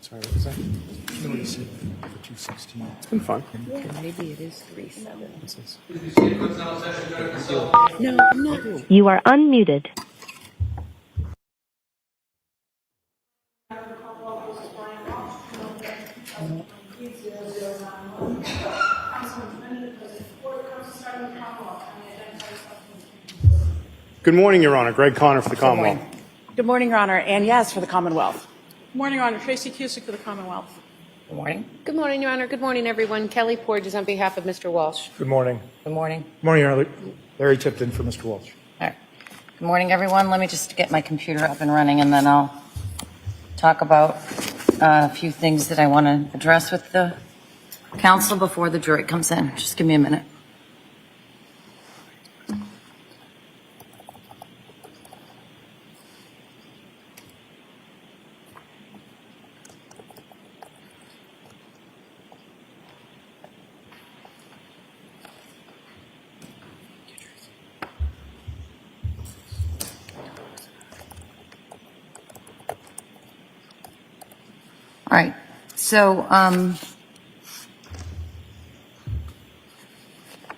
Sorry, what was that? No, you said for 216. It's been fun. Yeah, maybe it is 3-7. What's this? No, I'm not. You are unmuted. Good morning, Your Honor. Greg Connor for the Commonwealth. Good morning, Your Honor. Ann Yaz for the Commonwealth. Good morning, Your Honor. Tracy Cusick for the Commonwealth. Good morning. Good morning, Your Honor. Good morning, everyone. Kelly Porges on behalf of Mr. Walsh. Good morning. Good morning. Good morning, Your Honor. Larry Tipton for Mr. Walsh. All right. Good morning, everyone. Let me just get my computer up and running, and then I'll talk about a few things that I want to address with the counsel before the jury comes in. Just give me a minute. All right, so I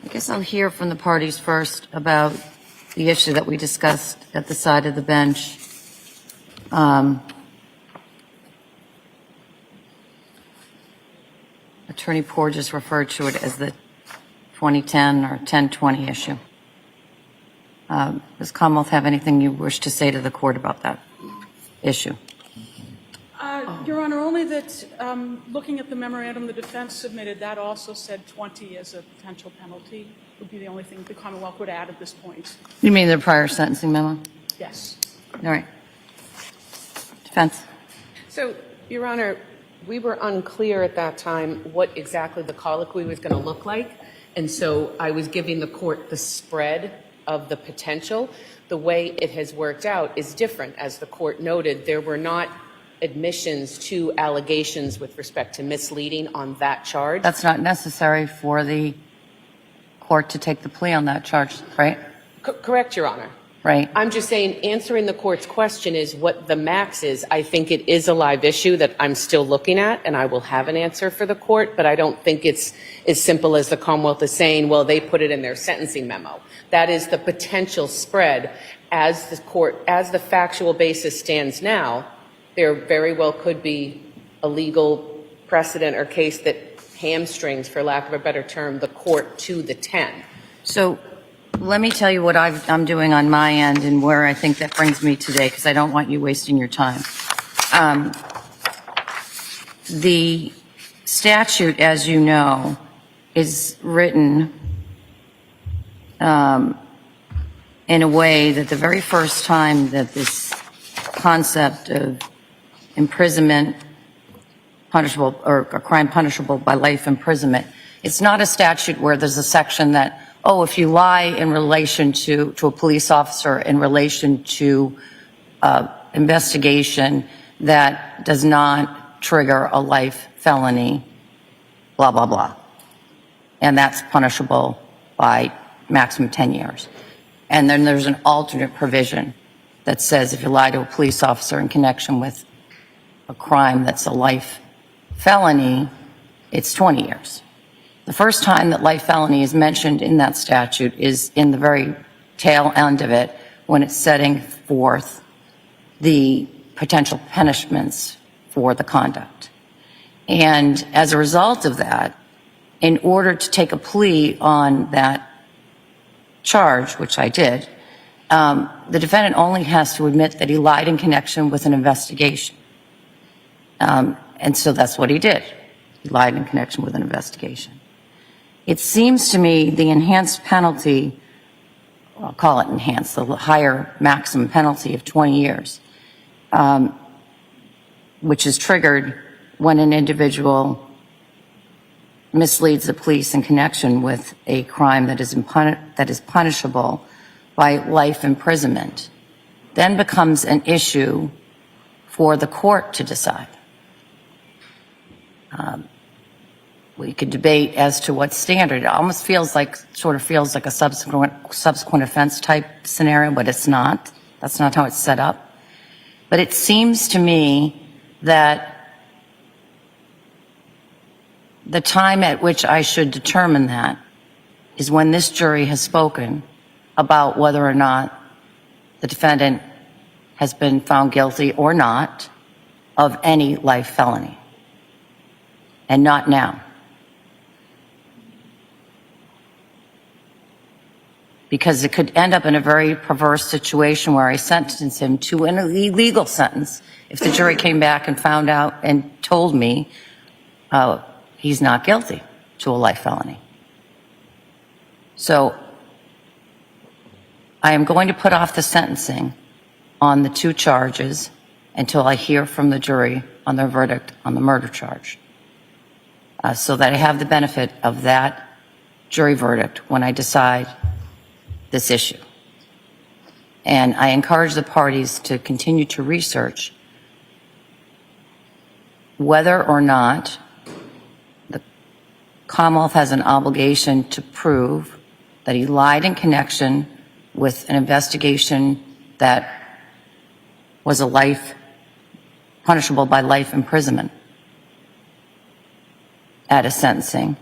guess I'll hear from the parties first about the issue that we discussed at the side of the bench. Attorney Porges referred to it as the 2010 or 1020 issue. Does Commonwealth have anything you wish to say to the court about that issue? Your Honor, only that looking at the memorandum the defense submitted, that also said 20 as a potential penalty would be the only thing the Commonwealth would add at this point. You mean the prior sentencing memo? Yes. All right. Defense. So, Your Honor, we were unclear at that time what exactly the colloquy was going to look like, and so I was giving the court the spread of the potential. The way it has worked out is different. As the court noted, there were not admissions to allegations with respect to misleading on that charge. That's not necessary for the court to take the plea on that charge, right? Correct, Your Honor. Right. I'm just saying, answering the court's question is what the max is. I think it is a live issue that I'm still looking at, and I will have an answer for the court, but I don't think it's as simple as the Commonwealth is saying, well, they put it in their sentencing memo. That is the potential spread. As the factual basis stands now, there very well could be a legal precedent or case that hamstrings, for lack of a better term, the court to the 10. So let me tell you what I'm doing on my end and where I think that brings me today, because I don't want you wasting your time. The statute, as you know, is written in a way that the very first time that this concept of imprisonment punishable, or a crime punishable by life imprisonment, it's not a statute where there's a section that, oh, if you lie in relation to a police officer in relation to investigation that does not trigger a life felony, blah, blah, blah. And that's punishable by maximum 10 years. And then there's an alternate provision that says if you lie to a police officer in connection with a crime that's a life felony, it's 20 years. The first time that life felony is mentioned in that statute is in the very tail end of it, when it's setting forth the potential punishments for the conduct. And as a result of that, in order to take a plea on that charge, which I did, the defendant only has to admit that he lied in connection with an investigation. And so that's what he did. He lied in connection with an investigation. It seems to me the enhanced penalty, I'll call it enhanced, the higher maximum penalty of 20 years, which is triggered when an individual misleads the police in connection with a crime that is punishable by life imprisonment, then becomes an issue for the court to decide. We could debate as to what standard. It almost feels like, sort of feels like a subsequent offense type scenario, but it's not. That's not how it's set up. But it seems to me that the time at which I should determine that is when this jury has spoken about whether or not the defendant has been found guilty or not of any life felony, and not now. Because it could end up in a very perverse situation where I sentence him to an illegal sentence if the jury came back and found out and told me he's not guilty to a life felony. So I am going to put off the sentencing on the 2 charges until I hear from the jury on their verdict on the murder charge, so that I have the benefit of that jury verdict when I decide this issue. And I encourage the parties to continue to research whether or not the Commonwealth has an obligation to prove that he lied in connection with an investigation that was a life, punishable by life imprisonment at a sentencing,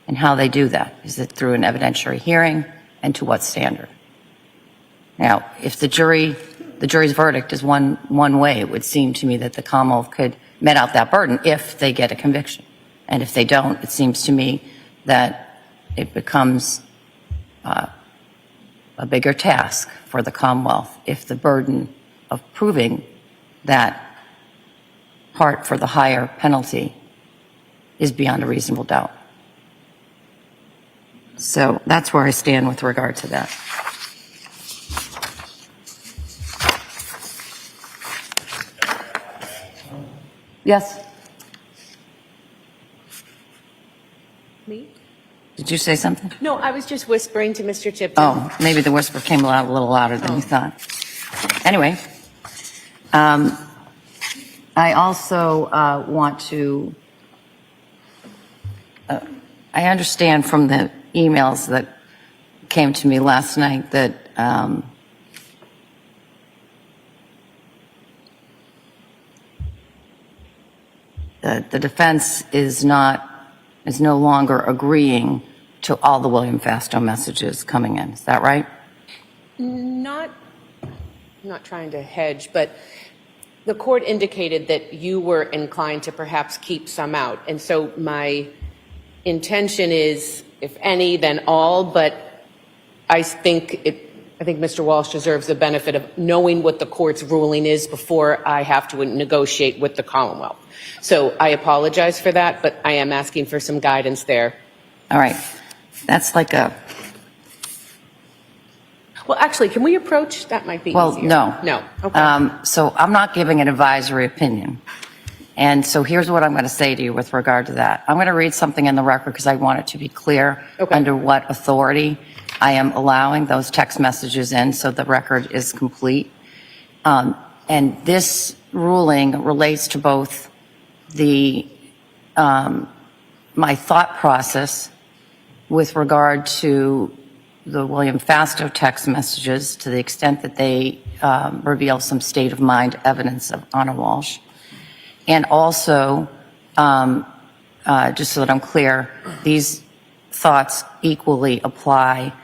and how they do that. Is it through an evidentiary hearing, and to what standard? Now, if the jury's verdict is one way, it would seem to me that the Commonwealth could met out that burden if they get a conviction. And if they don't, it seems to me that it becomes a bigger task for the Commonwealth if the burden of proving that part for the higher penalty is beyond a reasonable doubt. So that's where I stand with regard to that. Yes? Me? Did you say something? No, I was just whispering to Mr. Tipton. Oh, maybe the whisper came out a little louder than you thought. Anyway, I also want to, I understand from the emails that came to me last night that the defense is no longer agreeing to all the William Fastow messages coming in. Is that right? I'm not trying to hedge, but the court indicated that you were inclined to perhaps keep some out. And so my intention is, if any, then all, but I think Mr. Walsh deserves the benefit of knowing what the court's ruling is before I have to negotiate with the Commonwealth. So I apologize for that, but I am asking for some guidance there. All right. That's like a... Well, actually, can we approach? That might be Well, easier. no. No. Okay. So I'm not giving an advisory opinion. And so here's what I'm going to say to you with regard to that. I'm going to read something in the record because I want it to be clear under what authority I am allowing those text messages in so the record is complete. And this ruling relates to both the my thought process with regard to the William Fastow text messages to the extent that they reveal some state of mind evidence of Anna Walsh. And also, just so that I'm clear, these thoughts equally apply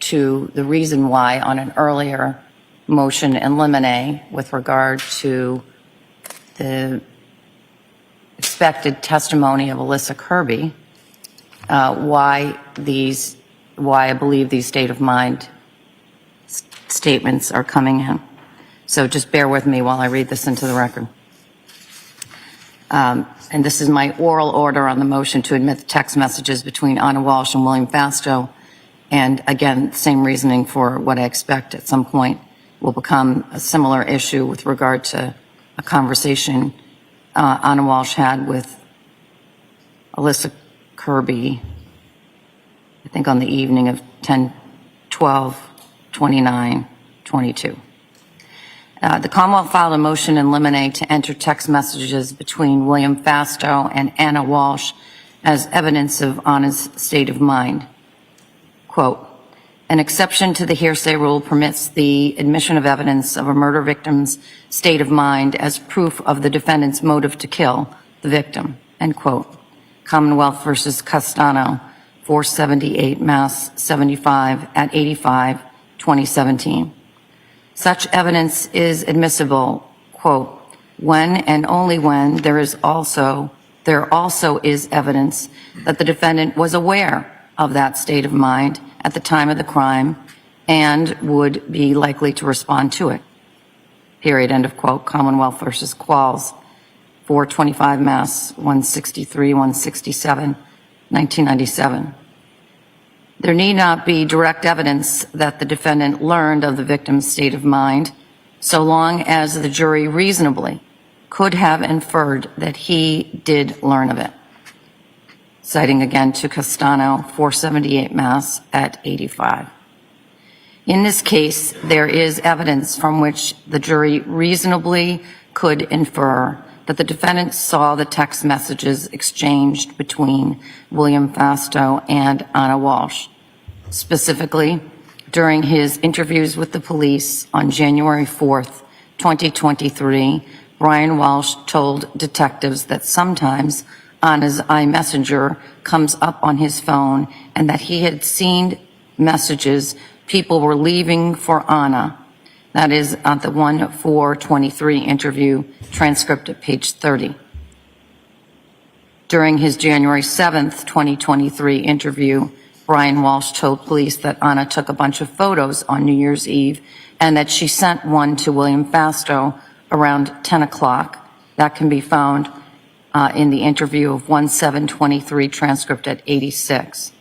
to the reason why on an earlier motion in limine with regard to the expected testimony of Alyssa Kirby, why I believe these state of mind statements are coming in. So just bear with me while I read this into the record. And this is my oral order on the motion to admit the text messages between Anna Walsh and William Fastow. And again, same reasoning for what I expect at some point will become a similar issue with regard to a conversation Anna Walsh had with Alyssa Kirby, I think on the evening of 10/12/29/22. The Commonwealth filed a motion in limine to enter text messages between William Fastow and Anna Walsh as evidence of Anna's state of mind. Quote, an exception to the hearsay rule permits the admission of evidence of a murder victim's state of mind as proof of the defendant's motive to kill the victim, end quote. Commonwealth versus Castano, 478 Mass 75 at 85, 2017. Such evidence is admissible, quote, when and only when there also is evidence that the defendant was aware of that state of mind at the time of the crime and would be likely to respond to it. Period. End of quote. Commonwealth versus Qualls, 425 Mass 163, 167, 1997. There need not be direct evidence that the defendant learned of the victim's state of mind, so long as the jury reasonably could have inferred that he did learn of it. Citing again to Castano, 478 Mass at 85. In this case, there is evidence from which the jury reasonably could infer that the defendant saw the text messages exchanged between William Fasto and Anna Walshe. Specifically, during his interviews with the police on January 4th, 2023, Brian Walshe told detectives that sometimes Anna's iMessenger comes up on his phone and that he had seen messages people were leaving for Anna. That is on the 1/4/23 interview transcript at page 30. During his January 7th, 2023 interview, Brian Walshe told police that Anna took a bunch of photos on New Year's Eve and that she sent one to William Fasto around 10 o'clock. That can be found in the interview of 1/7/23 transcript at 86.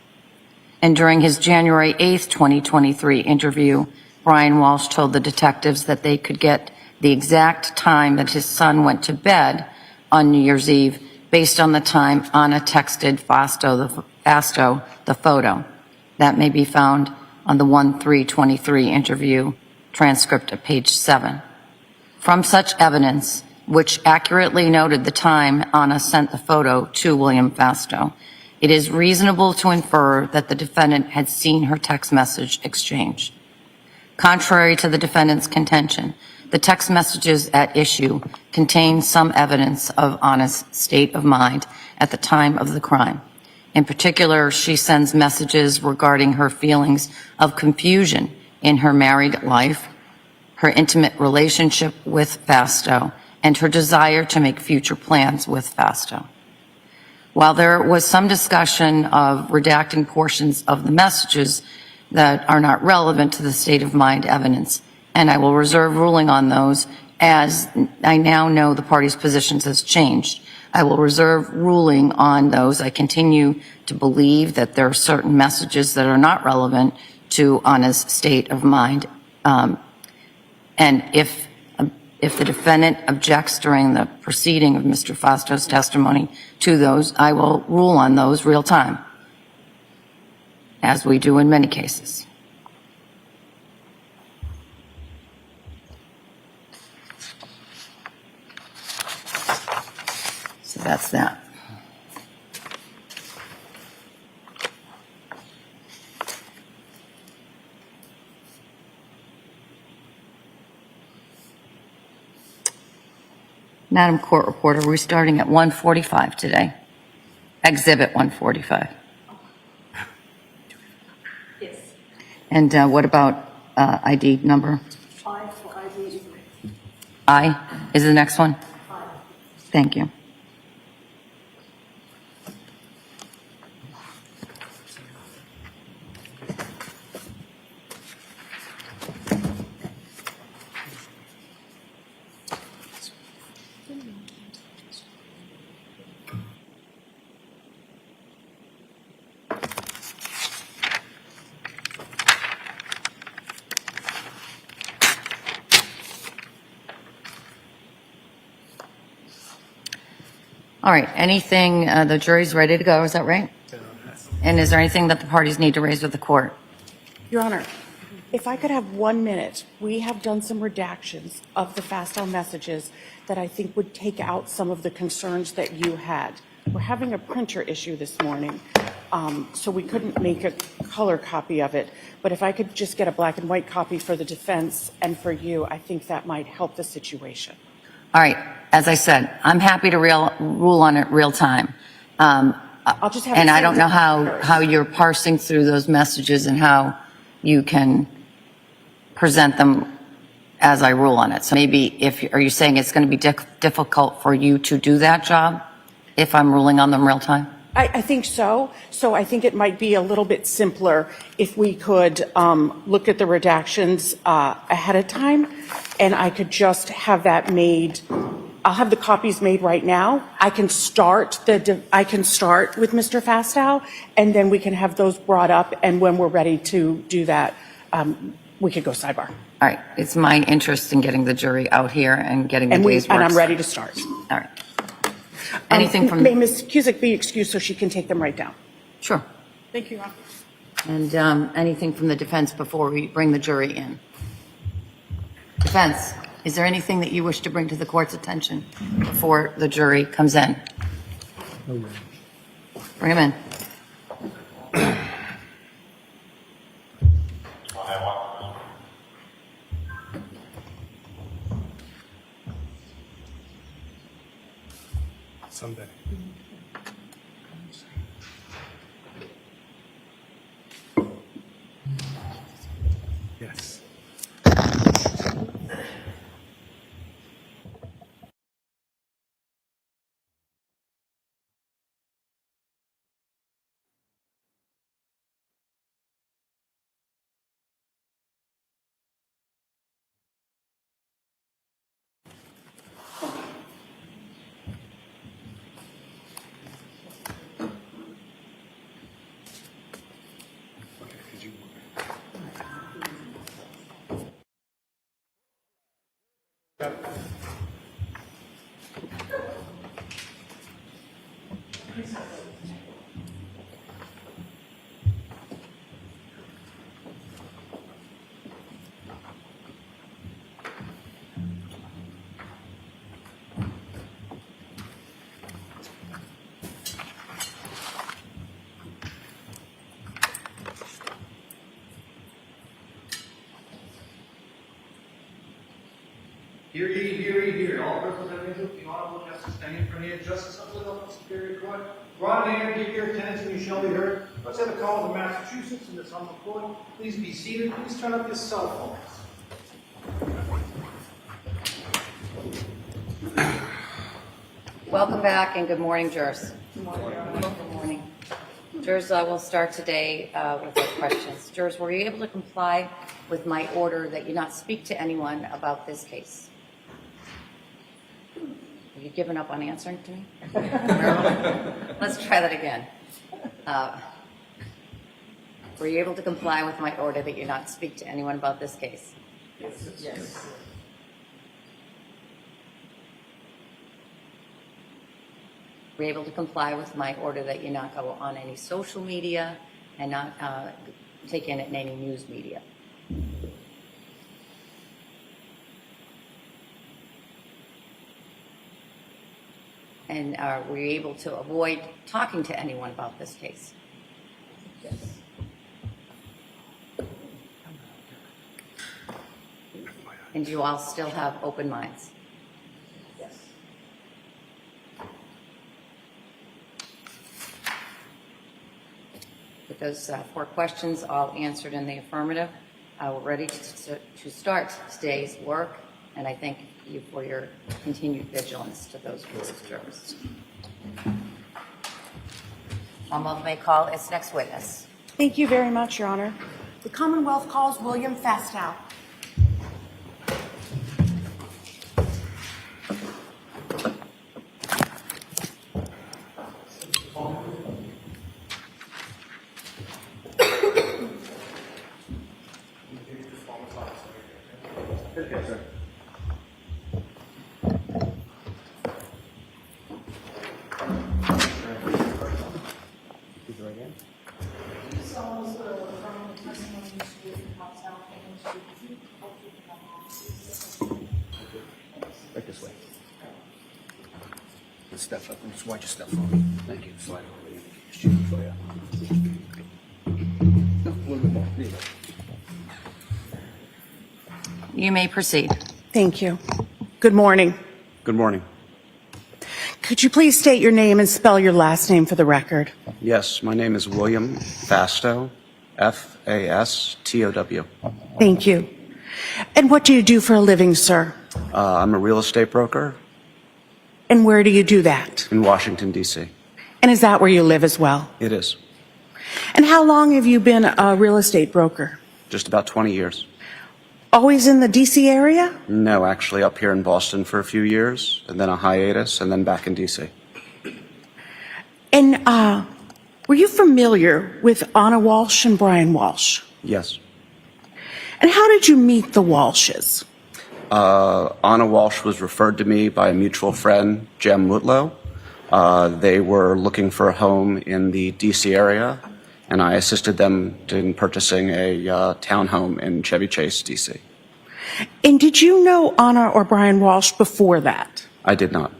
And during his January 8th, 2023 interview, Brian Walshe told the detectives that they could get the exact time that his son went to bed on New Year's Eve based on the time Anna texted Fasto the photo. That may be found on the 1/3/23 interview transcript at page 7. From such evidence, which accurately noted the time Anna sent the photo to William Fasto, it is reasonable to infer that the defendant had seen her text message exchange. Contrary to the defendant's contention, the text messages at issue contain some evidence of Anna's state of mind at the time of the crime. In particular, she sends messages regarding her feelings of confusion in her married life, her intimate relationship with Fasto, and her desire to make future plans with Fasto. While there was some discussion of redacting portions of the messages that are not relevant to the state of mind evidence, and I will reserve ruling on those as I now know the parties' positions has changed. I will reserve ruling on those. I continue to believe that there are certain messages that are not relevant to Anna's state of mind. And if the defendant objects during the proceeding of Mr. Fasto's testimony to those, I will rule on those real time, as we do in many cases. So that's that. Madam Court Reporter, we're starting at 1:45 today. Exhibit 145. Yes. And what about ID number? 5 for ID. I is the next one? 5. Thank you. All right, anything, the jury's ready to go, is that right? And is there anything that the parties need to raise with the court? Your Honor, if I could have 1 minute, we have done some redactions of the Fasto messages that I think would take out some of the concerns that you had. We're having a printer issue this morning, so we couldn't make a color copy of it. But if I could just get a black and white copy for the defense and for you, I think that might help the situation. All right, as I said, I'm happy to rule on it real time. I'll just have. And it I don't know sent how you're parsing through those messages and how you can present them as I rule on it. So maybe are you saying it's going to be difficult for you to do that job if I'm ruling on them real time? I think so. So I think it might be a little bit simpler if we could look at the redactions ahead of time, and I could just have that made. I'll have the copies made right now. I can start with Mr. Fastow, and then we can have those brought up. And when we're ready to do that, we could go sidebar. All right. It's my interest in getting the jury out here and getting the day's work. And I'm ready to start. All right. Anything from... May Ms. Cusick be excused so she can take them right down? Sure. Thank you, Your Honor. And anything from the defense before we bring the jury in? Defense, is there anything that you wish to bring to the court's attention before the jury comes in? Bring them in. Someday. Yes. Hear ye, hear ye, hear ye. All representatives of the Honorable Justice standing in front of you, Justice of the Philadelphia Superior Court. Ron and give your attendance and you shall be heard. Let's have a call to Massachusetts in this humble court. Please be seated. Please turn up your cell phones. Welcome back and good morning, jurors. Good morning. Good morning. Jurors, we'll start today with our questions. Jurors, were you able to comply with my order that you not speak to anyone about this case? Have you given up on answering to me? Let's try that again. Were you able to comply with my order that you not speak to anyone about this case? Yes. Were you able to comply with my order that you not go on any social media and not take in any news media? And were you able to avoid talking to anyone about this case? Yes. And do you all still have open minds? Yes. With those 4 questions all answered in the affirmative, we're ready to start today's work, and I thank you for your continued vigilance to those rules, jurors. Commonwealth may call its next witness. Thank you very much, Your Honor. The Commonwealth calls William Fastow. Right this way. Let's step up and just watch your step for me. Thank you. Slide over there. Shoot for you. No, a little bit more. There you go. You may proceed. Thank you. Good morning. Good morning. Could you please state your name and spell your last name for the record? Yes, my name is William Fastow, Fastow. Thank you. And what do you do for a living, sir? I'm a real estate broker And where do you do that? in Washington, D.C. And is that where you live as well? It is. And how long have you been a real estate broker? Just about 20 years. Always in the D.C. area? No, actually up here in Boston for a few years, and then a hiatus, and then back in D.C. And were you familiar with Anna Walsh and Brian Walsh? Yes. And how did you meet the Walshes? Anna Walsh was referred to me by a mutual friend, Jem Mutlow. They were looking for a home in the D.C. area, and I assisted them in purchasing a townhome in Chevy Chase, D.C. And did you know Anna or Brian Walsh before that? I did not.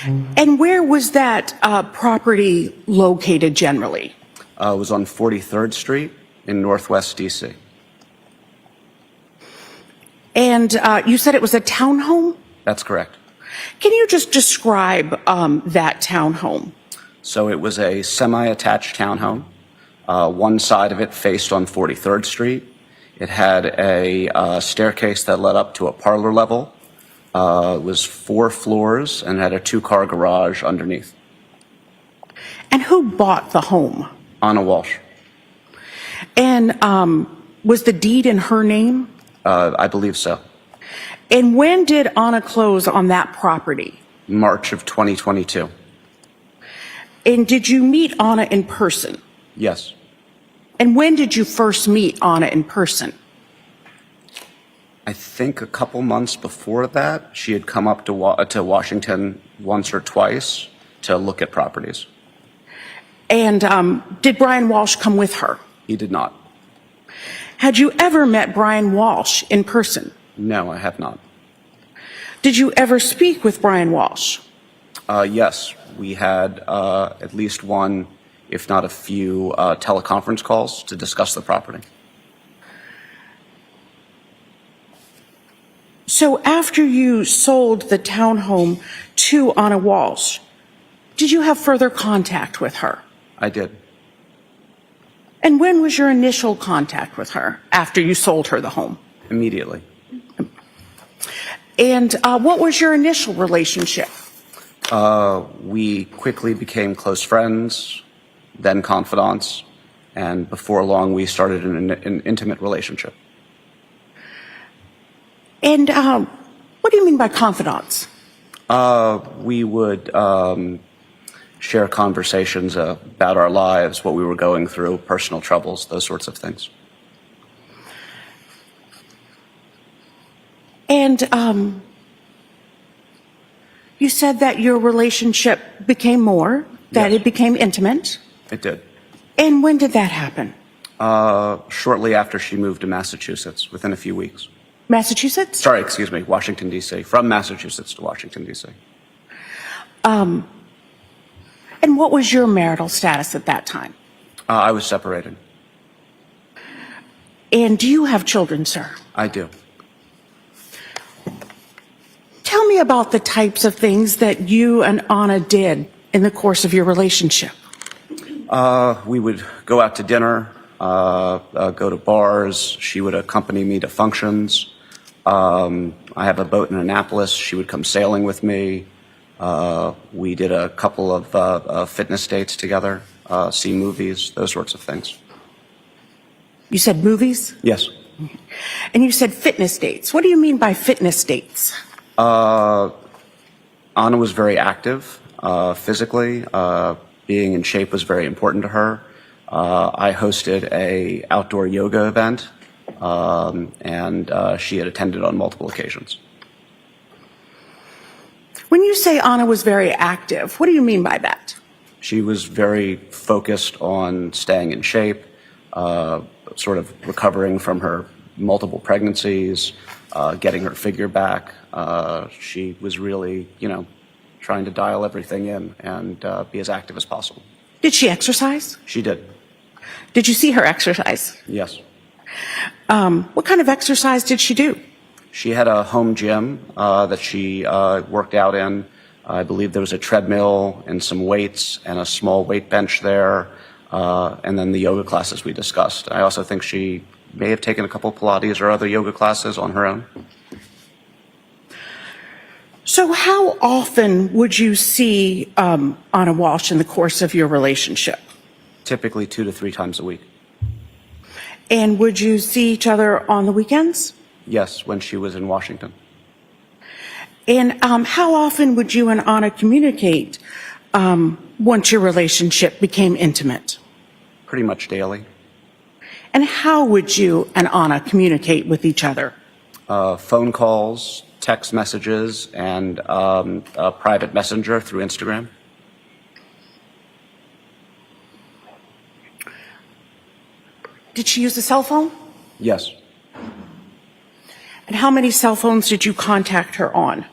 And where was that property located generally? It was on 43rd Street in Northwest D.C. And you said it was a townhome? That's correct. Can you just describe that townhome? So it was a semi-attached townhome. One side of it faced on 43rd Street. It had a staircase that led up to a parlor level. It was 4 floors and had a 2-car garage underneath. And who bought the home? Anna Walsh. And was the deed in her name? I believe so. And when did Anna close on that property? March of 2022. And did you meet Anna in person? Yes. And when did you first meet Anna in person? I think a couple months before that, she had come up to Washington once or twice to look at properties. And did Brian Walsh come with her? He did not. Had you ever met Brian Walsh in person? No, I have not. Did you ever speak with Brian Walsh? Yes, we had at least one, if not a few, teleconference calls to discuss the property. So after you sold the townhome to Anna Walsh, did you have further contact with her? I did. And when was your initial contact with her after you sold her the home? Immediately. And what was your initial relationship? We quickly became close friends, then confidants, and before long we started an intimate relationship. And what do you mean by confidants? We would share conversations about our lives, what we were going through, personal troubles, those sorts of things. And you said that your relationship became more, that Yes. it became intimate. It did. And when did that happen? Shortly after she moved to Massachusetts, within a few weeks. Massachusetts? Sorry, excuse me, Washington, D.C. From Massachusetts to Washington, D.C. And what was your marital status at that time? I was separated. And do you have children, sir? I do. Tell me about the types of things that you and Anna did in the course of your relationship. We would go out to dinner, go to bars. She would accompany me to functions. I have a boat in Annapolis. She would come sailing with me. We did a couple of fitness dates together, see movies, those sorts of things. You said movies? Yes. And you said fitness dates. What do you mean by fitness dates? Anna was very active physically. Being in shape was very important to her. I hosted a outdoor yoga event, and she had attended on multiple occasions. When you say Anna was very active, what do you mean by that? She was very focused on staying in shape, sort of recovering from her multiple pregnancies, getting her figure back. She was really, trying to dial everything in and be as active as possible. Did she exercise? She did. Did you see her exercise? Yes. What kind of exercise did she do? She had a home gym that she worked out in I believe there was a treadmill and some weights and a small weight bench there, and then the yoga classes we discussed. I also think she may have taken a couple Pilates or other yoga classes on her own. So how often would you see Anna Walsh in the course of your relationship? Typically 2 to 3 times a week. And would you see each other on the weekends? Yes, when she was in Washington. And how often would you and Anna communicate once your relationship became intimate? Pretty much daily. And how would you and Anna communicate with each other? Phone calls, text messages, and a private messenger through Instagram. Did she use a cell phone? Yes. And how many cell phones did you contact her on?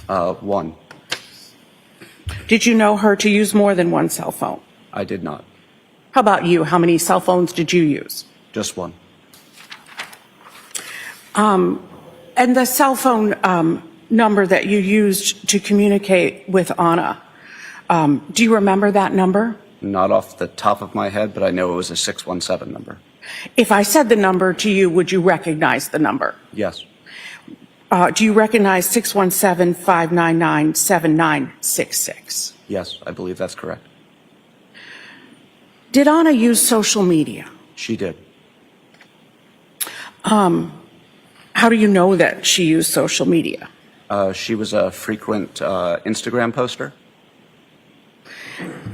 1. Did you know her to use more than one cell phone? I did not. How about you? How many cell phones did you use? Just 1. And the cell phone number that you used to communicate with Anna, do you remember that number? Not off the top of my head, but I know it was a 617 number. If I said the number to you, would you recognize the number? Yes. Do you recognize 617-599-7966? Yes, I believe that's correct. Did Anna use social media? She did. How do you know that she used social media? She was a frequent Instagram poster.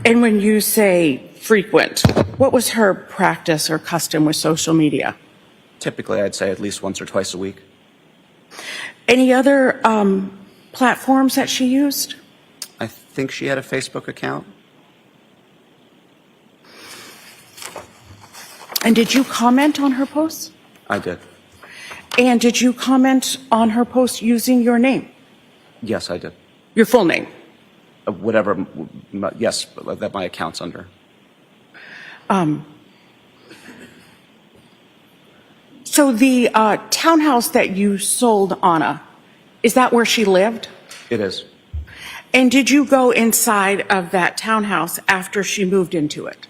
And when you say frequent, what was her practice or custom with social media? Typically, I'd say at least once or twice a week. Any other platforms that she used? I think she had a Facebook account. And did you comment on her posts? I did. And did you comment on her post using your name? Yes, I did. Your full name? Whatever, yes, that my account's under. So the townhouse that you sold Anna, is that where she lived? It is. And did you go inside of that townhouse after she moved into it?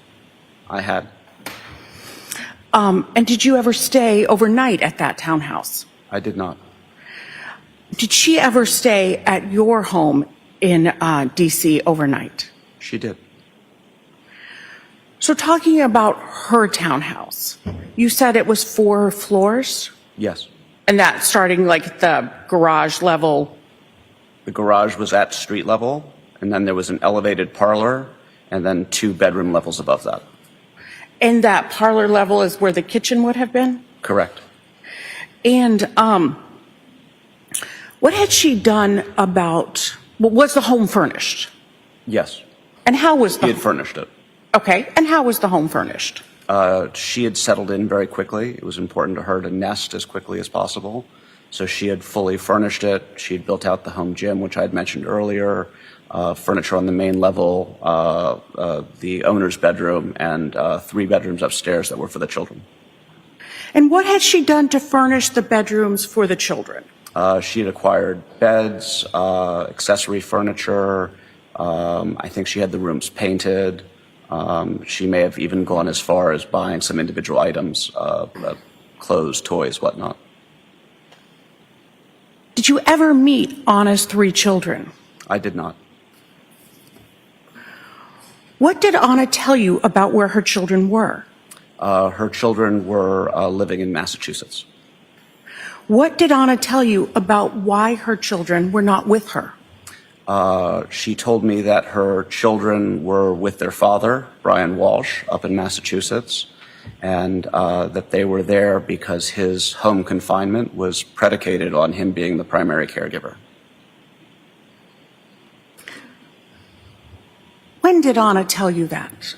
I had. And did you ever stay overnight at that townhouse? I did not. Did she ever stay at your home in D.C. overnight? She did. So talking about her townhouse, you said it was 4 floors? Yes. And that starting like at the garage level? The garage was at street level, and then there was an elevated parlor, and then 2 bedroom levels above that. And that parlor level is where the kitchen would have been? Correct. And what had she done about, was the home furnished? Yes. And how was She the had furnished it. Okay, and how was the home furnished? She had settled in very quickly. It was important to her to nest as quickly as possible. So she had fully furnished it. She had built out the home gym, which I had mentioned earlier, furniture on the main level, the owner's bedroom, and 3 bedrooms upstairs that were for the children. And what had she done to furnish the bedrooms for the children? She had acquired beds, accessory furniture. I think she had the rooms painted. She may have even gone as far as buying some individual items, clothes, toys, whatnot. Did you ever meet Anna's 3 children? I did not. What did Anna tell you about where her children were? Her children were living in Massachusetts. What did Anna tell you about why her children were not with her? She told me that her children were with their father, Brian Walshe, up in Massachusetts, and that they were there because his home confinement was predicated on him being the primary caregiver. When did Anna tell you that?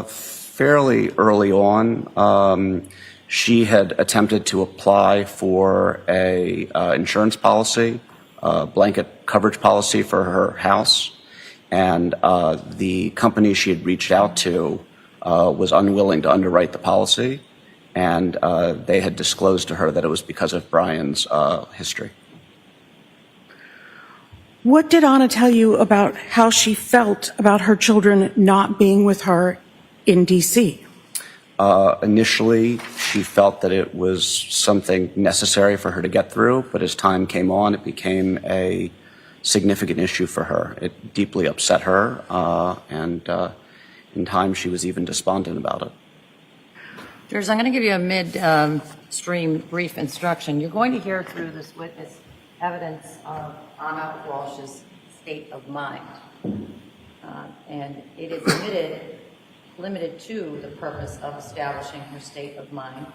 Fairly early on. She had attempted to apply for a insurance policy, blanket coverage policy for her house, and the company she had reached out to was unwilling to underwrite the policy, and they had disclosed to her that it was because of Brian's history. What did Anna tell you about how she felt about her children not being with her in D.C.? Initially, she felt that it was something necessary for her to get through, but as time came on, it became a significant issue for her. It deeply upset her, and in time, she was even despondent about it. Jurors, I'm going to give you a mid-stream brief instruction. You're going to hear through this witness evidence of Anna Walsh's state of mind. And it is limited to the purpose of establishing her state of mind,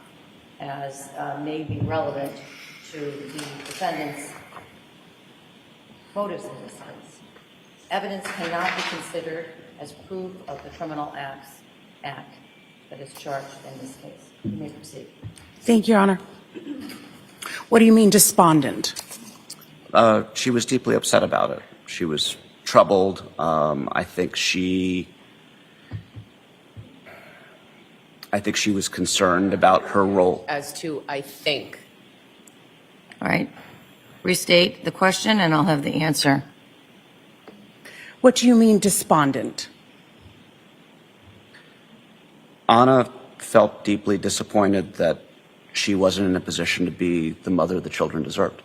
as may be relevant to the defendant's motives in this case. Evidence cannot be considered as proof of the criminal act that is charged in this case. You may proceed. Thank you, Your Honor. What do you mean despondent? She was deeply upset about it. She was troubled. I think she was concerned about her role. As to, I think. All right. Restate the question, and I'll have the answer. What do you mean despondent? Anna felt deeply disappointed that she wasn't in a position to be the mother the children deserved.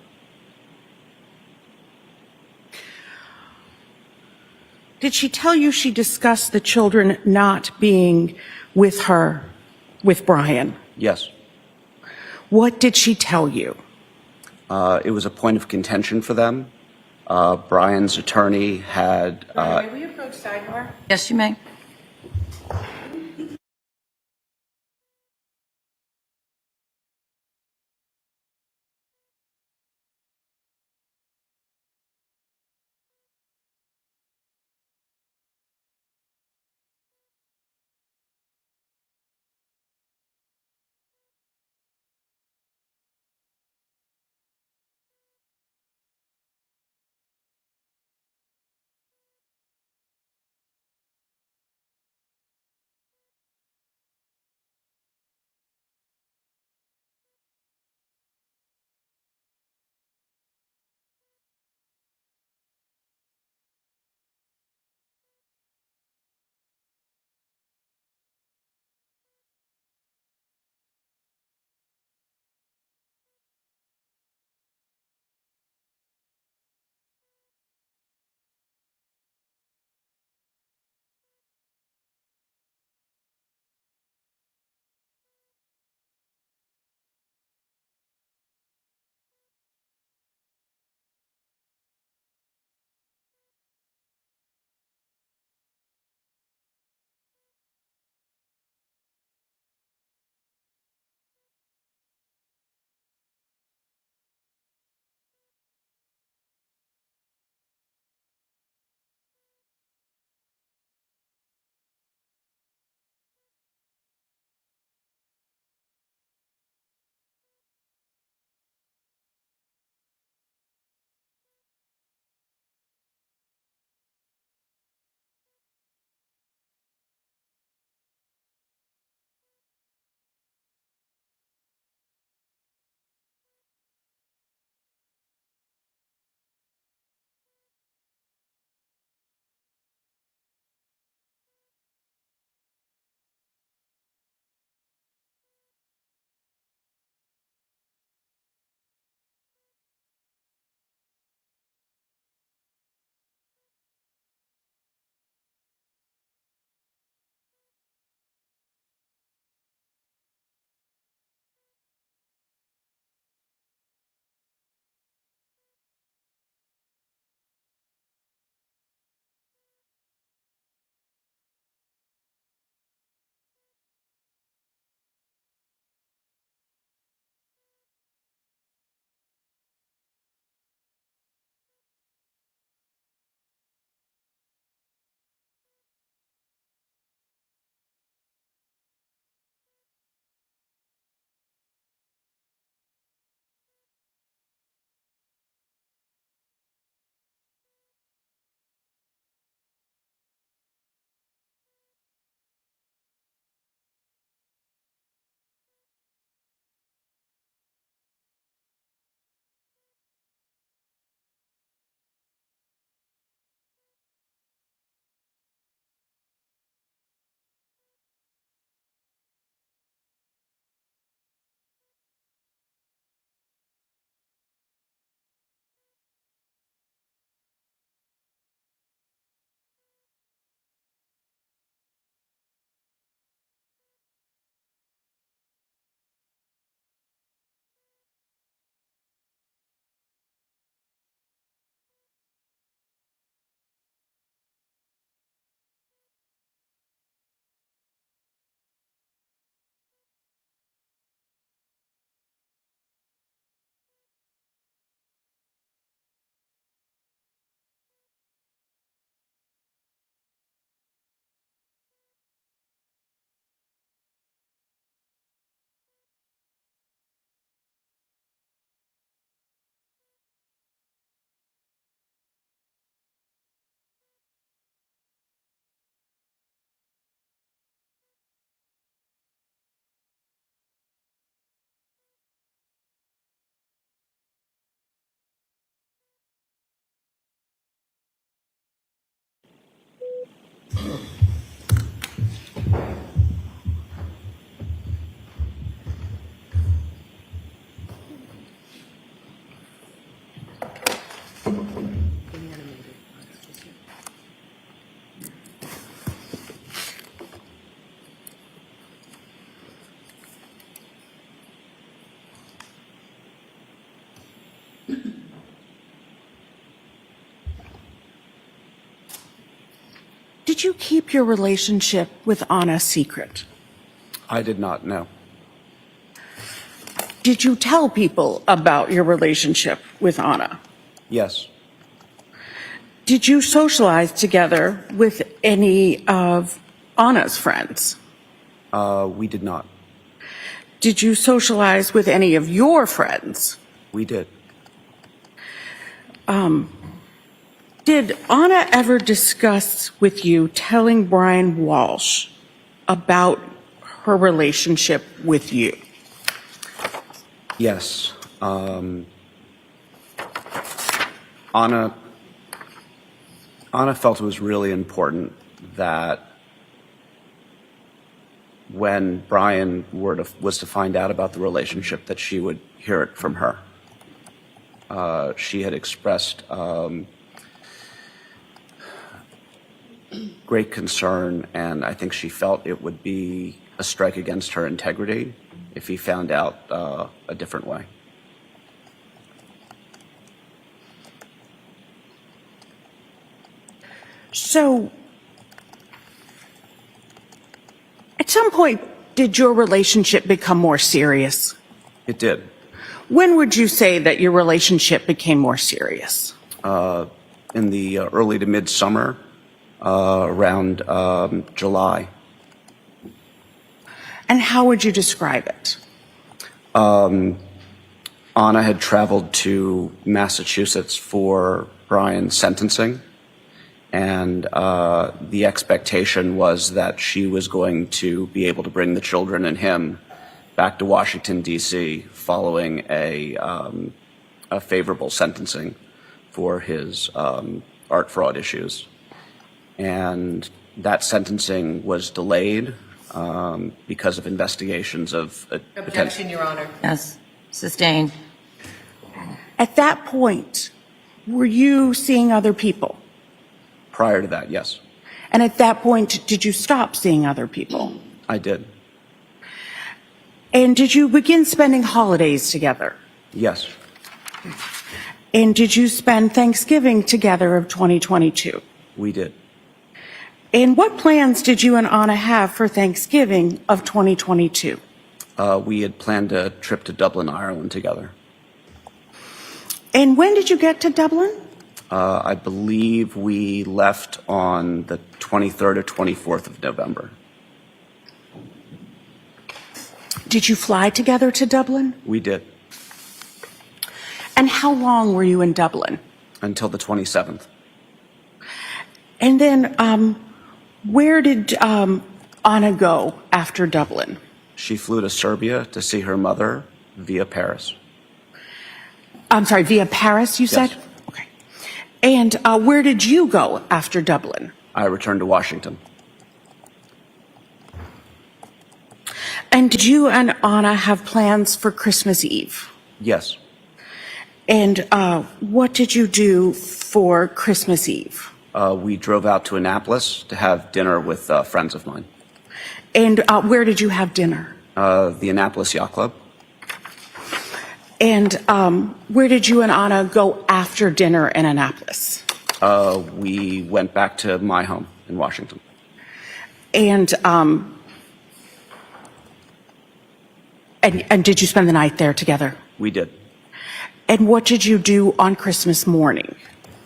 Did she tell you she discussed the children not being with her, with Brian? Yes. What did she tell you? It was a point of contention for them. Brian's attorney had... May we approach sidebar? Yes, you may. Did you keep your relationship with Anna secret? I did not know. Did you tell people about your relationship with Anna? Yes. Did you socialize together with any of Anna's friends? We did not. Did you socialize with any of your friends? We did. Did Anna ever discuss with you telling Brian Walshe about her relationship with you? Yes. Anna felt it was really important that when Brian was to find out about the relationship, that she would hear it from her. She had expressed great concern, and I think she felt it would be a strike against her integrity if he found out a different way. So, at some point, did your relationship become more serious? It did. When would you say that your relationship became more serious? In the early to mid-summer, around July. And how would you describe it? Anna had traveled to Massachusetts for Brian's sentencing, and the expectation was that she was going to be able to bring the children and him back to Washington, D.C. following a favorable sentencing for his art fraud issues. And that sentencing was delayed because of investigations of Objection, Your Honor. Yes, sustained. At that point, were you seeing other people? Prior to that, yes, And at that point, did you stop seeing other people? I did. And did you begin spending holidays together? Yes, And did you spend Thanksgiving together of 2022? we did. And what plans did you and Anna have for Thanksgiving of 2022? We had planned a trip to Dublin, Ireland together. And when did you get to Dublin? I believe we left on the 23rd or 24th of November. Did you fly together to Dublin? We did, And how long were you in Dublin? until the 27th. And then where did Anna go after Dublin? She flew to Serbia to see her mother via Paris. I'm sorry, via Paris, you said? Yes. Okay. And where did you go after Dublin? I returned to Washington. And did you and Anna have plans for Christmas Eve? Yes, And what did you do for Christmas Eve? we drove out to Annapolis to have dinner with friends of mine. And where did you have dinner? The Annapolis Yacht Club. And where did you and Anna go after dinner in Annapolis? We went back to my home in Washington. And did you spend the night there together? We did. And what did you do on Christmas morning?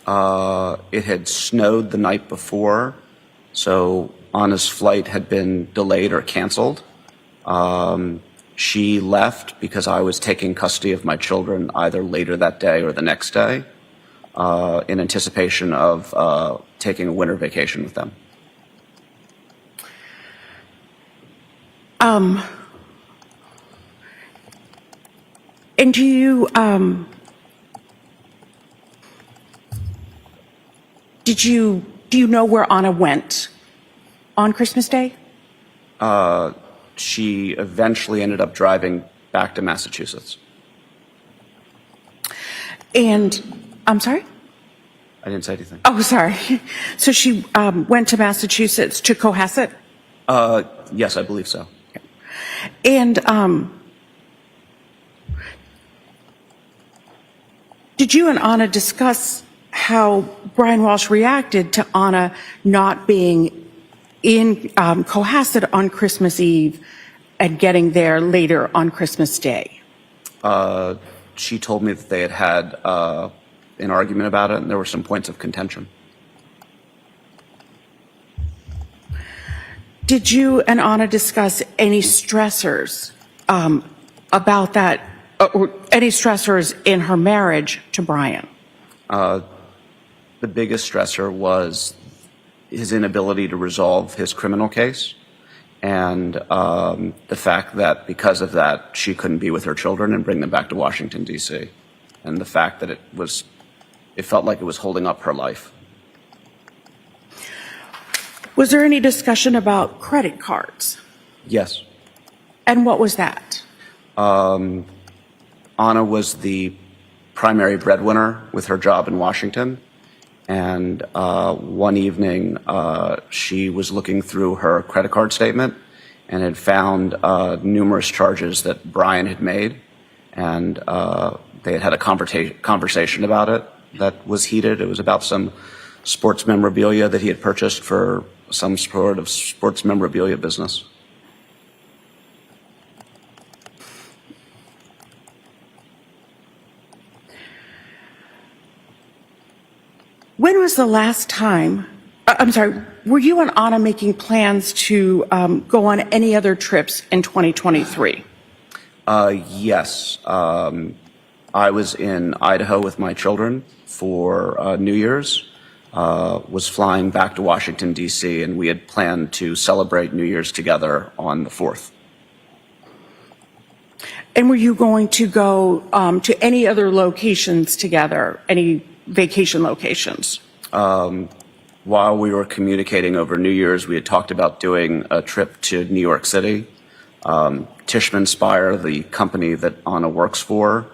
It had snowed the night before, so Anna's flight had been delayed or canceled. She left because I was taking custody of my children either later that day or the next day in anticipation of taking a winter vacation with them. And do you do you know where Anna went on Christmas Day? She eventually ended up driving back to Massachusetts. And I'm sorry? I didn't say anything. Oh, sorry. So she went to Massachusetts to Cohasset? Yes, I believe so. And did you and Anna discuss how Brian Walshe reacted to Anna not being in Cohasset on Christmas Eve and getting there later on Christmas Day? She told me that they had an argument about it, and there were some points of contention. Did you and Anna discuss any stressors about that, or any stressors in her marriage to Brian? The biggest stressor was his inability to resolve his criminal case, and the fact that because of that, she couldn't be with her children and bring them back to Washington, D.C., and the fact that it felt like it was holding up her life. Was there any discussion about credit cards? Yes. And what was that? Anna was the primary breadwinner with her job in Washington. And one evening, she was looking through her credit card statement and had found numerous charges that Brian had made. And they had a conversation about it that was heated. It was about some sports memorabilia that he had purchased for some sort of sports memorabilia business. When was the last time, were you and Anna making plans to go on any other trips in 2023? Yes. I was in Idaho with my children for New Year's, was flying back to Washington, D.C., and we had planned to celebrate New Year's together on the 4th. And were you going to go to any other locations together, any vacation locations? While we were communicating over New Year's, we had talked about doing a trip to New York City. Tishman Speyer, the company that Anna works for,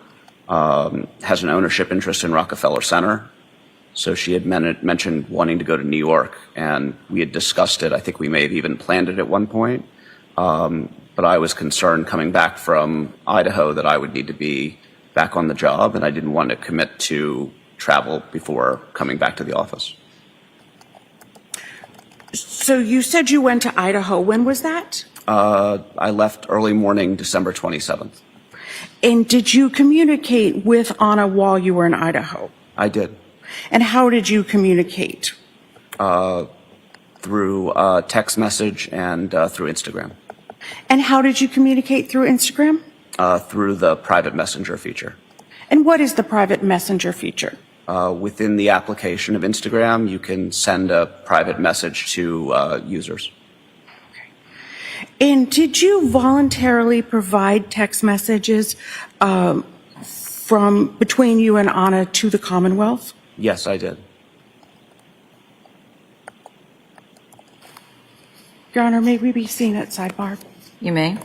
has an ownership interest in Rockefeller Center. So she had mentioned wanting to go to New York, and we had discussed it. I think we may have even planned it at one point. But I was concerned coming back from Idaho that I would need to be back on the job, and I didn't want to commit to travel before coming back to the office. So you said you went to Idaho. When was that? I left early morning, December 27th. And did you communicate with Anna while you were in Idaho? I did. And how did you communicate? Through text message and through Instagram. And how did you communicate through Instagram? Through the private messenger feature. And what is the private messenger feature? Within the application of Instagram, you can send a private message to users. And did you voluntarily provide text messages from between you and Anna to the Commonwealth? Yes, I did. Your Honor, may we be seen at sidebar? You may.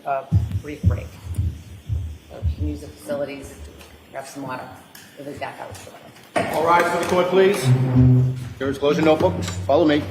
a brief break. So if you can use the facilities, grab some water. We'll be back out shortly. All rise for the court, please. Jurors, close your notebooks. Follow me.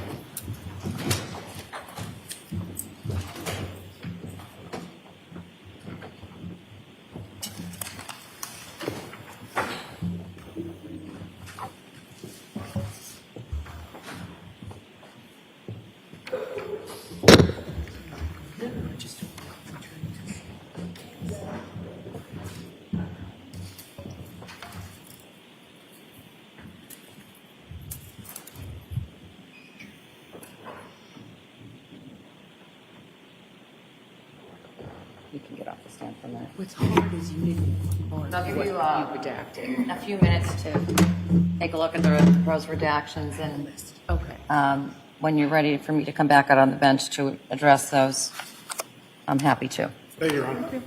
You can get off the stand for a minute. What's hard is you need I'll give what you you a redacted. few minutes to take a look at the proposed redactions, and Okay. when you're ready for me to come back out on the bench to address those, I'm happy to. Thank you, Your Honor.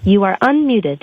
You are unmuted.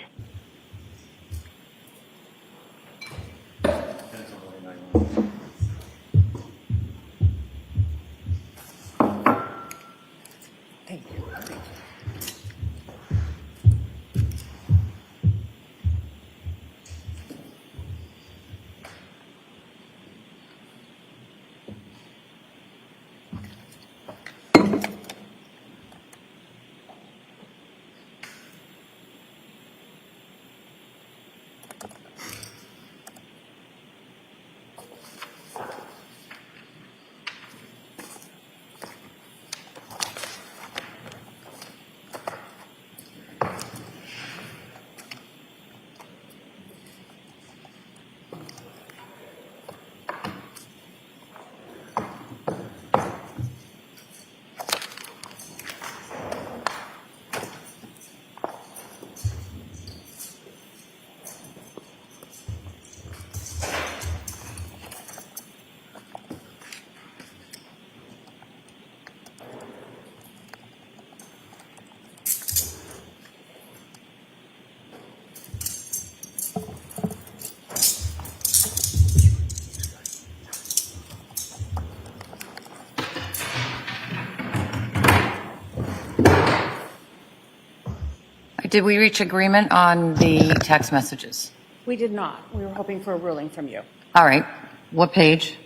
Did we reach agreement on the text messages? We did not. We were hoping for a ruling from you. All right. What page?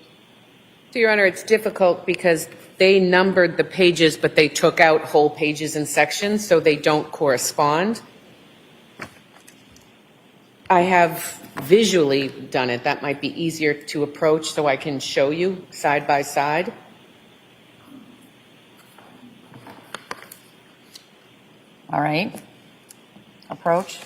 So, Your Honor, it's difficult because they numbered the pages, but they took out whole pages and sections, so they don't correspond. I have visually done it. That might be easier to approach so I can show you side by side. All right. Approach.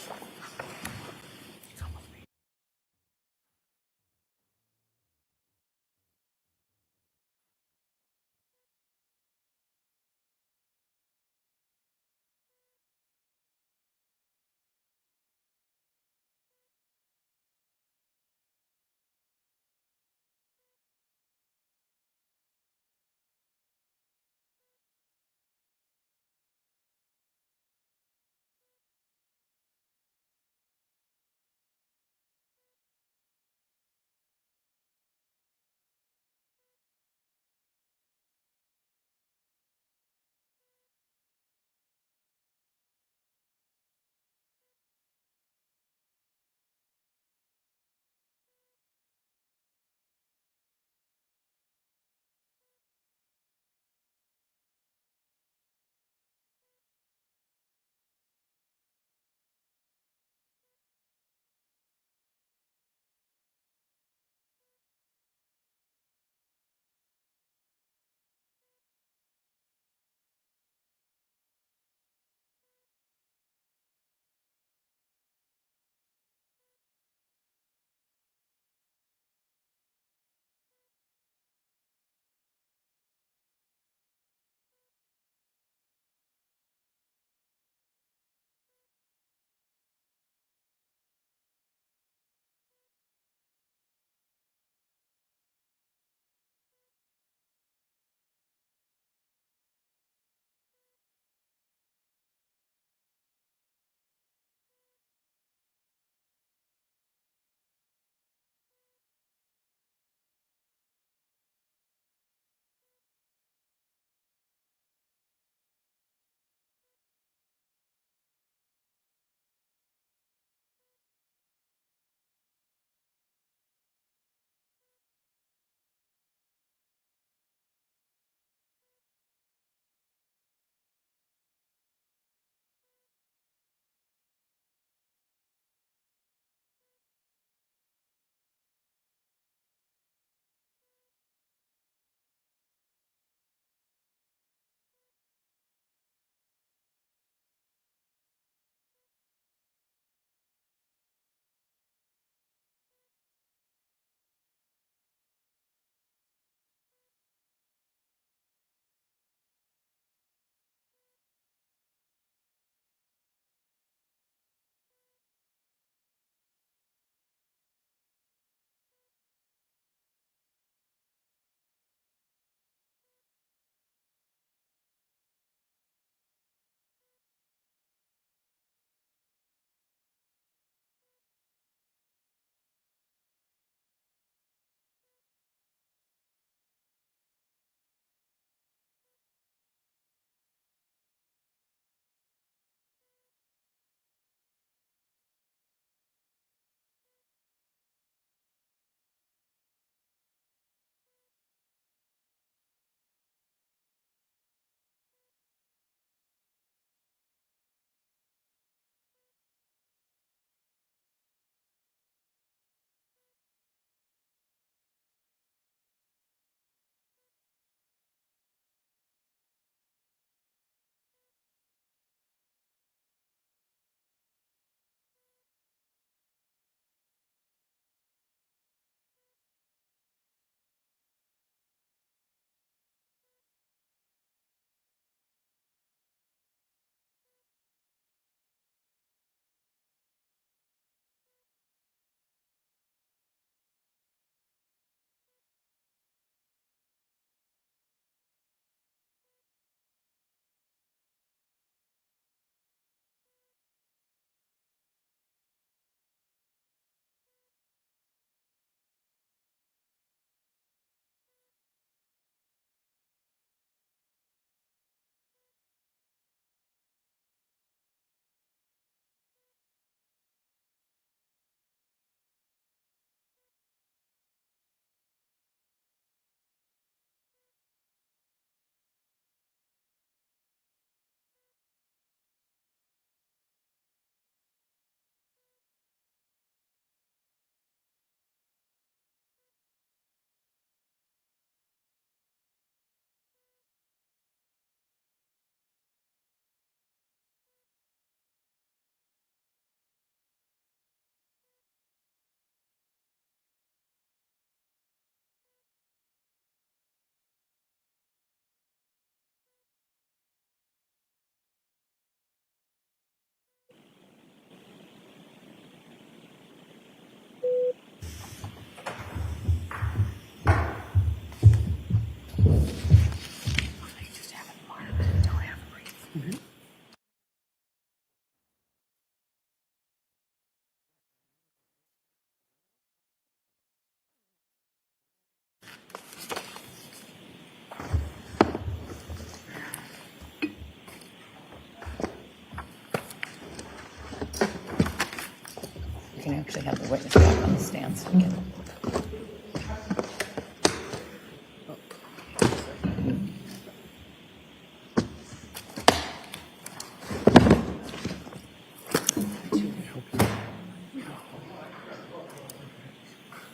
can actually have the witness back on the stand so we can.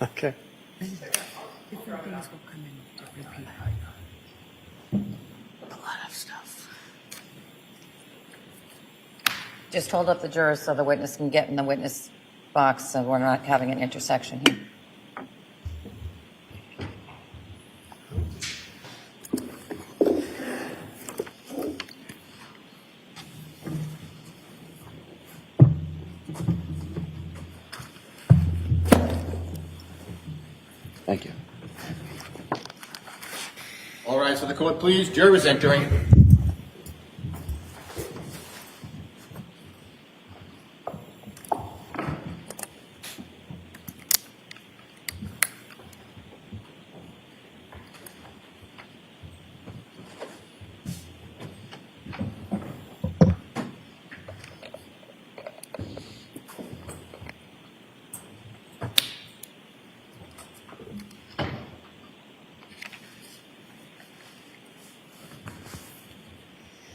Okay. Different things will come in to repeat. A lot of stuff. Just hold up the jurors so the witness can get in the witness box so we're not having an intersection here. Thank you. All rise for the court, please. Jurors entering.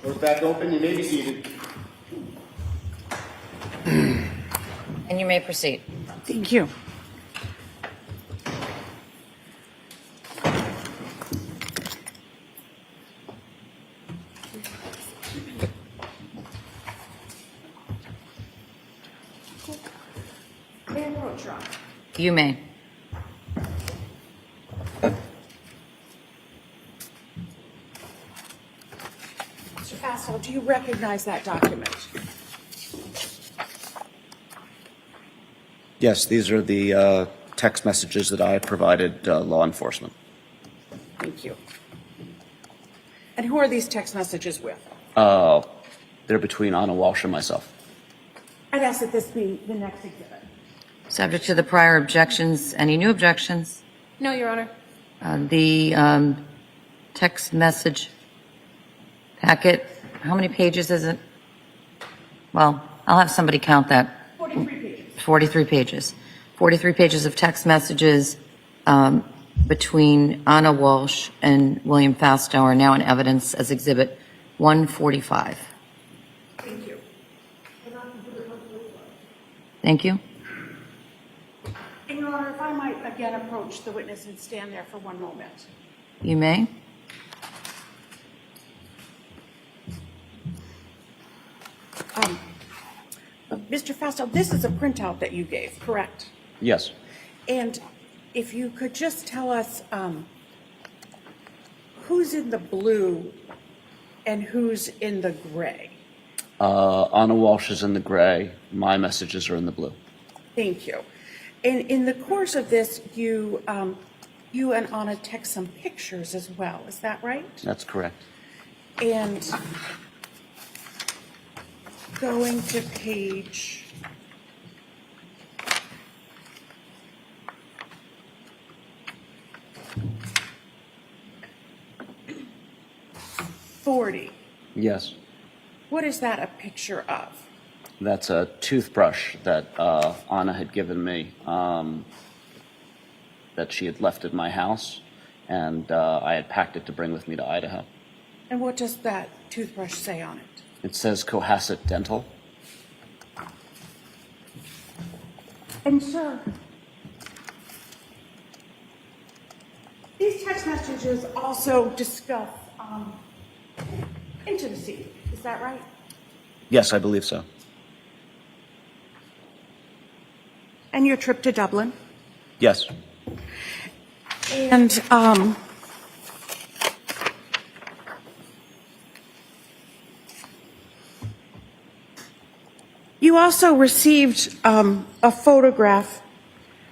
Doors back open. You may be seated. And you may proceed. Thank you. May I approach, Your Honor? You may. Mr. Fastow, do you recognize that document? Yes, these are the text messages that I provided law enforcement. Thank you. And who are these text messages with? They're between Anna Walshe and myself. I'd ask that this be the next exhibit. Subject to the prior objections, any new objections? No, Your Honor. The text message packet, how many pages is it? Well, I'll have somebody count that. 43 pages. 43 pages. 43 pages of text messages between Anna Walshe and William Fastow are now in evidence as Exhibit 145. Thank you. Thank you. And Your Honor, if I might again approach the witness and stand there for one moment. You may. Mr. Fastow, this is a printout that you gave, correct? Yes. And if you could just tell us who's in the blue and who's in the gray? Anna Walshe is in the gray. My messages are in the blue. Thank you. And in the course of this, you and Anna text some pictures as well, is that right? That's correct. And going to page 40. Yes. What is that a picture of? That's a toothbrush that Anna had given me that she had left at my house, and I had packed it to bring with me to Idaho. And what does that toothbrush say on it? It says Cohasset Dental. And sir, these text messages also discuss intimacy, is that right? Yes, I believe so. And your trip to Dublin? Yes. And you also received a photograph,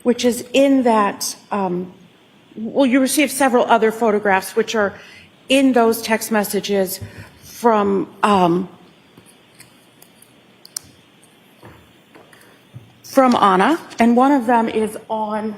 which is in that, well, you received several other photographs, which are in those text messages from Anna, and one of them is on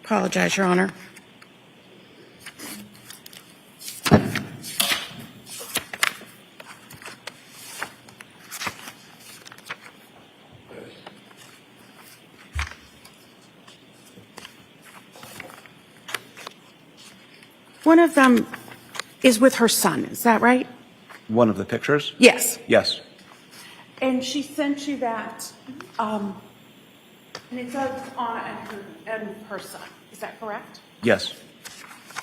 Apologize, Your Honor. One of them is with her son, is that right? One of the pictures? Yes. Yes. And she sent you that, and it says Anna and her son, is that correct? Yes.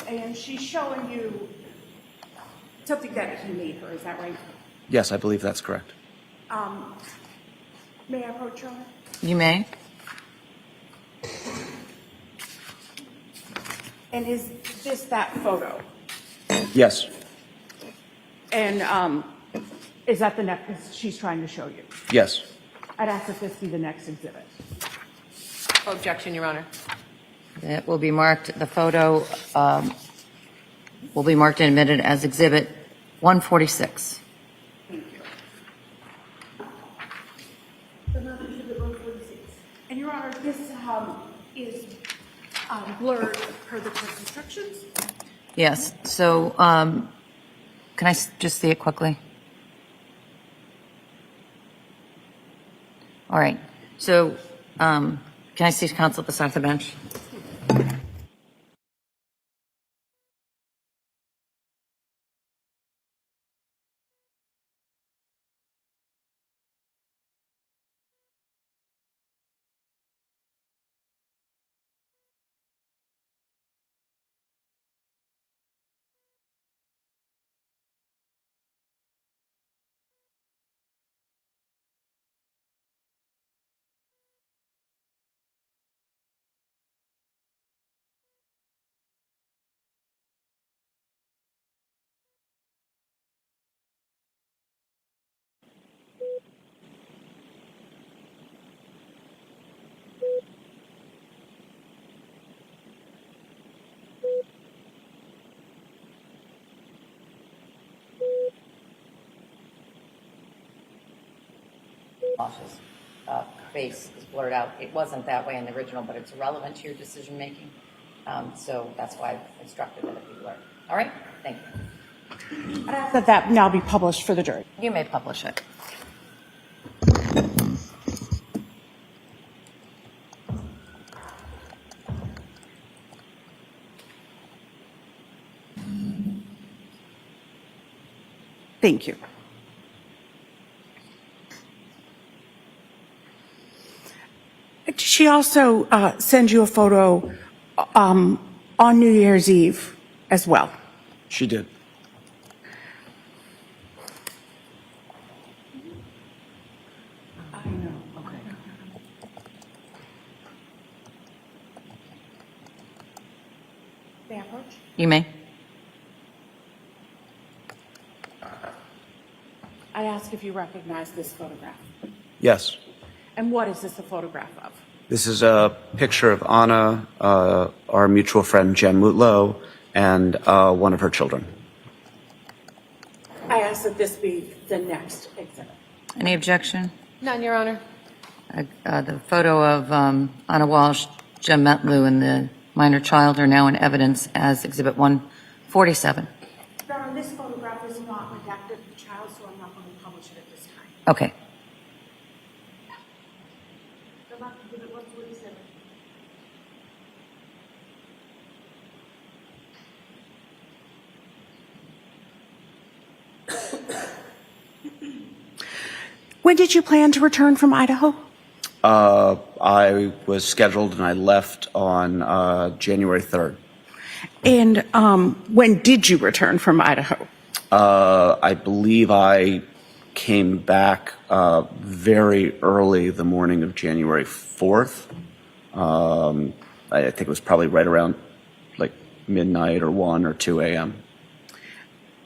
And she's showing you something that he made her, is that right? Yes, I believe that's correct. May I approach Your Honor? You may. And is this that photo? Yes. And is that the next she's trying to show you? Yes. I'd ask that this be the next exhibit. Objection, Your Honor. It will be marked, the photo will be marked and admitted as Exhibit 146. Thank you. And Your Honor, this is blurred per the court's instructions. Yes, so can I just see it quickly? All right, so can I see counsel at the side of the bench? Walsh's face is blurred out. It wasn't that way in the original, but it's relevant to your decision making. So that's why I've instructed that it be blurred. All right? Thank you. I'd ask that now be published for the jury. You may publish it. Thank you. Did she also send you a photo on New Year's Eve as well? She did. I know. Okay. May I approach? You may. I'd ask if you recognize this photograph. Yes. And what is this a photograph of? This is a picture of Anna, our mutual friend Jen Mutlow, and one of her children. I ask that this be the next exhibit. Any objection? None, Your Honor. The photo of Anna Walsh, Jem Metlu, and the minor child are now in evidence as Exhibit 147. Your Honor, this photograph is not redacted of the child, so I'm not going to publish it at this time. Okay. Go back to Exhibit 147. When did you plan to return from Idaho? I was scheduled and I left on January 3rd. And when did you return from Idaho? I believe I came back very early the morning of January 4th. I think it was probably right around like midnight or 1 or 2 a.m.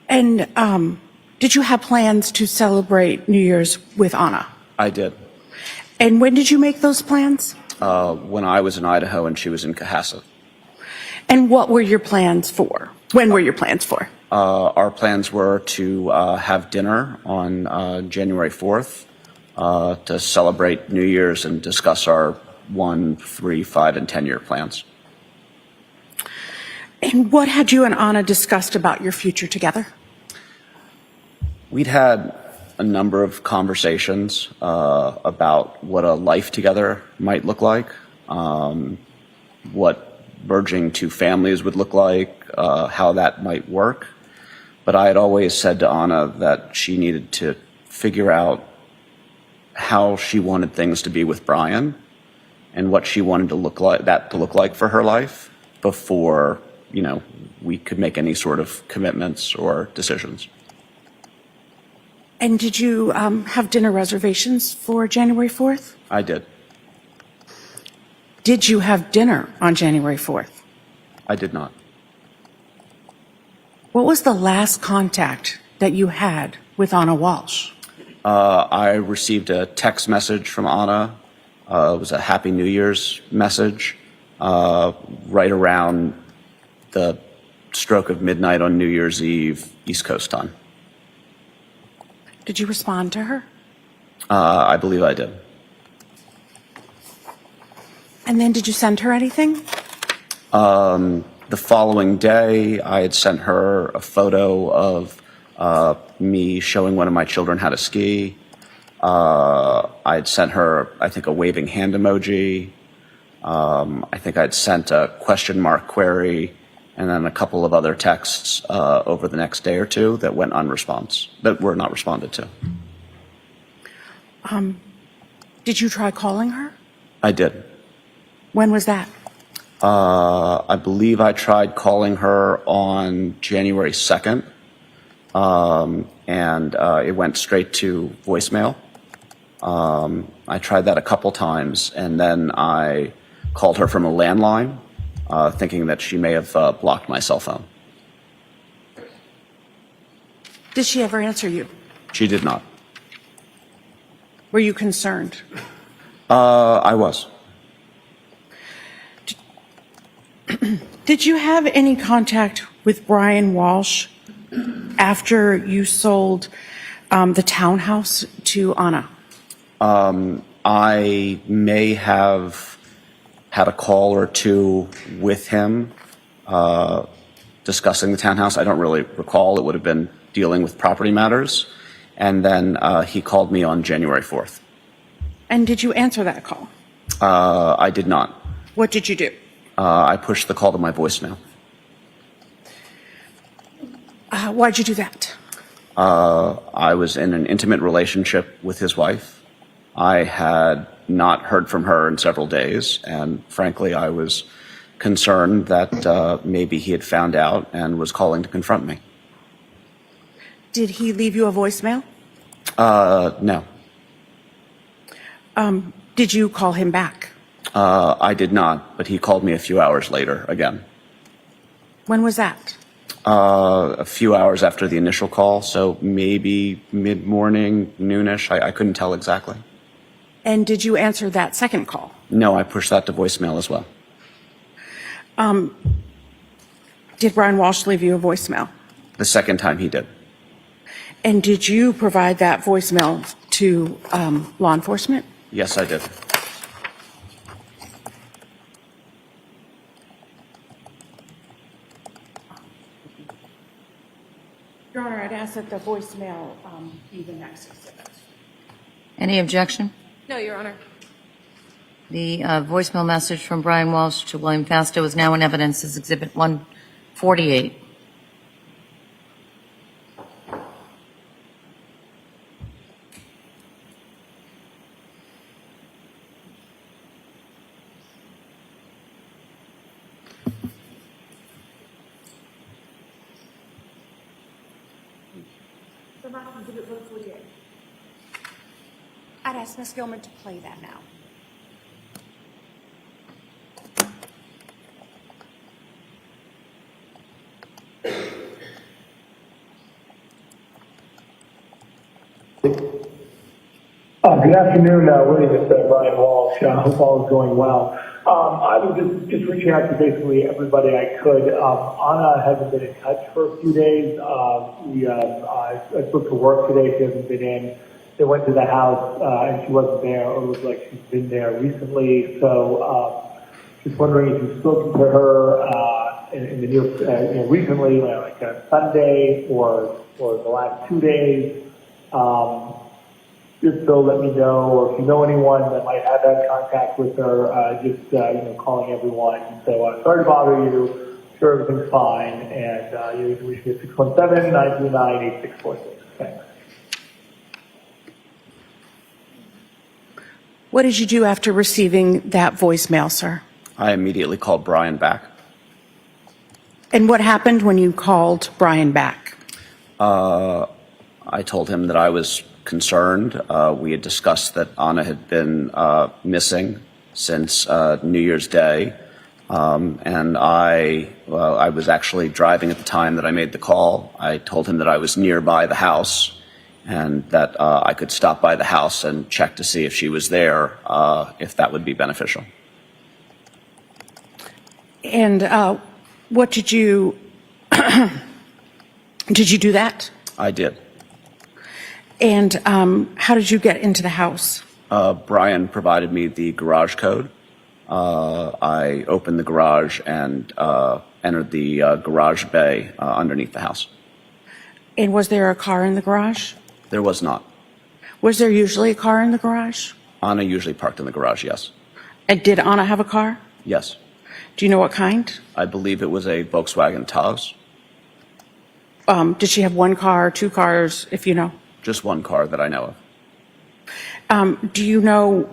And did you have plans to celebrate New Year's with Anna? I did. And when did you make those plans? When I was in Idaho and she was in Cohasset. And what were your plans for? When were your plans for? Our plans were to have dinner on January 4th to celebrate New Year's and discuss our 1, 3, 5, and 10-year plans. And what had you and Anna discussed about your future together? We'd had a number of conversations about what a life together might look like, what merging two families would look like, how that might work. But I had always said to Anna that she needed to figure out how she wanted things to be with Brian and what she wanted to look like for her life before, we could make any sort of commitments or decisions. And did you have dinner reservations for January 4th? I did. Did you have dinner on January 4th? I did not. What was the last contact that you had with Anna Walshe? I received a text message from Anna. It was a Happy New Year's message right around the stroke of midnight on New Year's Eve, East Coast time. Did you respond to her? I believe I did. And then did you send her anything? The following day, I had sent her a photo of me showing one of my children how to ski. I had sent her, I think, a waving hand emoji. I think I'd sent a question mark query and then a couple of other texts over the next day or two that went that were not responded to. Did you try calling her? I did. When was that? I believe I tried calling her on January 2nd, and it went straight to voicemail. I tried that a couple times, and then I called her from a landline, thinking that she may have blocked my cell phone. Did she ever answer you? She did not. Were you concerned? I was. Did you have any contact with Brian Walshe after you sold the townhouse to Anna? I may have had a call or two with him discussing the townhouse. I don't really recall. It would have been dealing with property matters. And then he called me on January 4th. And did you answer that call? I did not. What did you do? I pushed the call to my voicemail. Why'd you do that? I was in an intimate relationship with his wife. I had not heard from her in several days, and frankly, I was concerned that maybe he had found out and was calling to confront me. Did he leave you a voicemail? No. Did you call him back? I did not, but he called me a few hours later again. When was that? A few hours after the initial call, so maybe mid-morning, noonish. I couldn't tell exactly. And did you answer that second call? No, I pushed that to voicemail as well. Did Brian Walshe leave you a voicemail? The second time he did. And did you provide that voicemail to law enforcement? Yes, I did. Your Honor, I'd ask that the voicemail be the next exhibit. Any objection? No, Your Honor. The voicemail message from Brian Walshe to William Fastow is now in evidence as Exhibit 148. I'd ask Ms. Gilman to play that now. Good afternoon, William. It's Brian Walshe. I hope all is going well. I was just reaching out to basically everybody I could. Anna hasn't been in touch for a few days. I spoke to work today. She hasn't been in. They went to the house and she wasn't there, or it was like she's been there recently. So just wondering if you've spoken to her in the near, recently, like Sunday or the last 2 days. Just so let me know, or if you know anyone that might have had contact with her, calling everyone. So sorry to bother you. Sure, everything's fine, and you can reach me at 617-929-8646. Thanks. What did you do after receiving that voicemail, sir? I immediately called Brian back. And what happened when you called Brian back? I told him that I was concerned. We had discussed that Anna had been missing since New Year's Day. And I was actually driving at the time that I made the call. I told him that I was nearby the house and that I could stop by the house and check to see if she was there, if that would be beneficial. And what did you, did you do that? I did. And how did you get into the house? Brian provided me the garage code. I opened the garage and entered the garage bay underneath the house. And was there a car in the garage? There was not. Was there usually a car in the garage? Anna usually parked in the garage, yes. And did Anna have a car? Yes. Do you know what kind? I believe it was a Volkswagen Taos. Did she have one car, two cars, if you know? Just one car that I know of. Do you know,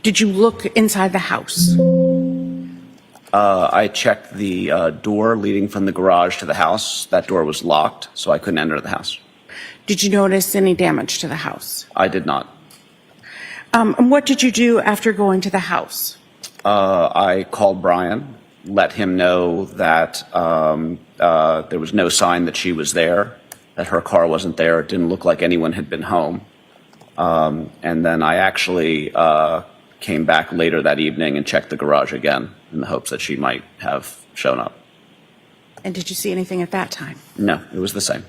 did you look inside the house? I checked the door leading from the garage to the house. That door was locked, so I couldn't enter the house. Did you notice any damage to the house? I did not. And what did you do after going to the house? I called Brian, let him know that there was no sign that she was there, that her car wasn't there. It didn't look like anyone had been home. And then I actually came back later that evening and checked the garage again in the hopes that she might have shown up. And did you see anything at that time? No, it was the same.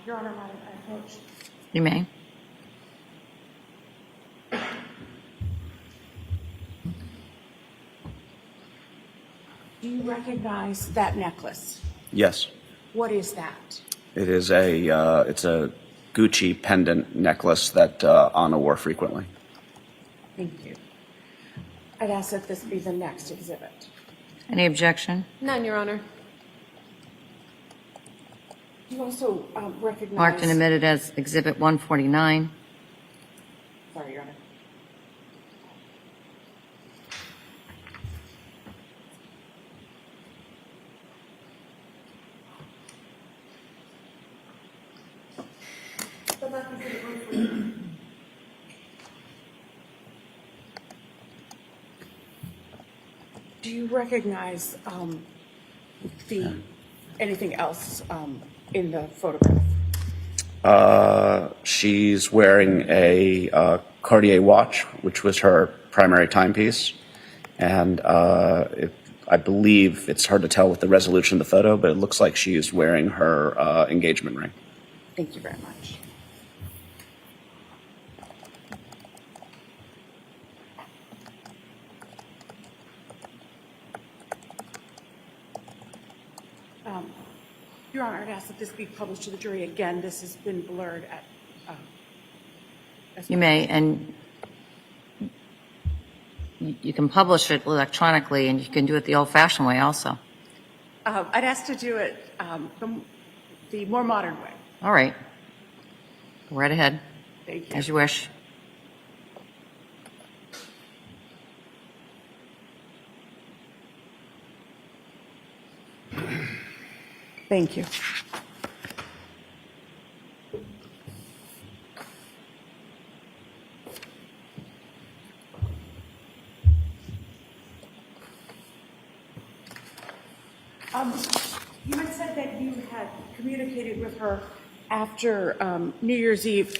Your Honor, I approach. You may. Do you recognize that necklace? Yes. What is that? It is it's a Gucci pendant necklace that Anna wore frequently. Thank you. I'd ask that this be the next exhibit. Any objection? None, Your Honor. Do you also recognize... Marked and admitted as Exhibit 149. Sorry, Your Honor. Do you recognize anything else in the photograph? She's wearing a Cartier watch, which was her primary timepiece. And I believe it's hard to tell with the resolution of the photo, but it looks like she is wearing her engagement ring. Thank you very much. Your Honor, I'd ask that this be published to the jury. Again, this has been blurred at... You may, and you can publish it electronically, and you can do it the old-fashioned way also. I'd ask to do it the more modern way. All right. Go right ahead, Thank you. as you wish. Thank you. You had said that you had communicated with her after New Year's Eve.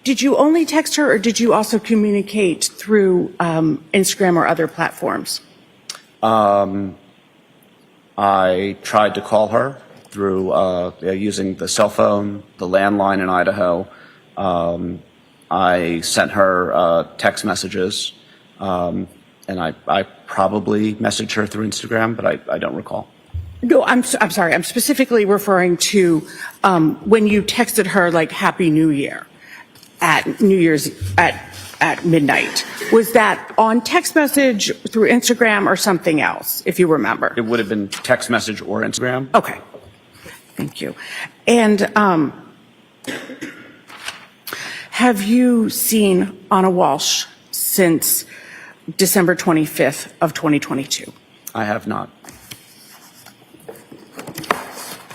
Did you only text her, or did you also communicate through Instagram or other platforms? I tried to call her through using the cell phone, the landline in Idaho. I sent her text messages, and I probably messaged her through Instagram, but I don't recall. No, I'm sorry. I'm specifically referring to when you texted her like Happy New Year at New Year's at midnight. Was that on text message, through Instagram, or something else, if you remember? It would have been text message or Instagram. Okay. Thank you. And have you seen Anna Walshe since December 25th of 2022? I have not.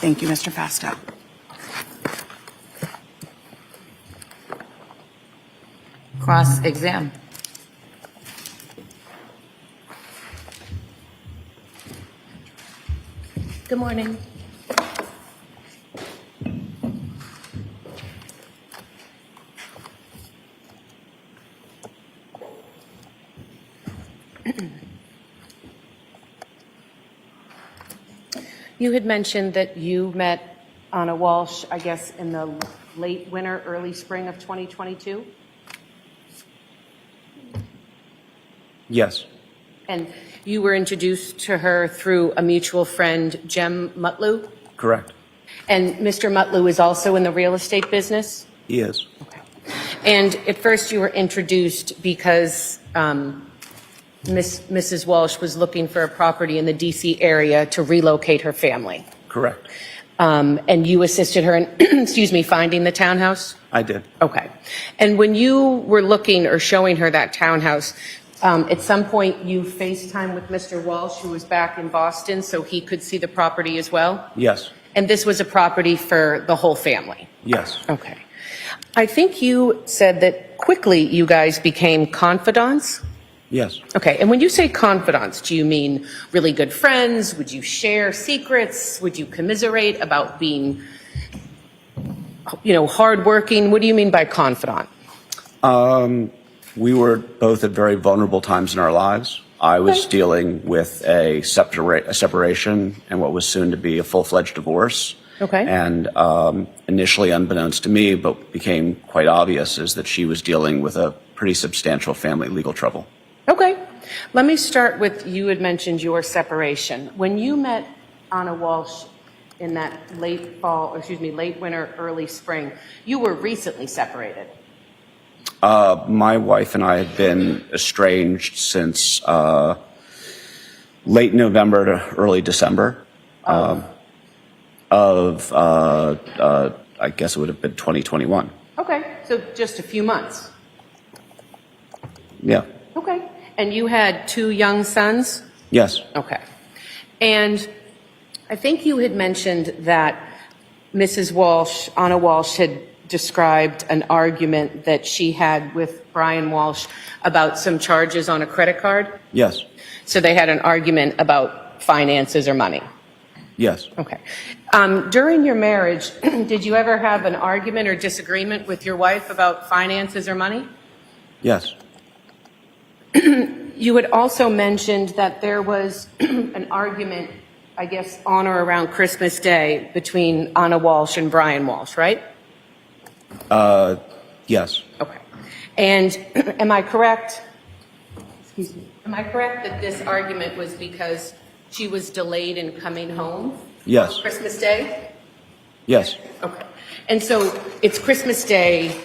Thank you, Mr. Fastow. Cross-exam. Good morning. You had mentioned that you met Anna Walshe, I guess, in the late winter, early spring of 2022? Yes. And you were introduced to her through a mutual friend, Jem Mutlu? Correct. And Mr. Mutlu is also in the real estate business? He is. Okay. And at first you were introduced because Mrs. Walshe was looking for a property in the D.C. area to relocate her family. Correct. And you assisted her in, finding the townhouse? I did. Okay. And when you were looking or showing her that townhouse, at some point you FaceTime with Mr. Walshe, who was back in Boston, so he could see the property as well? Yes. And this was a property for the whole family? Yes. Okay. I think you said that quickly you guys became confidants? Yes. Okay, and when you say confidants, do you mean really good friends? Would you share secrets? Would you commiserate about being, hardworking? What do you mean by confidant? We were both at very vulnerable times in our lives. I was dealing with a separation and what was soon to be a full-fledged divorce. Okay. And initially, unbeknownst to me, but became quite obvious, is that she was dealing with a pretty substantial family legal trouble. Okay. Let me start with, you had mentioned your separation. When you met Anna Walshe in that late winter, early spring, you were recently separated. My wife and I have been estranged since late November to early December I guess it would have been 2021. Okay, so just a few months. Yeah. Okay. And you had 2 young sons? Yes. Okay. And I think you had mentioned that Mrs. Walshe, Anna Walshe, had described an argument that she had with Brian Walshe about some charges on a credit card? Yes. So they had an argument about finances or money? Yes. Okay. During your marriage, did you ever have an argument or disagreement with your wife about finances or money? Yes. You had also mentioned that there was an argument, I guess, on or around Christmas Day between Anna Walshe and Brian Walshe, right? Yes. Okay. And am I correct? Excuse me. Am I correct that this argument was because she was delayed in coming home? Yes. On Christmas Day? Yes. Okay. And so it's Christmas Day.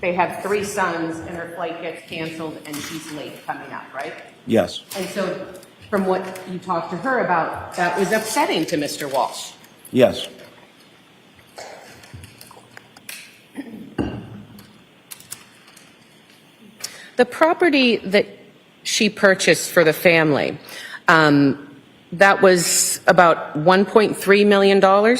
They have 3 sons, and her flight gets canceled, and she's late coming up, right? Yes. And so from what you talked to her about, that was upsetting to Mr. Walshe. Yes. The property that she purchased for the family, that was about $1.3 million?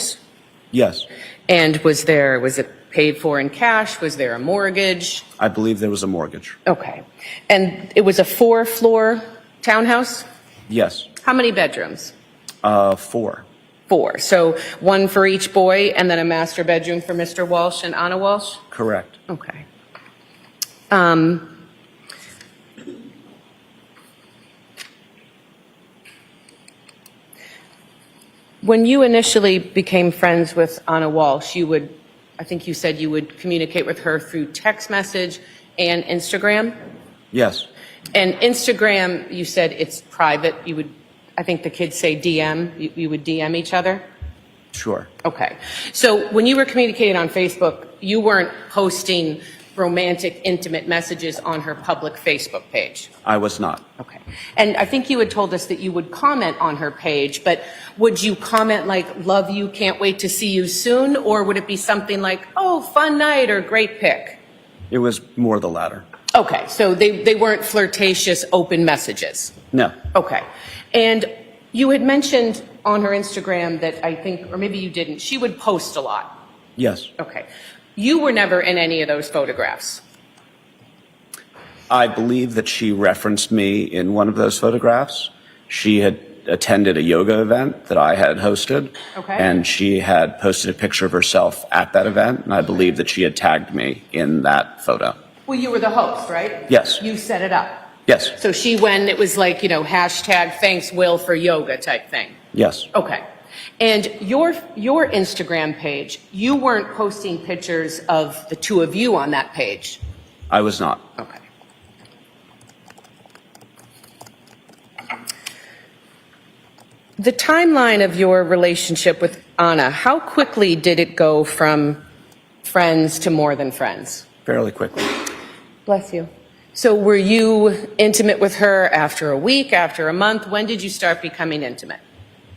Yes. And was it paid for in cash? Was there a mortgage? I believe there was a mortgage. Okay. And it was a 4-floor townhouse? Yes. How many bedrooms? 4. 4. So 1 for each boy, and then a master bedroom for Mr. Walshe and Anna Walshe? Correct. Okay. When you initially became friends with Anna Walsh, I think you said you would communicate with her through text message and Instagram? Yes. And Instagram, you said it's private. I think the kids say DM, you would DM each other? Sure. Okay. So when you were communicating on Facebook, you weren't posting romantic, intimate messages on her public Facebook page? I was not. Okay. And I think you had told us that you would comment on her page, but would you comment like, love you, can't wait to see you soon? Or would it be something like, oh, fun night or great pic? It was more the latter. Okay. So they weren't flirtatious, open messages? No. Okay. And you had mentioned on her Instagram that I think, or maybe you didn't, she would post a lot. Yes. Okay. You were never in any of those photographs. I believe that she referenced me in one of those photographs. She had attended a yoga event that I had hosted. Okay. And she had posted a picture of herself at that event, and I believe that she had tagged me in that photo. Well, you were the host, right? Yes. You set it up. Yes. So she went, it was like, hashtag thanks Will for yoga type thing. Yes. Okay. And your Instagram page, you weren't posting pictures of the two of you on that page. I was not. Okay. The timeline of your relationship with Anna, how quickly did it go from friends to more than friends? Fairly quickly. Bless you. So were you intimate with her after a week, after a month? When did you start becoming intimate?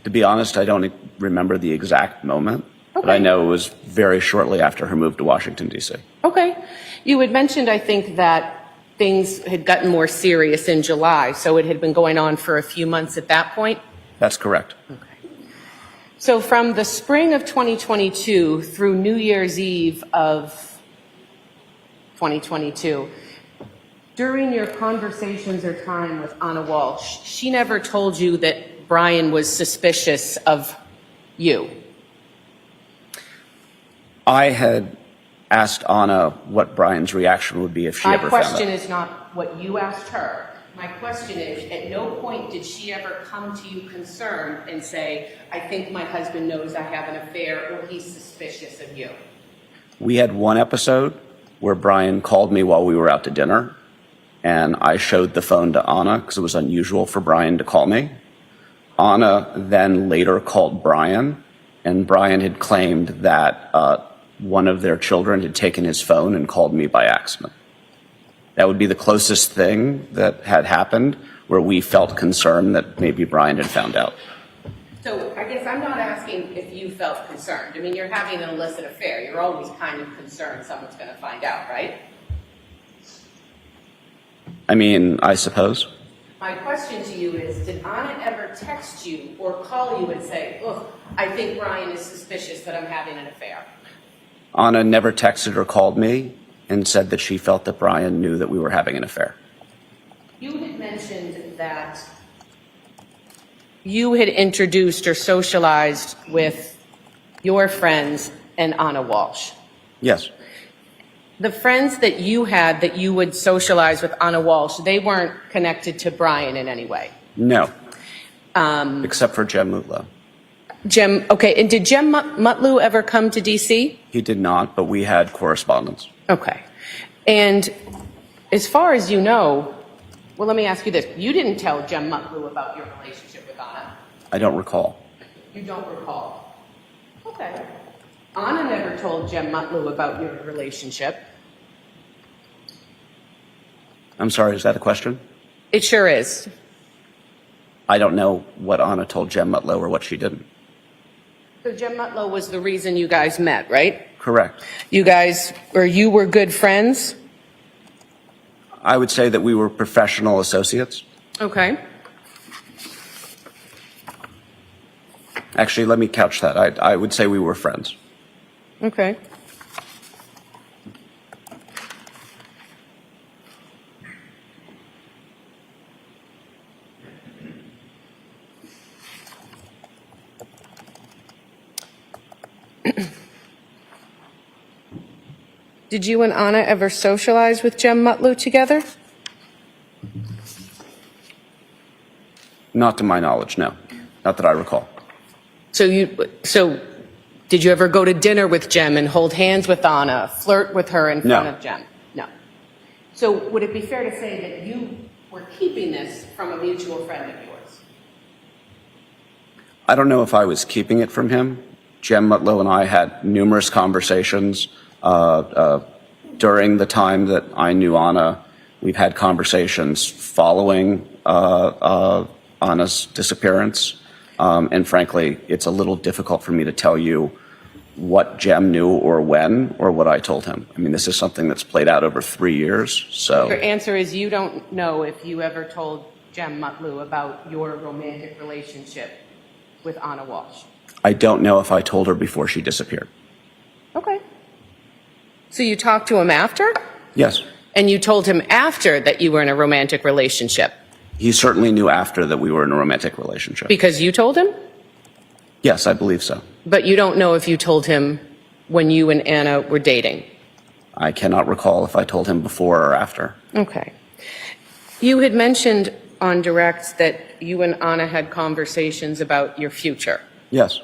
To be honest, I don't remember the exact moment, but I know it was very shortly after her move to Washington, D.C. Okay. You had mentioned, I think, that things had gotten more serious in July, so it had been going on for a few months at that point? That's correct. Okay. So from the spring of 2022 through New Year's Eve of 2022, during your conversations or time with Anna Walsh, she never told you that Brian was suspicious of you? I had asked Anna what Brian's reaction would be if she ever found out. My question is not what you asked her. My question is, at no point did she ever come to you concerned and say, I think my husband knows I have an affair or he's suspicious of you? We had one episode where Brian called me while we were out to dinner, and I showed the phone to Anna because it was unusual for Brian to call me. Anna then later called Brian, and Brian had claimed that one of their children had taken his phone and called me by accident. That would be the closest thing that had happened where we felt concerned that maybe Brian had found out. So I guess I'm not asking if you felt concerned. I mean, you're having an illicit affair. You're always kind of concerned someone's going to find out, right? I mean, I suppose. My question to you is, did Anna ever text you or call you and say, ugh, I think Brian is suspicious that I'm having an affair? Anna never texted or called me and said that she felt that Brian knew that we were having an affair. You had mentioned that you had introduced or socialized with your friends and Anna Walsh. Yes. The friends that you had that you would socialize with Anna Walsh, they weren't connected to Brian in any way? No. Except for Jem Mutlow. Okay, and did Jem Mutlow ever come to D.C.? He did not, but we had correspondence. Okay. And as far as you know, well, let me ask you this. You didn't tell Jem Mutlow about your relationship with Anna? I don't recall. You don't recall? Okay. Anna never told Jem Mutlow about your relationship. I'm sorry, is that a question? It sure is. I don't know what Anna told Jem Mutlow or what she didn't. So Jem Mutlow was the reason you guys met, right? Correct. You guys, or you were good friends? I would say that we were professional associates. Okay. Actually, let me couch that. I would say we were friends. Okay. Did you and Anna ever socialize with Jem Mutlow together? Not to my knowledge, no. Not that I recall. So did you ever go to dinner with Jem and hold hands with Anna, flirt with her in front of Jem? No. So would it be fair to say that you were keeping this from a mutual friend of yours? I don't know if I was keeping it from him. Jem Mutlow and I had numerous conversations during the time that I knew Anna. We've had conversations following Anna's disappearance. And frankly, it's a little difficult for me to tell you what Jem knew or when or what I told him. I mean, this is something that's played out over 3 years, so. Your answer is you don't know if you ever told Jem Mutlow about your romantic relationship with Anna Walshe. I don't know if I told her before she disappeared. Okay. So you talked to him after? Yes. And you told him after that you were in a romantic relationship? He certainly knew after that we were in a romantic relationship. Because you told him? Yes, I believe so. But you don't know if you told him when you and Anna were dating? I cannot recall if I told him before or after. Okay. You had mentioned on direct that you and Anna had conversations about your future. Yes.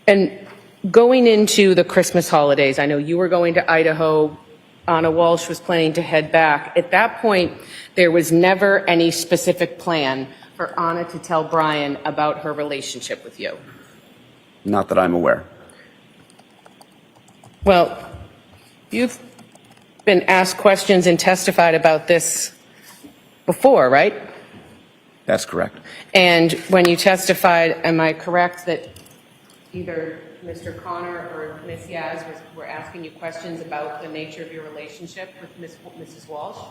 And going into the Christmas holidays, I know you were going to Idaho. Anna Walshe was planning to head back. At that point, there was never any specific plan for Anna to tell Brian about her relationship with you. Not that I'm aware. Well, you've been asked questions and testified about this before, right? That's correct. And when you testified, am I correct that either Mr. Connor or Ms. Yaz were asking you questions about the nature of your relationship with Mrs. Walshe?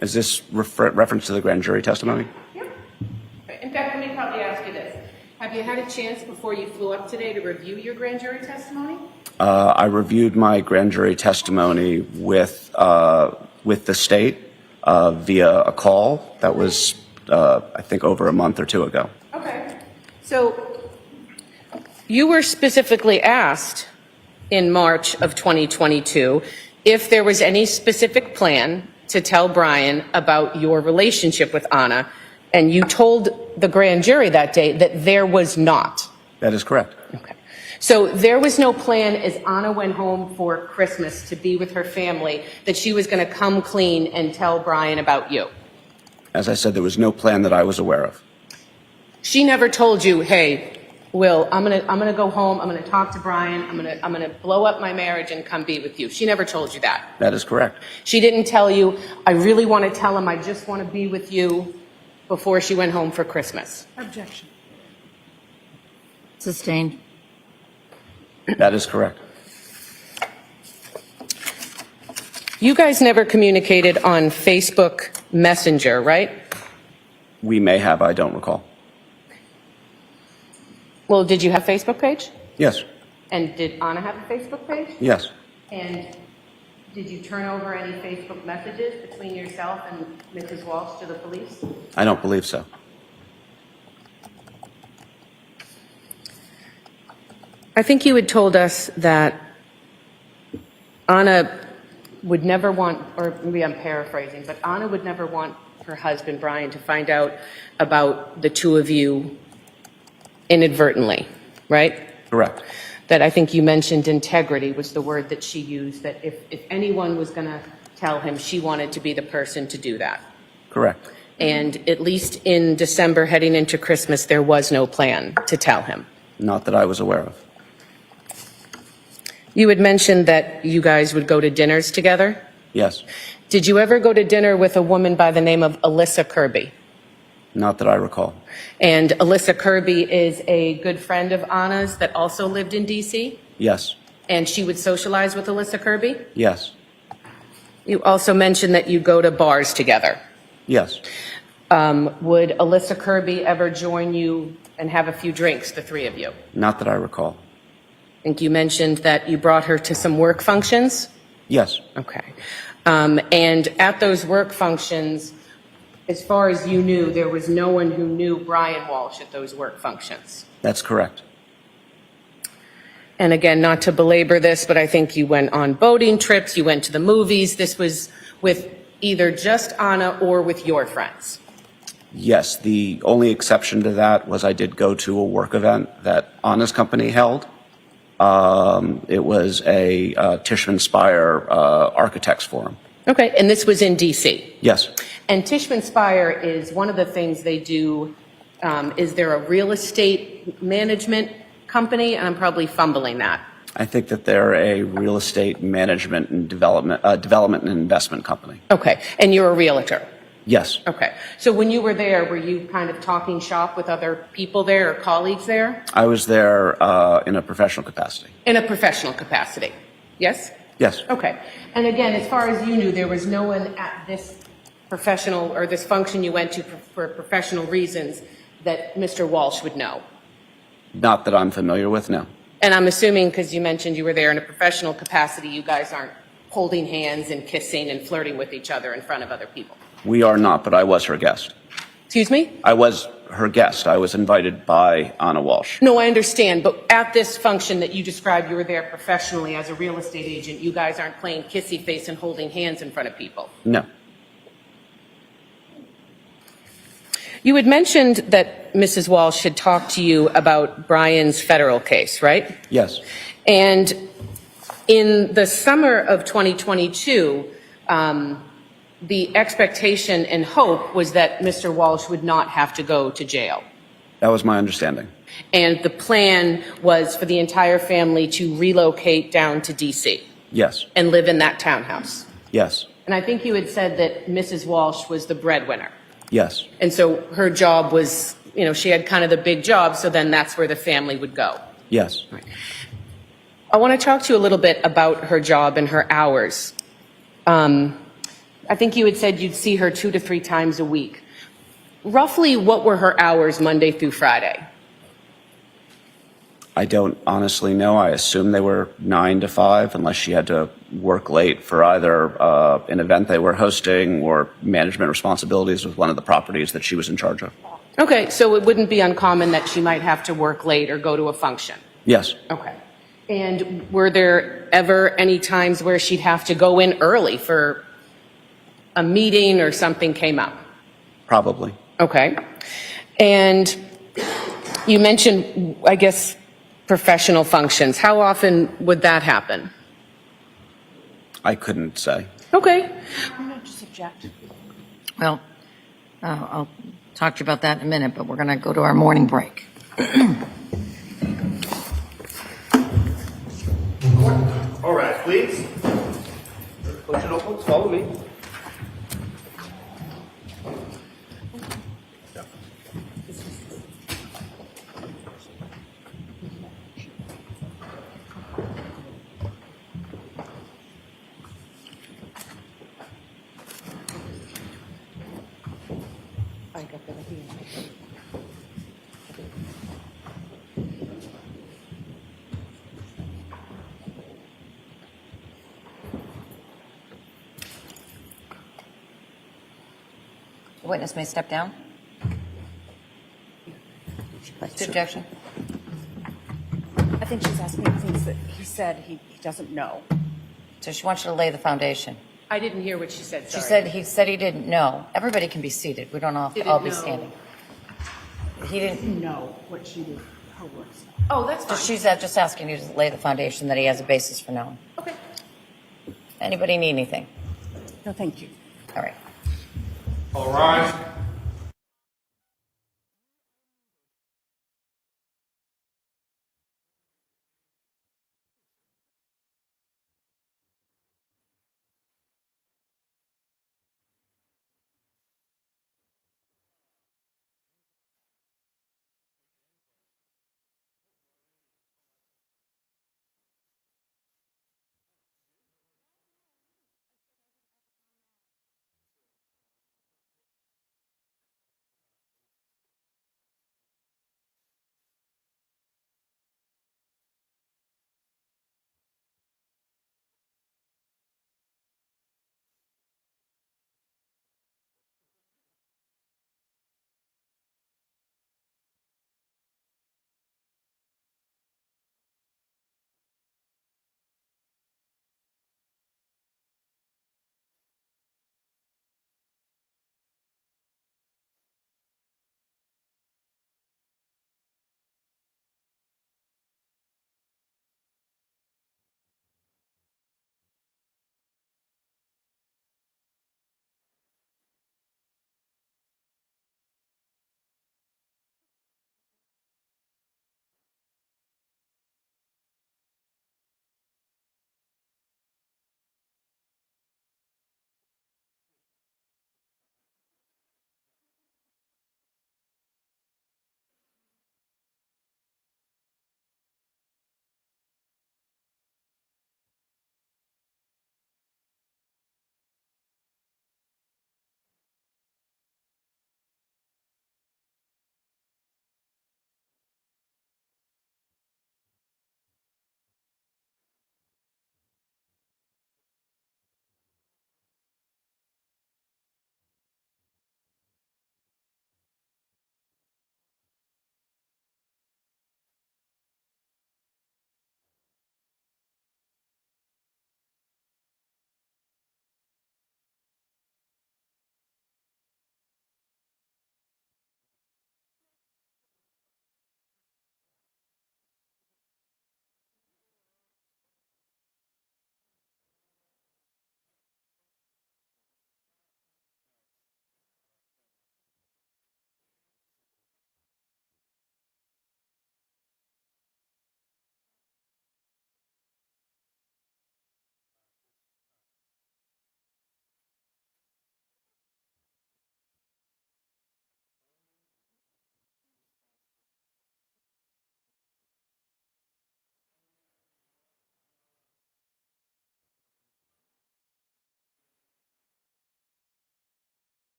Is this reference to the grand jury testimony? Yeah. In fact, let me probably ask you this. Have you had a chance before you flew up today to review your grand jury testimony? I reviewed my grand jury testimony with the state via a call that was, I think, over a month or two ago. Okay. So you were specifically asked in March of 2022 if there was any specific plan to tell Brian about your relationship with Anna, and you told the grand jury that day that there was not. That is correct. Okay. So there was no plan as Anna went home for Christmas to be with her family that she was going to come clean and tell Brian about you. As I said, there was no plan that I was aware of. She never told you, hey, Will, I'm gonna go home, I'm gonna talk to Brian, I'm gonna blow up my marriage and come be with you. She never told you that. That is correct. She didn't tell you, I really want to tell him I just want to be with you before she went home for Christmas. Objection. Sustained. That is correct. You guys never communicated on Facebook Messenger, right? We may have, I don't recall. Well, did you have a Facebook page? Yes. And did Anna have a Facebook page? Yes. And did you turn over any Facebook messages between yourself and Mrs. Walshe to the police? I don't believe so. I think you had told us that Anna would never want, or maybe I'm paraphrasing, but Anna would never want her husband, Brian, to find out about the two of you inadvertently, right? Correct. That I think you mentioned integrity was the word that she used, that if anyone was going to tell him, she wanted to be the person to do that. Correct. And at least in December heading into Christmas, there was no plan to tell him. Not that I was aware of. You had mentioned that you guys would go to dinners together. Yes. Did you ever go to dinner with a woman by the name of Alyssa Kirby? Not that I recall. And Alyssa Kirby is a good friend of Anna's that also lived in D.C.? Yes. And she would socialize with Alyssa Kirby? Yes. You also mentioned that you go to bars together. Yes. Would Alyssa Kirby ever join you and have a few drinks, the three of you? Not that I recall. I think you mentioned that you brought her to some work functions? Yes. Okay. And at those work functions, as far as you knew, there was no one who knew Brian Walshe at those work functions. That's correct. And again, not to belabor this, but I think you went on boating trips, you went to the movies. This was with either just Anna or with your friends. Yes, the only exception to that was I did go to a work event that Anna's company held. It was a Tishman Speyer Architects Forum. Okay, and this was in DC? Yes, And Tishman Speyer is one of the things they do, is there a real estate management company? And I'm probably fumbling that. I think that they're a real estate management and development and investment company. Okay, and you're a realtor? Yes, Okay, so when you were there, were you kind of talking shop with other people there or colleagues there? I was there in a professional capacity. In a professional capacity, yes? Yes, Okay, and again, as far as you knew, there was no one at this professional, or this function you went to for professional reasons that Mr. Walsh would know? not that I'm familiar with, no. And I'm assuming, because you mentioned you were there in a professional capacity, you guys aren't holding hands and kissing and flirting with each other in front of other people? We are not, but I was her guest. Excuse me? I was her guest. I was invited by Anna Walsh. No, I understand, but at this function that you described, you were there professionally as a real estate agent. You guys aren't playing kissy face and holding hands in front of people. No. You had mentioned that Mrs. Walsh had talked to you about Brian's federal case, right? Yes. And in the summer of 2022, the expectation and hope was that Mr. Walsh would not have to go to jail. That was my understanding. And the plan was for the entire family to relocate down to DC Yes. and live in that townhouse. Yes. And I think you had said that Mrs. Walsh was the breadwinner. Yes. And so her job was, you know, she had kind of the big job, so then that's where the family would go. Yes. I want to talk to you a little bit about her job and her hours. I think you had said you'd see her 2 to 3 times a week. Roughly, what were her hours Monday through Friday? I don't honestly know. I assume they were 9 to 5, unless she had to work late for either an event they were hosting or management responsibilities with one of the properties that she was in charge of. Okay, so it wouldn't be uncommon that she might have to work late or go to a function. Yes. Okay. And were there ever any times where she'd have to go in early for a meeting or something came up? Probably. Okay. And you mentioned, I guess, professional functions. How often would that happen? I couldn't say. Okay. I'm going to just object. Well, I'll talk to you about that in a minute, but we're going to go to our morning break. All right, please. Put your notebooks, follow me. The witness may step down. Objection. I think she's asking things that he said he doesn't know. So she wants you to lay the foundation. I didn't hear what she said, She sorry. said he didn't know. Everybody can be seated. We don't all have to Didn't all be know. standing. He didn't. Know what she did, her words. Oh, that's fine. She's just asking you to lay the foundation that he has a basis for knowing. Okay. Anybody need anything? No, thank you. All right. All rise.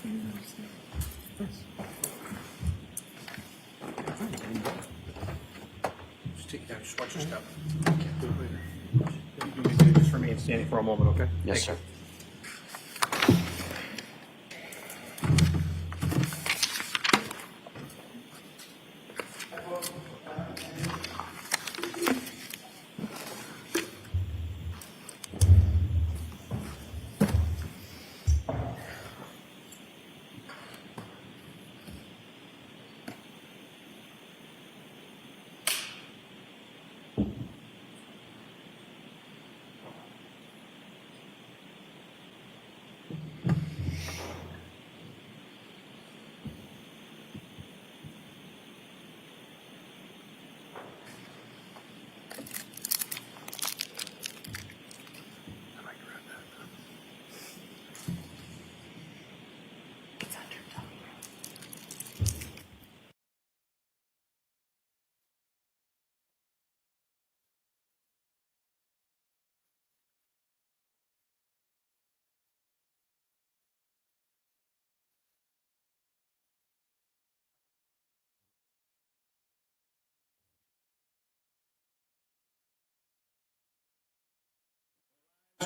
Just watch your step. You may just remain standing for a moment, okay? Yes, sir.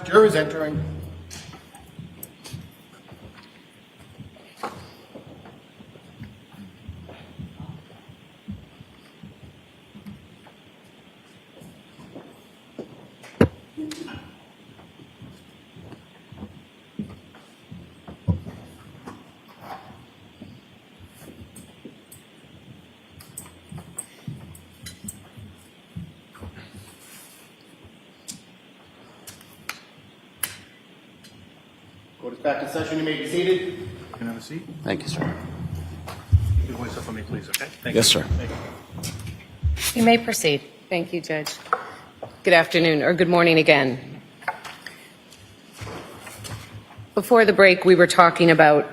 Jury's entering. Court is back in session. You may be seated. You can have a seat. Thank you, sir. You can voice up for me, please, okay? Thank Yes, you. sir. Thank you. You may proceed. Thank you, Judge. Good afternoon, or good morning again. Before the break, we were talking about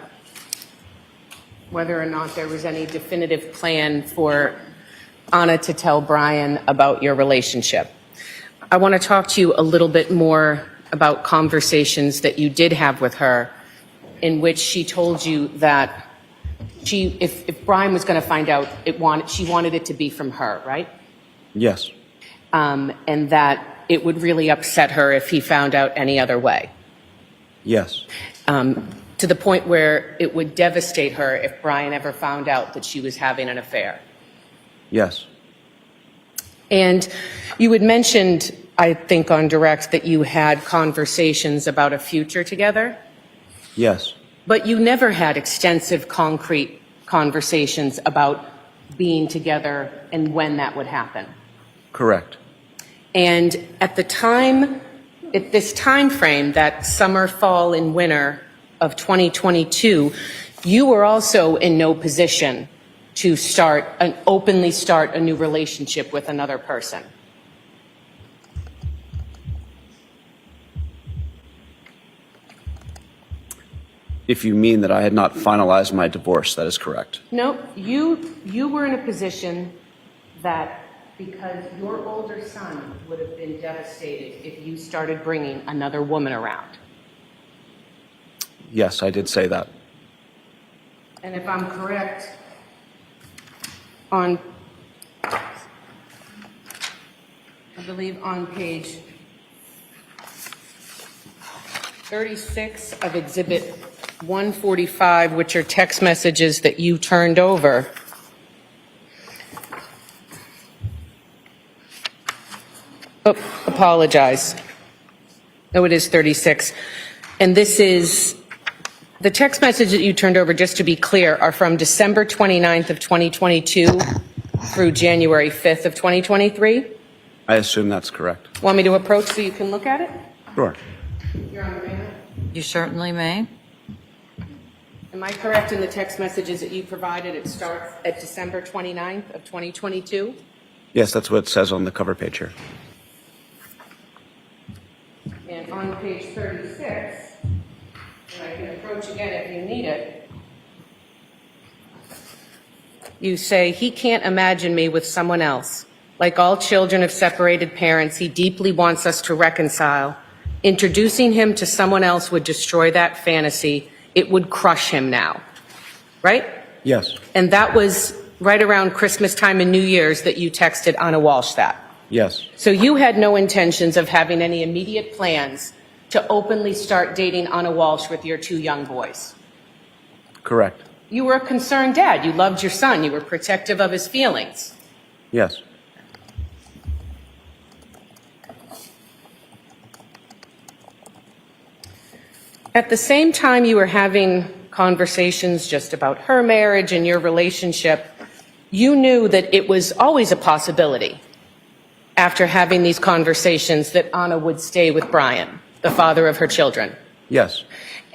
whether or not there was any definitive plan for Anna to tell Brian about your relationship. I want to talk to you a little bit more about conversations that you did have with her in which she told you that if Brian was going to find out, she wanted it to be from her, right? Yes. And that it would really upset her if he found out any other way. Yes. To the point where it would devastate her if Brian ever found out that she was having an affair. Yes. And you had mentioned, I think on direct, that you had conversations about a future together, Yes. but you never had extensive, concrete conversations about being together and when that would happen. Correct. And at the time, at this time frame, that summer, fall, and winter of 2022, you were also in no position to openly start a new relationship with another person. If you mean that I had not finalized my divorce, that is correct. No, you were in a position that because your older son would have been devastated if you started bringing another woman around. Yes, I did say that. And if I'm correct, I believe on page 36 of Exhibit 145, which are text messages that you turned over, oh, apologize. No, it is 36. And this is, the text message that you turned over, just to be clear, are from December 29th of 2022 through January 5th of 2023. I assume that's correct. Want me to approach so you can look at it? Sure. Your Honor, may I? You certainly may. Am I correct in the text messages that you provided? It starts at December 29th of 2022? Yes, that's what it says on the cover page here. And on page 36, and I can approach again if you need it, you say, "He can't imagine me with someone else. Like all children of separated parents, he deeply wants us to reconcile. Introducing him to someone else would destroy that fantasy. it would crush him now, right? Yes. And that was right around Christmas time and New Year's that you texted Anna Walsh that. Yes. So you had no intentions of having any immediate plans to openly start dating Anna Walsh with your 2 young boys. Correct. You were a concerned dad. You loved your son. You were protective of his feelings. Yes. At the same time you were having conversations just about her marriage and your relationship, you knew that it was always a possibility after having these conversations that Anna would stay with Brian, the father of her children. Yes.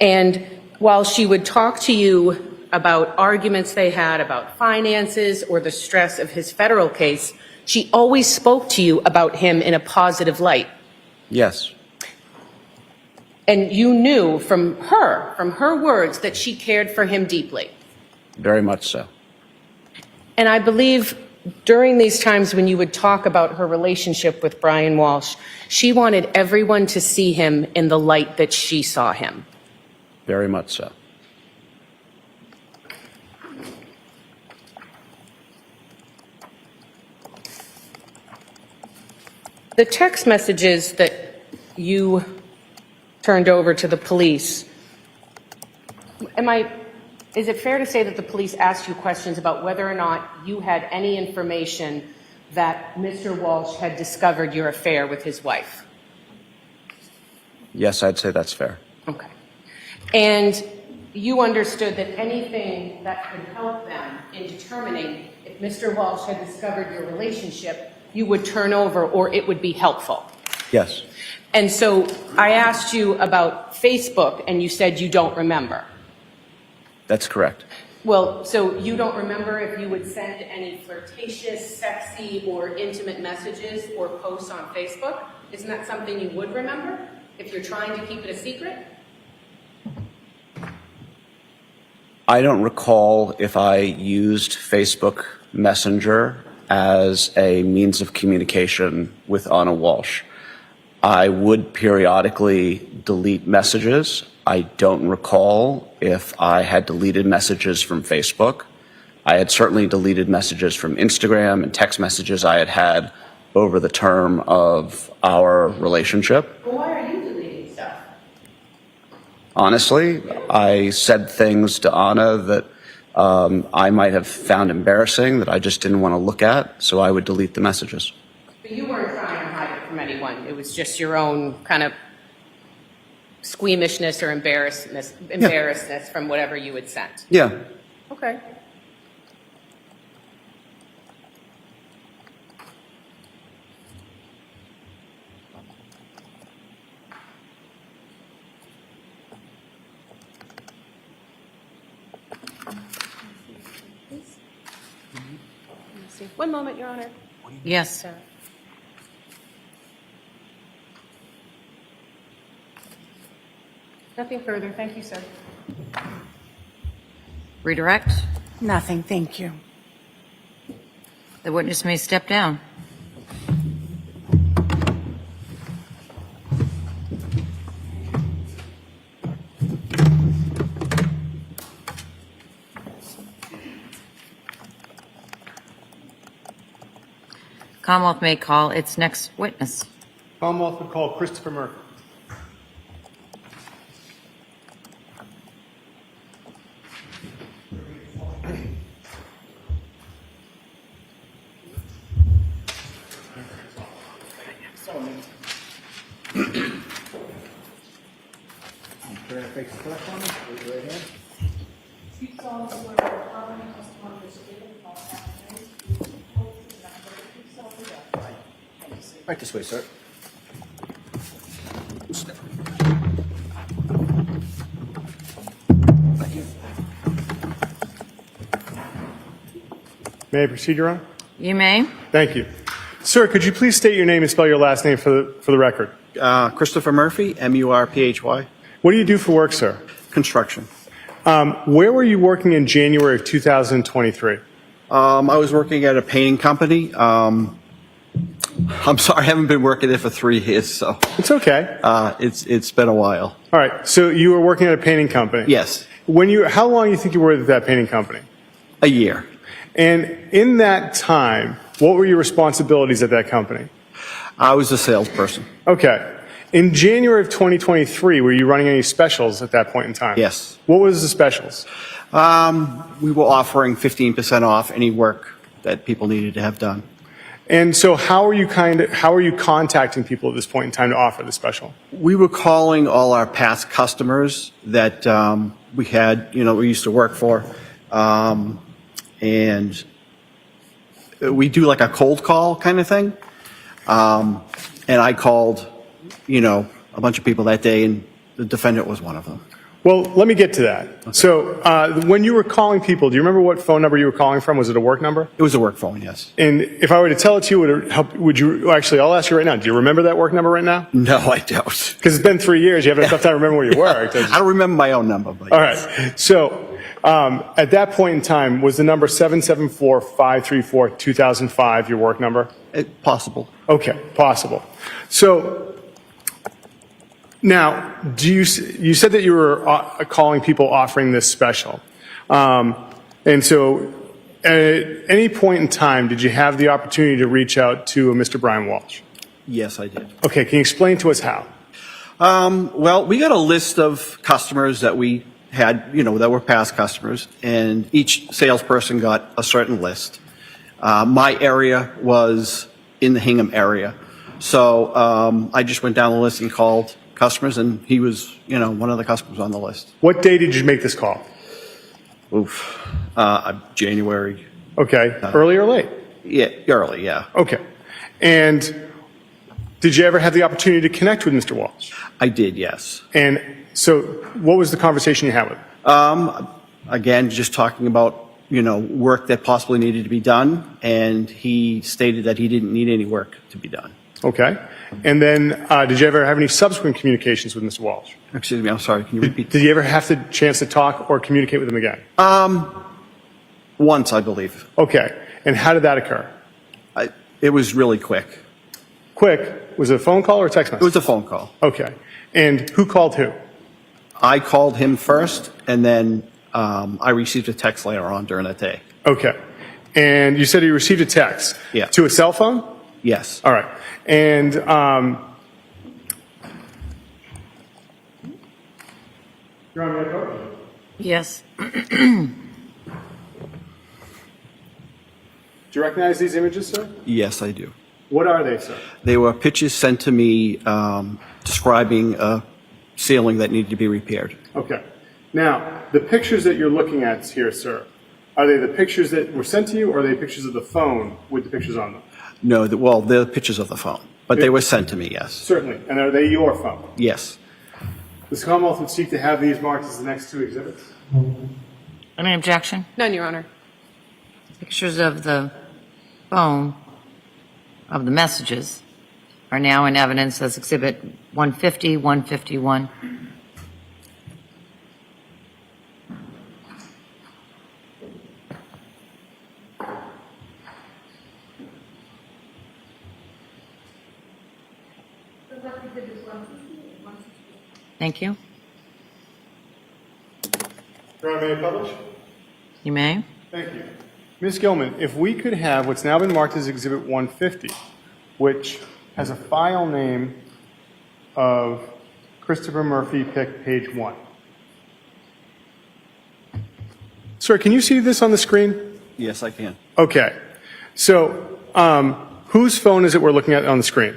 And while she would talk to you about arguments they had about finances or the stress of his federal case, she always spoke to you about him in a positive light. Yes. And you knew from her words, that she cared for him deeply. Very much so. And I believe during these times when you would talk about her relationship with Brian Walsh, she wanted everyone to see him in the light that she saw him. Very much so. The text messages that you turned over to the police, is it fair to say that the police asked you questions about whether or not you had any information that Mr. Walsh had discovered your affair with his wife? Yes, I'd say that's fair. Okay. And you understood that anything that could help them in determining if Mr. Walsh had discovered your relationship, you would turn over or it would be helpful. Yes. And so I asked you about Facebook and you said you don't remember. That's correct. Well, so you don't remember if you would send any flirtatious, sexy, or intimate messages or posts on Facebook? Isn't that something you would remember if you're trying to keep it a secret? I don't recall if I used Facebook Messenger as a means of communication with Anna Walsh. I would periodically delete messages. I don't recall if I had deleted messages from Facebook. I had certainly deleted messages from Instagram and text messages I had had over the term of our relationship. Well, why are you deleting stuff? Honestly, I said things to Anna that I might have found embarrassing that I just didn't want to look at, so I would delete the messages. But you weren't trying to hide it from anyone. It was just your own kind of squeamishness or embarrassness from whatever you had sent. Yeah. Okay. One moment, Your Honor. Yes. Nothing further. Thank you, sir. Redirect. Nothing, thank you. The witness may step down. Commonwealth may call its next witness. Commonwealth would call Christopher Murphy. Right this way, sir. Thank you. May I proceed, Your Honor? You may. Thank you. Sir, could you please state your name and spell your last name for the record? Christopher Murphy, M-U-R-P-H-Y. What do you do for work, sir? Construction. Where were you working in January of 2023? I was working at a painting company. I'm sorry, I haven't been working there for 3 years, so It's okay. it's been a while. All right. So you were working at a painting company. Yes, How long do you think you were at that painting company? a year. And in that time, what were your responsibilities at that company? I was a salesperson. Okay. In January of 2023, were you running any specials at that point in time? Yes. What was the specials? We were offering 15% off any work that people needed to have done. And so how are you contacting people at this point in time to offer the special? We were calling all our past customers that we had, we used to work for, and we do like a cold call kind of thing. And I called, a bunch of people that day, and the defendant was one of them. Well, let me get to that. Okay. So when you were calling people, do you remember what phone number you were calling from? Was it a work number? It was a work phone, yes. And if I were to tell it to you, would it help? Actually, I'll ask you right now. Do you remember that work number right now? No, I don't. Because it's been 3 years. You haven't enough time to remember where you worked. I don't remember my own number. But all right. So at that point in time, was the number 774-534-2005 your work number? Possible. Okay, possible. So now, you said that you were calling people offering this special. And so at any point in time, did you have the opportunity to reach out to Mr. Brian Walsh? Yes, I did. Okay, can you explain to us how? Well, we got a list of customers that we had, that were past customers, and each salesperson got a certain list. My area was in the Hingham area. So I just went down the list and called customers, and he was, one of the customers on the list. What day did you make this call? January. Okay, early or late? Yeah, early, yeah. Okay. And did you ever have the opportunity to connect with Mr. Walsh? I did, yes. And so what was the conversation you had with him? Again, just talking about, work that possibly needed to be done, and he stated that he didn't need any work to be done. Okay. And then did you ever have any subsequent communications with Mr. Walsh? Excuse me, I'm sorry, can you repeat? Did you ever have the chance to talk or communicate with him again? Once, I believe. Okay. And how did that occur? It was really quick. Quick? Was it a phone call or a text message? It was a phone call. Okay. And who called who? I called him first, and then I received a text later on during that day. Okay. And you said you received a text? Yeah. To a cell phone? Yes. All right. And you're on my coach? Yes. Do you recognize these images, sir? Yes, I do. What are they, sir? They were pictures sent to me describing a ceiling that needed to be repaired. Okay. Now, the pictures that you're looking at here, sir, are they the pictures that were sent to you, or are they pictures of the phone with the pictures on them? No, they're pictures of the phone, but they were sent to me, yes. Certainly. And are they your phone? Yes. This Commonwealth would seek to have these marked as the next two exhibits. Any objection? None, Your Honor. Pictures of the phone, of the messages, are now in evidence as Exhibit 150, 151. Thank you. Your Honor, may I publish? You may. Thank you. Ms. Gilman, if we could have what's now been marked as Exhibit 150, which has a file name of Christopher Murphy, pick page 1. Sir, can you see this on the screen? Yes, I can. Okay. So, whose phone is it we're looking at on the screen?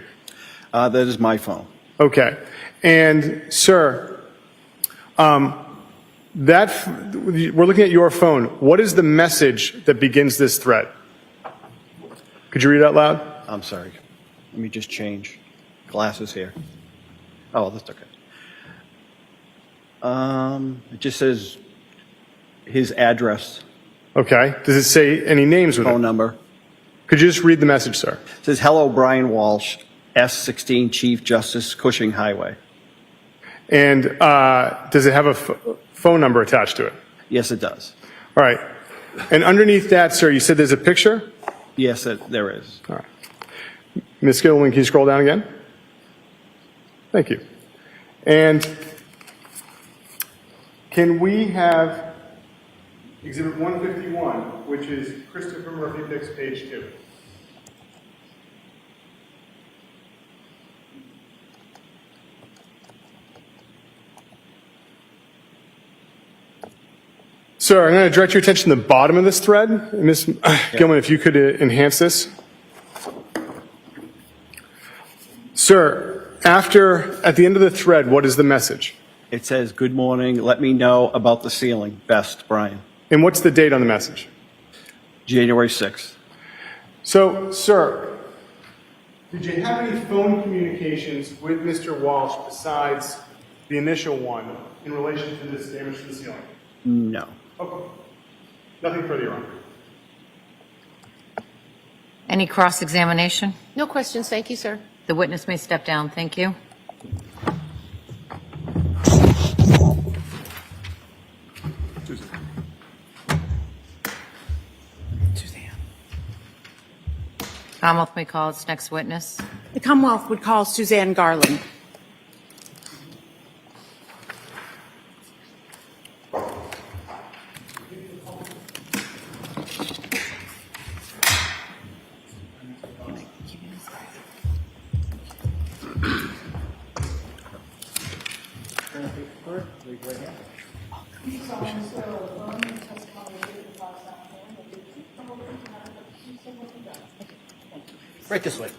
That is my phone. Okay. And, sir, we're looking at your phone. What is the message that begins this thread? Could you read it out loud? I'm sorry. Let me just change glasses here. Oh, that's okay. It just says his address. Okay. Does it say any names with it? Phone number. Could you just read the message, sir? It says, hello, Brian Walsh, S16 Chief Justice, Cushing Highway. And does it have a phone number attached to it? Yes, it does. All right. And underneath that, sir, you said there's a picture? Yes, there is. All right. Ms. Gilliland, can you scroll down again? Thank you. And can we have Exhibit 151, which is Christopher Murphy Fix, page 2. Sir, I'm going to direct your attention to the bottom of this thread. Ms. Gilman, if you could enhance this. Sir, at the end of the thread, what is the message? It says, "Good morning, let me know about the ceiling. Best, Brian." And what's the date on the message? January 6th. So, sir, did you have any phone communications with Mr. Walsh besides the initial one in relation to this damage to the ceiling? No. Okay. Nothing further, Your Honor. Any cross-examination? No questions, thank you, sir. The witness may step down. Thank you. Commonwealth may call its next witness. The Commonwealth would call Suzanne Garland. Right this way.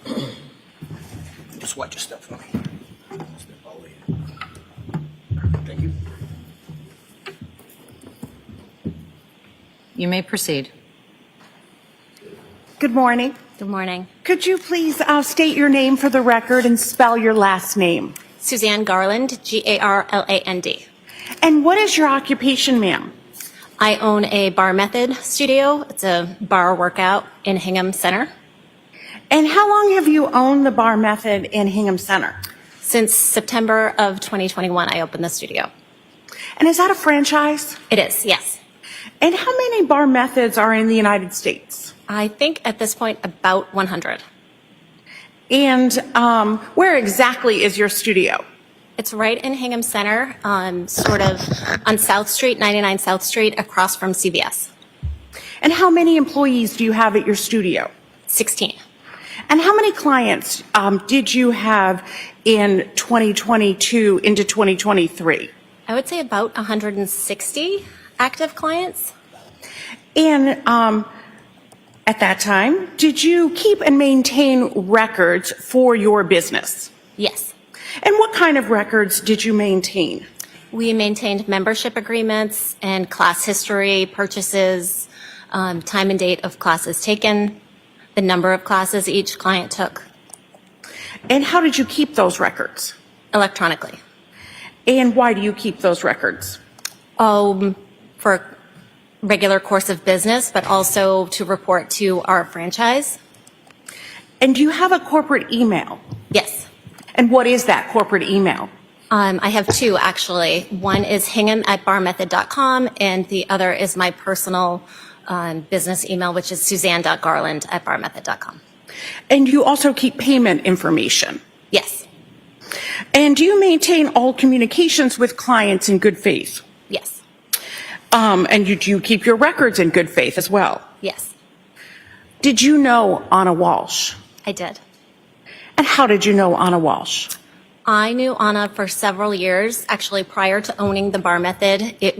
Just watch your step for me. Step all the way in. Thank you. You may proceed. Good morning. Good morning. Could you please state your name for the record and spell your last name? Suzanne Garland, Garland. And what is your occupation, ma'am? I own a Bar Method studio. It's a bar workout in Hingham Center. And how long have you owned the Bar Method in Hingham Center? Since September of 2021, I opened the studio. And is that a franchise? It is, yes. And how many Bar Methods are in the United States? I think at this point about 100. And where exactly is your studio? It's right in Hingham Center, sort of on South Street, 99 South Street, across from CVS. And how many employees do you have at your studio? 16. And how many clients did you have in 2022 into 2023? I would say about 160 active clients. And at that time, did you keep and maintain records for your business? Yes. And what kind of records did you maintain? We maintained membership agreements and class history, purchases, time and date of classes taken, the number of classes each client took. And how did you keep those records? Electronically. And why do you keep those records? For regular course of business, but also to report to our franchise. And do you have a corporate email? Yes. And what is that corporate email? I have two, actually. One is hingham@barmethod.com, and the other is my personal business email, which is suzanne.garland@barmethod.com. And you also keep payment information? Yes. And do you maintain all communications with clients in good faith? Yes. And do you keep your records in good faith as well? Yes. Did you know Anna Walsh? I did. And how did you know Anna Walsh? I knew Anna for several years. Actually, prior to owning the Bar Method, it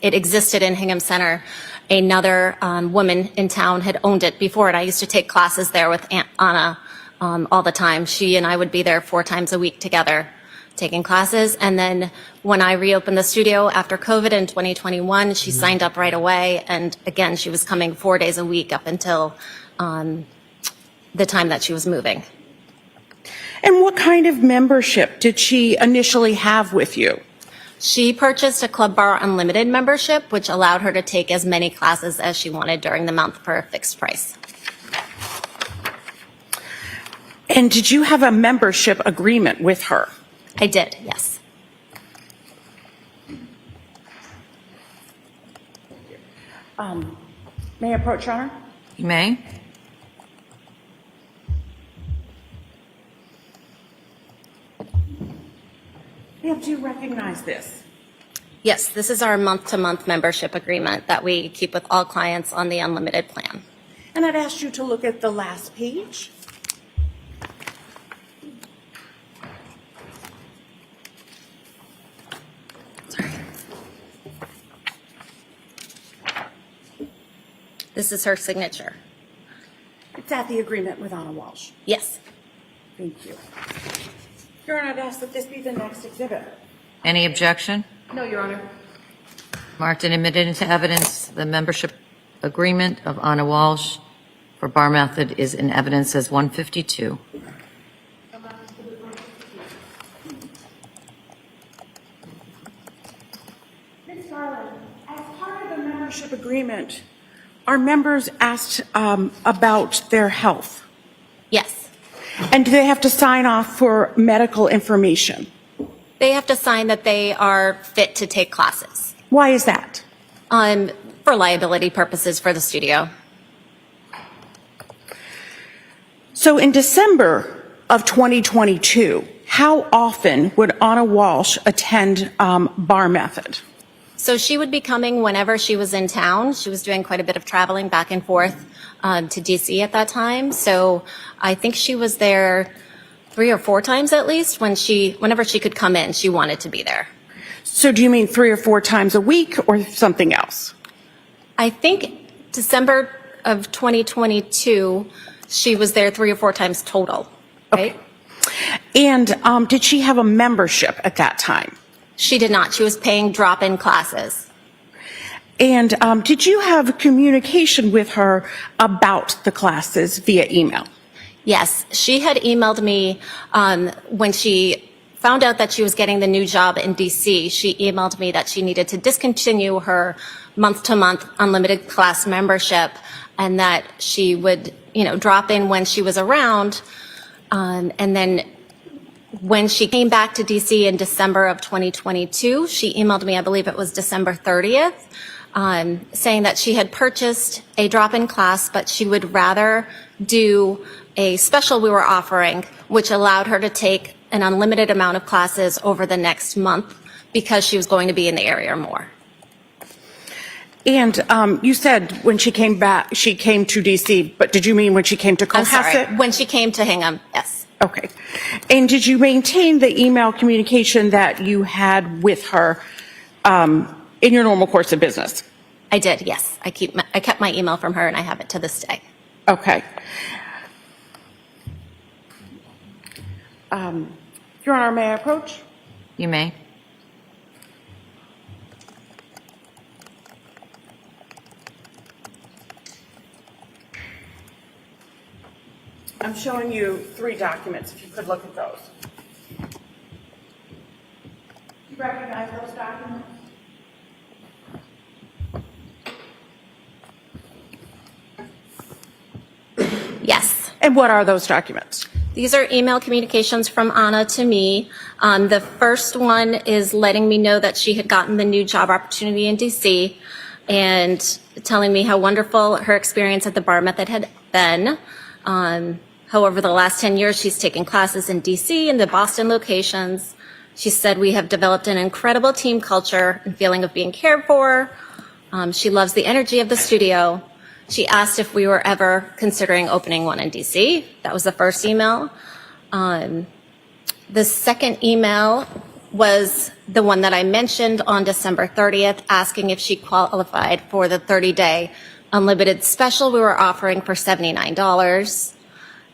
existed in Hingham Center. Another woman in town had owned it before, and I used to take classes there with Anna all the time. She and I would be there 4 times a week together taking classes. And then when I reopened the studio after COVID in 2021, she signed up right away. And again, she was coming 4 days a week up until the time that she was moving. And what kind of membership did she initially have with you? She purchased a Club Bar Unlimited membership, which allowed her to take as many classes as she wanted during the month for a fixed price. And did you have a membership agreement with her? I did, yes. May I approach, Your Honor? You may. Ma'am, do you recognize this? Yes, this is our month-to-month membership agreement that we keep with all clients on the unlimited plan. And I'd ask you to look at the last page. Sorry. This is her signature. It's at the agreement with Anna Walsh. Yes. Thank you. Your Honor, I'd ask that this be the next exhibit. Any objection? No, Your Honor. Marked and admitted into evidence, the membership agreement of Anna Walsh for Bar Method is in evidence as 152. Ms. Garland, as part of the membership agreement, our members asked about their health. Yes. And do they have to sign off for medical information? They have to sign that they are fit to take classes. Why is that? For liability purposes for the studio. So in December of 2022, how often would Anna Walsh attend Bar Method? So she would be coming whenever she was in town. She was doing quite a bit of traveling back and forth to DC at that time. So I think she was there 3 or 4 times at least whenever she could come in, she wanted to be there. So do you mean 3 or 4 times a week or something else? I think December of 2022, she was there 3 or 4 times total, right? Okay. And did she have a membership at that time? She did not. She was paying drop-in classes. And did you have communication with her about the classes via email? Yes, she had emailed me when she found out that she was getting the new job in DC. She emailed me that she needed to discontinue her month-to-month unlimited class membership and that she would, drop in when she was around. And then when she came back to DC in December of 2022, she emailed me, I believe it was December 30th, saying that she had purchased a drop-in class, but she would rather do a special we were offering, which allowed her to take an unlimited amount of classes over the next month because she was going to be in the area more. And you said when she came back, she came to DC, but did you mean when she came to Cohasset? I'm sorry, when she came to Hingham, yes. Okay. And did you maintain the email communication that you had with her in your normal course of business? I did, yes. I kept my email from her and I have it to this day. Okay. Your Honor, may I approach? You may. I'm showing you 3 documents, if you could look at those. Do you recognize those documents? Yes. And what are those documents? These are email communications from Anna to me. The first one is letting me know that she had gotten the new job opportunity in DC and telling me how wonderful her experience at the Bar Method had been. However, the last 10 years, she's taken classes in DC and the Boston locations. She said, we have developed an incredible team culture and feeling of being cared for. She loves the energy of the studio. She asked if we were ever considering opening one in DC. That was the first email. The second email was the one that I mentioned on December 30th, asking if she qualified for the 30-day unlimited special we were offering for $79.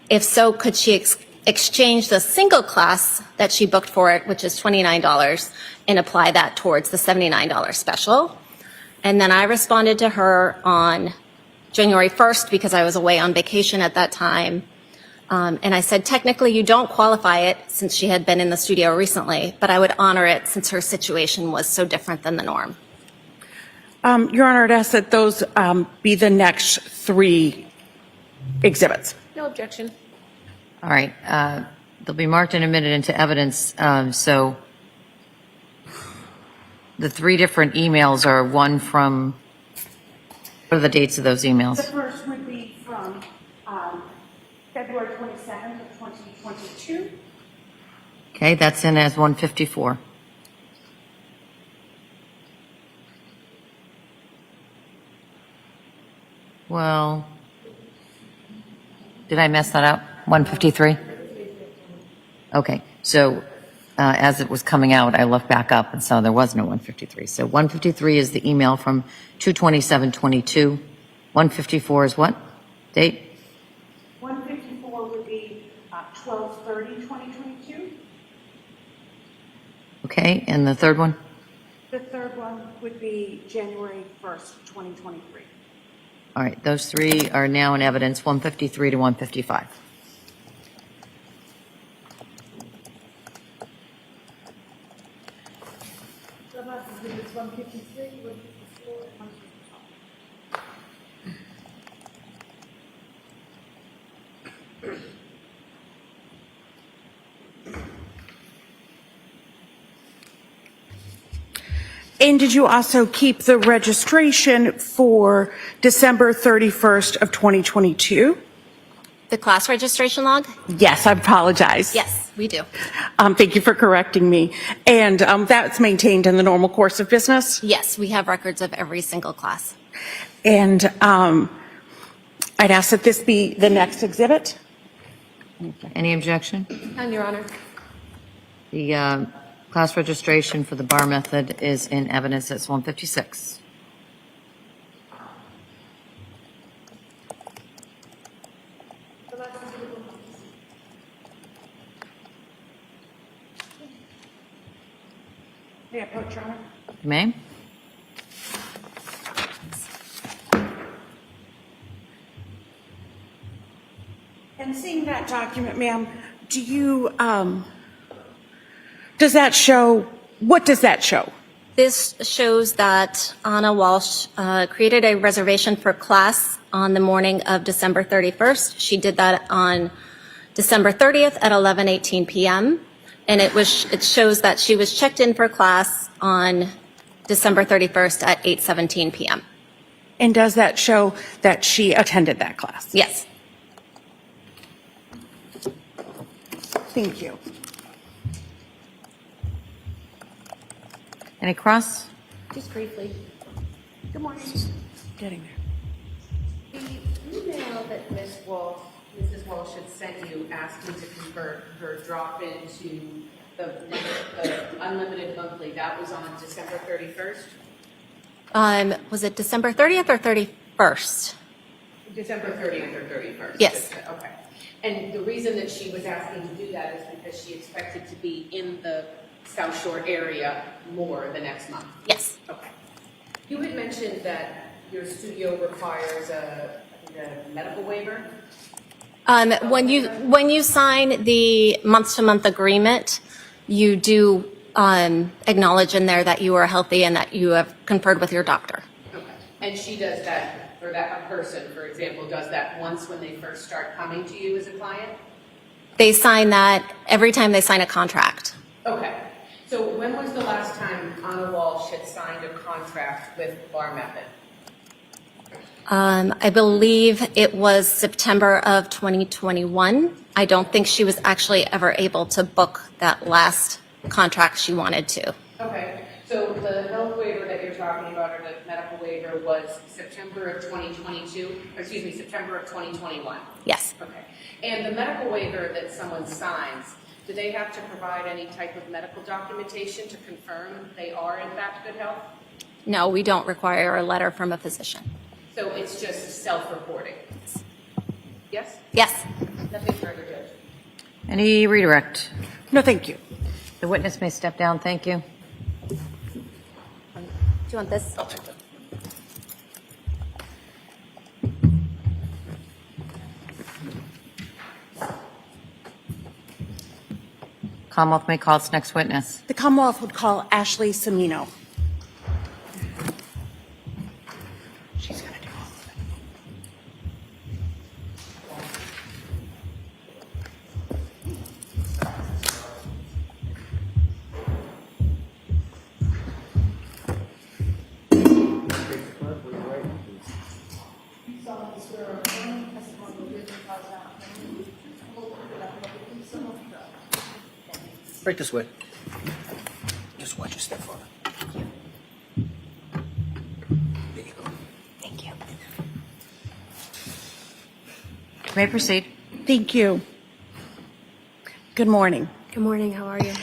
If so, could she exchange the single class that she booked for it, which is $29, and apply that towards the $79 special? And then I responded to her on January 1st because I was away on vacation at that time. And I said, technically, you don't qualify it since she had been in the studio recently, but I would honor it since her situation was so different than the norm. Your Honor, I'd ask that those be the next 3 exhibits. No objection. All right. They'll be marked and admitted into evidence. So the 3 different emails are one from, what are the dates of those emails? The first would be from February 27th of 2022. Okay, that's in as 154. Well, did I mess that up? 153? Okay, so as it was coming out, I looked back up and saw there was no 153. So 153 is the email from 2/27/22. 154 is what? Date? 154 would be 12/30/2022. Okay, and the third one? The third one would be January 1st, 2023. All right, those three are now in evidence, 153 to 155. And did you also keep the registration for December 31st of 2022? The class registration log? Yes, I apologize. Yes, we do. Thank you for correcting me. And that's maintained in the normal course of business? Yes, we have records of every single class. And I'd ask that this be the next exhibit. Any objection? None, Your Honor. The class registration for the bar method is in evidence. That's 156. May I approach, Your Honor? You may. And seeing that document, ma'am, do you, does that show, what does that show? This shows that Anna Walsh created a reservation for class on the morning of December 31st. She did that on December 30th at 11:18 p.m. And it shows that she was checked in for class on December 31st at 8:17 p.m. And does that show that she attended that class? Yes. Thank you. Any cross? Just briefly. Good morning. Getting there. The email that Mrs. Walsh had sent you asking to convert her drop into the unlimited monthly, that was on December 31st? Was it December 30th or 31st? December 30th or 31st? Yes. Okay. And the reason that she was asking to do that is because she expected to be in the South Shore area more the next month? Yes. Okay. You had mentioned that your studio requires a medical waiver? When you sign the month-to-month agreement, you do acknowledge in there that you are healthy and that you have conferred with your doctor. Okay. And she does that, or that a person, for example, does that once when they first start coming to you as a client? They sign that every time they sign a contract. Okay. So when was the last time Anna Walsh had signed a contract with Bar Method? I believe it was September of 2021. I don't think she was actually ever able to book that last contract she wanted to. Okay. So the health waiver that you're talking about, or the medical waiver, was September of 2022, or excuse me, September of 2021? Yes. Okay. And the medical waiver that someone signs, do they have to provide any type of medical documentation to confirm they are in fact good health? No, we don't require a letter from a physician. So it's just self-reporting? Yes? Yes. Nothing further, Judge. Any redirect? No, thank you. The witness may step down. Thank you. Do you want this? I'll take that. Commonwealth may call its next witness. The Commonwealth would call Ashley Semino. She's going to do all of it. Right this way. Just watch your step on it. There you go. Thank you. May proceed. Thank you. Good morning. Good morning, how are you?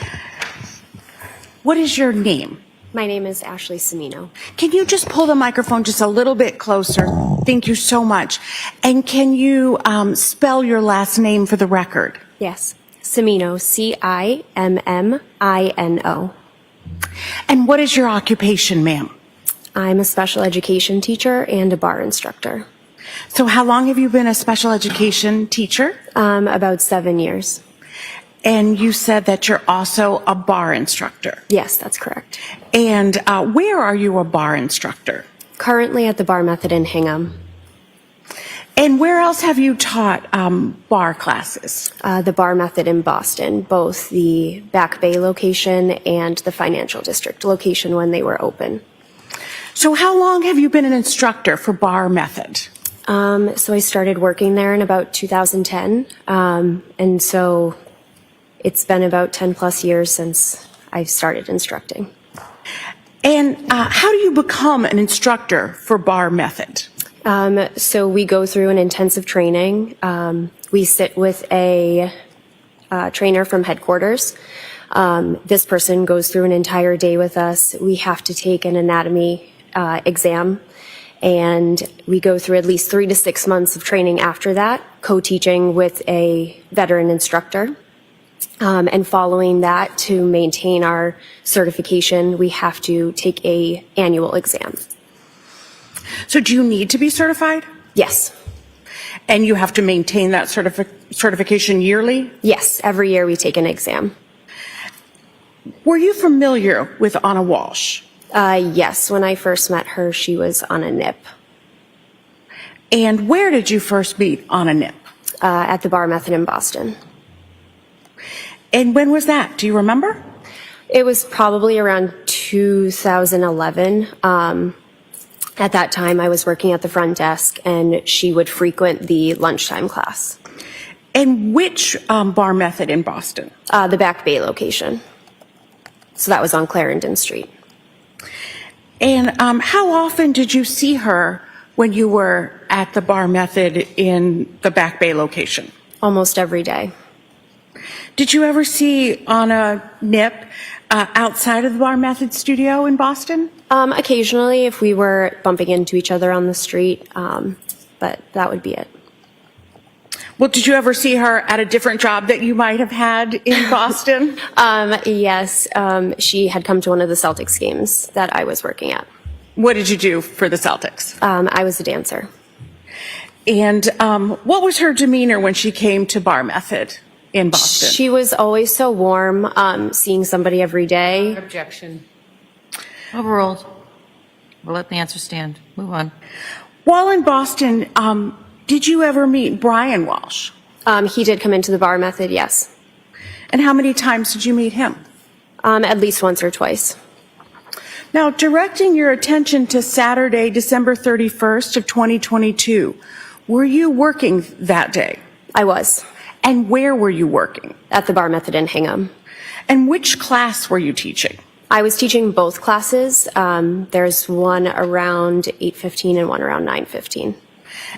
What is your name? My name is Ashley Semino. Can you just pull the microphone just a little bit closer? Thank you so much. And can you spell your last name for the record? Yes, Semino, Cimmino. And what is your occupation, ma'am? I'm a special education teacher and a bar instructor. So how long have you been a special education teacher? About 7 years. And you said that you're also a bar instructor. Yes, that's correct. And where are you a bar instructor? Currently at the Bar Method in Hingham. And where else have you taught bar classes? The Bar Method in Boston, both the Back Bay location and the Financial District location when they were open. So how long have you been an instructor for Bar Method? So I started working there in about 2010. And so it's been about 10 plus years since I started instructing. And how do you become an instructor for Bar Method? So we go through an intensive training. We sit with a trainer from headquarters. This person goes through an entire day with us. We have to take an anatomy exam, and we go through at least 3 to 6 months of training after that, co-teaching with a veteran instructor. And following that, to maintain our certification, we have to take a annual exam. So do you need to be certified? Yes. And you have to maintain that certification yearly? Yes, every year we take an exam. Were you familiar with Anna Walshe? Yes, when I first met her, she was on a NIP. And where did you first meet Anna NIP? At the Bar Method in Boston. And when was that? Do you remember? It was probably around 2011. At that time, I was working at the front desk, and she would frequent the lunchtime class. And which Bar Method in Boston? The Back Bay location. So that was on Clarendon Street. And how often did you see her when you were at the Bar Method in the Back Bay location? Almost every day. Did you ever see Anna NIP outside of the Bar Method studio in Boston? Occasionally, if we were bumping into each other on the street, but that would be it. Well, did you ever see her at a different job that you might have had in Boston? Yes, she had come to one of the Celtics games that I was working at. What did you do for the Celtics? I was a dancer. And what was her demeanor when she came to Bar Method in Boston? She was always so warm, seeing somebody every day. Objection. Overruled. We'll let the answer stand. Move on. While in Boston, did you ever meet Brian Walshe? He did come into the Bar Method, yes. And how many times did you meet him? At least once or twice. Now, directing your attention to Saturday, December 31st of 2022, were you working that day? I was. And where were you working? At the Bar Method in Hingham. And which class were you teaching? I was teaching both classes. There's one around 8:15 and one around 9:15.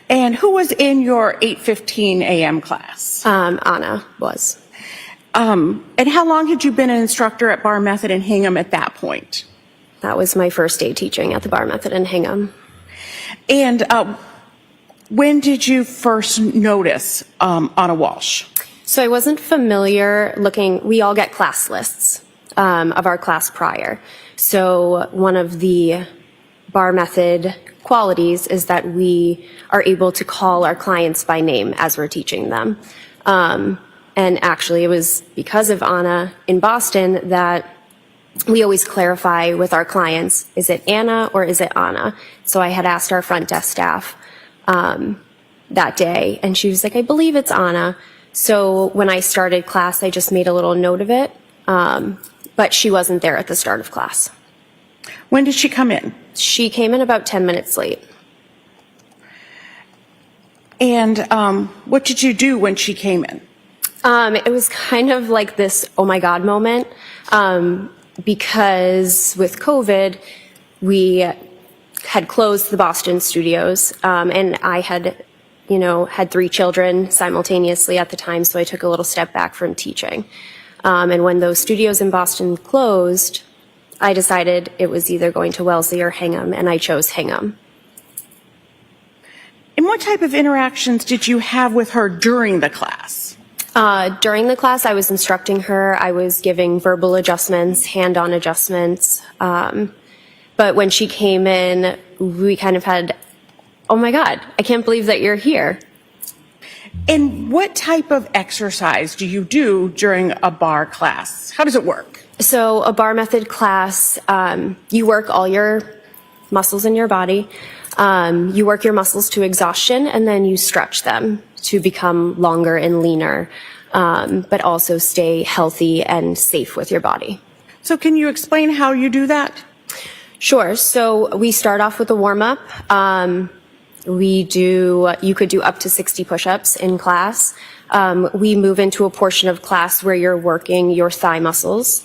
And who was in your 8:15 a.m. class? Anna was. And how long had you been an instructor at Bar Method in Hingham at that point? That was my first day teaching at the Bar Method in Hingham. And when did you first notice Anna Walshe? So I wasn't familiar looking, we all get class lists of our class prior. So one of the Bar Method qualities is that we are able to call our clients by name as we're teaching them. And actually it was because of Anna in Boston that we always clarify with our clients, is it Anna or is it Anna? So I had asked our front desk staff that day, and she was like, I believe it's Anna. So when I started class, I just made a little note of it, but she wasn't there at the start of class. When did she come in? She came in about 10 minutes late. And what did you do when she came in? It was kind of like this oh my God moment, because with COVID, we had closed the Boston studios, and I had had 3 children simultaneously at the time, so I took a little step back from teaching. And when those studios in Boston closed, I decided it was either going to Wellesley or Hingham, and I chose Hingham. And what type of interactions did you have with her during the class? During the class, I was instructing her. I was giving verbal adjustments, hand-on adjustments. But when she came in, we kind of had, oh my God, I can't believe that you're here. And what type of exercise do you do during a bar class? How does it work? So a bar method class, you work all your muscles in your body. You work your muscles to exhaustion, and then you stretch them to become longer and leaner, but also stay healthy and safe with your body. So can you explain how you do that? Sure. So we start off with a warm-up. You could do up to 60 push-ups in class. We move into a portion of class where you're working your thigh muscles.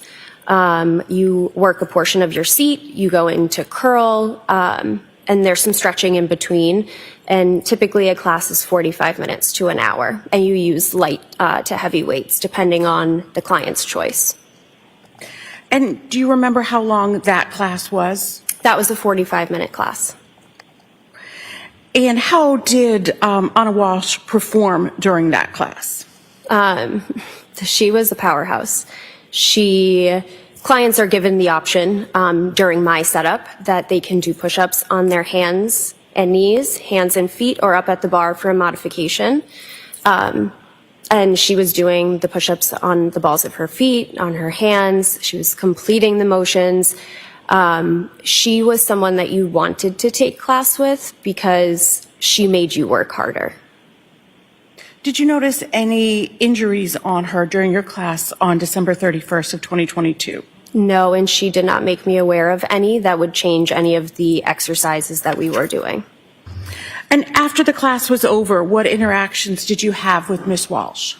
You work a portion of your seat. You go into curl, and there's some stretching in between. And typically a class is 45 minutes to an hour, and you use light to heavy weights depending on the client's choice. And do you remember how long that class was? That was a 45-minute class. And how did Anna Walshe perform during that class? She was a powerhouse. Clients are given the option during my setup that they can do push-ups on their hands and knees, hands and feet, or up at the bar for a modification. And she was doing the push-ups on the balls of her feet, on her hands. She was completing the motions. She was someone that you wanted to take class with because she made you work harder. Did you notice any injuries on her during your class on December 31st of 2022? No, and she did not make me aware of any that would change any of the exercises that we were doing. And after the class was over, what interactions did you have with Miss Walshe?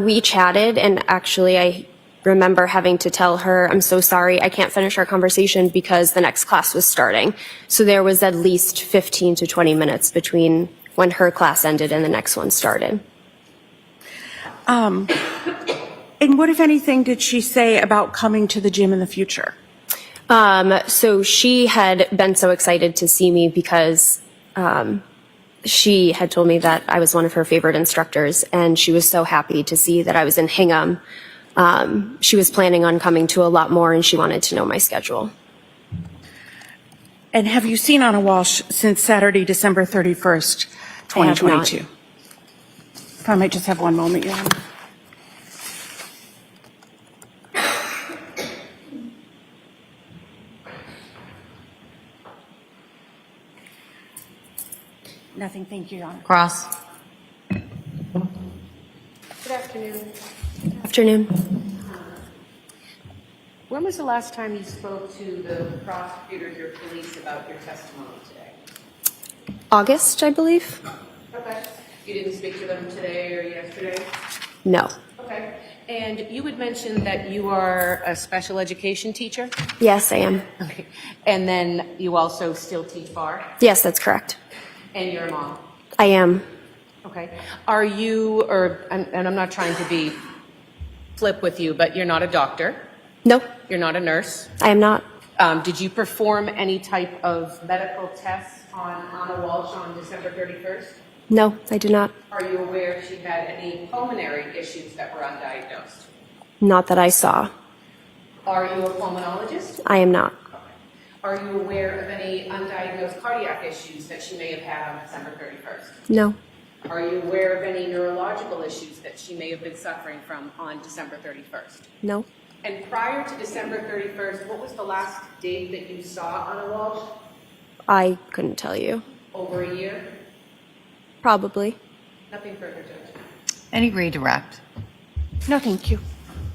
We chatted, and actually I remember having to tell her, I'm so sorry, I can't finish our conversation because the next class was starting. So there was at least 15 to 20 minutes between when her class ended and the next one started. And what, if anything, did she say about coming to the gym in the future? So she had been so excited to see me because she had told me that I was one of her favorite instructors, and she was so happy to see that I was in Hingham. She was planning on coming to a lot more, and she wanted to know my schedule. And have you seen Anna Walshe since Saturday, December 31st, 2022? If I might just have one moment, Your Honor. Nothing, thank you, Your Honor. Cross. Good afternoon. Afternoon. When was the last time you spoke to the prosecutors or police about your testimony today? August, I believe? Okay. You didn't speak to them today or yesterday? No. Okay. And you had mentioned that you are a special education teacher? Yes, I am. Okay. And then you also still teach bar? Yes, that's correct. And you're a mom? I am. Okay. Are you, and I'm not trying to be flip with you, but you're not a doctor? No. You're not a nurse? I am not. Did you perform any type of medical tests on Anna Walshe on December 31st? No, I do not. Are you aware if she had any pulmonary issues that were undiagnosed? Not that I saw. Are you a pulmonologist? I am not. Are you aware of any undiagnosed cardiac issues that she may have had on December 31st? No. Are you aware of any neurological issues that she may have been suffering from on December 31st? No. And prior to December 31st, what was the last date that you saw Anna Walshe? I couldn't tell you. Over a year? Probably. Nothing further, Judge. Any redirect? No, thank you.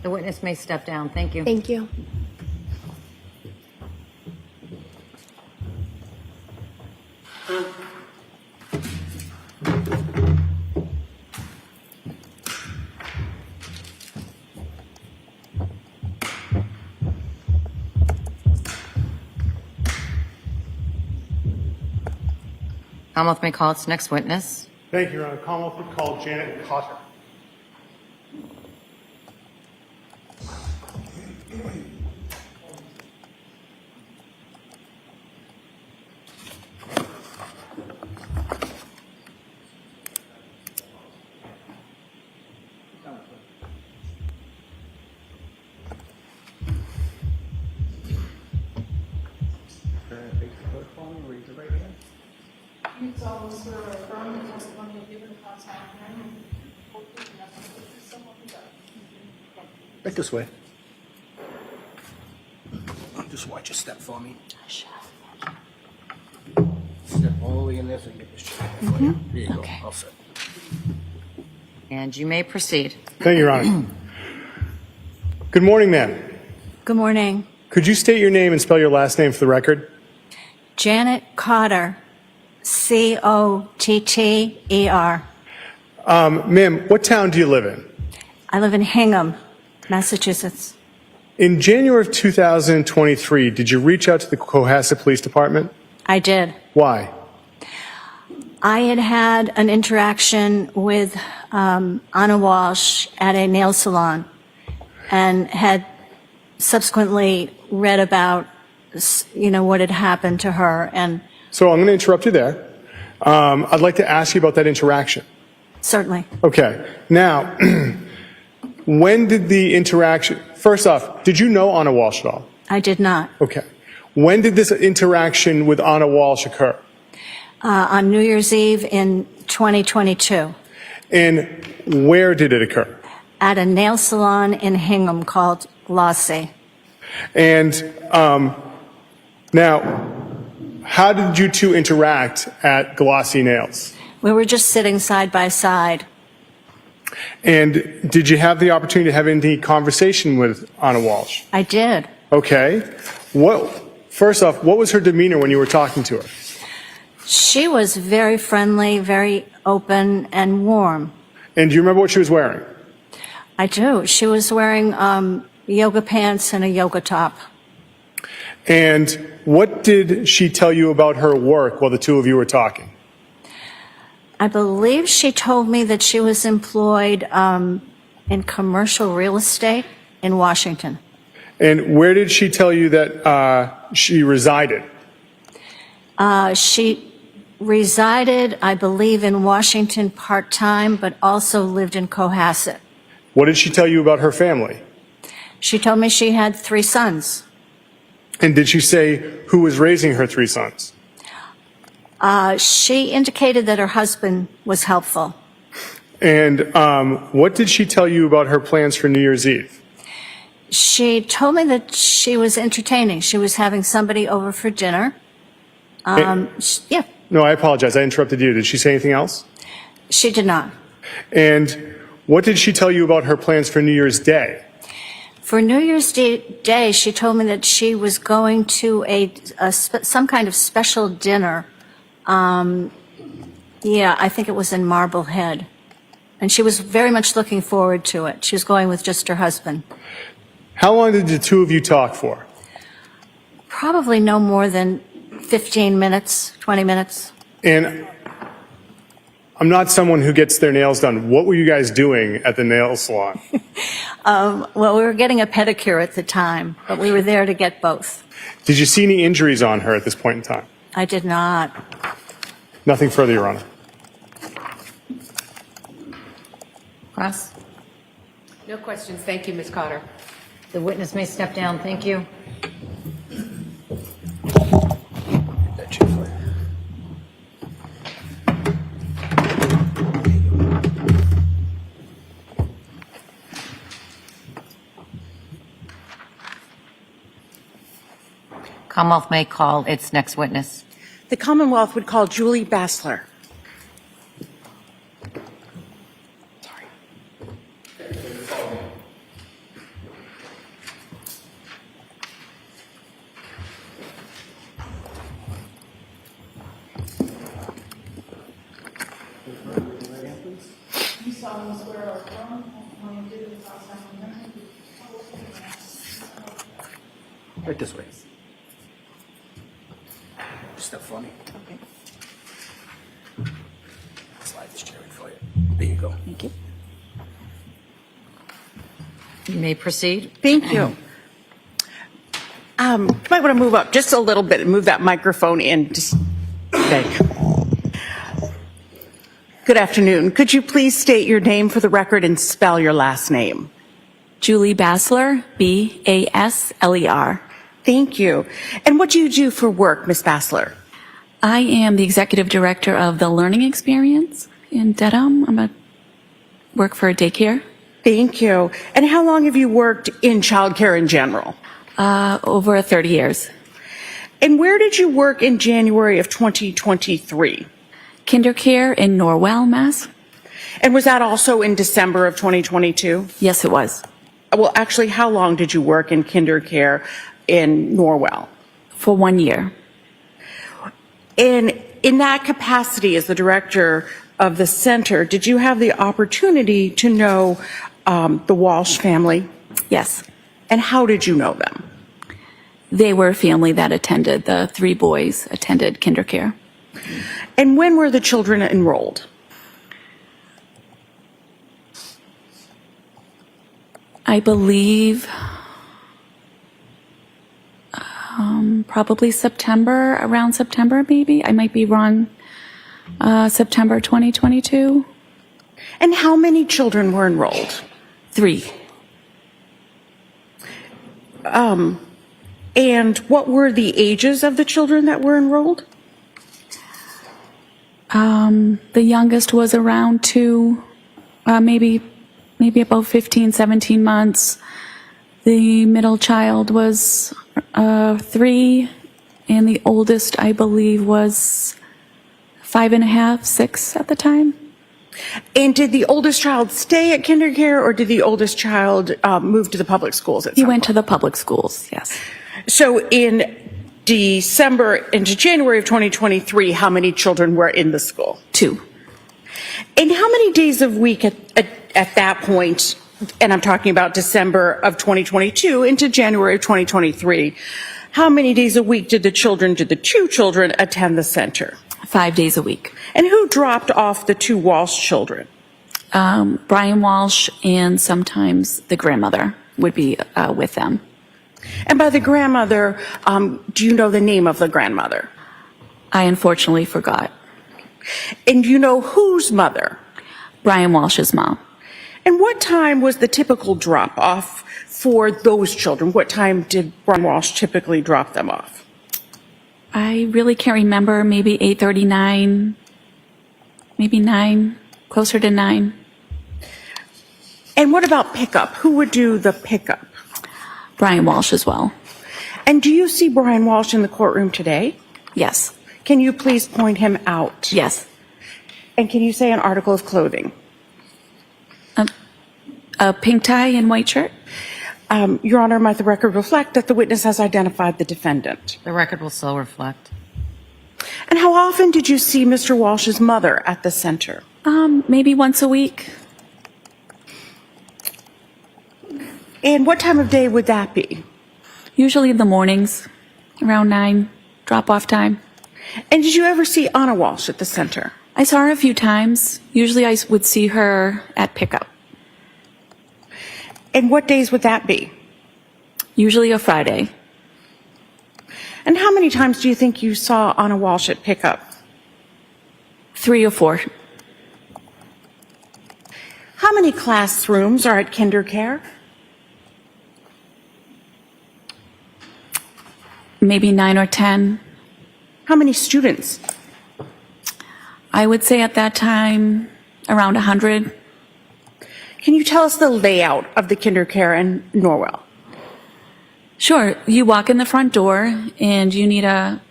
The witness may step down. Thank you. Thank you. Commonwealth may call its next witness. Thank you, Your Honor. Commonwealth would call Janet Cotter. Right this way. Just watch your step for me. Step all the way in there so you get this chair. There you go. Okay. All set. And you may proceed. Thank you, Your Honor. Good morning, ma'am. Good morning. Could you state your name and spell your last name for the record? Janet Cotter, Cotter. Ma'am, what town do you live in? I live in Hingham, Massachusetts. In January of 2023, did you reach out to the Cohasset Police Department? I did. Why? I had had an interaction with Anna Walshe at a nail salon and had subsequently read about, what had happened to her. And So I'm going to interrupt you there. I'd like to ask you about that interaction. certainly, Okay. Now, when did the interaction, first off, did you know Anna Walshe at all? I did not. Okay. When did this interaction with Anna Walshe occur? On New Year's Eve in 2022 And where did it occur? at a nail salon in Hingham called Walshe. And now, how did you two interact at Glossy Nails? We were just sitting side by side. And did you have the opportunity to have any conversation with Anna Walshe? I did. Okay. First off, what was her demeanor when you were talking to her? She was very friendly, very open and warm. And do you remember what she was wearing? I do. She was wearing yoga pants and a yoga top. And what did she tell you about her work while the two of you were talking? I believe she told me that she was employed in commercial real estate in Washington. And where did she tell you that she resided? She resided, I believe, in Washington part-time, but also lived in Cohasset. What did she tell you about her family? She told me she had 3 sons. And did she say who was raising her 3 sons? She indicated that her husband was helpful. And what did she tell you about her plans for New Year's Eve? She told me that she was entertaining. She was having somebody over for dinner. Yeah, No, I apologize. I interrupted you. Did she say anything else? she did not. And what did she tell you about her plans for New Year's Day? For New Year's Day, she told me that she was going to some kind of special dinner. Yeah, I think it was in Marblehead. And she was very much looking forward to it. She was going with just her husband. How long did the two of you talk for? Probably no more than 15 minutes, 20 minutes. And I'm not someone who gets their nails done. What were you guys doing at the nail salon? Well, we were getting a pedicure at the time, but we were there to get both. Did you see any injuries on her at this point in time? I did not. Nothing further, Your Honor. Cross. No questions. Thank you, Ms. Cotter. The witness may step down. Thank you. That chair for you. Commonwealth may call its next witness. The Commonwealth would call Julie Bassler. Right this way. Step for me. Okay. Slide There you go. Thank you. You may proceed. Thank you. You might want to move up just a little bit and move that microphone in. Thank you. Good afternoon. Could you please state your name for the record and spell your last name? Julie Bassler, B-A-S-L-E-R. Thank you. And what do you do for work, Ms. Bassler? I am the executive director of the Learning Experience in Dedham. Work for a daycare. Thank you. And how long have you worked in childcare in general? Over 30 years. And where did you work in January of 2023? Kindercare in Norwell, Mass. And was that also in December of 2022? Yes, it was. Well, actually, how long did you work in Kindercare in Norwell? For 1 year. And in that capacity as the director of the center, did you have the opportunity to know the Walshe family? Yes. And how did you know them? They were a family that attended, the 3 boys attended Kindercare. And when were the children enrolled? I believe probably September, around September maybe. I might be wrong. September 2022. And how many children were enrolled? 3. And what were the ages of the children that were enrolled? The youngest was around 2, maybe about 15, 17 months. The middle child was 3, and the oldest, I believe, was 5.5, 6 at the time. And did the oldest child stay at Kindercare, or did the oldest child move to the public schools? He went to the public schools, yes. So in December into January of 2023, how many children were in the school? 2. And how many days a week at that point, and I'm talking about December of 2022 into January of 2023, how many days a week did the 2 children attend the center? 5 days a week. And who dropped off the 2 Walshe children? Brian Walshe and sometimes the grandmother would be with them. And by the grandmother, do you know the name of the grandmother? I unfortunately forgot. And do you know whose mother? Brian Walsh's mom. And what time was the typical drop-off for those children? What time did Brian Walshe typically drop them off? I really can't remember, maybe 8:39, maybe 9, closer to 9. And what about pickup? Who would do the pickup? Brian Walshe as well. And do you see Brian Walshe in the courtroom today? Yes. Can you please point him out? Yes. And can you say an article of clothing? A pink tie and white shirt. Your Honor, might the record reflect that the witness has identified the defendant? The record will still reflect. And how often did you see Mr. Walsh's mother at the center? Maybe once a week. And what time of day would that be? Usually in the mornings, around 9, drop-off time. And did you ever see Anna Walshe at the center? I saw her a few times. Usually I would see her at pickup. And what days would that be? Usually a Friday. And how many times do you think you saw Anna Walshe at pickup? 3 or 4. How many classrooms are at Kindercare? Maybe 9 or 10. How many students? I would say at that time around 100. Can you tell us the layout of the Kindercare in Norwell? Sure. You walk in the front door and you need the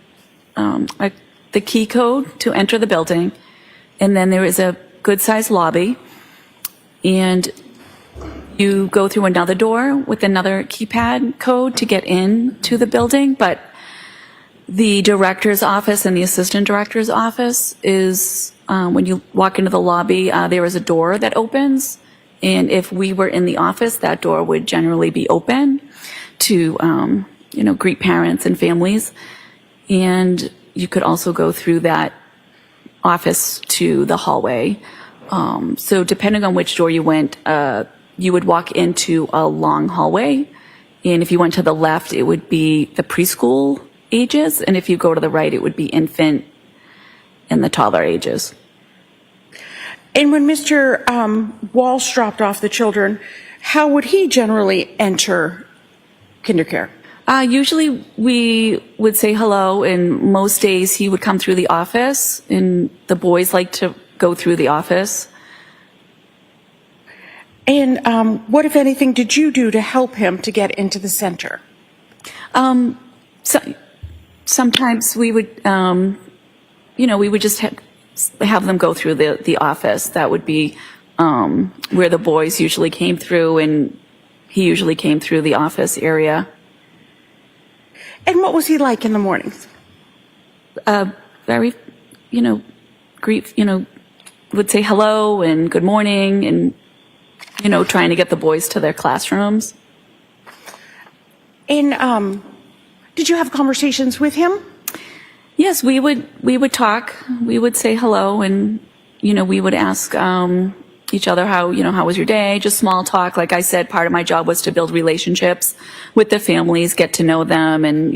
key code to enter the building. And then there is a good-sized lobby. And you go through another door with another keypad code to get into the building. But the director's office and the assistant director's office is, when you walk into the lobby, there is a door that opens. And if we were in the office, that door would generally be open to, greet parents and families. And you could also go through that office to the hallway. So depending on which door you went, you would walk into a long hallway. And if you went to the left, it would be the preschool ages. And if you go to the right, it would be infant and the toddler ages. And when Mr. Walsh dropped off the children, how would he generally enter kindercare? Usually we would say hello, and most days he would come through the office, and the boys like to go through the office. And what, if anything, did you do to help him to get into the center? Sometimes we would, we would just have them go through the office. That would be where the boys usually came through, and he usually came through the office area. And what was he like in the mornings? Very, would say hello and good morning, and, trying to get the boys to their classrooms. And did you have conversations with him? Yes, we would talk. We would say hello, and, we would ask each other how was your day? Just small talk. Like I said, part of my job was to build relationships with the families, get to know them, and,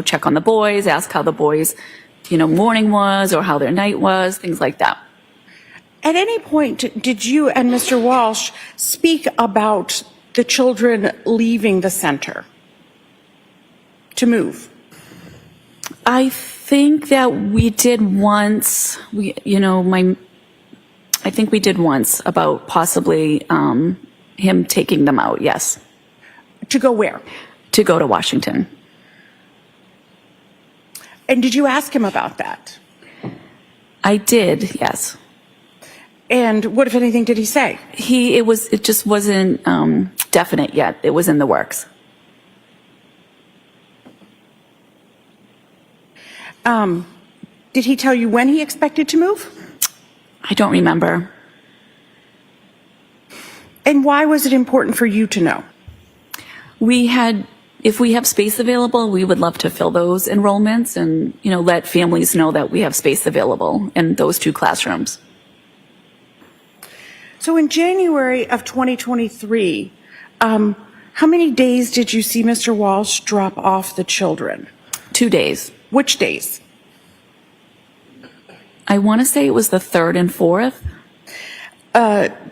check on the boys, ask how the boys, morning was or how their night was, things like that. At any point, did you and Mr. Walsh speak about the children leaving the center to move? I think that we did once. I think we did once about possibly him taking them out. Yes. To go where? To go to Washington. And did you ask him about that? I did. Yes. And what, if anything, did he say? It just wasn't definite yet. It was in the works. Did he tell you when he expected to move? I don't remember. And why was it important for you to know? If we have space available, we would love to fill those enrollments and, let families know that we have space available in those 2 classrooms. So in January of 2023, how many days did you see Mr. Walsh drop off the children? 2 days. Which days? I want to say it was the 3rd and 4th.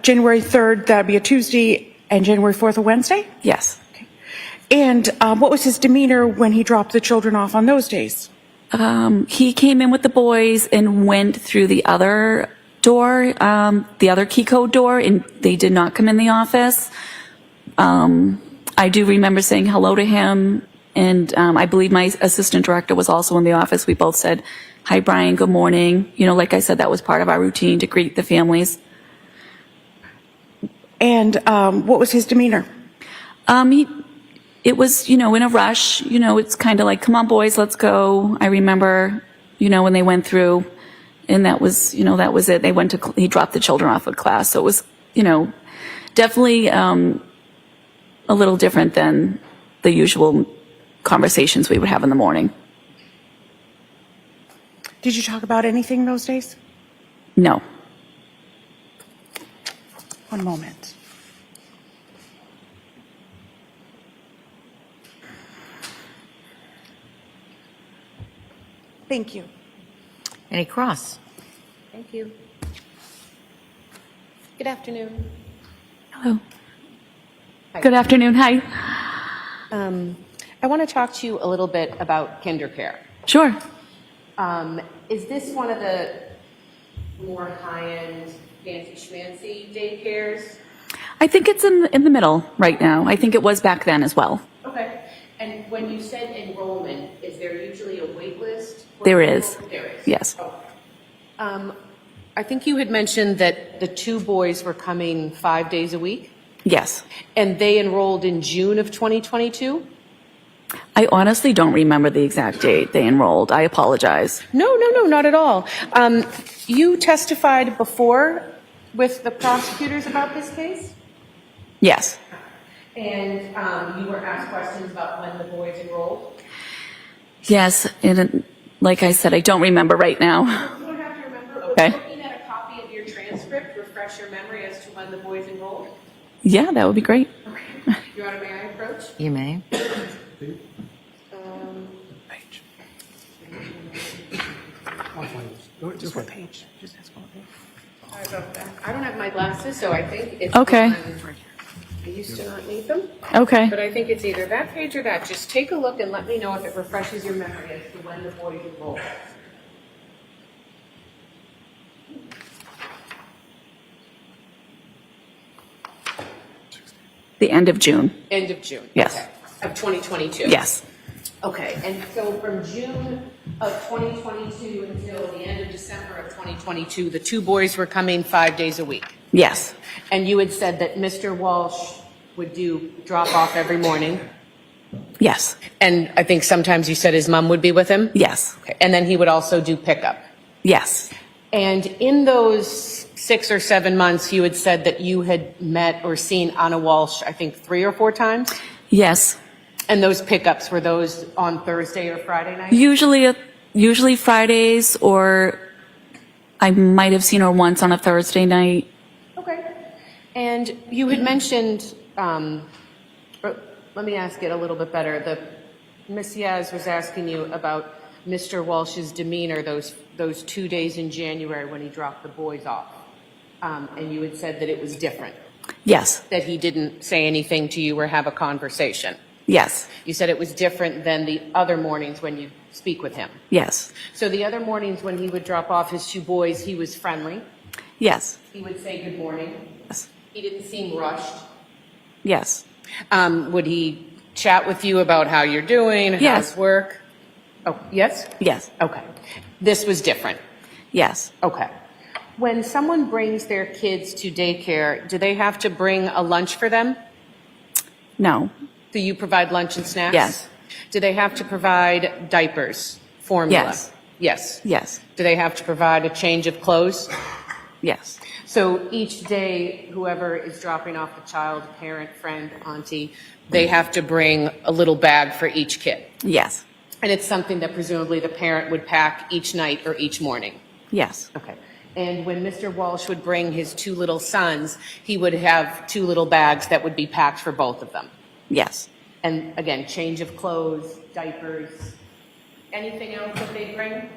January 3rd, that'd be a Tuesday, and January 4th, a Wednesday? Yes. Okay. And what was his demeanor when he dropped the children off on those days? He came in with the boys and went through the other door, the other key code door, and they did not come in the office. I do remember saying hello to him, and I believe my assistant director was also in the office. We both said, "Hi, Brian, good morning." Like I said, that was part of our routine to greet the families. And what was his demeanor? It was, in a rush. It's kind of like, "Come on, boys, let's go." I remember, when they went through, and that was it. He dropped the children off at class. So it was, definitely a little different than the usual conversations we would have in the morning. Did you talk about anything those days? No. One moment. Thank you. Any cross? Thank you. Good afternoon. Hello. Good afternoon. Hi. I want to talk to you a little bit about kindercare. Sure. Is this one of the more high-end, fancy schmancy daycares? I think it's in the middle right now. I think it was back then as well. Okay. And when you said enrollment, is there usually a wait list? There is. There is. Yes. Okay. I think you had mentioned that the 2 boys were coming 5 days a week? Yes. And they enrolled in June of 2022? I honestly don't remember the exact date they enrolled. I apologize. No, not at all. You testified before with the prosecutors about this case? Yes. And you were asked questions about when the boys enrolled? Yes. And like I said, I don't remember right now. You don't have to remember. Okay. looking at a copy of your transcript refresh your memory as to when the boys enrolled? Yeah, that would be great. Your Honor, may I approach? You may. Just what page? Just ask what page. Sorry about that. I don't have my glasses, so I think it's Okay. on- I used to not need them. Okay. But I think it's either that page or that. Just take a look and let me know if it refreshes your memory as to when the boys enrolled. The end of June. End of June? Yes. Okay. Of 2022? Yes. Okay, and so from June of 2022 until the end of December of 2022, the two boys were coming 5 days a week? Yes. And you had said that Mr. Walsh would do drop-off every morning? Yes. And I think sometimes you said his mom would be with him? Yes. Okay. And then he would also do pickup? Yes. And in those 6 or 7 months, you had said that you had met or seen Anna Walsh, I think 3 or 4 times? Yes. And those pickups, were those on Thursday or Friday night? Usually Fridays, or I might have seen her once on a Thursday night. Okay. And you had mentioned, let me ask it a little bit better. Ms. Yaz was asking you about Mr. Walsh's demeanor those 2 days in January when he dropped the boys off. And you had said that it was different. Yes. That he didn't say anything to you or have a conversation. Yes. You said it was different than the other mornings when you speak with him. Yes. So the other mornings when he would drop off his 2 boys, he was friendly. Yes. He would say good morning. Yes. He didn't seem rushed. Yes. Would he chat with you about how you're doing, Yes. how's work? Oh, yes? Yes. Okay. This was different. Yes. Okay. When someone brings their kids to daycare, do they have to bring a lunch for them? No. Do you provide lunch and snacks? Yes. Do they have to provide diapers, formula? Yes. Yes. Yes. Do they have to provide a change of clothes? Yes. So each day, whoever is dropping off the child, parent, friend, auntie, they have to bring a little bag for each kid. Yes. And it's something that presumably the parent would pack each night or each morning. Yes. Okay. And when Mr. Walsh would bring his 2 little sons, he would have 2 little bags that would be packed for both of them. Yes. And again, change of clothes, diapers, anything else that they bring?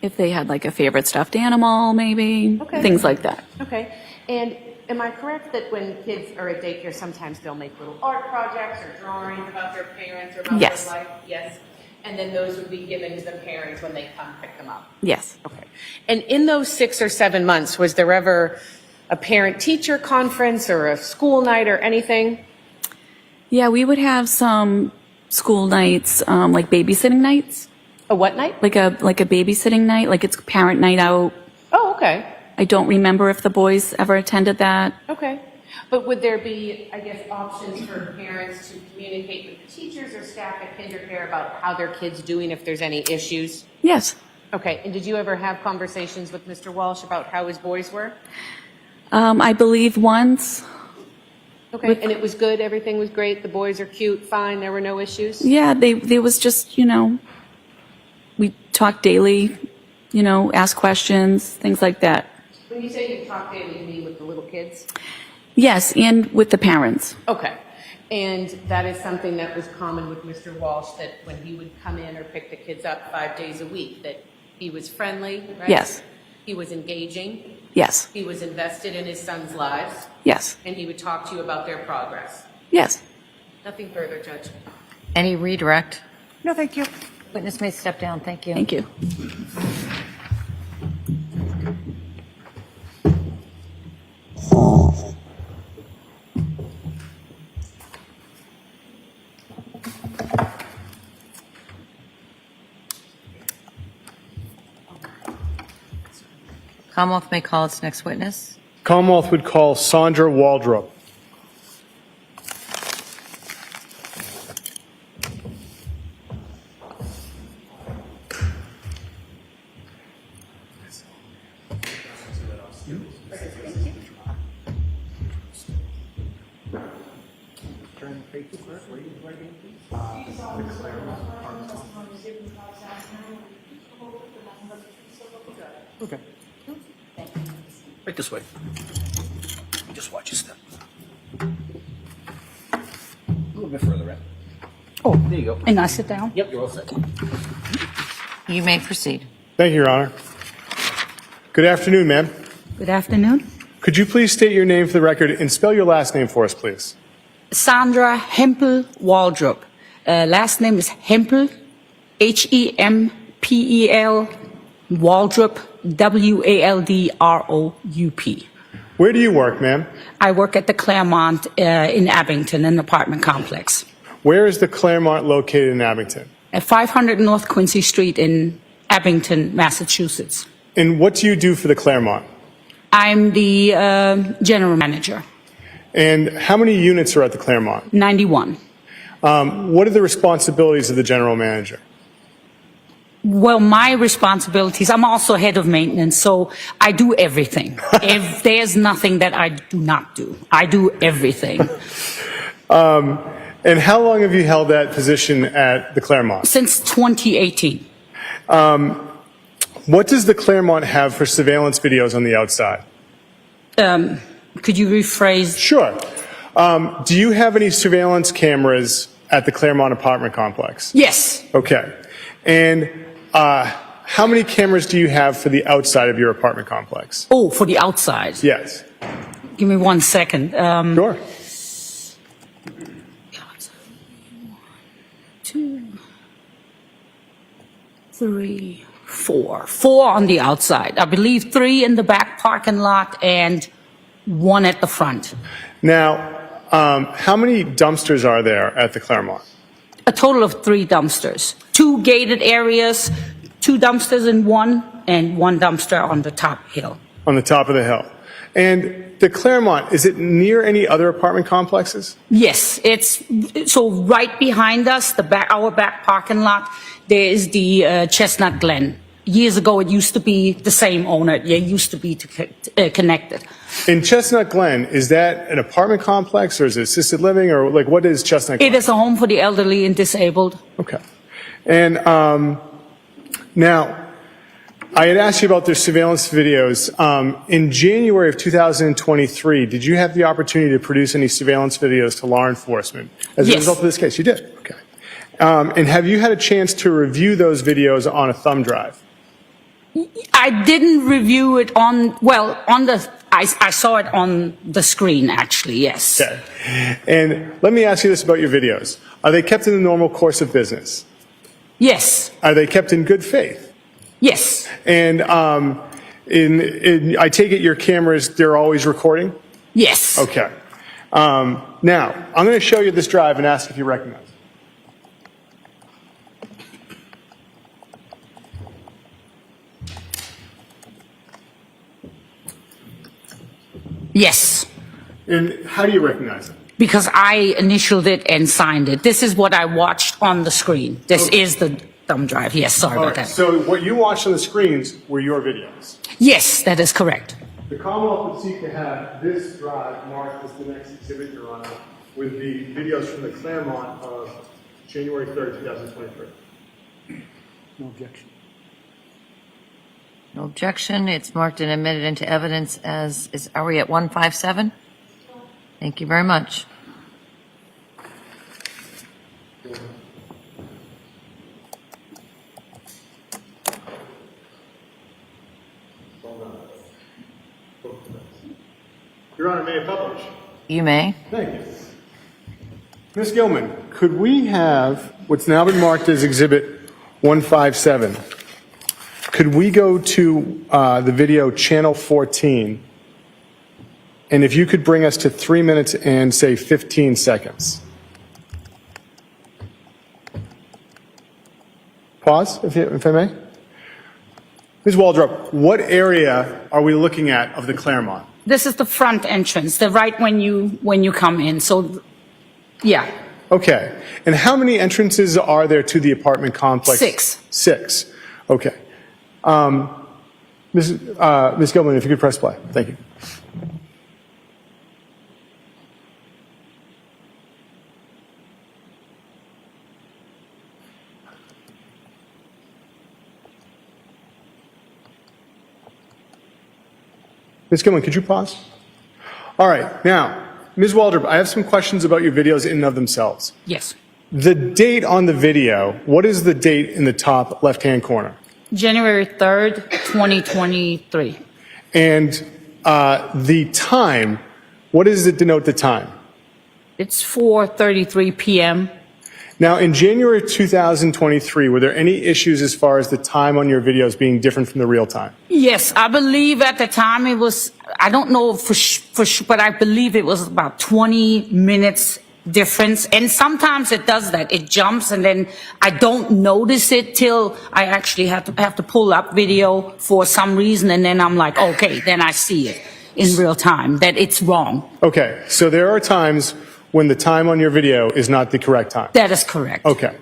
If they had like a favorite stuffed animal, maybe. Okay. Things like that. Okay. And am I correct that when kids are at daycare, sometimes they'll make little art projects or drawings about their parents or about Yes. their life? Yes. And then those would be given to the parents when they come pick them up? Yes. Okay. And in those 6 or 7 months, was there ever a parent-teacher conference or a school night or anything? Yeah, we would have some school nights, like babysitting nights. A what night? Like a babysitting night, like it's parent night out. Oh, okay. I don't remember if the boys ever attended that. Okay. But would there be, I guess, options for parents to communicate with the teachers or staff at KinderCare about how their kid's doing if there's any issues? Yes. Okay. And did you ever have conversations with Mr. Walsh about how his boys were? I believe once. Okay. And it was good? Everything was great? The boys are cute, fine, there were no issues? Yeah, there was just, we talked daily, ask questions, things like that. When you say you talk daily, you mean with the little kids? Yes, and with the parents. Okay. And that is something that was common with Mr. Walsh, that when he would come in or pick the kids up 5 days a week, that he was friendly, right? Yes. He was engaging. Yes. He was invested in his sons' lives. Yes. And he would talk to you about their progress. Yes. Nothing further, Judge. Any redirect? No, thank you. Witness may step down. Thank you. Thank you. Commonwealth may call its next witness. Commonwealth would call Sandra Waldrop. Okay. Right this way. Just watch your step. A little bit further in. Oh, there you go. And I sit down? Yep, you're all set. You may proceed. Thank you, Your Honor. Good afternoon, ma'am. Good afternoon. Could you please state your name for the record and spell your last name for us, please? Sandra Hempel Waldrop. Last name is Hempel, Hempel, Waldrop, Waldroup. Where do you work, ma'am? I work at the Claremont in Abington, an apartment complex. Where is the Claremont located in Abington? At 500 North Quincy Street in Abington, Massachusetts. And what do you do for the Claremont? I'm the general manager. And how many units are at the Claremont? 91. What are the responsibilities of the general manager? Well, my responsibilities, I'm also head of maintenance, so I do everything. If there's nothing that I do not do, I do everything. And how long have you held that position at the Claremont? Since 2018. What does the Claremont have for surveillance videos on the outside? Could you rephrase? Sure. Do you have any surveillance cameras at the Claremont apartment complex? Yes. Okay. And how many cameras do you have for the outside of your apartment complex? Oh, for the outside. Yes. Give me 1 second. Sure. 2, 3, 4. 4 on the outside. I believe 3 in the back parking lot and 1 at the front. Now, how many dumpsters are there at the Claremont? A total of 3 dumpsters. 2 gated areas, 2 dumpsters in one, and 1 dumpster on the top hill. On the top of the hill. And the Claremont, is it near any other apartment complexes? Yes, it's so right behind us, our back parking lot, there is the Chestnut Glen. Years ago, it used to be the same owner. It used to be connected. In Chestnut Glen, is that an apartment complex or is it assisted living or like what is Chestnut Glen? It is a home for the elderly and disabled. Okay. And now, I had asked you about the surveillance videos. In January of 2023, did you have the opportunity to produce any surveillance videos to law enforcement as a result of this case? You did? Okay. And have you had a chance to review those videos on a thumb drive? I didn't review it I saw it on the screen, actually, yes. Okay. And let me ask you this about your videos. Are they kept in the normal course of business? Yes. Are they kept in good faith? Yes. And I take it your cameras, they're always recording? Yes. Okay. Now, I'm going to show you this drive and ask if you recognize it. Yes. And how do you recognize it? Because I initialed it and signed it. This is what I watched on the screen. This is the thumb drive. Yes, sorry about that. So what you watched on the screens were your videos? Yes, that is correct. The Commonwealth would seek to have this drive marked as the next exhibit, Your Honor, with the videos from the Claremont of January 3rd, 2023. No objection. No objection. It's marked and admitted into evidence as, are we at 157? Thank you very much. Your Honor, may I publish? You may. Thank you. Ms. Gilman, could we have what's now been marked as Exhibit 157? Could we go to the video channel 14? And if you could bring us to 3 minutes and say 15 seconds. Pause, if I may. Ms. Waldrop, what area are we looking at of the Claremont? This is the front entrance, the right when you come in. So, yeah. Okay. And how many entrances are there to the apartment complex? 6. 6. Okay. Ms. Gilman, if you could press play. Thank you. Ms. Gilman, could you pause? All right. Now, Ms. Waldrop, I have some questions about your videos in and of themselves. Yes. The date on the video, what is the date in the top left-hand corner? January 3rd, 2023. And the time, what does it denote the time? It's 4:33 p.m. Now, in January 2023, were there any issues as far as the time on your videos being different from the real time? Yes, I believe at the time it was, I don't know for sure, but I believe it was about 20 minutes difference. And sometimes it does that. It jumps and then I don't notice it till I actually have to pull up video for some reason. And then I'm like, okay, then I see it in real time that it's wrong. Okay, so there are times when the time on your video is not the correct time. That is correct. Okay.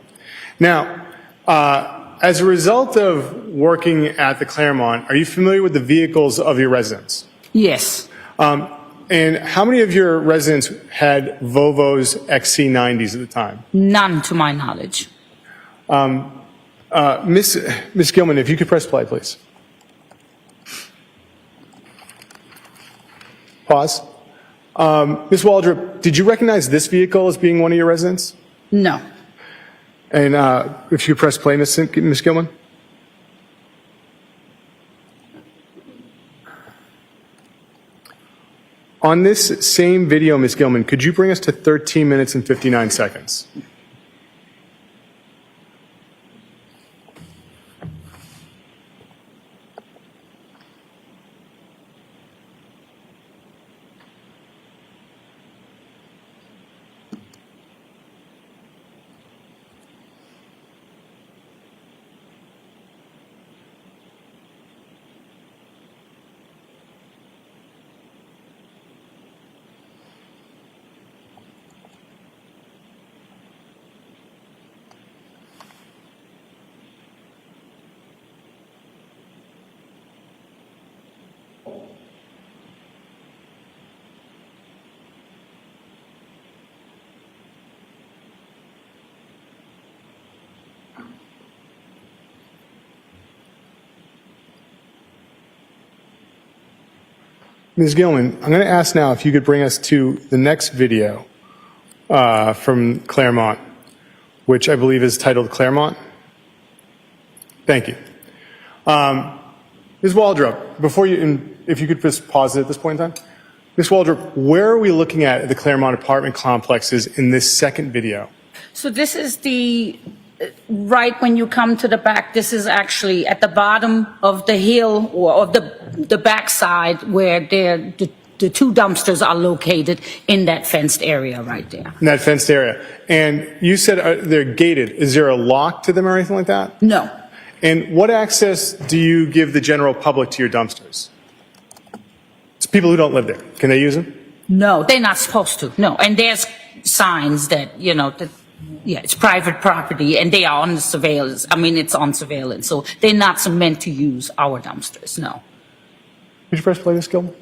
Now, as a result of working at the Claremont, are you familiar with the vehicles of your residents? Yes. And how many of your residents had Volvos XC90s at the time? None to my knowledge. Miss Gilman, if you could press play, please. Pause. Ms. Waldrop, did you recognize this vehicle as being one of your residents? No. And if you could press play, Ms. Gilman. On this same video, Ms. Gilman, could you bring us to 13 minutes and 59 seconds? Ms. Gilman, I'm going to ask now if you could bring us to the next video from Claremont, which I believe is titled Claremont. Thank you. Ms. Waldrop, before you, if you could just pause it at this point in time. Ms. Waldrop, where are we looking at the Claremont apartment complexes in this second video? So this is the, right when you come to the back, this is actually at the bottom of the hill or of the backside where the two dumpsters are located in that fenced area right there. In that fenced area. And you said they're gated. Is there a lock to them or anything like that? No. And what access do you give the general public to your dumpsters? It's people who don't live there. Can they use them? No, they're not supposed to. No. And there's signs that, you know, that, yeah, it's private property and they are on the surveillance. I mean, it's on surveillance. So they're not meant to use our dumpsters. No. Could you press play this, Gilman?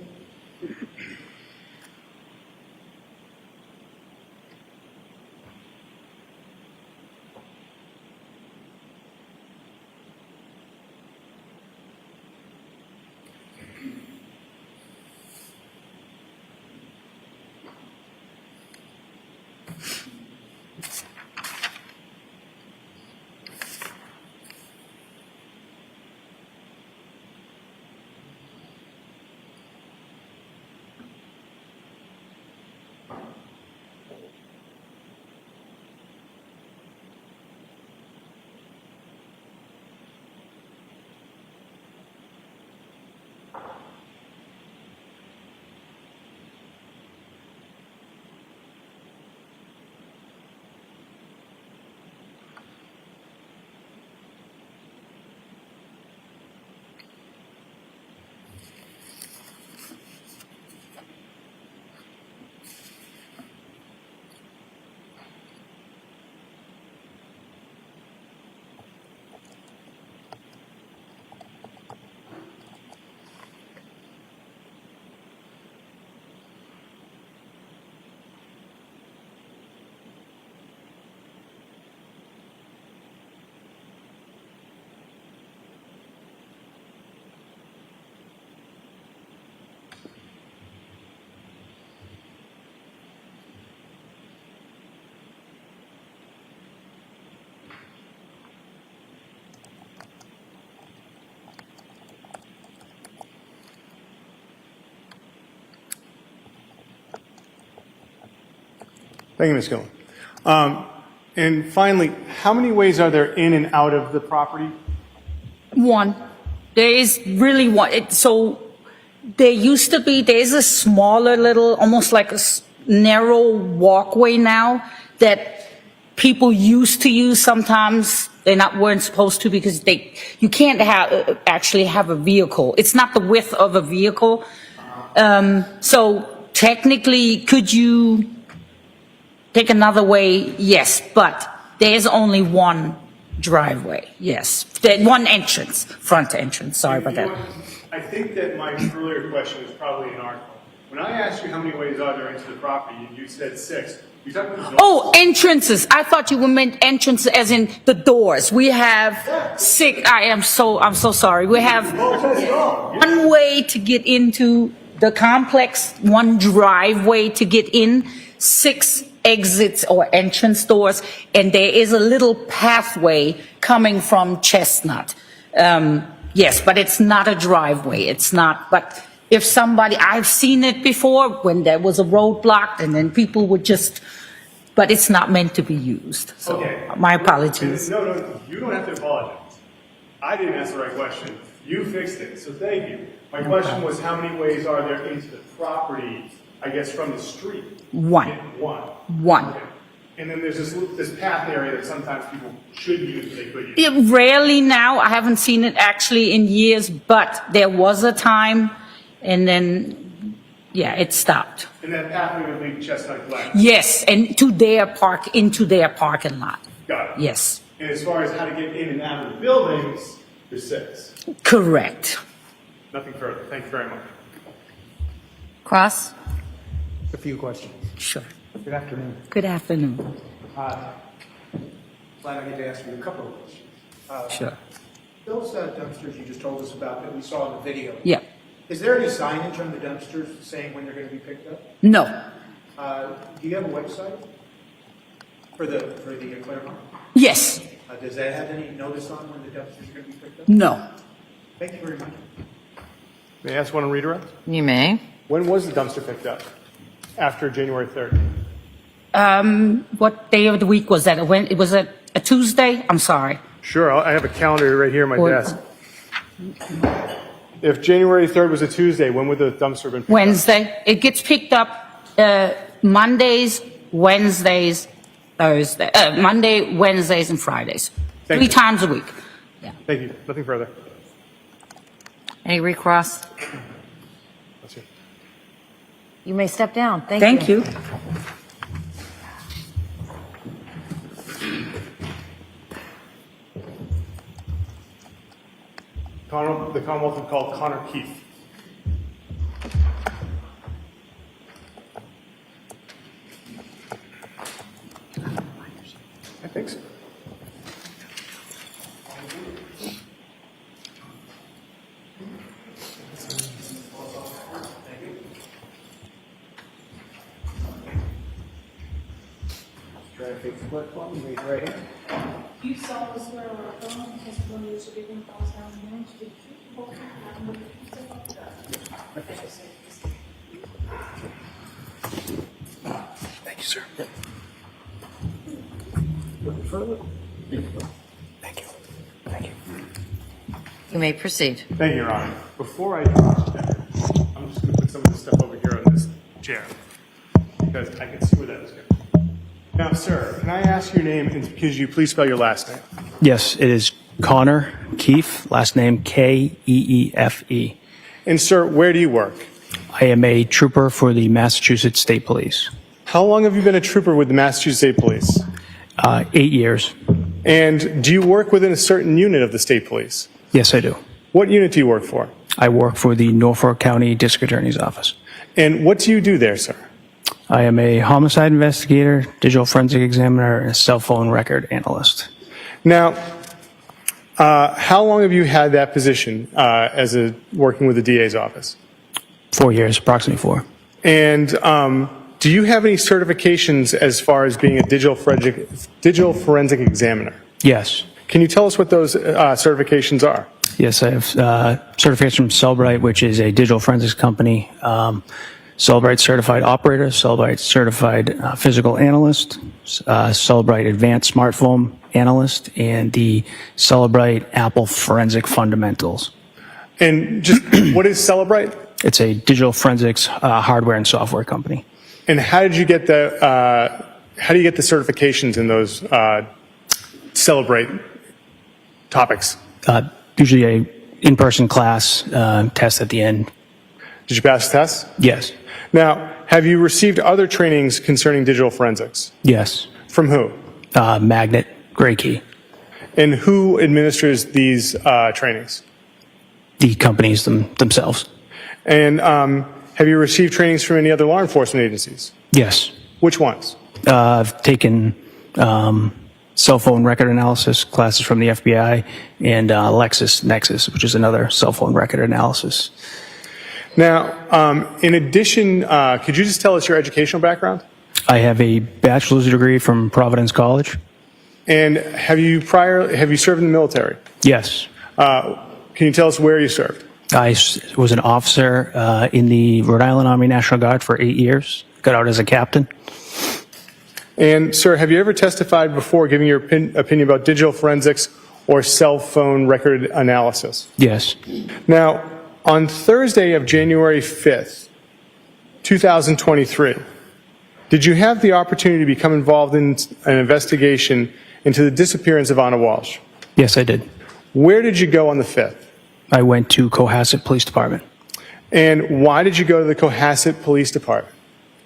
Thank you, Ms. Gillen. And finally, how many ways are there in and out of the property? One. There is really one. So there used to be, there's a smaller little, almost like a narrow walkway now that people used to use sometimes. They weren't supposed to because you can't actually have a vehicle. It's not the width of a vehicle. So technically, could you take another way? Yes, but there's only one driveway. Yes, one entrance, front entrance. Sorry about that. I think that my earlier question was probably an article. When I asked you how many ways are there into the property, you said 6. You talking about Oh, entrances. I thought you meant entrances as in the doors. We have 6. I'm so sorry. We have one way to get into the complex, one driveway to get in, 6 exits or entrance doors, and there is a little pathway coming from Chestnut. Yes, but it's not a driveway. It's not, but if somebody, I've seen it before when there was a roadblock and then people would just, but it's not meant to be used. So my apologies. No, you don't have to apologize. I didn't ask the right question. You fixed it, so thank you. My question was how many ways are there into the property, I guess, from the street? One. One. Okay. And then there's this path area that sometimes people should use, but they could use. It rarely now. I haven't seen it actually in years, but there was a time, and then, yeah, it stopped. And that pathway would lead Chestnut Glen? Yes, and into their parking lot. Got it. Yes. And as far as how to get in and out of the buildings, there's 6. Correct. Nothing further. Thank you very much. Cross? A few questions. Sure. Good afternoon. Good afternoon. Glad I get to ask you a couple of questions. Sure. Those dumpsters you just told us about that we saw in the video. Yeah. Is there any signage on the dumpsters saying when they're going to be picked up? No. Do you have a website for the Claremont? Yes. Does that have any notice on when the dumpsters are going to be picked up? No. Thank you very much. May I ask one on redirect? You may. When was the dumpster picked up? After January 3rd? What day of the week was that? It was a Tuesday? I'm sorry. Sure, I have a calendar right here on my desk. If January 3rd was a Tuesday, when would the dumpster have been picked Wednesday. It gets picked up Mondays, Wednesdays, Thursday. Monday, Wednesdays, and Fridays. Thank 3 you. times a week. Yeah. Thank you. Nothing further. Any recross? That's it. You may step down. Thank you. The Commonwealth would call Connor Keith. I think so. Try to fix the flip-flop and raise your right hand. You solemnly swear or affirm the testimony you shall give in the false down the to the truth, the whole truth, and nothing but the truth, so help you God. Thank you, sir. Thank you. Thank you. You may proceed. Thank you, Your Honor. Before I I'm just going to put some of this stuff over here on this chair because I can see where that is going. Now, sir, can I ask your name and could you please spell your last name? Yes, it is Connor Keefe, last name Keefe. And sir, where do you work? I am a trooper for the Massachusetts State Police. How long have you been a trooper with the Massachusetts State Police? 8 years. And do you work within a certain unit of the State Police? Yes, I do. What unit do you work for? I work for the Norfolk County District Attorney's Office. And what do you do there, sir? I am a homicide investigator, digital forensic examiner, and a cell phone record analyst. Now, how long have you had that position working with the DA's office? 4 years, approximately 4. And do you have any certifications as far as being a digital forensic examiner? Yes. Can you tell us what those certifications are? Yes, I have certification from Cellbrite, which is a digital forensics company. Celebrite Certified Operator, Celebrite Certified Physical Analyst, Celebrite Advanced Smartphone Analyst, and the Celebrite Apple Forensic Fundamentals. And just what is Celebrite? It's a digital forensics hardware and software company. And how did you get the certifications in those Celebrate topics? Usually a in-person class test at the end. Did you pass the test? Yes. Now, have you received other trainings concerning digital forensics? Yes. From who? Magnet, Gray Key. And who administers these trainings? The companies themselves. And have you received trainings from any other law enforcement agencies? Yes. Which ones? I've taken cell phone record analysis classes from the FBI and LexisNexis, which is another cell phone record analysis. Now, in addition, could you just tell us your educational background? I have a bachelor's degree from Providence College. And have you served in the military? Yes. Can you tell us where you served? I was an officer in the Rhode Island Army National Guard for 8 years. Got out as a captain. And, sir, have you ever testified before giving your opinion about digital forensics or cell phone record analysis? Yes. Now, on Thursday of January 5th, 2023, did you have the opportunity to become involved in an investigation into the disappearance of Anna Walshe? Yes, I did. Where did you go on the 5th? I went to Cohasset Police Department. And why did you go to the Cohasset Police Department?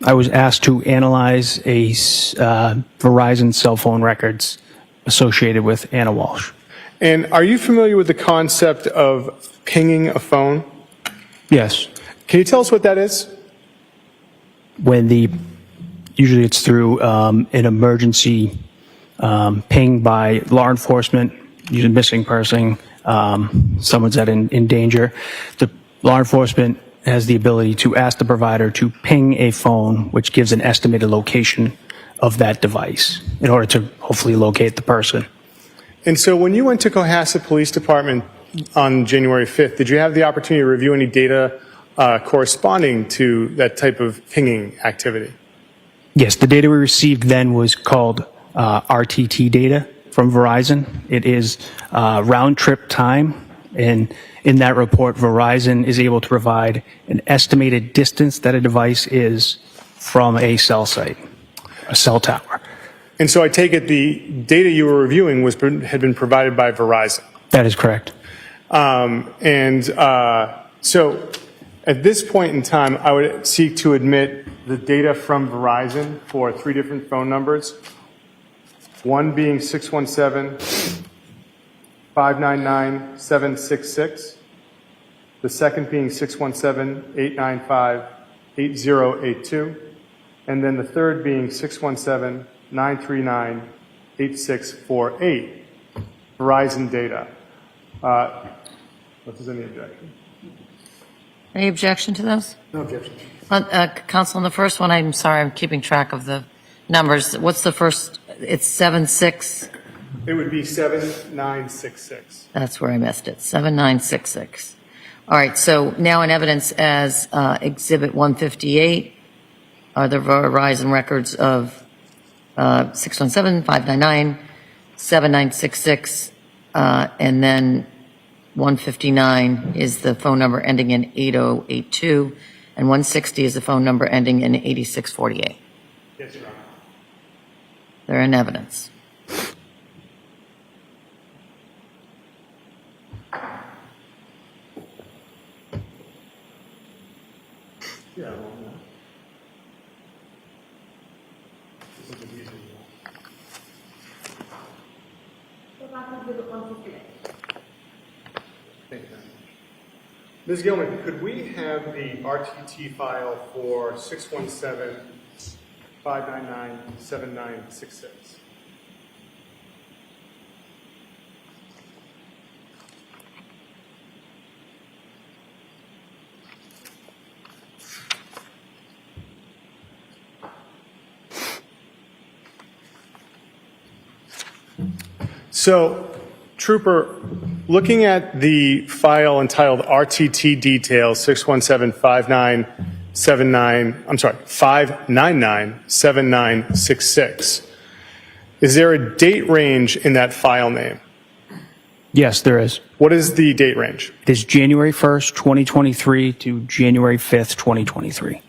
I was asked to analyze a Verizon cell phone records associated with Anna Walshe. And are you familiar with the concept of pinging a phone? Yes. Can you tell us what that is? Usually it's through an emergency ping by law enforcement, usually missing person, someone's in danger. The law enforcement has the ability to ask the provider to ping a phone, which gives an estimated location of that device in order to hopefully locate the person. And so when you went to Cohasset Police Department on January 5th, did you have the opportunity to review any data corresponding to that type of pinging activity? Yes, the data we received then was called RTT data from Verizon. It is round trip time, and in that report, Verizon is able to provide an estimated distance that a device is from a cell site, a cell tower. And so I take it the data you were reviewing had been provided by Verizon. That is correct. So at this point in time, I would seek to admit the data from Verizon for 3 different phone numbers, one being 617-599-766, the second being 617-895-8082, and then the third being 617-939-8648. Verizon data. If there's any objection. Any objection to those? No objection. Counsel, on the first one, I'm sorry, I'm keeping track of the numbers. What's the first? It's 76? It would be 7966. That's where I missed it, 7966. All right, so now in evidence as Exhibit 158 are the Verizon records of 617-599-7966, and then 159 is the phone number ending in 8082, and 160 is the phone number ending in 8648. Yes, Your Honor. They're in evidence. Yeah. Ms. Gilman, could we have the RTT file for 617-599-7966? So, Trooper, looking at the file entitled RTT Details 617-599-7966, 5997966. Is there a date range in that file name? Yes, there is. What is the date range? It is January 1st, 2023 to January 5th, 2023.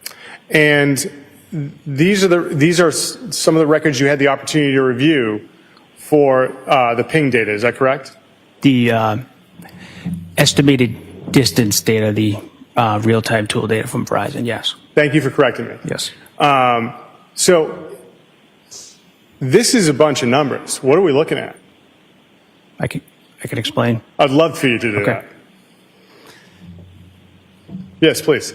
And these are some of the records you had the opportunity to review for the ping data. Is that correct? The estimated distance data, the real-time tool data from Verizon, yes. Thank you for correcting me. Yes. So this is a bunch of numbers. What are we looking at? I can explain. I'd love for you to do that. Yes, please.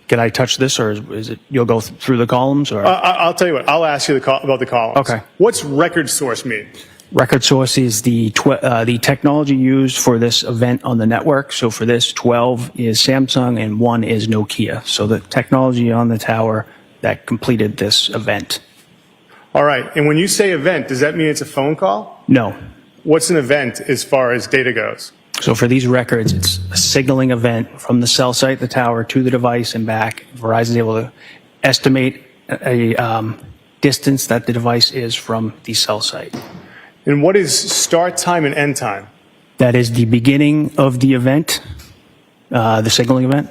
Can I touch this, or is it you'll go through the columns? Or I'll tell you what. I'll ask you about the columns. Okay. What's record source mean? Record source is the technology used for this event on the network. So for this, 12 is Samsung and 1 is Nokia. So the technology on the tower that completed this event. All right. And when you say event, does that mean it's a phone call? No. What's an event as far as data goes? So for these records, it's a signaling event from the cell site, the tower, to the device and back. Verizon is able to estimate a distance that the device is from the cell site. And what is start time and end time? That is the beginning of the event, the signaling event.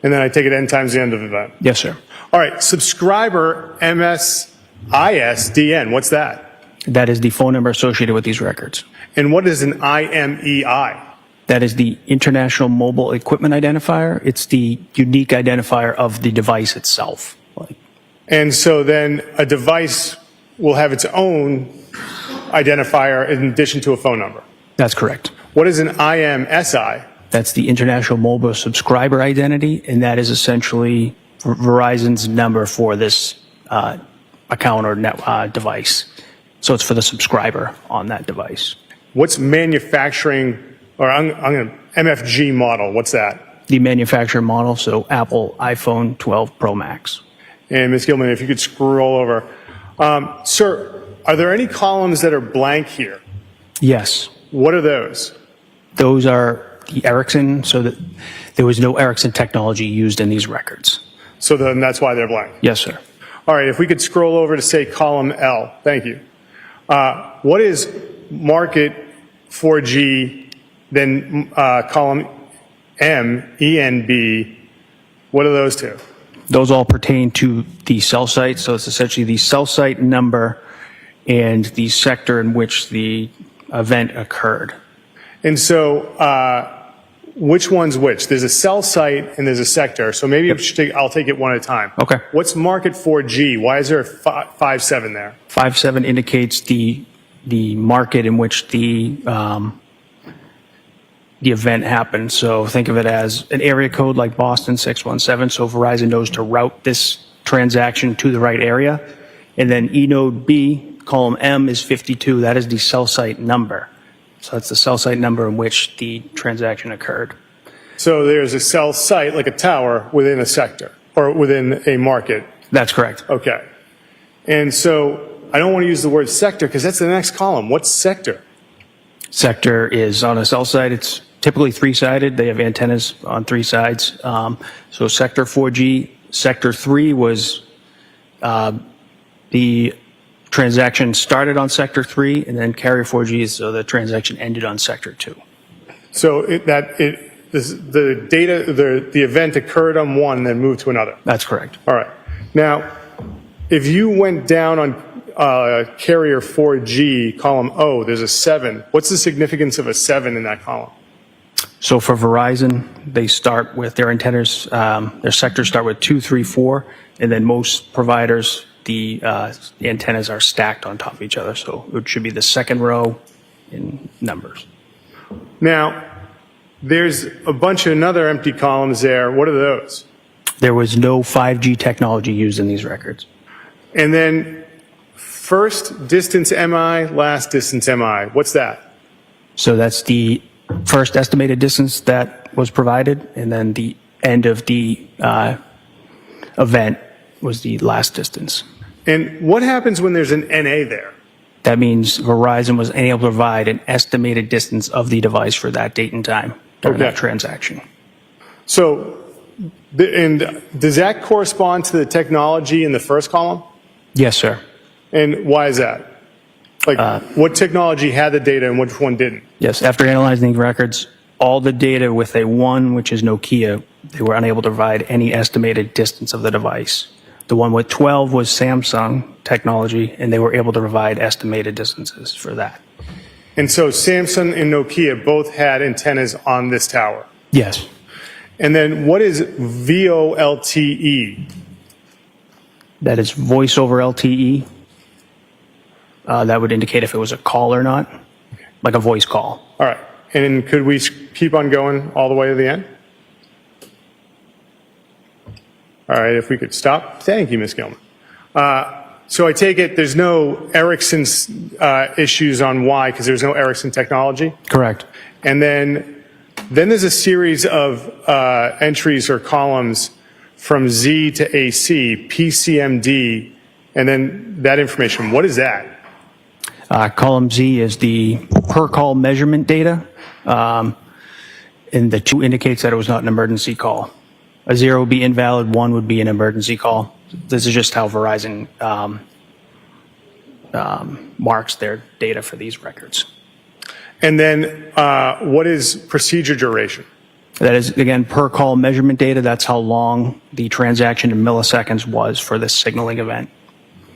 And then I take it end time's the end of the event? Yes, sir. All right. Subscriber MSISDN, what's that? That is the phone number associated with these records. And what is an IMEI? That is the International Mobile Equipment Identifier. It's the unique identifier of the device itself. And so then a device will have its own identifier in addition to a phone number. That's correct. What is an IMSI? That's the International Mobile Subscriber Identity, and that is essentially Verizon's number for this account or device. So it's for the subscriber on that device. What's manufacturing, or I'm going to, MFG model, what's that? The manufacturer model, so Apple iPhone 12 Pro Max. And Ms. Gilman, if you could scroll over. Sir, are there any columns that are blank here? Yes. What are those? Those are the Ericsson, so that there was no Ericsson technology used in these records. So then that's why they're blank? Yes, sir. All right, if we could scroll over to say column L. Thank you. What is market 4G, then column M, ENB, what are those two? Those all pertain to the cell site, so it's essentially the cell site number and the sector in which the event occurred. And so which one's which? There's a cell site and there's a sector, so maybe I'll take it one at a time. Okay. What's market 4G? Why is there a 5.7 there? 5.7 indicates the market in which the event happened. So think of it as an area code like Boston 617. So Verizon knows to route this transaction to the right area. And then eNode B, column M, is 52. That is the cell site number. So that's the cell site number in which the transaction occurred. So there's a cell site, like a tower, within a sector or within a market. That's correct. Okay. And so I don't want to use the word sector because that's the next column. What's sector? Sector is on a cell site. It's typically three-sided. They have antennas on three sides. So sector 4G, sector 3 was the transaction started on sector 3, and then carrier 4G, so the transaction ended on sector 2. So the event occurred on one, then moved to another. That's correct. All right. Now, if you went down on carrier 4G, column O, there's a 7. What's the significance of a 7 in that column? So for Verizon, they start with their antennas, their sectors start with 2, 3, 4, and then most providers, the antennas are stacked on top of each other. So it should be the second row in numbers. Now, there's a bunch of another empty columns there. What are those? There was no 5G technology used in these records. And then first distance MI, last distance MI. What's that? So that's the first estimated distance that was provided, and then the end of the event was the last distance. And what happens when there's an NA there? That means Verizon was unable to provide an estimated distance of the device for that date and time during that transaction. So And does that correspond to the technology in the first column? Yes, sir. And why is that? Like, what technology had the data and which one didn't? Yes, after analyzing the records, all the data with a 1, which is Nokia, they were unable to provide any estimated distance of the device. The one with 12 was Samsung technology, and they were able to provide estimated distances for that. And so Samsung and Nokia both had antennas on this tower. Yes. And then what is VoLTE? That is voice over LTE. That would indicate if it was a call or not, like a voice call. All right. And could we keep on going all the way to the end? All right, if we could stop. Thank you, Ms. Gilman. So I take it there's no Ericsson's issues on why, because there's no Ericsson technology? Correct. And then there's a series of entries or columns from Z to AC, PCMD, and then that information. What is that? Column Z is the per call measurement data, and the 2 indicates that it was not an emergency call. A 0 would be invalid, 1 would be an emergency call. This is just how Verizon marks their data for these records. And then what is procedure duration? That is, again, per call measurement data. That's how long the transaction in milliseconds was for this signaling event.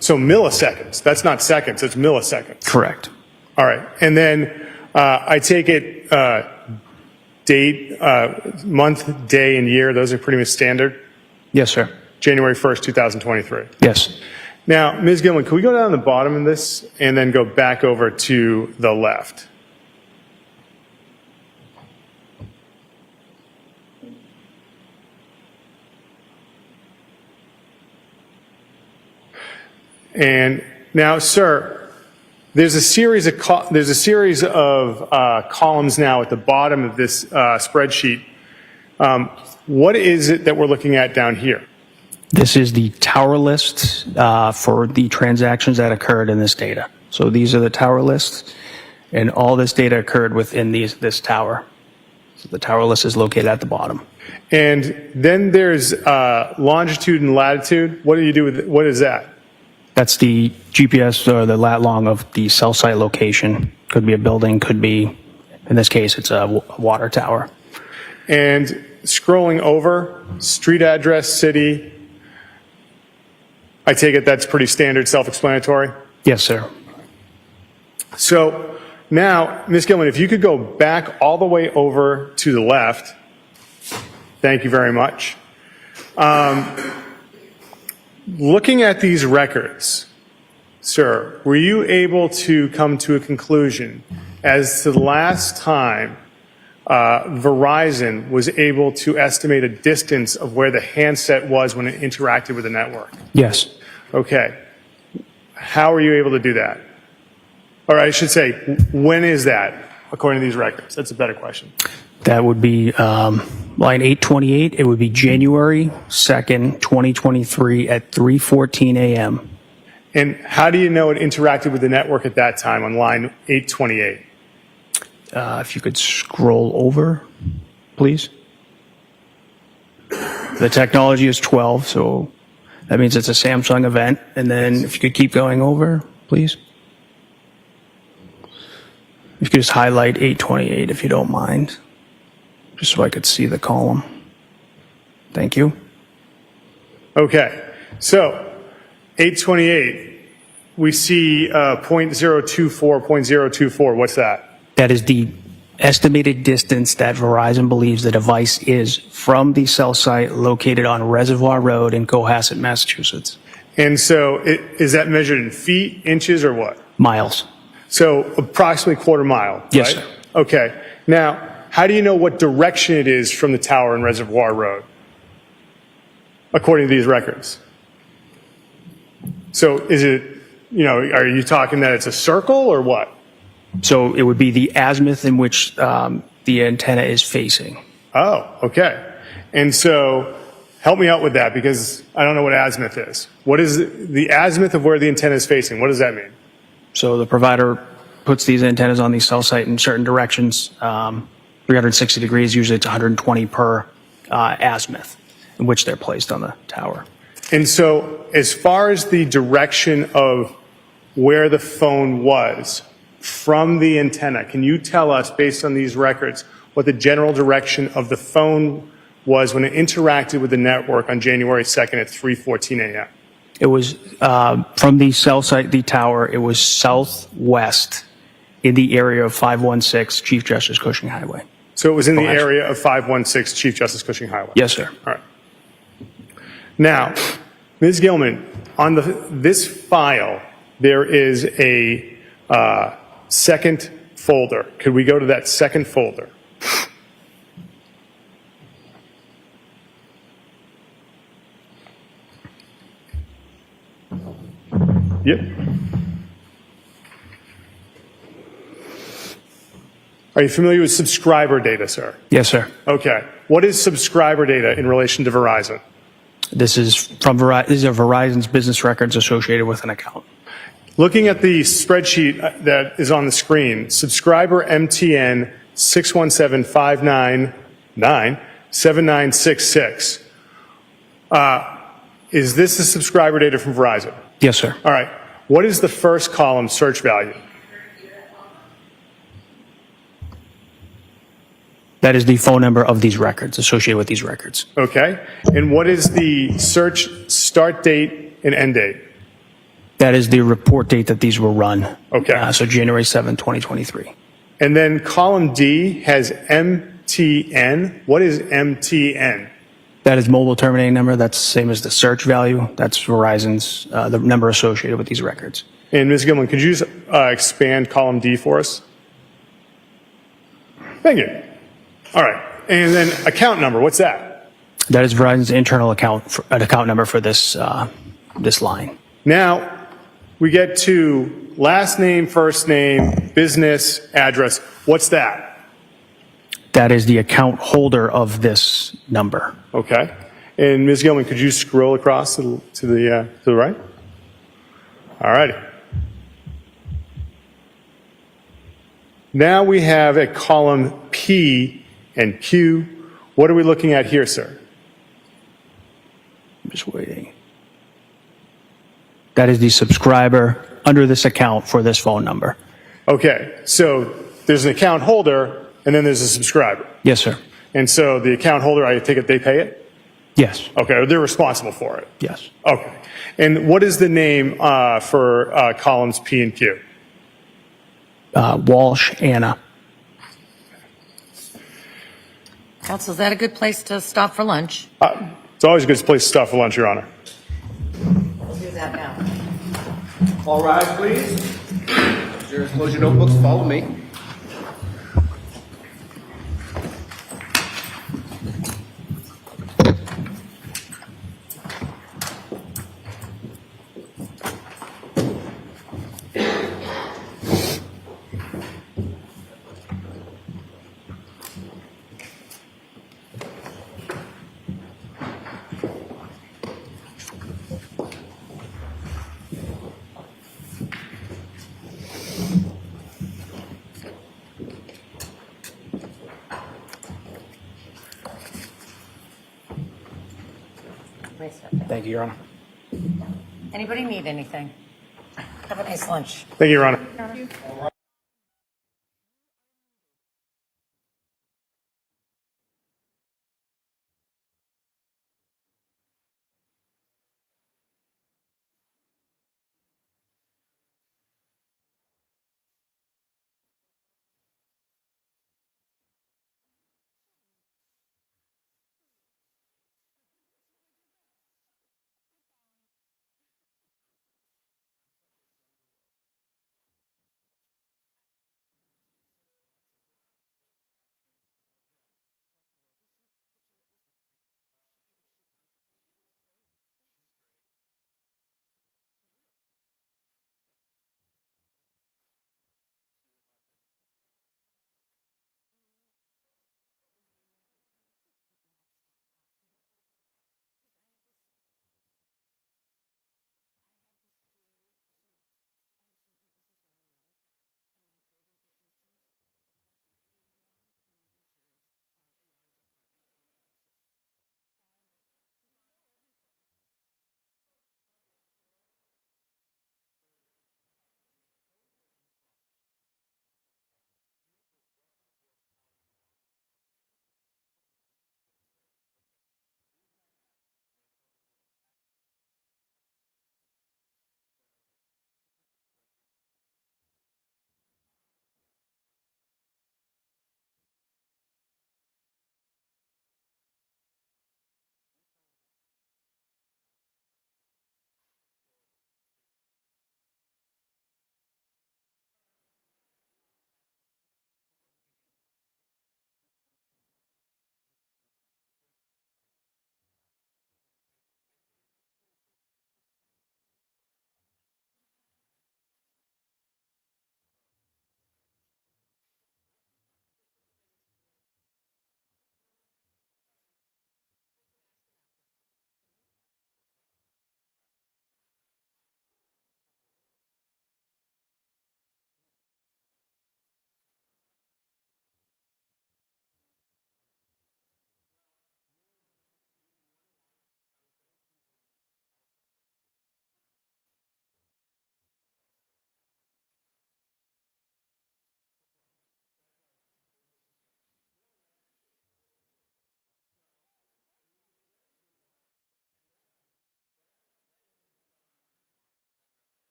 So milliseconds. That's not seconds, it's milliseconds. Correct. All right. And then I take it date, month, day, and year. Those are pretty much standard? Yes, sir. January 1st, 2023. Yes. Now, Ms. Gilman, can we go down the bottom of this and then go back over to the left? And now, sir, there's a series of columns now at the bottom of this spreadsheet. What is it that we're looking at down here? This is the tower list for the transactions that occurred in this data. So these are the tower lists, and all this data occurred within this tower. So the tower list is located at the bottom. And then there's longitude and latitude. What do you do with what is that? That's the GPS or the lat long of the cell site location. Could be a building, could be, in this case, it's a water tower. And scrolling over, street address, city. I take it that's pretty standard, self-explanatory? Yes, sir. So now, Ms. Gilman, if you could go back all the way over to the left. Thank you very much. Looking at these records, sir, were you able to come to a conclusion as to the last time Verizon was able to estimate a distance of where the handset was when it interacted with the network? Yes. Okay. How are you able to do that? Or I should say, when is that, according to these records? That's a better question. That would be line 828. It would be January 2nd, 2023 at 3:14 a.m. And how do you know it interacted with the network at that time on line 828? If you could scroll over, please. The technology is 12, so that means it's a Samsung event. And then if you could keep going over, please. If you could just highlight 828 if you don't mind, just so I could see the column. Thank you. Okay, so 828, we see 0.024. What's that? That is the estimated distance that Verizon believes the device is from the cell site located on Reservoir Road in Cohasset, Massachusetts. And so is that measured in feet, inches, or what? Miles. So approximately quarter mile, Yes, right? sir. Okay, now, how do you know what direction it is from the tower in Reservoir Road, according to these records? So is it, are you talking that it's a circle or what? So it would be the azimuth in which the antenna is facing. Oh, okay. And so help me out with that because I don't know what azimuth is. What is the azimuth of where the antenna is facing? What does that mean? So the provider puts these antennas on the cell site in certain directions, 360 degrees, usually it's 120 per azimuth. in which they're placed on the tower. And so as far as the direction of where the phone was from the antenna, can you tell us, based on these records, what the general direction of the phone was when it interacted with the network on January 2nd at 3:14 a.m.? It was from the cell site, the tower, it was southwest in the area of 516 Chief Justice Cushing Highway. So it was in the Cohasset. area of 516 Chief Justice Cushing Highway? Yes, sir. All right. Now, Ms. Gilman, on this file, there is a second folder. Could we go to that second folder? Yep. Are you familiar with subscriber data, sir? Yes, sir. Okay. What is subscriber data in relation to Verizon? This is from Verizon. These are Verizon's business records associated with an account. Looking at the spreadsheet that is on the screen, subscriber MTN 617-599-7966. Is this the subscriber data from Verizon? Yes, sir. All right. What is the first column search value? That is the phone number of these records, associated with these records. Okay. And what is the search start date and end date? That is the report date that these were run. Okay. So January 7, 2023. And then column D has MTN. What is MTN? That is mobile terminating number. That's the same as the search value. That's Verizon's, the number associated with these records. And Ms. Gilman, could you just expand column D for us? Thank you. All right. And then account number, what's that? That is Verizon's internal account, an account number for this, this line. Now, we get to last name, first name, business, address. What's that? That is the account holder of this number. Okay. And Ms. Gilman, could you scroll across to the right? All righty. Now we have a column P and Q. What are we looking at here, sir? I'm just waiting. That is the subscriber under this account for this phone number. Okay. So there's an account holder, and then there's a subscriber. Yes, sir. And so the account holder, I take it they pay it? Yes. Okay. They're responsible for it? Yes. Okay. And what is the name for columns P and Q? Walshe, Anna. Counsel, is that a good place to stop for lunch? It's always a good place to stop for lunch, Your Honor. We'll do that now. All rise, please. Jurors, close your notebooks. Follow me. Thank you, Your Honor. Anybody need anything? Have a nice lunch. Thank you, Your Honor.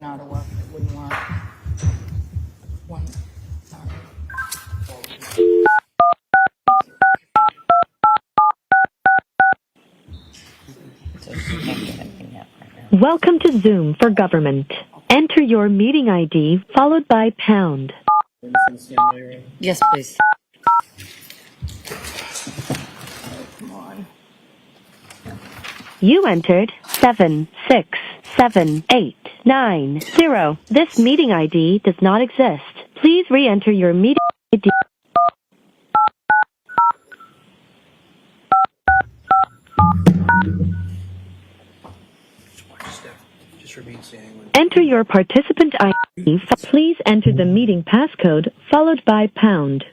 Not a work, it wouldn't work. One, sorry. Welcome to Zoom for Government. Enter your meeting ID followed by pound. Yes, please. Come on. You entered 7678990. This meeting ID does not exist. Please re-enter your meeting ID. Just remain standing. Enter your participant ID. Please enter the meeting passcode followed by pound.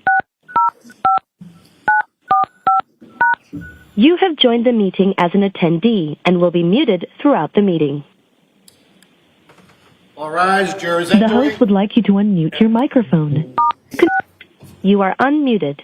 You have joined the meeting as an attendee and will be muted throughout the meeting. All rise, jurors The entering. host would like you to unmute your microphone. You are unmuted.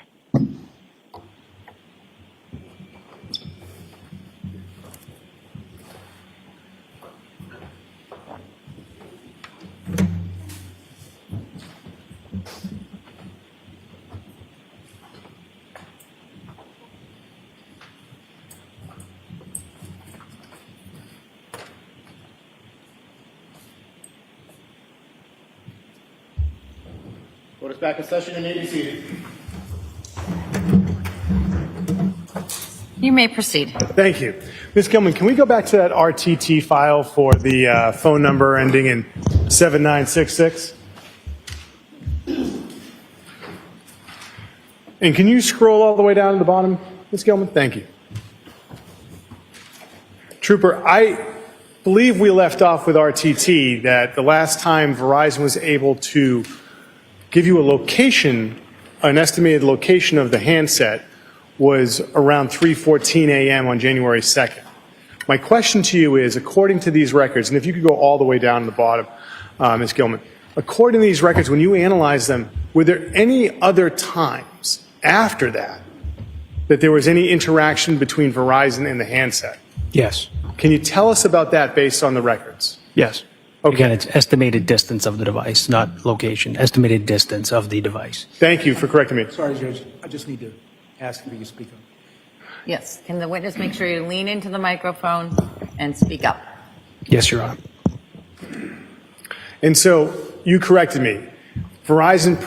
Court is back in session and may be seated. You may proceed. Thank you. Ms. Gilman, can we go back to that RTT file for the phone number ending in 7966? And can you scroll all the way down to the bottom, Ms. Gilman? Thank you. Trooper, I believe we left off with RTT that the last time Verizon was able to give you a location, an estimated location of the handset was around 3:14 a.m. on January 2nd. My question to you is, according to these records, and if you could go all the way down to the bottom, Ms. Gilman, according to these records, when you analyze them, were there any other times after that that there was any interaction between Verizon and the handset? Yes. Can you tell us about that based on the records? Yes. Again, it's estimated distance of the device, not location. Estimated distance of the device. Thank you for correcting me. Sorry, Judge. I just need to ask if you can speak up. Yes. Can the witness make sure you lean into the microphone and speak up? Yes, Your Honor. And so you corrected me. Verizon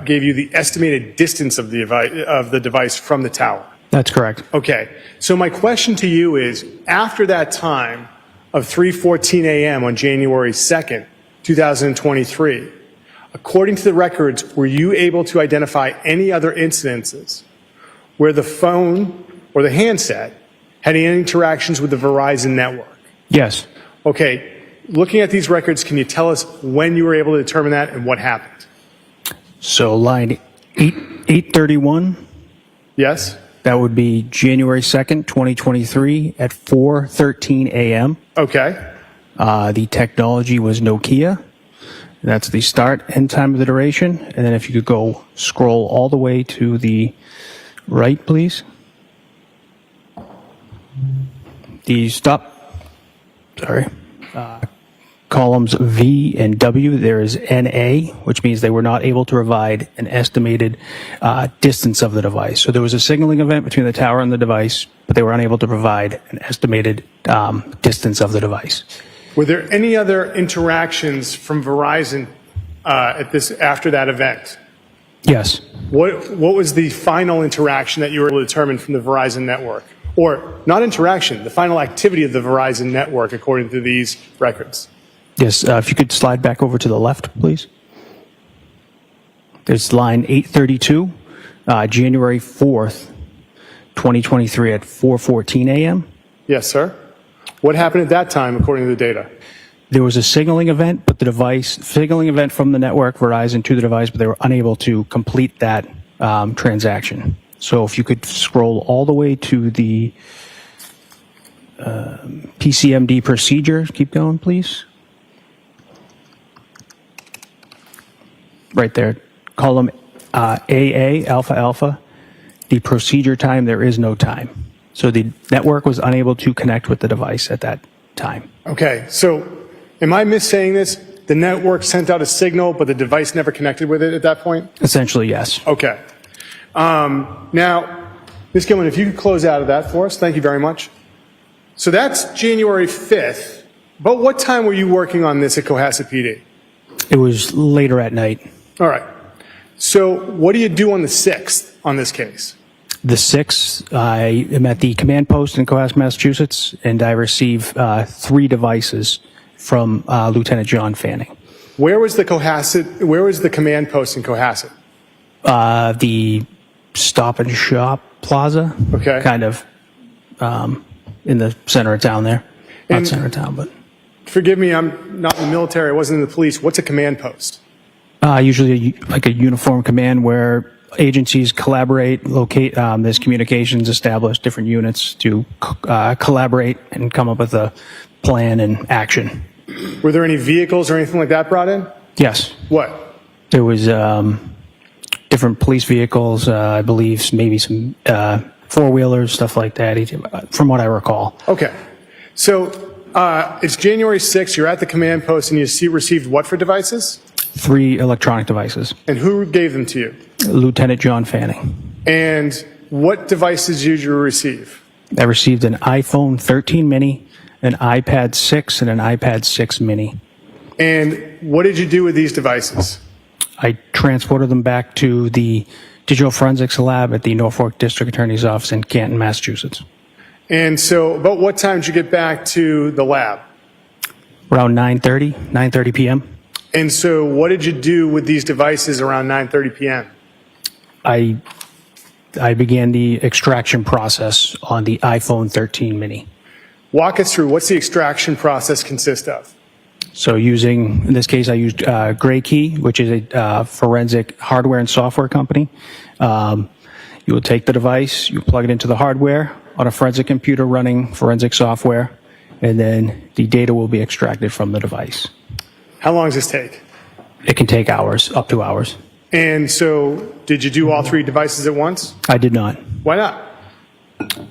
gave you the estimated distance of the device from the tower. That's correct. Okay. So my question to you is, after that time of 3:14 a.m. on January 2nd, 2023, according to the records, were you able to identify any other incidences where the phone or the handset had any interactions with the Verizon network? Yes. Okay. Looking at these records, can you tell us when you were able to determine that and what happened? So line 831. Yes. That would be January 2nd, 2023 at 4:13 a.m. Okay. The technology was Nokia. That's the start and time of the duration. And then if you could go scroll all the way to the right, please. The columns V and W, there is NA, which means they were not able to provide an estimated distance of the device. So there was a signaling event between the tower and the device, but they were unable to provide an estimated distance of the device. Were there any other interactions from Verizon after that event? Yes. What was the final interaction that you were able to determine from the Verizon network? Or not interaction, the final activity of the Verizon network according to these records? Yes, if you could slide back over to the left, please. There's line 832, January 4th, 2023 at 4:14 a.m. Yes, sir. What happened at that time according to the data? There was a signaling event, but signaling event from the network, Verizon, to the device, but they were unable to complete that transaction. So if you could scroll all the way to the PCMD procedure, keep going, please. Right there, column AA, alpha, alpha, the procedure time, there is no time. So the network was unable to connect with the device at that time. Okay, so Am I missaying this? The network sent out a signal, but the device never connected with it at that point? Essentially, yes. Okay. Now, Ms. Gilman, if you could close out of that for us, thank you very much. So that's January 5th. But what time were you working on this at Cohasset PD? It was later at night. All right. So what do you do on the 6th on this case? The 6th, I am at the command post in Cohasset, Massachusetts, and I receive 3 devices from Lieutenant John Fanning. Where was the command post in Cohasset? The Stop and Shop Plaza. Okay. Kind of in the center of town there. Not center of town, but. Forgive me, I'm not in the military, I wasn't in the police. What's a command post? Usually like a uniform command where agencies collaborate, locate, there's communications established, different units to collaborate and come up with a plan and action. Were there any vehicles or anything like that brought in? Yes. What? There was different police vehicles, I believe, maybe some four-wheelers, stuff like that, from what I recall. Okay. So it's January 6th, you're at the command post and you received what for devices? 3 electronic devices. And who gave them to you? Lieutenant John Fanning. And what devices did you receive? I received an iPhone 13 mini, an iPad 6, and an iPad 6 mini. And what did you do with these devices? I transported them back to the Digital Forensics Lab at the Norfolk District Attorney's Office in Canton, Massachusetts. And so about what time did you get back to the lab? Around 9:30 p.m. And so what did you do with these devices around 9:30 p.m.? I began the extraction process on the iPhone 13 mini. Walk us through, what's the extraction process consist of? So in this case, I used Gray Key, which is a forensic hardware and software company. You will take the device, you plug it into the hardware on a forensic computer running forensic software, and then the data will be extracted from the device. How long does this take? It can take hours, up to hours. And so did you do all 3 devices at once? I did not. Why not?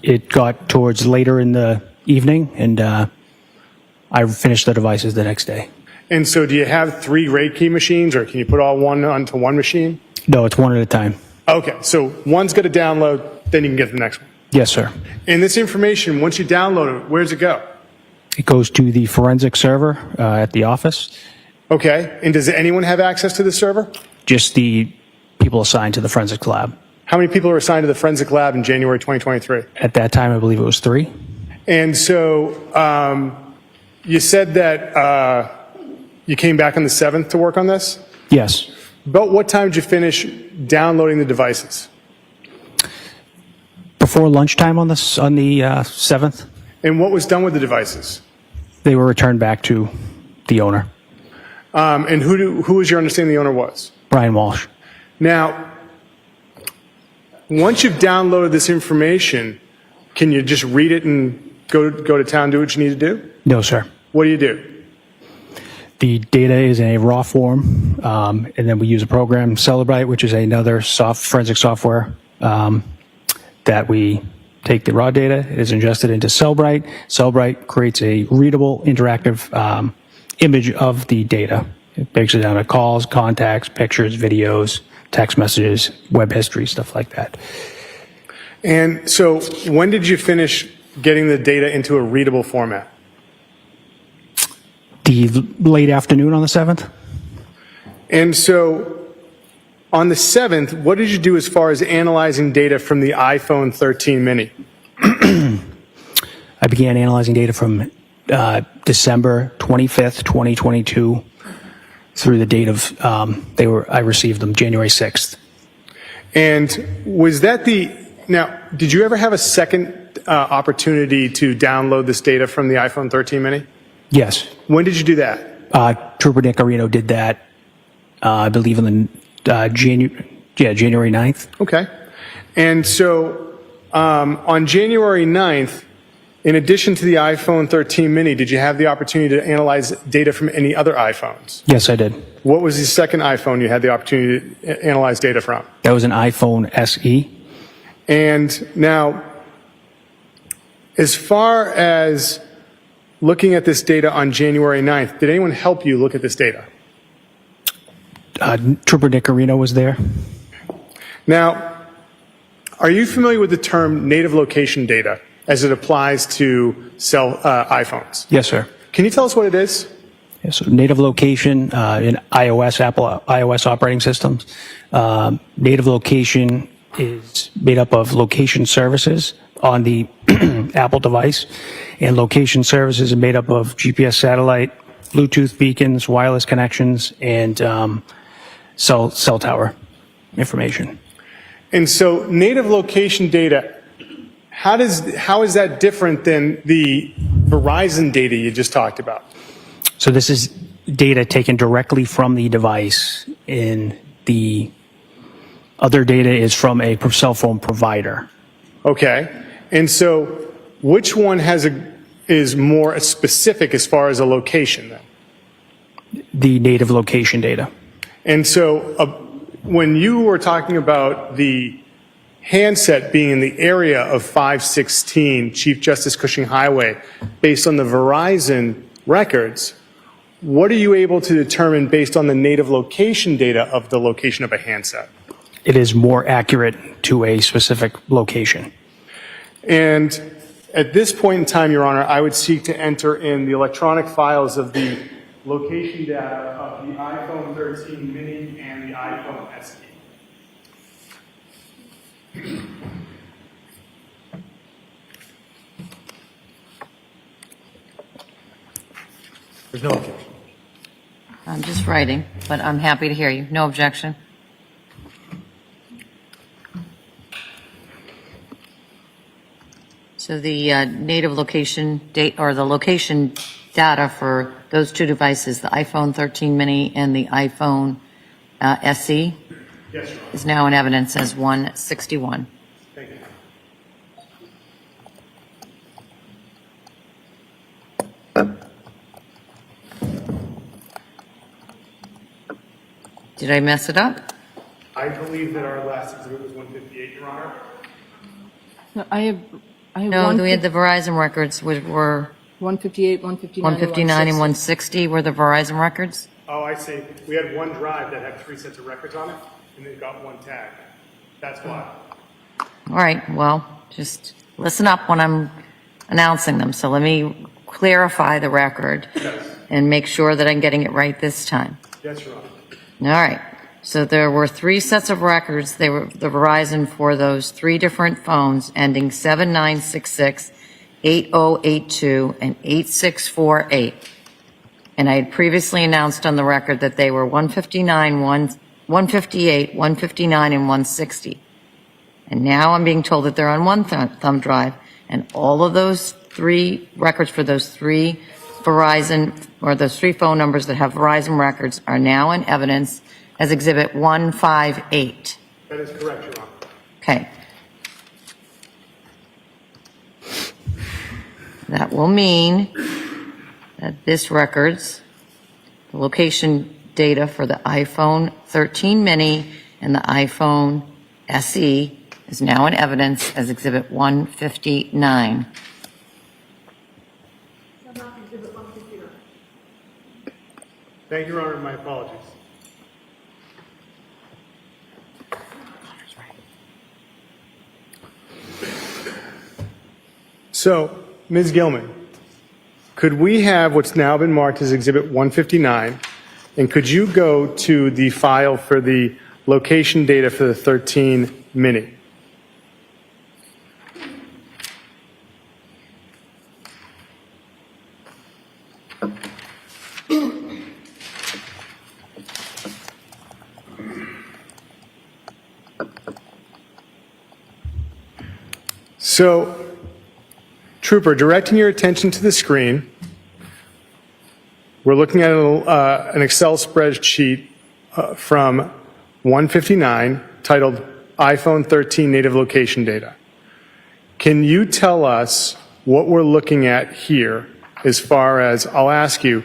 It got towards later in the evening, and I finished the devices the next day. And so do you have 3 Gray Key machines, or can you put all one onto one machine? No, it's one at a time. Okay, so one's got to download, then you can get to the next one. Yes, sir. And this information, once you download it, where does it go? It goes to the forensic server at the office. Okay, and does anyone have access to the server? Just the people assigned to the forensic lab. How many people are assigned to the forensic lab in January 2023? At that time, I believe it was 3. And so you said that you came back on the 7th to work on this? Yes. About what time did you finish downloading the devices? Before lunchtime on the 7th. And what was done with the devices? They were returned back to the owner. And who was your understanding the owner was? Brian Walshe. Now, once you've downloaded this information, can you just read it and go to town, do what you need to do? No, sir. What do you do? The data is in a raw form, and then we use a program, Celebrite, which is another forensic software that we take the raw data, it is ingested into Celebrite. Celebrite creates a readable, interactive image of the data. It breaks it down to calls, contacts, pictures, videos, text messages, web history, stuff like that. And so when did you finish getting the data into a readable format? The late afternoon on the 7th. And so on the 7th, what did you do as far as analyzing data from the iPhone 13 mini? I began analyzing data from December 25th, 2022 through the date of, I received them January 6th. And was that now, did you ever have a second opportunity to download this data from the iPhone 13 mini? Yes. When did you do that? Trooper Nick Areno did that, I believe in the January 9th. Okay. And so on January 9th, in addition to the iPhone 13 mini, did you have the opportunity to analyze data from any other iPhones? Yes, I did. What was the second iPhone you had the opportunity to analyze data from? That was an iPhone SE. And now, as far as looking at this data on January 9th, did anyone help you look at this data? Trooper Nicarino was there. Now, are you familiar with the term native location data as it applies to iPhones? Yes, sir. Can you tell us what it is? Yeah, so native location in iOS, Apple iOS operating systems. Native location is made up of location services on the Apple device, and location services are made up of GPS satellite, Bluetooth beacons, wireless connections, and cell tower information. And so native location data, how is that different than the Verizon data you just talked about? So this is data taken directly from the device, and the other data is from a cell phone provider. Okay. And so which one is more specific as far as a location then? The native location data. And so when you were talking about the handset being in the area of 516 Chief Justice Cushing Highway, based on the Verizon records, what are you able to determine based on the native location data of the location of a handset? It is more accurate to a specific location. And at this point in time, Your Honor, I would seek to enter in the electronic files of the location data of the iPhone 13 mini and the iPhone SE. There's no objection. I'm just writing, but I'm happy to hear you. No objection. So the native location date, or the location data for those two devices, the iPhone 13 mini and the iPhone SE, Yes, Your Honor. is now in evidence as 161. Thank you. Did I mess it up? I believe that our last exhibit was 158, Your Honor. No, I have No, we had the Verizon records, which were 158, 159, 159 and 160 were the Verizon records? Oh, I see. We had one drive that had 3 sets of records on it, and it got one tag. That's why. All right, well, just listen up when I'm announcing them. So let me clarify the record and make sure that I'm getting it right this time. Yes, Your Honor. All right. So there were 3 sets of records. They were the Verizon for those 3 different phones ending 7966, 8082, and 8648. And I had previously announced on the record that they were 159, 158, 159, and 160. And now I'm being told that they're on one thumb drive, and all of those 3 records for those 3 Verizon, or those 3 phone numbers that have Verizon records, are now in evidence as Exhibit 158. That is correct, Your Honor. Okay. That will mean that this records, the location data for the iPhone 13 mini and the iPhone SE is now in evidence as Exhibit 159. Thank you, Your Honor. My apologies. So, Ms. Gilman, could we have what's now been marked as Exhibit 159, and could you go to the file for the location data for the 13 mini? So, Trooper, directing your attention to the screen, we're looking at an Excel spreadsheet from 159 titled iPhone 13 Native Location Data. Can you tell us what we're looking at here as far as, I'll ask you,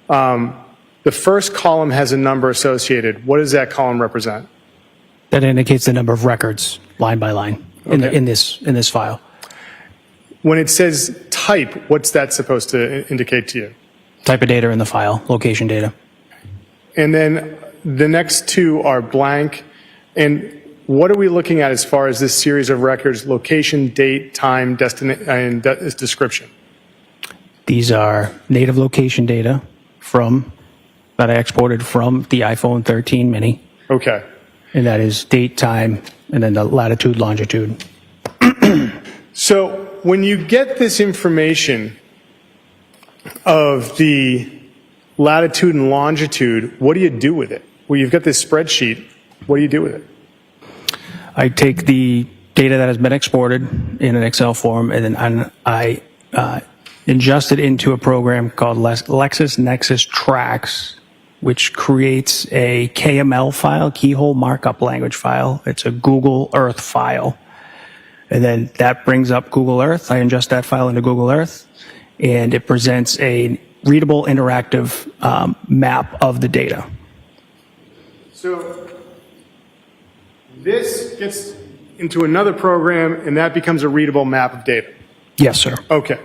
the first column has a number associated. What does that column represent? That indicates the number of records, line by line, in this file. When it says type, what's that supposed to indicate to you? Type of data in the file, location data. And then the next two are blank. And what are we looking at as far as this series of records, location, date, time, and description? These are native location data that I exported from the iPhone 13 mini. Okay. And that is date, time, and then the latitude, longitude. So when you get this information of the latitude and longitude, what do you do with it? Well, you've got this spreadsheet. What do you do with it? I take the data that has been exported in an Excel form, and then I ingest it into a program called LexisNexis Tracks, which creates a KML file, keyhole markup language file. It's a Google Earth file. And then that brings up Google Earth. I ingest that file into Google Earth, and it presents a readable, interactive map of the data. So this gets into another program, and that becomes a readable map of data. Yes, sir. Okay.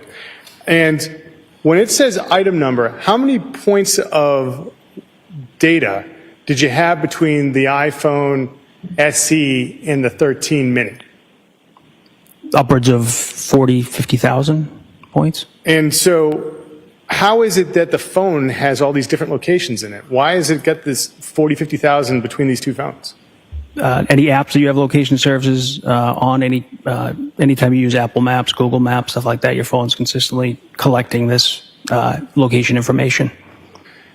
And when it says item number, how many points of data did you have between the iPhone SE and the 13 mini? Upwards of 40, 50,000 points. And so how is it that the phone has all these different locations in it? Why has it got this 40, 50,000 between these two phones? Any apps that you have location services on, anytime you use Apple Maps, Google Maps, stuff like that, your phone's consistently collecting this location information.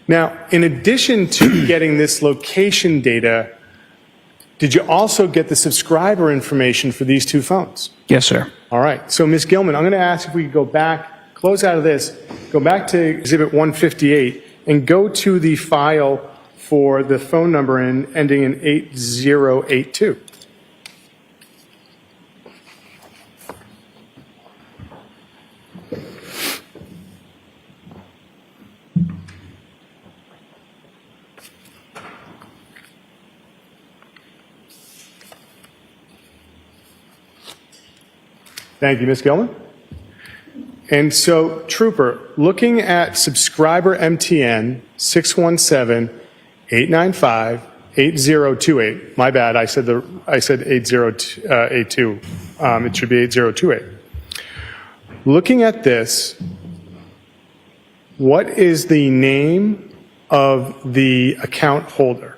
Now, in addition to getting this location data, did you also get the subscriber information for these two phones? Yes, sir. All right. So, Ms. Gilman, I'm going to ask if we could go back, close out of this, go back to Exhibit 158, and go to the file for the phone number ending in 8082. Thank you, Ms. Gilman. And so, Trooper, looking at subscriber MTN 617-895-8028. My bad, I said 8082. It should be 8028. Looking at this, what is the name of the account holder?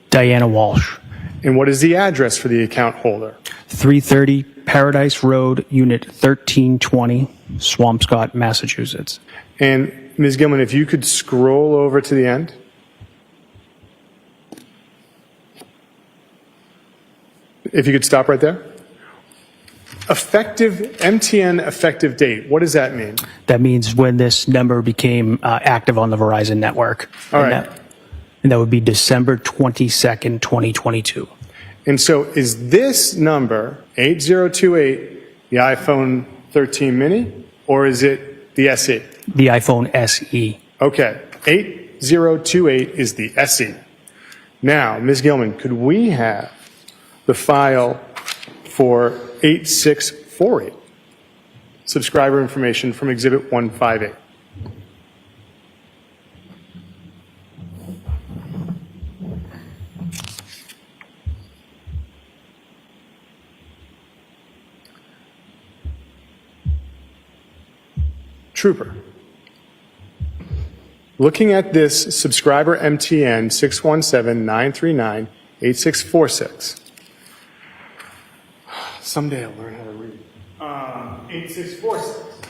Diana Walsh. And what is the address for the account holder? 330 Paradise Road, Unit 1320, Swampscott, Massachusetts. And Ms. Gilman, if you could scroll over to the end. If you could stop right there. MTN effective date, what does that mean? That means when this number became active on the Verizon network. All right. And that would be December 22nd, 2022. And so is this number, 8028, the iPhone 13 mini, or is it the SE? The iPhone SE. Okay, 8028 is the SE. Now, Ms. Gilman, could we have the file for 8648? Subscriber information from Exhibit 158. Trooper, looking at this subscriber MTN 617-939-8646. Someday I'll learn how to read. 8646.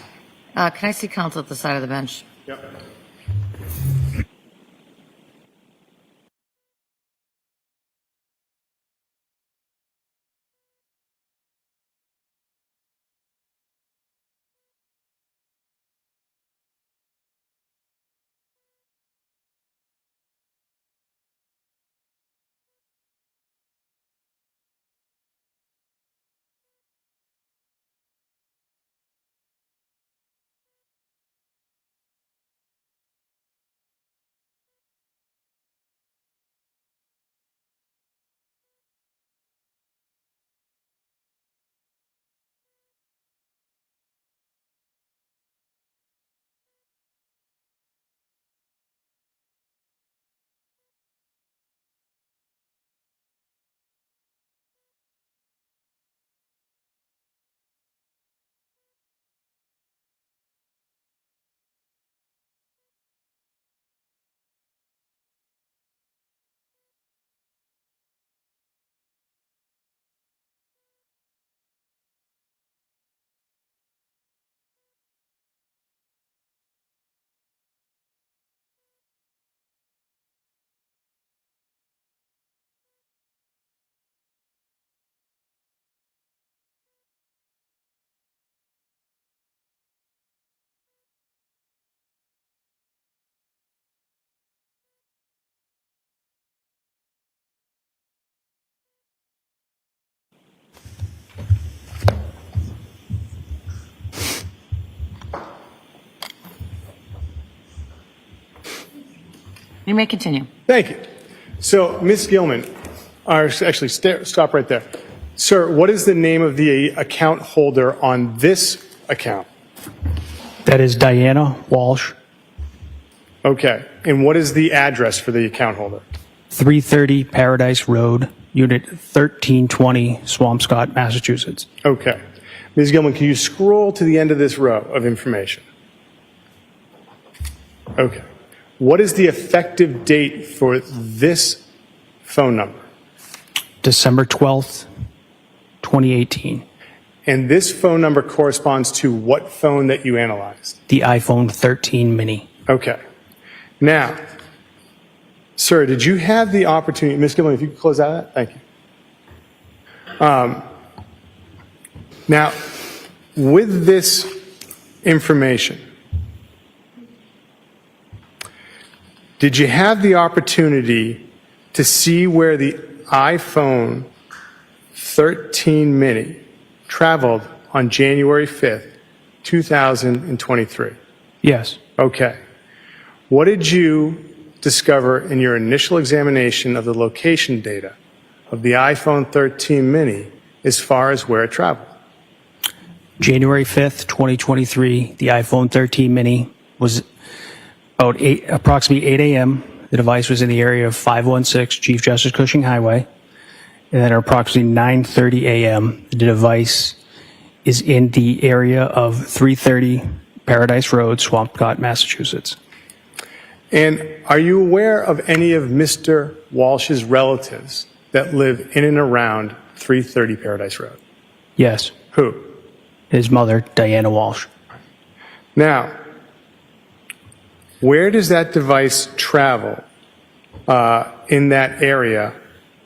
Can I see counsel at the side of the bench? Yep. You may continue. Thank you. So, Ms. Gilman, actually, stop right there. Sir, what is the name of the account holder on this account? That is Diana Walshe, Okay. And what is the address for the account holder? 330 Paradise Road, Unit 1320, Swampscott, Massachusetts. Okay. Ms. Gilman, can you scroll to the end of this row of information? Okay. What is the effective date for this phone number? December 12th, 2018. And this phone number corresponds to what phone that you analyzed? The iPhone 13 mini. Okay. Now, sir, did you have the opportunity, Ms. Gilman, if you could close out of that? Thank you. Now, with this information, did you have the opportunity to see where the iPhone 13 mini traveled on January 5th, 2023? Yes. Okay. What did you discover in your initial examination of the location data of the iPhone 13 mini as far as where it traveled? January 5th, 2023, the iPhone 13 mini was about approximately 8 a.m. The device was in the area of 516 Chief Justice Cushing Highway. And then at approximately 9:30 a.m., the device is in the area of 330 Paradise Road, Swampscott, Massachusetts. And are you aware of any of Mr. Walsh's relatives that live in and around 330 Paradise Road? Yes. Who? His mother, Diana Walshe. Now, where does that device travel in that area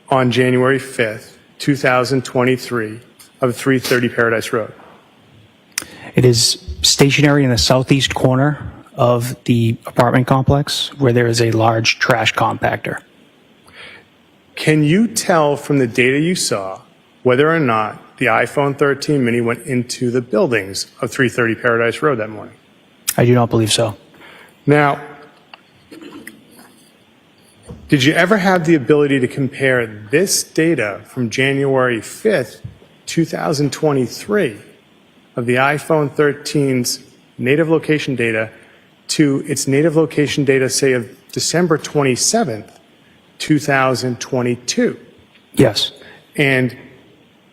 on January 5th, 2023 of 330 Paradise Road? It is stationary in the southeast corner of the apartment complex where there is a large trash compactor. Can you tell from the data you saw whether or not the iPhone 13 mini went into the buildings of 330 Paradise Road that morning? I do not believe so. Now, did you ever have the ability to compare this data from January 5th, 2023 of the iPhone 13's native location data to its native location data, say, of December 27th, 2022? Yes. And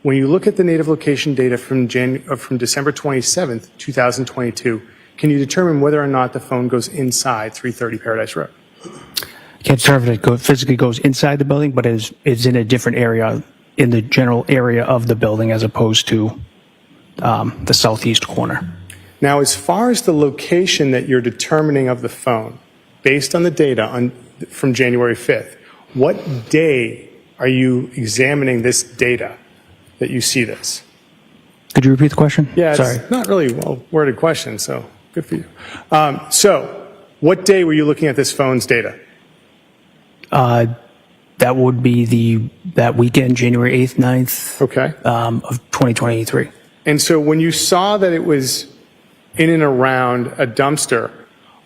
when you look at the native location data from December 27th, 2022, can you determine whether or not the phone goes inside 330 Paradise Road? I can't determine if it physically goes inside the building, but is in a different area, in the general area of the building as opposed to the southeast corner. Now, as far as the location that you're determining of the phone, based on the data from January 5th, what day are you examining this data that you see this? Could you repeat the question? Yeah, Sorry. it's not really a well-worded question, so good for you. So, what day were you looking at this phone's data? That would be that weekend, January 8th, 9th Okay. Of 2023. And so when you saw that it was in and around a dumpster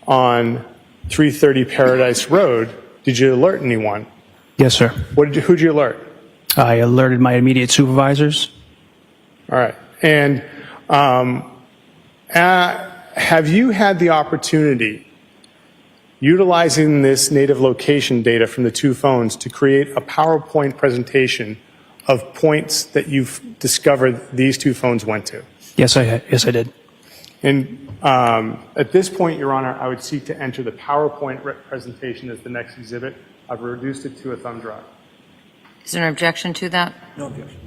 on 330 Paradise Road, did you alert anyone? Yes, sir. Who'd you alert? I alerted my immediate supervisors. All right. And have you had the opportunity, utilizing this native location data from the two phones, to create a PowerPoint presentation of points that you've discovered these two phones went to? Yes, I did. And at this point, Your Honor, I would seek to enter the PowerPoint presentation as the next exhibit. I've reduced it to a thumb drive. Is there an objection to that? No objection.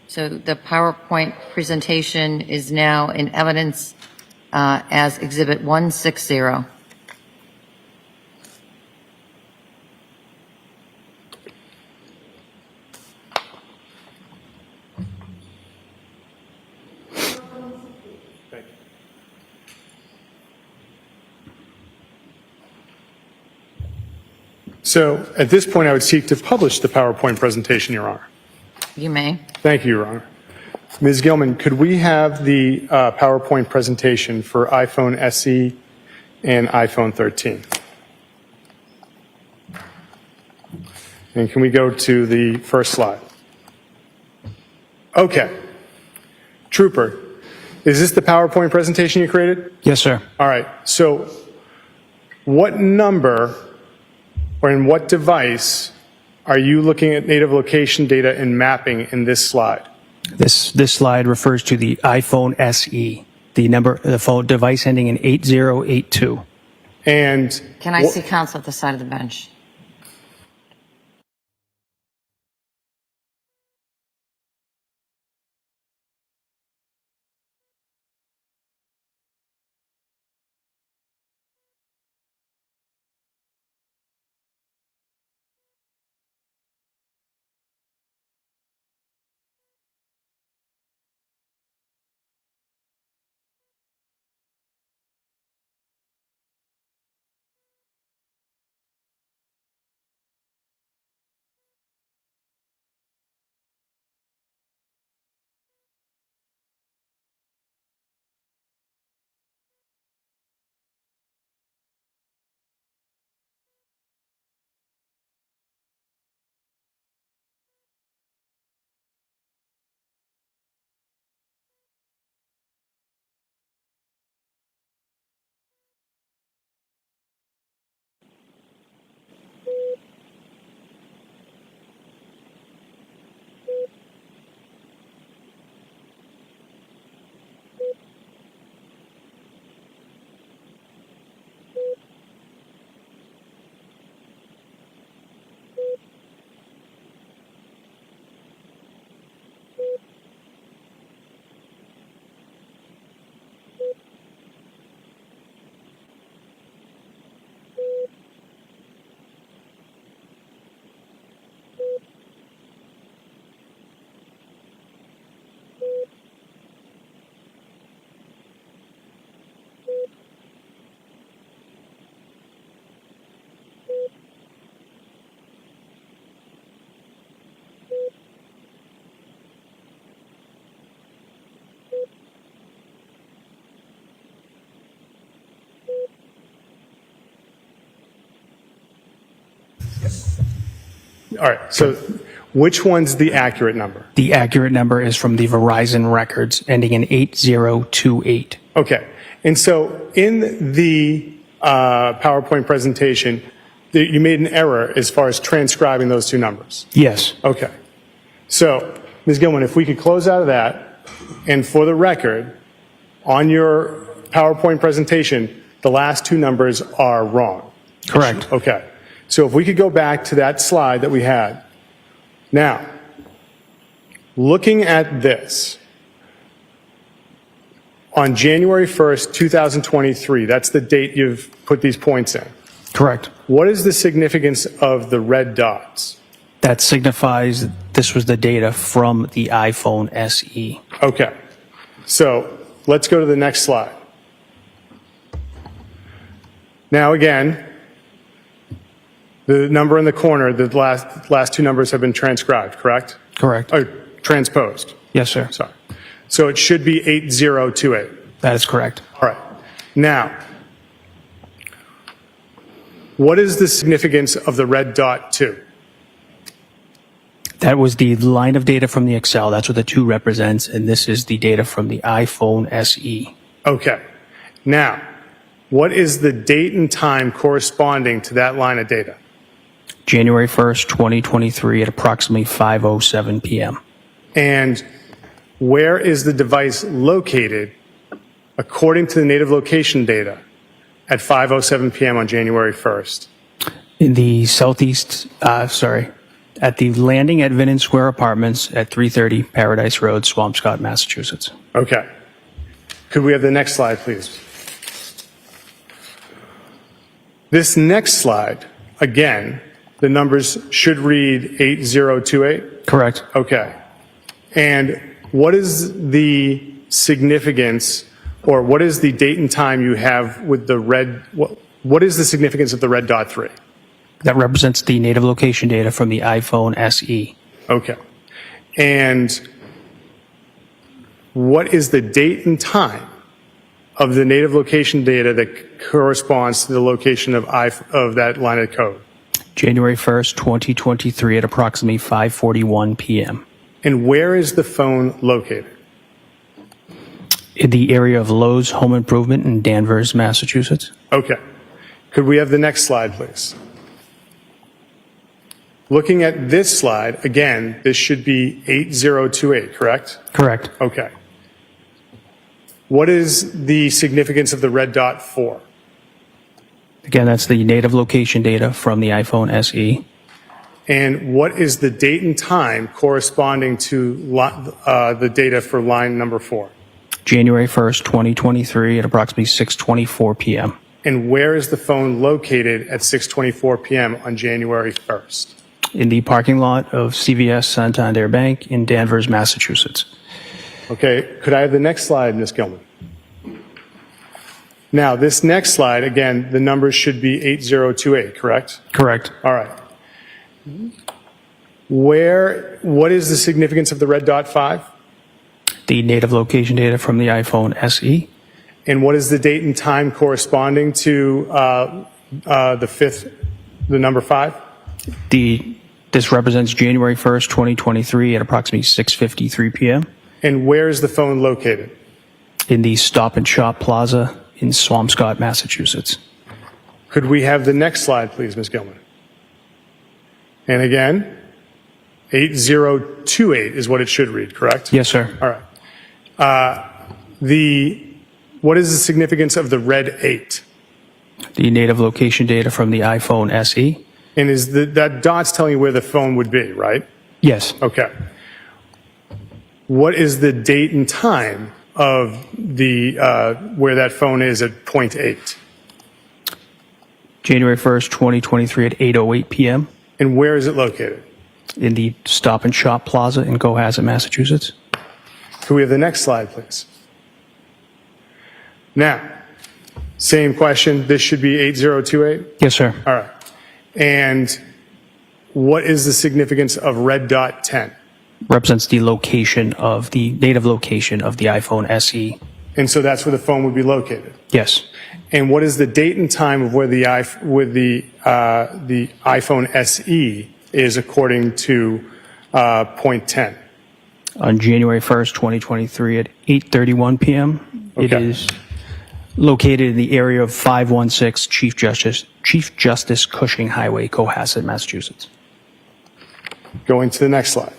So the PowerPoint presentation is now in evidence as Exhibit 160. So at this point, I would seek to publish the PowerPoint presentation, Your Honor. You may. Thank you, Your Honor. Ms. Gilman, could we have the PowerPoint presentation for iPhone SE and iPhone 13? And can we go to the first slide? Okay. Trooper, is this the PowerPoint presentation you created? Yes, sir. All right. So what number or in what device are you looking at native location data and mapping in this slide? This slide refers to the iPhone SE, the phone device ending in 8082. And Can I see counsel at the side of the bench? all right. So which one's the accurate number? The accurate number is from the Verizon records ending in 8028. Okay. And so in the PowerPoint presentation, you made an error as far as transcribing those two numbers. Yes. Okay. So, Ms. Gilman, if we could close out of that, and for the record, on your PowerPoint presentation, the last two numbers are wrong. Correct. Okay. So if we could go back to that slide that we had. Now, looking at this, on January 1st, 2023, that's the date you've put these points in. Correct. What is the significance of the red dots? That signifies this was the data from the iPhone SE. Okay. So let's go to the next slide. Now again, the number in the corner, the last two numbers have been transcribed, correct? Correct. Or transposed. Yes, sir. Sorry. So it should be 8028. That is correct. All right. Now, what is the significance of the red dot 2? That was the line of data from the Excel. That's what the 2 represents, and this is the data from the iPhone SE. Okay. Now, what is the date and time corresponding to that line of data? January 1st, 2023 at approximately 5:07 p.m. And where is the device located according to the native location data at 5:07 p.m. on January 1st? In the southeast, at the landing at Vinnon Square Apartments at 330 Paradise Road, Swampscott, Massachusetts. Okay. Could we have the next slide, please? This next slide, again, the numbers should read 8028? Correct. Okay. And what is the significance, or what is the date and time you have with the red, what is the significance of the red dot 3? That represents the native location data from the iPhone SE. Okay. And what is the date and time of the native location data that corresponds to the location of that line of code? January 1st, 2023 at approximately 5:41 p.m. And where is the phone located? in the area of Lowe's Home Improvement in Danvers, Massachusetts. Okay. Could we have the next slide, please? Looking at this slide, again, this should be 8028, correct? Correct. Okay. What is the significance of the red dot for? Again, that's the native location data from the iPhone SE. And what is the date and time corresponding to the data for line number 4? January 1st, 2023 at approximately 6:24 p.m. And where is the phone located at 6:24 p.m. on January 1st? In the parking lot of CVS Santander Bank in Danvers, Massachusetts. Okay, could I have the next slide, Ms. Gilman? Now, this next slide, again, the numbers should be 8028, correct? Correct. All right. What is the significance of the red dot 5? The native location data from the iPhone SE. And what is the date and time corresponding to the number 5? This represents January 1st, 2023 at approximately 6:53 p.m. And where is the phone located? In the Stop and Shop Plaza in Swampscott, Massachusetts. Could we have the next slide, please, Ms. Gilman? And again, 8028 is what it should read, correct? Yes, sir. All right. What is the significance of the red 8? The native location data from the iPhone SE. And is that dot's telling you where the phone would be, right? Yes. Okay. What is the date and time of the where that phone is at point 8? January 1st, 2023 at 8:08 p.m. And where is it located? In the Stop and Shop Plaza in Cohasset, Massachusetts. Could we have the next slide, please? Now, same question. This should be 8028? Yes, sir. All right. And what is the significance of red dot 10? Represents the location of the native location of the iPhone SE. And so that's where the phone would be located? Yes. And what is the date and time of where the iPhone SE is according to point 10? On January 1st, 2023 at 8:31 p.m. It Okay. is located in the area of 516 Chief Justice Cushing Highway, Cohasset, Massachusetts. Going to the next slide.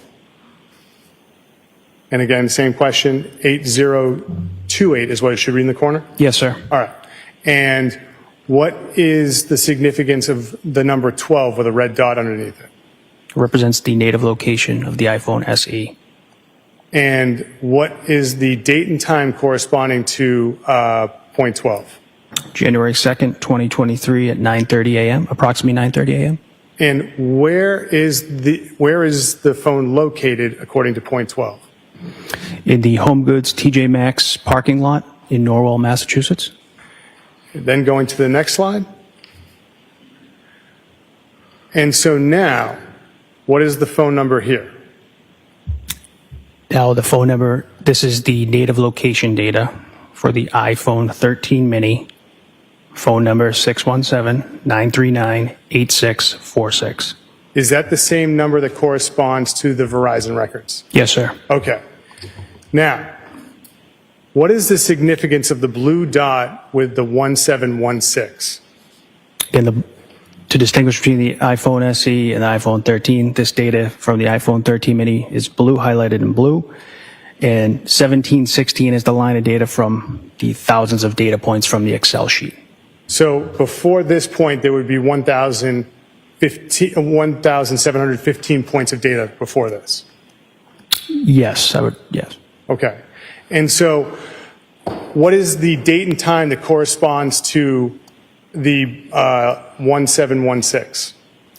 And again, same question, 8028 is what it should read in the corner? Yes, sir. All right. And what is the significance of the number 12 with a red dot underneath it? Represents the native location of the iPhone SE. And what is the date and time corresponding to point 12? January 2nd, 2023 at 9:30 a.m., approximately 9:30 a.m. And where is the phone located according to point 12? In the Home Goods TJ Maxx parking lot in Norwell, Massachusetts. Then going to the next slide. And so now, what is the phone number here? Now the phone number, this is the native location data for the iPhone 13 mini. Phone number 617-939-8646. Is that the same number that corresponds to the Verizon records? Yes, sir. Okay. Now, what is the significance of the blue dot with the 1716? To distinguish between the iPhone SE and the iPhone 13, this data from the iPhone 13 mini is blue, highlighted in blue, and 1716 is the line of data from the thousands of data points from the Excel sheet. So before this point, there would be 1,715 points of data before this? Yes, yes. Okay. And so what is the date and time that corresponds to the 1716?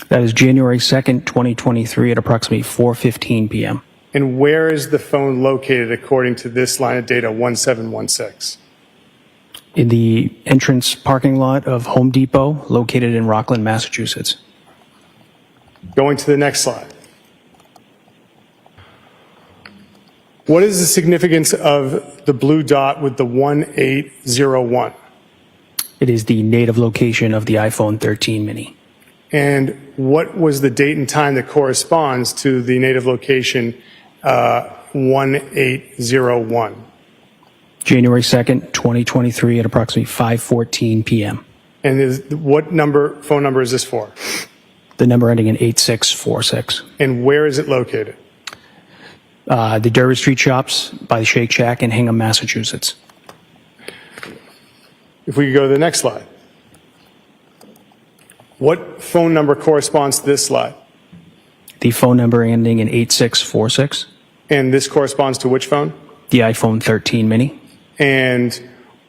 That is January 2nd, 2023 at approximately 4:15 p.m. And where is the phone located according to this line of data, 1716? In the entrance parking lot of Home Depot, located in Rockland, Massachusetts. Going to the next slide. What is the significance of the blue dot with the 1801? It is the native location of the iPhone 13 mini. And what was the date and time that corresponds to the native location 1801? January 2nd, 2023 at approximately 5:14 p.m. And what phone number is this for? The number ending in 8646. And where is it located? The Derby Street Shops by the Shake Shack in Hingham, Massachusetts. If we could go to the next slide. What phone number corresponds to this slide? The phone number ending in 8646. And this corresponds to which phone? The iPhone 13 mini. And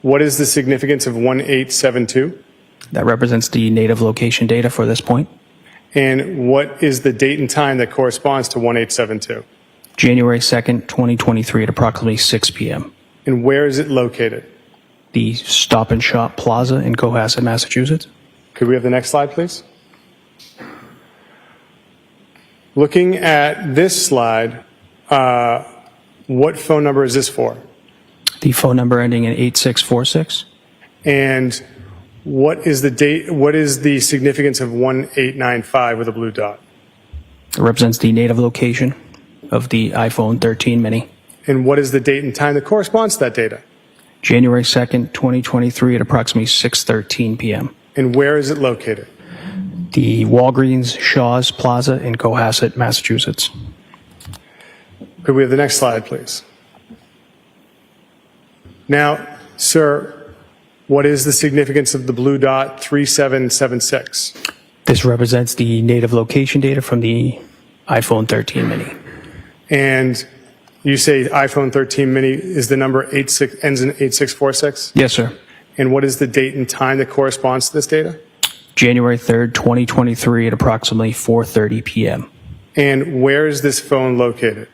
what is the significance of 1872? That represents the native location data for this point. And what is the date and time that corresponds to 1872? January 2nd, 2023 at approximately 6 p.m. And where is it located? The Stop and Shop Plaza in Cohasset, Massachusetts. Could we have the next slide, please? Looking at this slide, what phone number is this for? The phone number ending in 8646. And what is the date? What is the significance of 1895 with a blue dot? It represents the native location of the iPhone 13 mini. And what is the date and time that corresponds to that data? January 2nd, 2023 at approximately 6:13 p.m. And where is it located? The Walgreens Shaw's Plaza in Cohasset, Massachusetts. Could we have the next slide, please? Now, sir, what is the significance of the blue dot 3776? This represents the native location data from the iPhone 13 mini. And you say iPhone 13 mini is the number ends in 8646? Yes, sir. And what is the date and time that corresponds to this data? January 3rd, 2023 at approximately 4:30 p.m. And where is this phone located?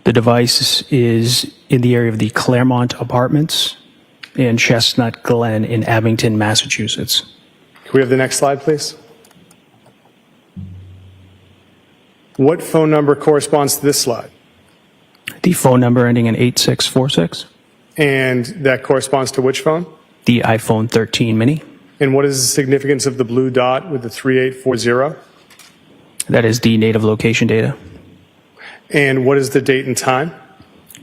The device is in the area of the Claremont Apartments in Chestnut Glen in Abington, Massachusetts. Can we have the next slide, please? What phone number corresponds to this slide? The phone number ending in 8646. And that corresponds to which phone? The iPhone 13 mini. And what is the significance of the blue dot with the 3840? That is the native location data. And what is the date and time?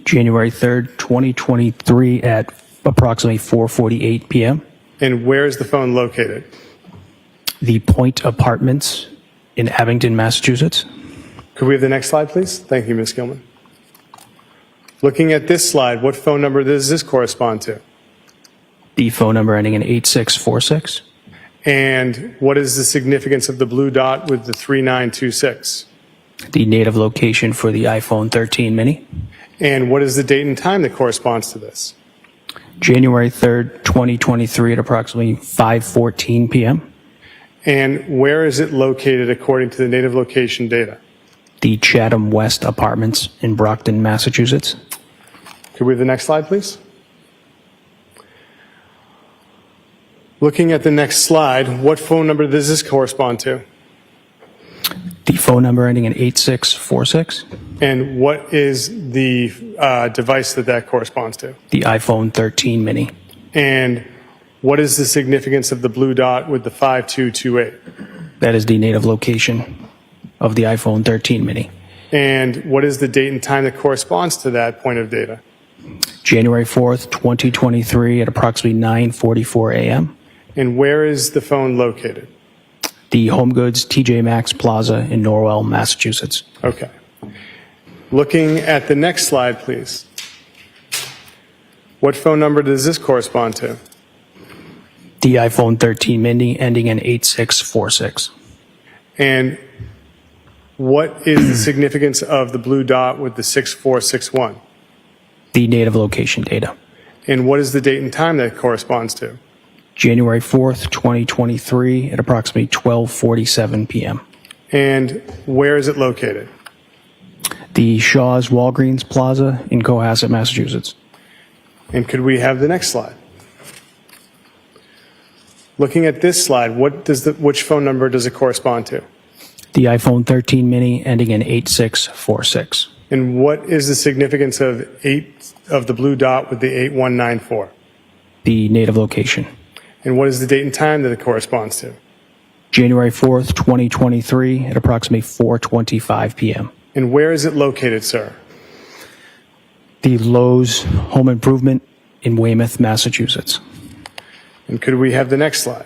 January 3rd, 2023 at approximately 4:48 p.m. And where is the phone located? The Point Apartments in Abington, Massachusetts. Could we have the next slide, please? Thank you, Ms. Gilman. Looking at this slide, what phone number does this correspond to? The phone number ending in 8646. And what is the significance of the blue dot with the 3926? The native location for the iPhone 13 mini. And what is the date and time that corresponds to this? January 3rd, 2023 at approximately 5:14 p.m. And where is it located according to the native location data? The Chatham West Apartments in Brockton, Massachusetts. Could we have the next slide, please? Looking at the next slide, what phone number does this correspond to? The phone number ending in 8646. And what is the device that corresponds to? The iPhone 13 mini. And what is the significance of the blue dot with the 5228? That is the native location of the iPhone 13 mini. And what is the date and time that corresponds to that point of data? January 4th, 2023 at approximately 9:44 a.m. And where is the phone located? The Home Goods TJ Maxx Plaza in Norwell, Massachusetts. Okay. Looking at the next slide, please. What phone number does this correspond to? The iPhone 13 mini ending in 8646. And what is the significance of the blue dot with the 6461? The native location data. And what is the date and time that corresponds to? January 4th, 2023 at approximately 12:47 p.m. And where is it located? The Shaw's Walgreens Plaza in Cohasset, Massachusetts. And could we have the next slide? Looking at this slide, which phone number does it correspond to? The iPhone 13 mini ending in 8646. And what is the significance of the blue dot with the 8194? The native location. And what is the date and time that it corresponds to? January 4th, 2023 at approximately 4:25 p.m. And where is it located, sir? The Lowe's Home Improvement in Weymouth, Massachusetts. And could we have the next slide?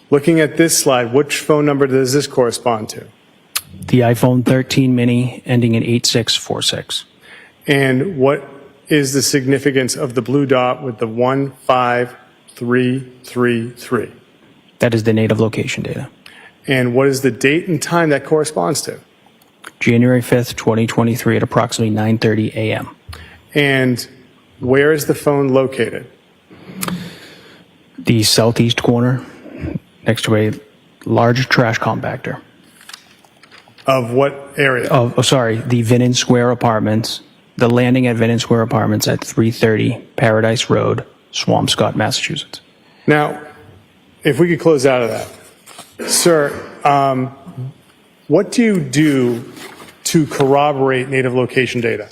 Looking at this slide, which phone number does this correspond to? The iPhone 13 mini ending in 8646. And what is the significance of the blue dot with the 15333? That is the native location data. And what is the date and time that corresponds to? January 5th, 2023 at approximately 9:30 a.m. And where is the phone located? The southeast corner next to a large trash compactor. Of what area? The Vinnon Square Apartments, the landing at Vinnon Square Apartments at 330 Paradise Road, Swampscott, Massachusetts. Now, if we could close out of that. Sir, what do you do to corroborate native location data?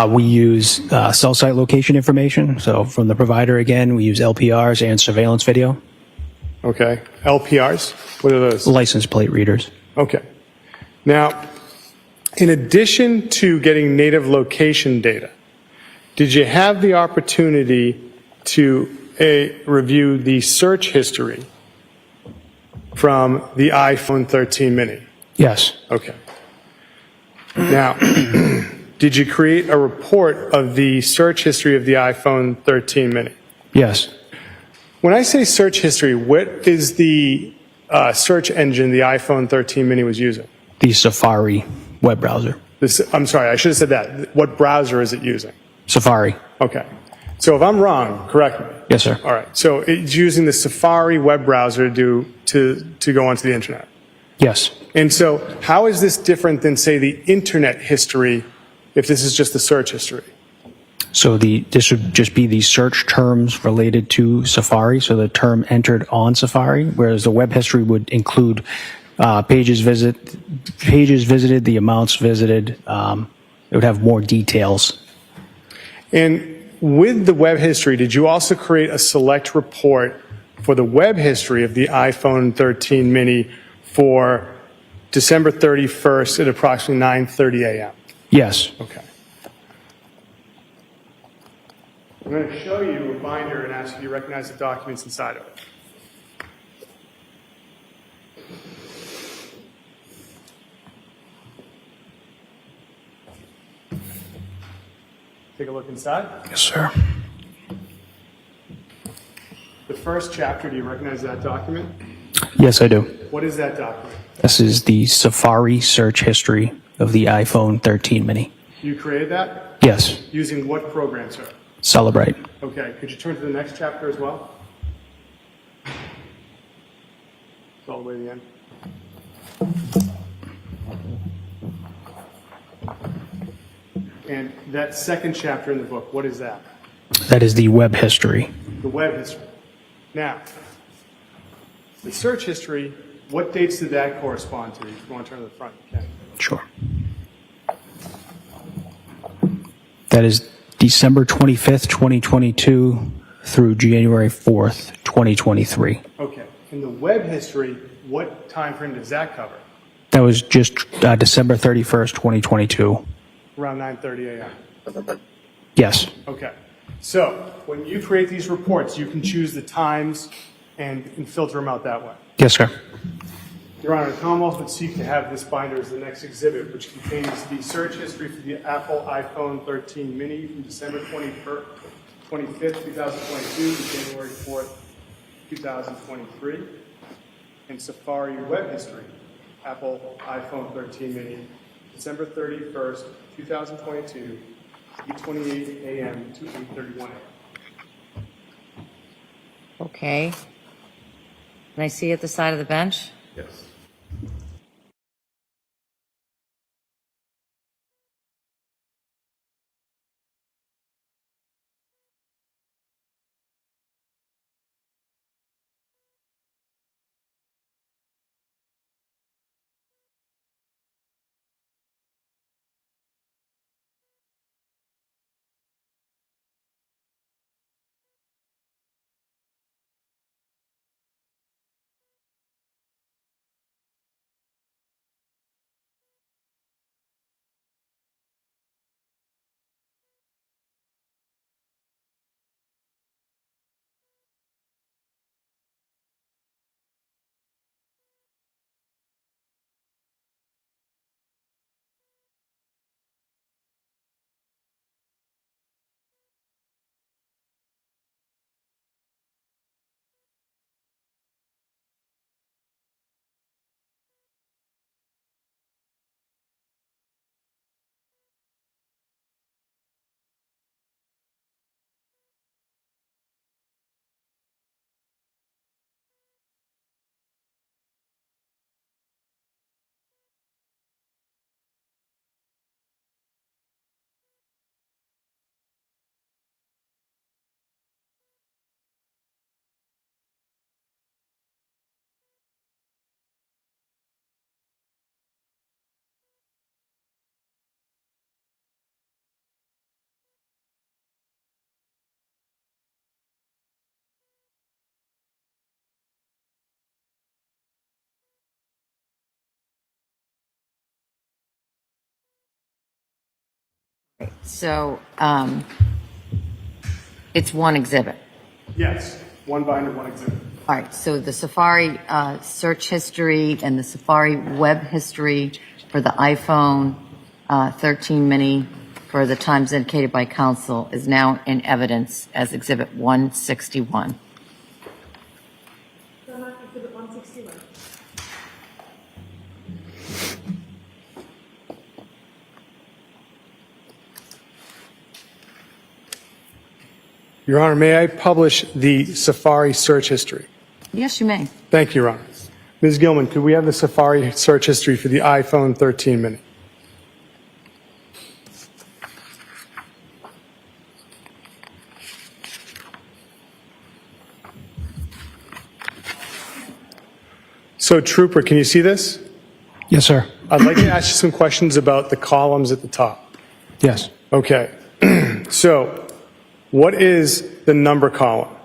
We use cell site location information. So from the provider, again, we use LPRs and surveillance video. Okay. LPRs? What are those? License plate readers. Okay. Now, in addition to getting native location data, did you have the opportunity to review the search history from the iPhone 13 mini? Yes. Okay. Now, did you create a report of the search history of the iPhone 13 mini? Yes. When I say search history, what is the search engine the iPhone 13 mini was using? The Safari web browser. I'm sorry, I should have said that. What browser is it using? Safari. Okay. So if I'm wrong, correct me. Yes, sir. All right. So it's using the Safari web browser to go onto the internet. Yes. And so how is this different than, say, the internet history if this is just the search history? So this would just be the search terms related to Safari, so the term entered on Safari, whereas the web history would include pages visited, the amounts visited. It would have more details. And with the web history, did you also create a select report for the web history of the iPhone 13 mini for December 31st at approximately 9:30 a.m.? Yes. Okay. I'm going to show you a binder and ask if you recognize the documents inside of it. Take a look inside. Yes, sir. The first chapter, do you recognize that document? Yes, I do. What is that document? This is the Safari search history of the iPhone 13 mini. You created that? Yes. Using what program, sir? Celebrate. Okay, could you turn to the next chapter as well? It's all the way to the end. And that second chapter in the book, what is that? That is the web history. The web history. Now, the search history, what dates did that correspond to? If you want to turn to the front, you can. Sure. That is December 25th, 2022 through January 4th, 2023. Okay. In the web history, what time frame does that cover? That was just December 31st, 2022. Around 9:30 a.m. Yes. Okay. So when you create these reports, you can choose the times and filter them out that way. Yes, sir. Your Honor, the Commonwealth would seek to have this binder as the next exhibit, which contains the search history for the Apple iPhone 13 mini from December 25th, 2022 to January 4th, 2023, and Safari web history, Apple iPhone 13 mini, December 31st, 2022, 8:28 a.m. to 8:31 a.m. Okay. Can I see at the side of the bench? Yes. So it's one exhibit. Yes, one binder, one exhibit. All right, so the Safari search history and the Safari web history for the iPhone 13 mini for the times indicated by counsel is now in evidence as Exhibit 161. Exhibit 161. Your Honor, may I publish the Safari search history? Yes, you may. Thank you, Your Honor. Ms. Gilman, could we have the Safari search history for the iPhone 13 mini? So, Trooper, can you see this? Yes, sir. I'd like to ask you some questions about the columns at the top. Yes. Okay. So, what is the number column?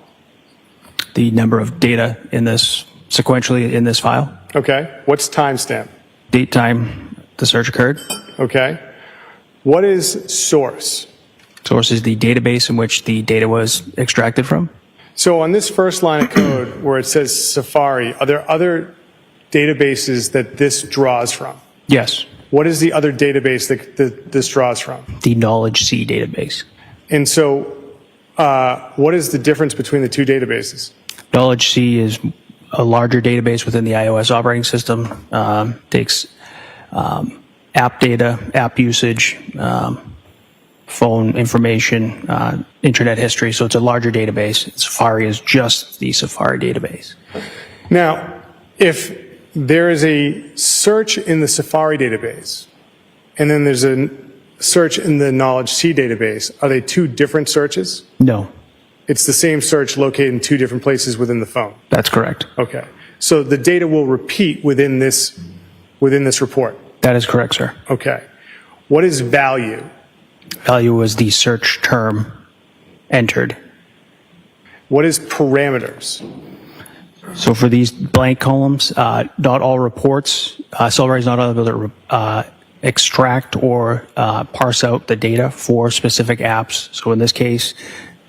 The number of data in this, sequentially in this file. Okay. What's timestamp? Date, time the search occurred. Okay. What is source? Source is the database in which the data was extracted from. So on this first line of code where it says Safari, are there other databases that this draws from? Yes. What is the other database that this draws from? The Knowledge C database. And so what is the difference between the two databases? Knowledge C is a larger database within the iOS operating system. Takes app data, app usage, phone information, internet history. So it's a larger database. Safari is just the Safari database. Now, if there is a search in the Safari database, and then there's a search in the Knowledge C database, are they two different searches? No. It's the same search located in two different places within the phone? That's correct. Okay. So the data will repeat within this report? That is correct, sir. Okay. What is value? Value is the search term entered. What is parameters? So for these blank columns, not all reports, Cellbrite is not able to extract or parse out the data for specific apps. So in this case,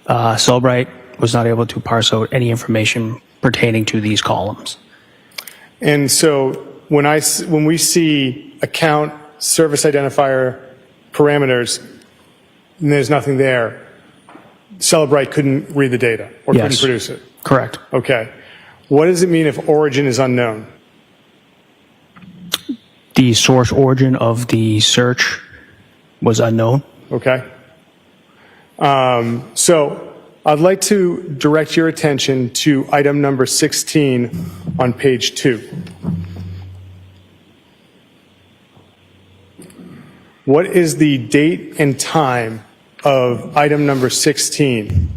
Cellbrite was not able to parse out any information pertaining to these columns. And so when we see account, service identifier, parameters, and there's nothing there, Cellbrite couldn't read the data or Yes. couldn't produce it? Correct. Okay. What does it mean if origin is unknown? The source origin of the search was unknown. Okay. So I'd like to direct your attention to item number 16 on page 2. What is the date and time of item number 16?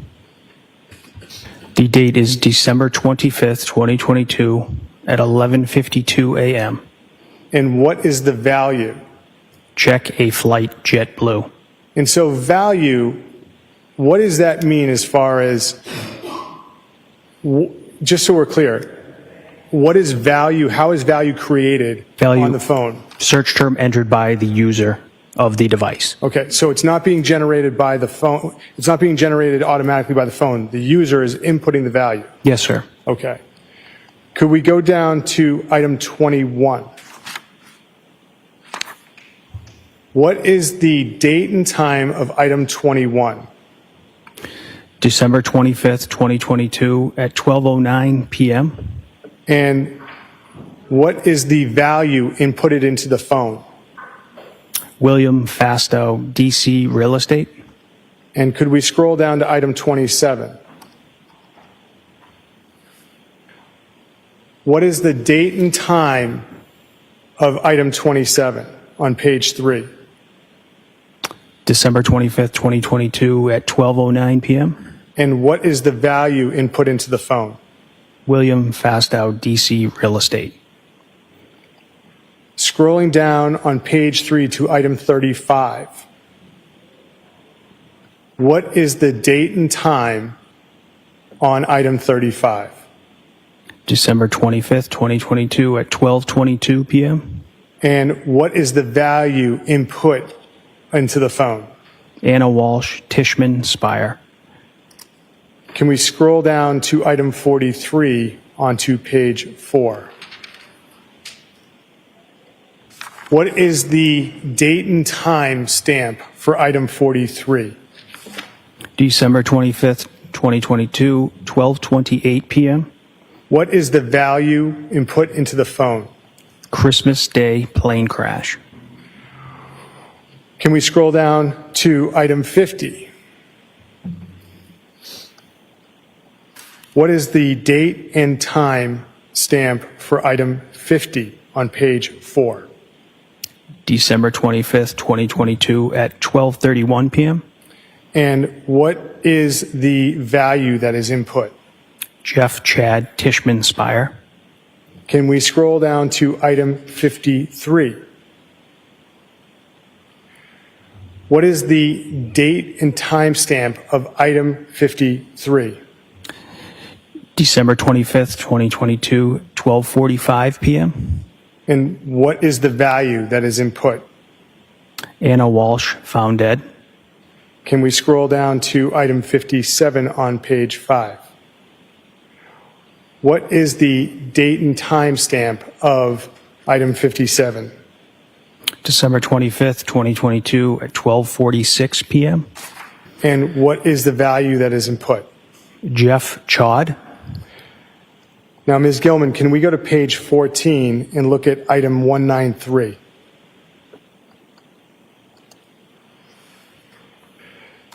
The date is December 25th, 2022 at 11:52 a.m. And what is the value? Check a flight JetBlue. And so value, what does that mean as far as, just so we're clear, what is value, how is value created on the phone? Search term entered by the user of the device. Okay, so it's not being generated by the phone, it's not being generated automatically by the phone. The user is inputting the value. Yes, sir. Okay. Could we go down to item 21? What is the date and time of item 21? December 25th, 2022 at 12:09 p.m. And what is the value inputted into the phone? William Fastow, DC Real Estate. And could we scroll down to item 27? What is the date and time of item 27 on page 3? December 25th, 2022 at 12:09 p.m. And what is the value input into the phone? William Fastow, DC Real Estate. Scrolling down on page 3 to item 35. What is the date and time on item 35? December 25th, 2022 at 12:22 p.m. And what is the value input into the phone? Anna Walsh, Tishman, Spire. Can we scroll down to item 43 onto page 4? What is the date and time stamp for item 43? December 25th, 2022, 12:28 p.m. What is the value input into the phone? Christmas Day plane crash. Can we scroll down to item 50? What is the date and time stamp for item 50 on page 4? December 25th, 2022 at 12:31 p.m. And what is the value that is input? Jeff Chad Tishman Spire. Can we scroll down to item 53? What is the date and time stamp of item 53? December 25th, 2022, 12:45 p.m. And what is the value that is input? Anna Walsh, found dead. Can we scroll down to item 57 on page 5? What is the date and time stamp of item 57? December 25th, 2022 at 12:46 p.m. And what is the value that is input? Jeff Chad. Now, Ms. Gilman, can we go to page 14 and look at item 193?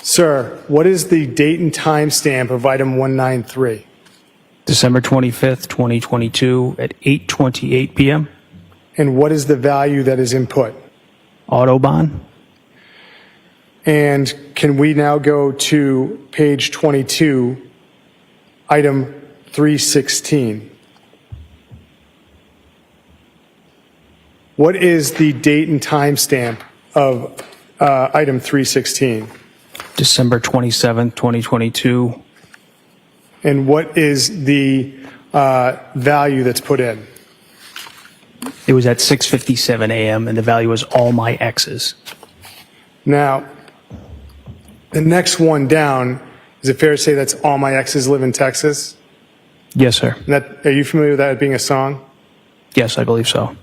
Sir, what is the date and time stamp of item 193? December 25th, 2022 at 8:28 p.m. And what is the value that is input? Autobahn. And can we now go to page 22, item 316? What is the date and time stamp of item 316? December 27th, 2022. And what is the value that's put in? It was at 6:57 a.m. and the value was all my exes. Now, the next one down, is it fair to say that's all my exes live in Texas? Yes, sir. And are you familiar with that being a song? Yes, I believe so.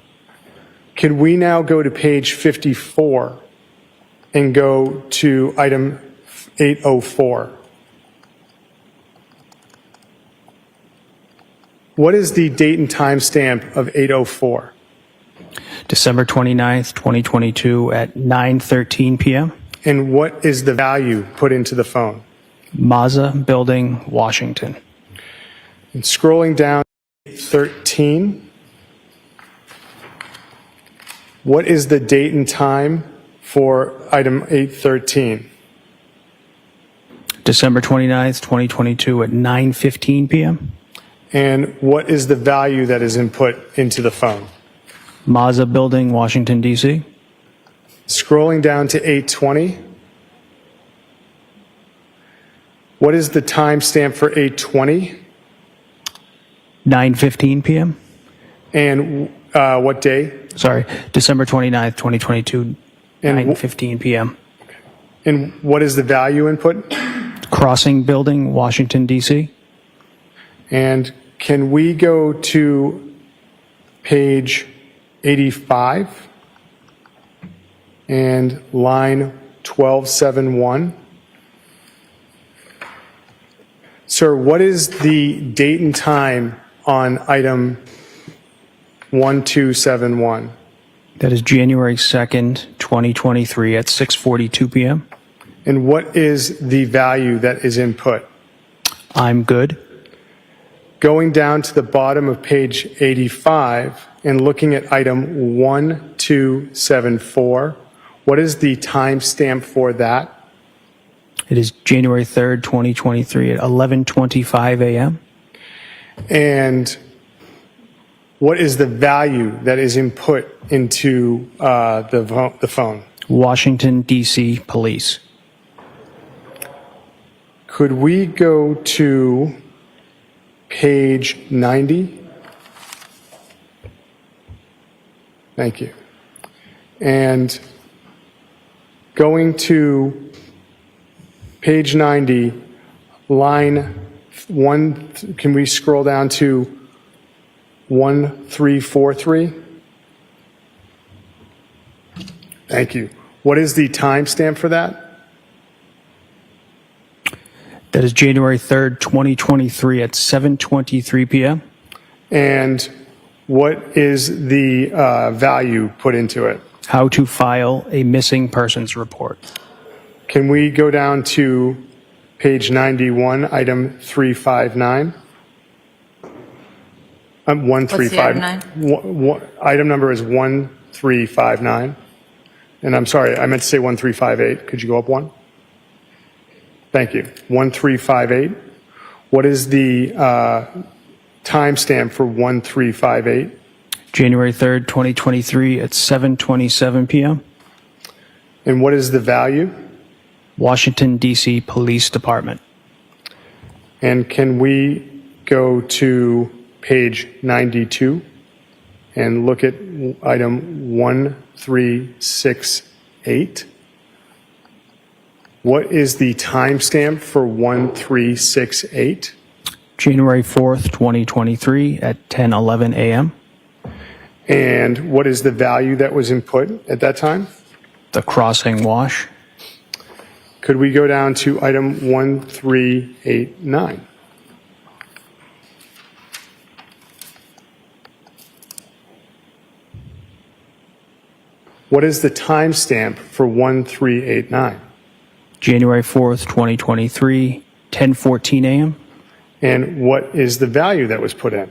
Could we now go to page 54 and go to item 804? What is the date and time stamp of 804? December 29th, 2022 at 9:13 p.m. And what is the value put into the phone? Mazza Building, Washington. And scrolling down to 13, what is the date and time for item 813? December 29th, 2022 at 9:15 p.m. And what is the value that is input into the phone? Mazza Building, Washington, D.C. Scrolling down to 820, what is the time stamp for 820? 9:15 p.m. And what day? Sorry, December 29th, 2022, 9:15 p.m. And what is the value input? Crossing Building, Washington, D.C. And can we go to page 85 and line 1271? Sir, what is the date and time on item 1271? That is January 2nd, 2023 at 6:42 p.m. And what is the value that is input? I'm good. Going down to the bottom of page 85 and looking at item 1274, what is the time stamp for that? It is January 3rd, 2023 at 11:25 a.m. And what is the value that is input into the phone? Washington, D.C. Police. Could we go to page 90? Thank you. And going to page 90, line 1, can we scroll down to 1343? Thank you. What is the timestamp for that? That is January 3rd, 2023 at 7:23 p.m. And what is the value put into it? How to file a missing persons report. Can we go down to page 91, item 359? 135. Item number is 1359. And I'm sorry, I meant to say 1358. Could you go up one? Thank you. 1358. What is the timestamp for 1358? January 3rd, 2023 at 7:27 p.m. And what is the value? Washington, D.C. Police Department. And can we go to page 92 and look at item 1368? What is the timestamp for 1368? January 4th, 2023 at 10:11 a.m. And what is the value that was input at that time? The crossing wash. Could we go down to item 1389? What is the timestamp for 1389? January 4th, 2023, 10:14 a.m. And what is the value that was put in?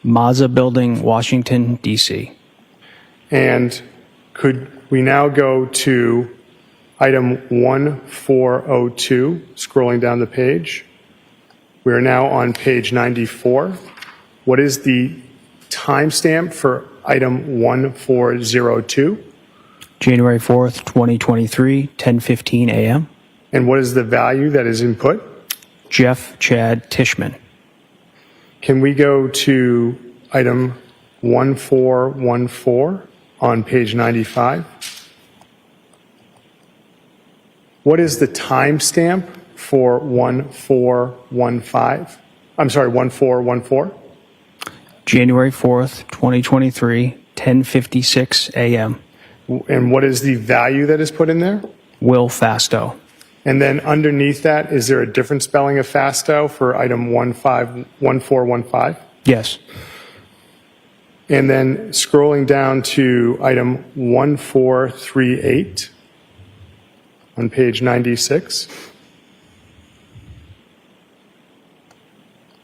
Mazza Building, Washington, D.C. And could we now go to item 1402, scrolling down the page? We are now on page 94. What is the timestamp for item 1402? January 4th, 2023, 10:15 a.m. And what is the value that is input? Jeff Chad Tishman. Can we go to item 1414 on page 95? What is the timestamp for 1415? I'm sorry, 1414? January 4th, 2023, 10:56 a.m. And what is the value that is put in there? Will Fasto. And then underneath that, is there a different spelling of Fasto for item 1415? Yes. And then scrolling down to item 1438 on page 96.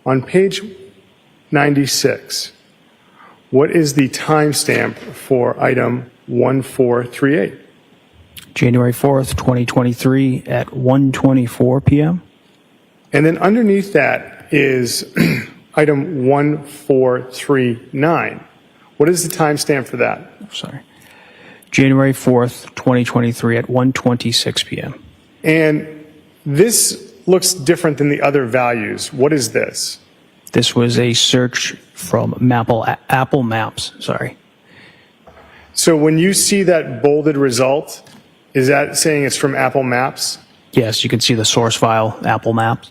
On page 96, what is the timestamp for item 1438? January 4th, 2023 at 1:24 p.m. And then underneath that is item 1439. What is the timestamp for that? Sorry. January 4th, 2023 at 1:26 p.m. And this looks different than the other values. What is this? This was a search from Apple Maps, sorry. So when you see that bolded result, is that saying it's from Apple Maps? Yes, you can see the source file, Apple Maps.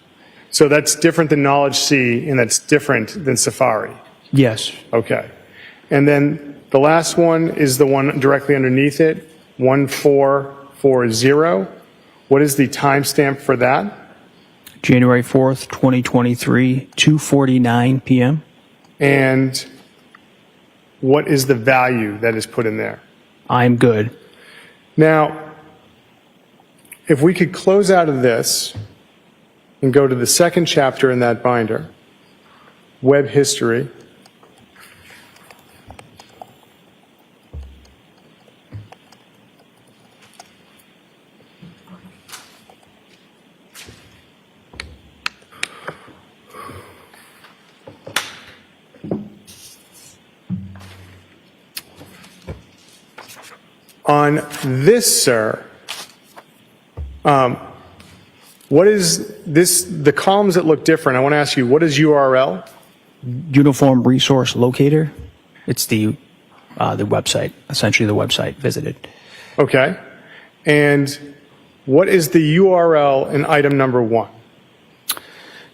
So that's different than Knowledge C, and that's different than Safari? Yes. Okay. And then the last one is the one directly underneath it, 1440. What is the timestamp for that? January 4th, 2023, 2:49 p.m. And what is the value that is put in there? I'm good. Now, if we could close out of this and go to the second chapter in that binder, web history. On this, sir, what is this, the columns that look different, I want to ask you, what is URL? Uniform Resource Locator. It's the website, essentially the website visited. Okay. And What is the URL in item number 1?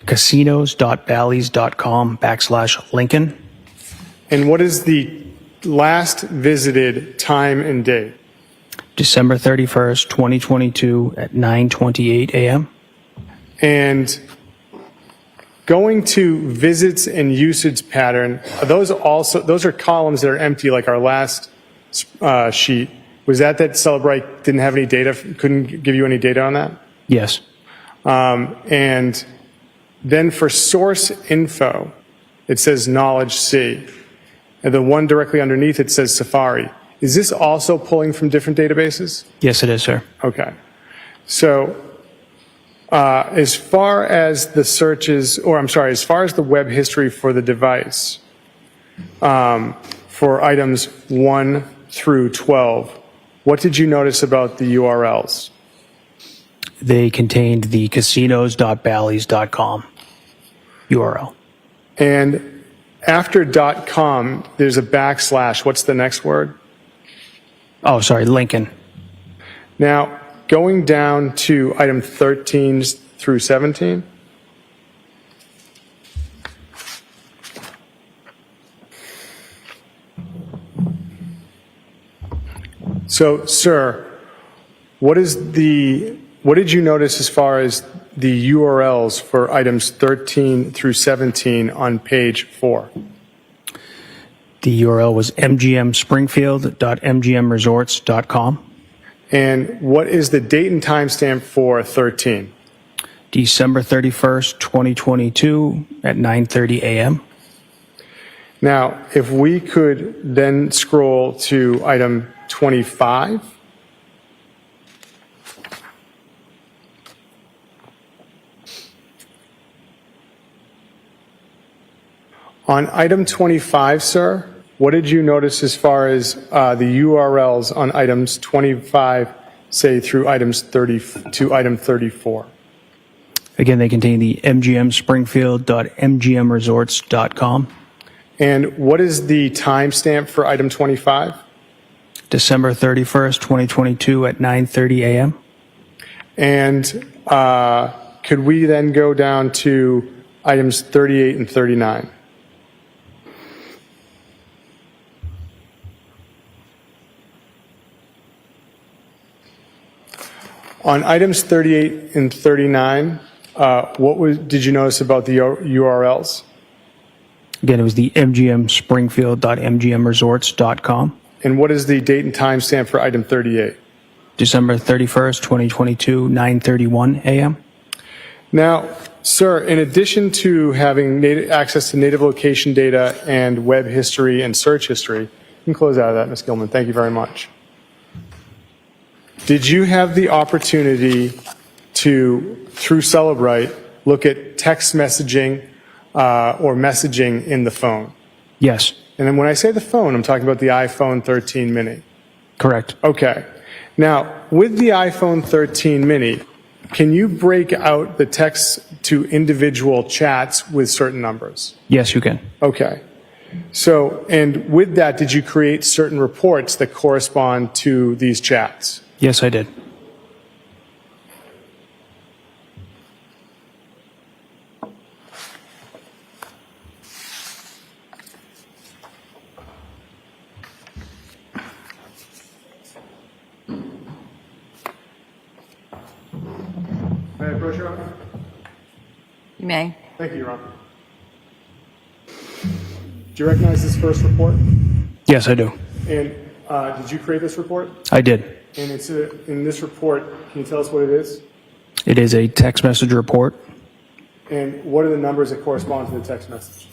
casinos.bally's.com/Lincoln. And what is the last visited time and date? December 31st, 2022 at 9:28 a.m. And going to visits and usage pattern, those are columns that are empty like our last sheet. Was that Celebrite didn't have any data, couldn't give you any data on that? Yes. And then for source info, it says Knowledge C. And the one directly underneath it says Safari. Is this also pulling from different databases? Yes, it is, sir. Okay. So as far as the searches, as far as the web history for the device, for items 1 through 12, what did you notice about the URLs? They contained the casinos.bally's.com URL. And after .com, there's a backslash. What's the next word? Oh, sorry, Lincoln. Now, going down to item 13 through 17. So, sir, what did you notice as far as the URLs for items 13 through 17 on page 4? The URL was mgmspringfield.mgmresorts.com. And what is the date and timestamp for 13? December 31st, 2022 at 9:30 a.m. Now, if we could then scroll to item 25. On item 25, sir, what did you notice as far as the URLs on items 25, say through items 30 to item 34? Again, they contain the mgmspringfield.mgmresorts.com. And what is the timestamp for item 25? December 31st, 2022 at 9:30 a.m. And could we then go down to items 38 and 39? On items 38 and 39, did you notice about the URLs? Again, it was the mgmspringfield.mgmresorts.com. And what is the date and timestamp for item 38? December 31st, 2022, 9:31 a.m. Now, sir, in addition to having access to native location data and web history and search history, you can close out of that, Ms. Gilman. Thank you very much. Did you have the opportunity to, through Celebrite, look at text messaging or messaging in the phone? Yes. And then when I say the phone, I'm talking about the iPhone 13 mini. Correct. Okay. Now, with the iPhone 13 mini, can you break out the text to individual chats with certain numbers? Yes, you can. Okay. So, and with that, did you create certain reports that correspond to these chats? Yes, I did. May I approach, Your Honor? You may. Thank you, Your Honor. Do you recognize this first report? Yes, I do. And did you create this report? I did. And it's in this report, can you tell us what it is? It is a text message report. And what are the numbers that correspond to the text message?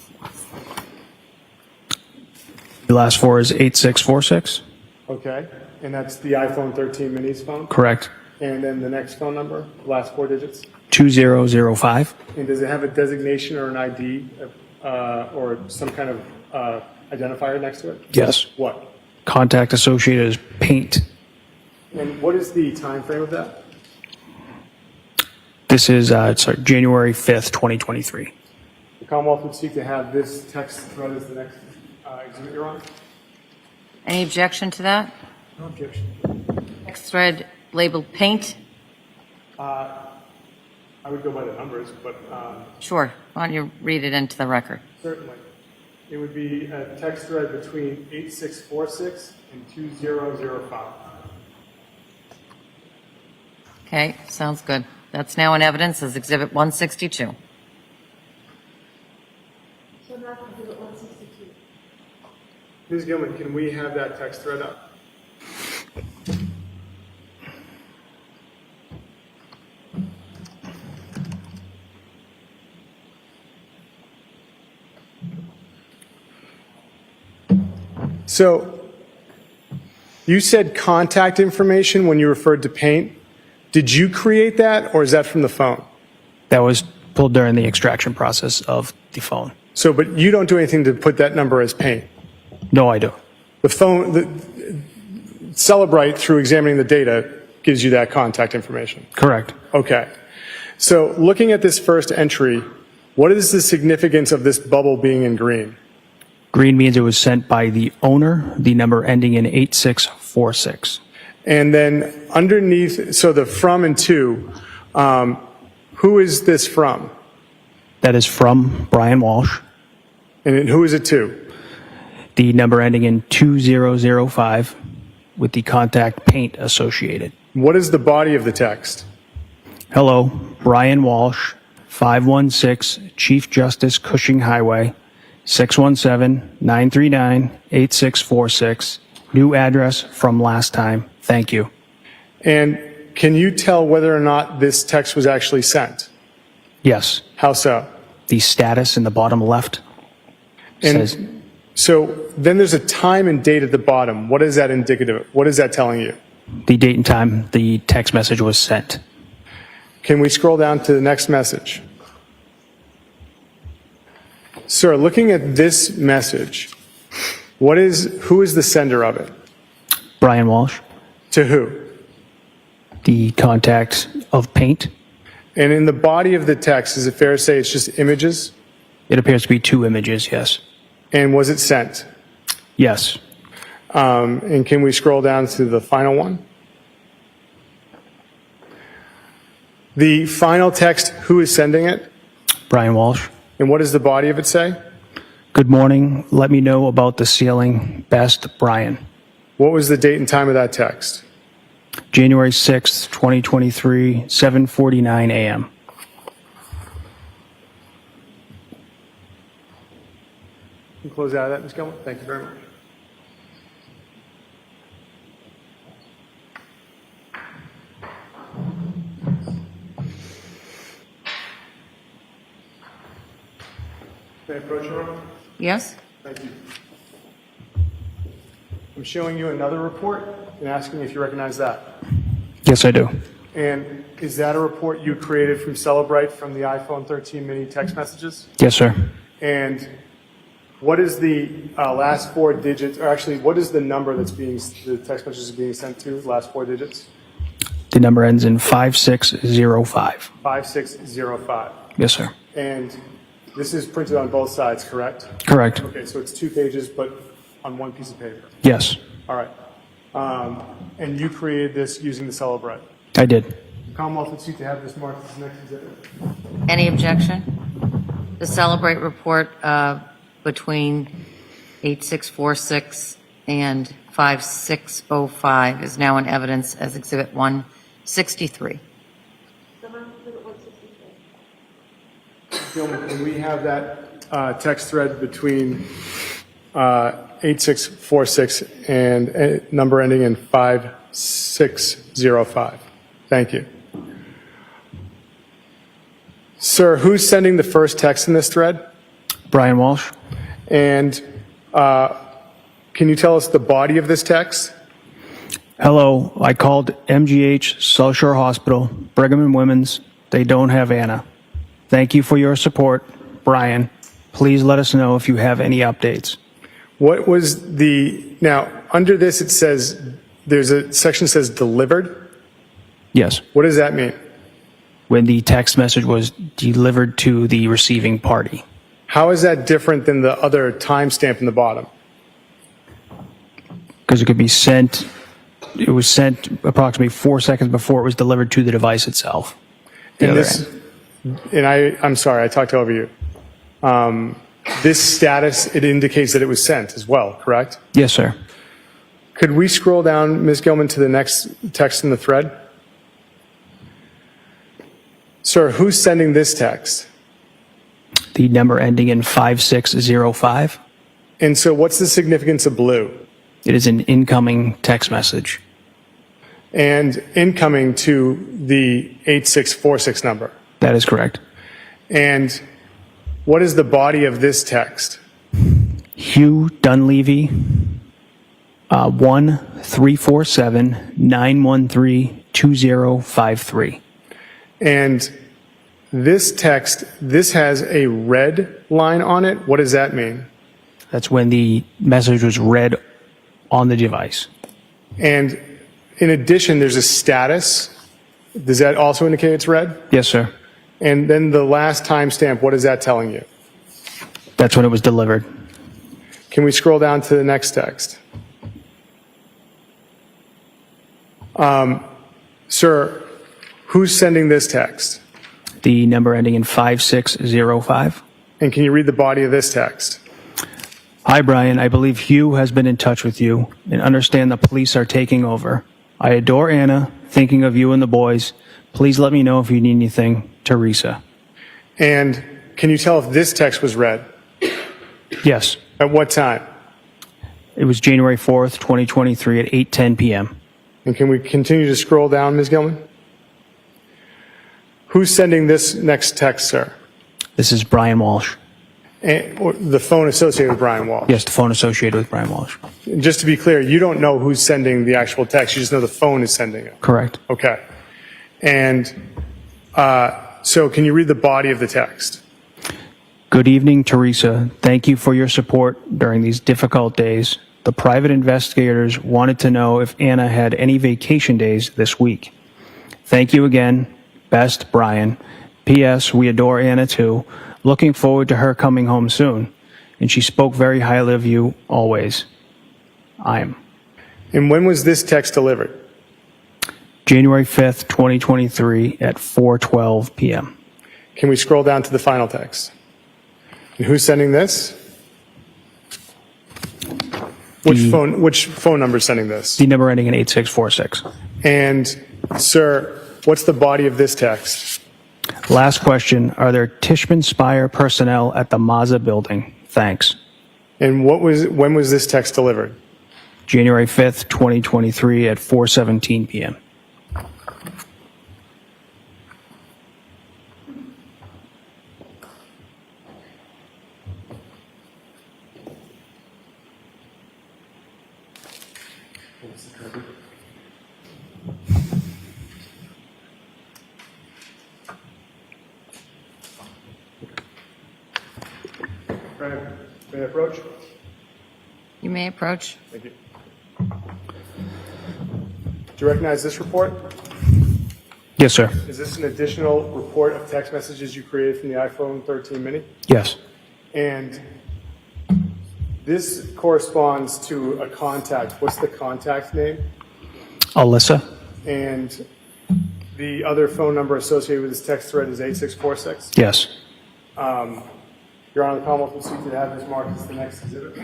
The last four is 8646. Okay. And that's the iPhone 13 mini's phone? Correct. And then the next phone number, last four digits? 2005. And does it have a designation or an ID or some kind of identifier next to it? Yes. What? Contact associated as paint. And what is the time frame of that? This is January 5th, 2023. The Commonwealth would seek to have this text thread as the next exhibit, Your Honor. Any objection to that? No objection. Text thread labeled paint? I would go by the numbers, but Sure. Why don't you read it into the record? certainly. It would be a text thread between 8646 and 2005. Okay, sounds good. That's now in evidence as Exhibit 162. So now Exhibit 162. Ms. Gilman, can we have that text thread up? So, you said contact information when you referred to paint. Did you create that, or is that from the phone? That was pulled during the extraction process of the phone. So, but you don't do anything to put that number as paint? No, I do. The phone, Celebrite, through examining the data, gives you that contact information? Correct. Okay. So, looking at this first entry, what is the significance of this bubble being in green? Green means it was sent by the owner, the number ending in 8646. And then underneath, so the from and to, who is this from? That is from Brian Walsh. And who is it to? The number ending in 2005 with the contact paint associated. What is the body of the text? Hello, Brian Walsh, 516 Chief Justice Cushing Highway, 617-939-8646. New address from last time. Thank you. And can you tell whether or not this text was actually sent? Yes. How so? The status in the bottom left And says so then there's a time and date at the bottom. What is that indicative of? What is that telling you? the date and time the text message was sent. Can we scroll down to the next message? Sir, looking at this message, who is the sender of it? Brian Walsh. To who? The contact of paint. And in the body of the text, is it fair to say it's just images? It appears to be 2 images, yes. And was it sent? Yes. And can we scroll down to the final one? The final text, who is sending it? Brian Walsh. And what does the body of it say? Good morning. Let me know about the ceiling. Best, Brian. What was the date and time of that text? January 6th, 2023, 7:49 a.m. Can you close out of that, Ms. Gilman? Thank you very much. May I approach you, Ron? Yes? Thank you. I'm showing you another report and asking if you recognize that. Yes, I do. And is that a report you created from Celebrite from the iPhone 13 mini text messages? Yes, sir. And what is the last 4 digits, or actually, what is the number the text message is being sent to, last 4 digits? The number ends in 5605. 5605. Yes, sir. And this is printed on both sides, correct? Correct. Okay, so it's 2 pages, but on 1 piece of paper. Yes, All right. And you created this using the Celebrite. I did. Commonwealth would seek to have this marked as next exhibit. Any objection? The Celebrate report between 8646 and 5605 is now in evidence as Exhibit 163. Gilman, can we have that text thread between 8646 and number ending in 5605? Thank you. Sir, who's sending the first text in this thread? Brian Walsh. And can you tell us the body of this text? Hello, I called MGH, South Shore Hospital, Brigham and Women's. They don't have Anna. Thank you for your support, Brian. Please let us know if you have any updates. What was now, under this it says, there's a section that says delivered. Yes. What does that mean? When the text message was delivered to the receiving party. How is that different than the other timestamp in the bottom? Because it could be sent It was sent approximately 4 seconds before it was delivered to the device itself. The And other this, end. and I'm sorry, I talked over you. This status, it indicates that it was sent as well, correct? Yes, sir. Could we scroll down, Ms. Gilman, to the next text in the thread? Sir, who's sending this text? The number ending in 5605. And so what's the significance of blue? It is an incoming text message. And incoming to the 8646 number. That is correct. And what is the body of this text? Hugh Dunleavy, 1-347-913-2053. And this text, this has a red line on it. What does that mean? That's when the message was read on the device. And in addition, there's a status. Does that also indicate it's red? Yes, sir. And then the last timestamp, what is that telling you? That's when it was delivered. Can we scroll down to the next text? Sir, who's sending this text? The number ending in 5605. And can you read the body of this text? Hi, Brian. I believe Hugh has been in touch with you and understand the police are taking over. I adore Anna, thinking of you and the boys. Please let me know if you need anything. Teresa. And can you tell if this text was read? Yes. At what time? It was January 4th, 2023 at 8:10 p.m. And can we continue to scroll down, Ms. Gilman? Who's sending this next text, sir? This is Brian Walsh. Or the phone associated with Brian Walsh? Yes, the phone associated with Brian Walsh. Just to be clear, you don't know who's sending the actual text. You just know the phone is sending it. Correct. Okay. And so can you read the body of the text? Good evening, Teresa. Thank you for your support during these difficult days. The private investigators wanted to know if Anna had any vacation days this week. Thank you again. Best, Brian. P.S. We adore Anna too. Looking forward to her coming home soon. And she spoke very highly of you always. I am. And when was this text delivered? January 5th, 2023 at 4:12 p.m. Can we scroll down to the final text? And who's sending this? Which phone number is sending this? The number ending in 8646. And sir, what's the body of this text? Last question. Are there Tishman Spire personnel at the Mazza building? Thanks. And when was this text delivered? January 5th, 2023 at 4:17 p.m. May I approach? You may approach. Thank you. Do you recognize this report? Yes, sir. Is this an additional report of text messages you created from the iPhone 13 mini? Yes. And this corresponds to a contact. What's the contact name? Alyssa. And the other phone number associated with this text thread is 8646? Yes. Your Honor, the Commonwealth will seek to have this marked as the next exhibit.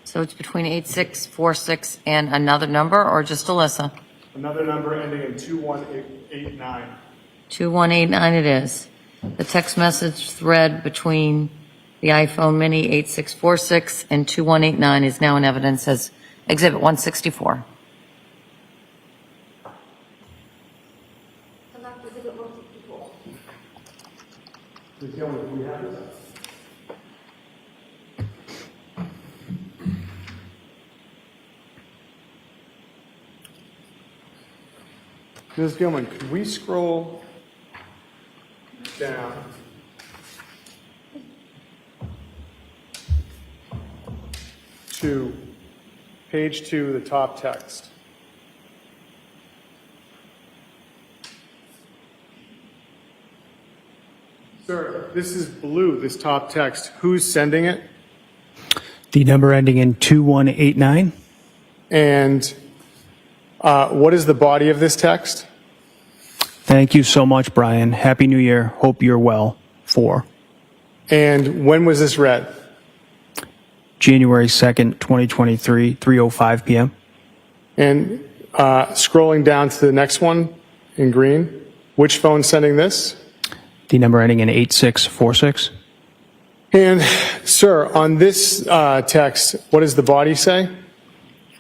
So it's between 8646 and another number, or just Alyssa? Another number ending in 2189. 2189 it is. The text message thread between the iPhone mini 8646 and 2189 is now in evidence as Exhibit 164. Ms. Gilman, could we scroll down to page 2, the top text? Sir, this is blue, this top text. Who's sending it? The number ending in 2189. And What is the body of this text? Thank you so much, Brian. Happy New Year. Hope you're well. 4. And when was this read? January 2nd, 2023, 3:05 p.m. And scrolling down to the next one in green, which phone sending this? The number ending in 8646. And sir, on this text, what does the body say?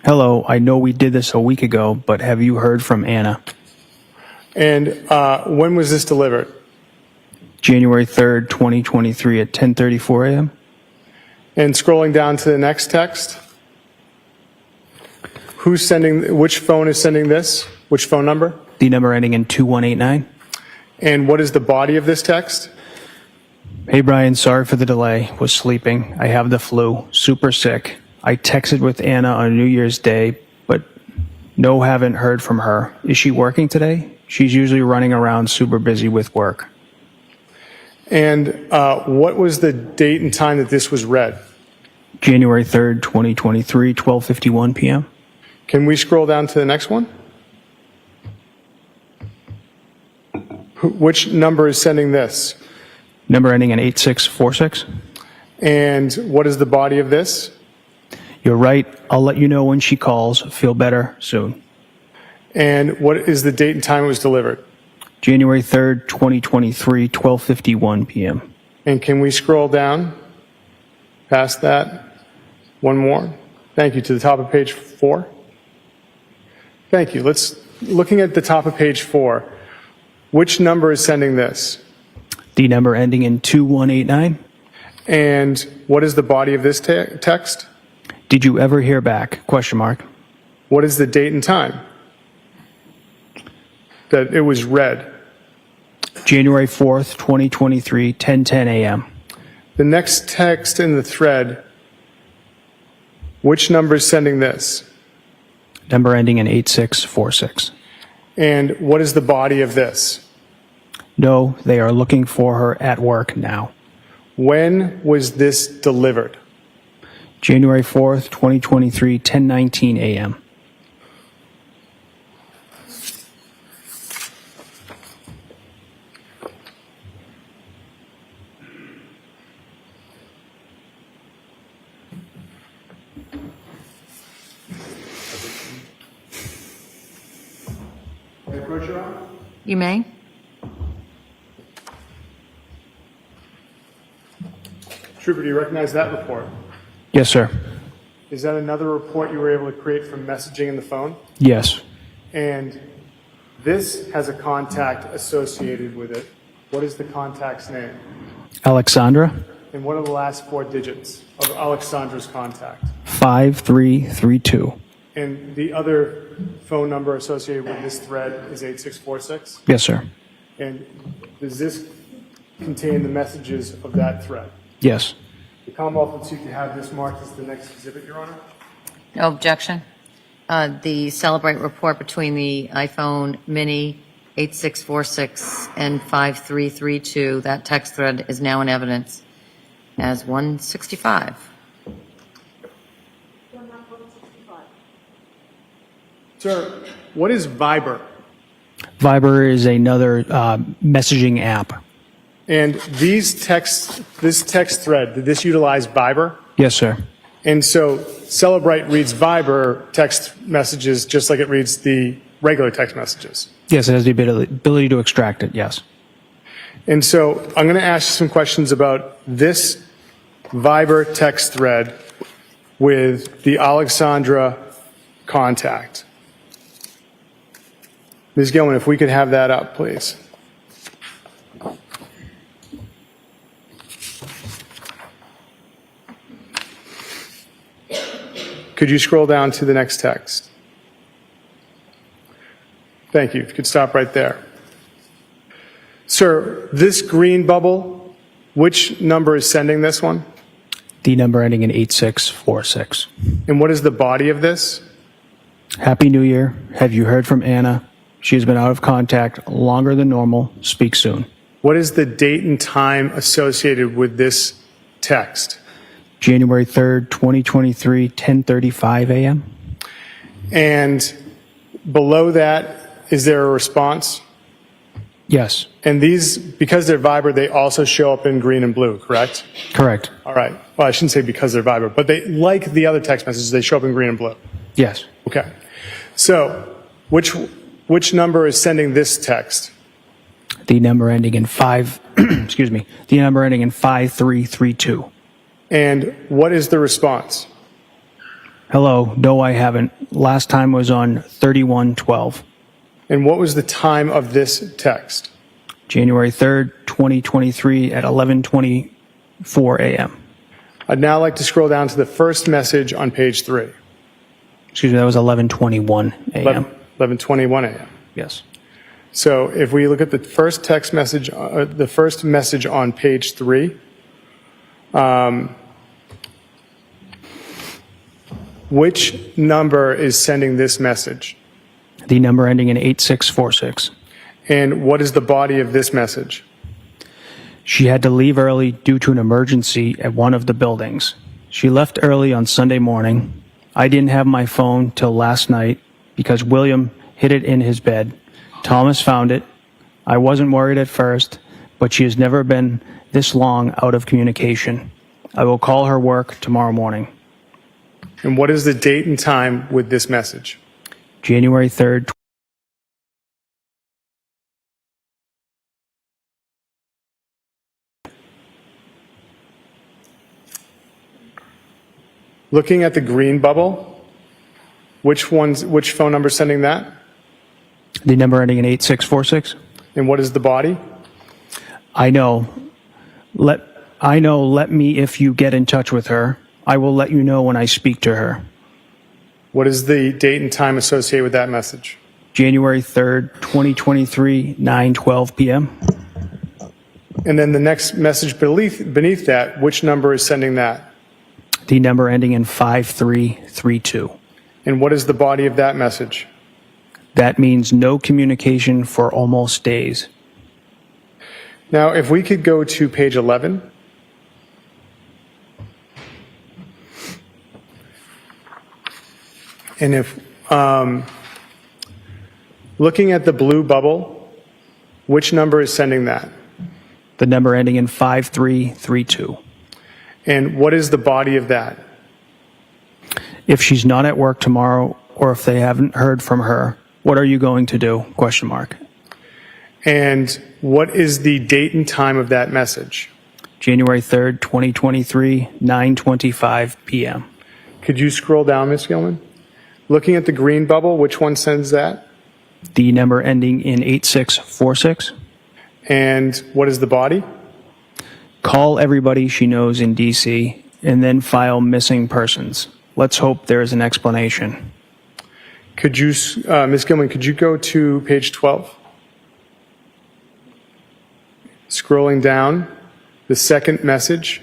Hello, I know we did this a week ago, but have you heard from Anna? And when was this delivered? January 3rd, 2023 at 10:34 a.m. And scrolling down to the next text, which phone is sending this? Which phone number? The number ending in 2189. And what is the body of this text? Hey Brian, sorry for the delay. Was sleeping. I have the flu. Super sick. I texted with Anna on New Year's Day, but no, haven't heard from her. Is she working today? She's usually running around super busy with work. And what was the date and time that this was read? January 3rd, 2023, 12:51 p.m. Can we scroll down to the next one? Which number is sending this? Number ending in 8646. And what is the body of this? You're right. I'll let you know when she calls. Feel better soon. And what is the date and time it was delivered? January 3rd, 2023, 12:51 p.m. And can we scroll down past that? One more. Thank you. To the top of page 4. Thank you. Looking at the top of page 4, which number is sending this? The number ending in 2189. And what is the body of this text? Did you ever hear back? Question mark. What is the date and time that it was read? January 4th, 2023, 10:10 a.m. The next text in the thread, which number is sending this? Number ending in 8646. And what is the body of this? No, they are looking for her at work now. When was this delivered? January 4th, 2023, 10:19 a.m. You may. Trooper, do you recognize that report? Yes, sir. Is that another report you were able to create from messaging in the phone? Yes. And this has a contact associated with it. What is the contact's name? Alexandra, And what are the last 4 digits of Alexandra's contact? 5332. And the other phone number associated with this thread is 8646? Yes, sir. And does this contain the messages of that thread? Yes. The Commonwealth would seek to have this marked as the next exhibit, Your Honor. No objection. The Celebrate report between the iPhone Mini 8646 and 5332, that text thread is now in evidence as 165. Sir, what is Viber? Viber is another messaging app. And this text thread, did this utilize Viber? Yes, sir. And so Celebrate reads Viber text messages just like it reads the regular text messages. Yes, it has the ability to extract it, yes. And so I'm going to ask you some questions about this Viber text thread with the Alexandra contact. Ms. Gilman, if we could have that up, please. Could you scroll down to the next text? Thank you. If you could stop right there. Sir, this green bubble, which number is sending this one? The number ending in 8646. And what is the body of this? Happy New Year. Have you heard from Anna? She has been out of contact longer than normal. Speak soon. What is the date and time associated with this text? January 3rd, 2023, 10:35 a.m. And Below that, is there a response? Yes, And these, because they're Viber, they also show up in green and blue, correct? correct. All right. Well, I shouldn't say because they're Viber, but they, like the other text messages, they show up in green and blue. Yes. Okay. So, which number is sending this text? The number ending in 5, excuse me, the number ending in 5332. And what is the response? Hello, no, I haven't. Last time was on 3112. And what was the time of this text? January 3rd, 2023 at 11:24 a.m. I'd now like to scroll down to the first message on page 3. Excuse me, that was 11:21 a.m. 11:21 a.m. Yes. So if we look at the first text message, the first message on page 3, which number is sending this message? The number ending in 8646. And what is the body of this message? She had to leave early due to an emergency at one of the buildings. She left early on Sunday morning. I didn't have my phone till last night because William hid it in his bed. Thomas found it. I wasn't worried at first, but she has never been this long out of communication. I will call her work tomorrow morning. And what is the date and time with this message? January 3rd. Looking at the green bubble, which phone number is sending that? The number ending in 8646. And what is the body? I know. Let me if you get in touch with her. I will let you know when I speak to her. What is the date and time associated with that message? January 3rd, 2023, 9:12 p.m. And then the next message beneath that, which number is sending that? The number ending in 5332. And what is the body of that message? That means no communication for almost days. Now, if we could go to page 11. And if, looking at the blue bubble, which number is sending that? The number ending in 5332. And what is the body of that? If she's not at work tomorrow, or if they haven't heard from her, what are you going to do? Question mark. And what is the date and time of that message? January 3rd, 2023, 9:25 p.m. Could you scroll down, Ms. Gilman? Looking at the green bubble, which one sends that? The number ending in 8646. And what is the body? Call everybody she knows in D.C. and then file missing persons. Let's hope there is an explanation. Could you, Ms. Gilman, could you go to page 12? Scrolling down, the second message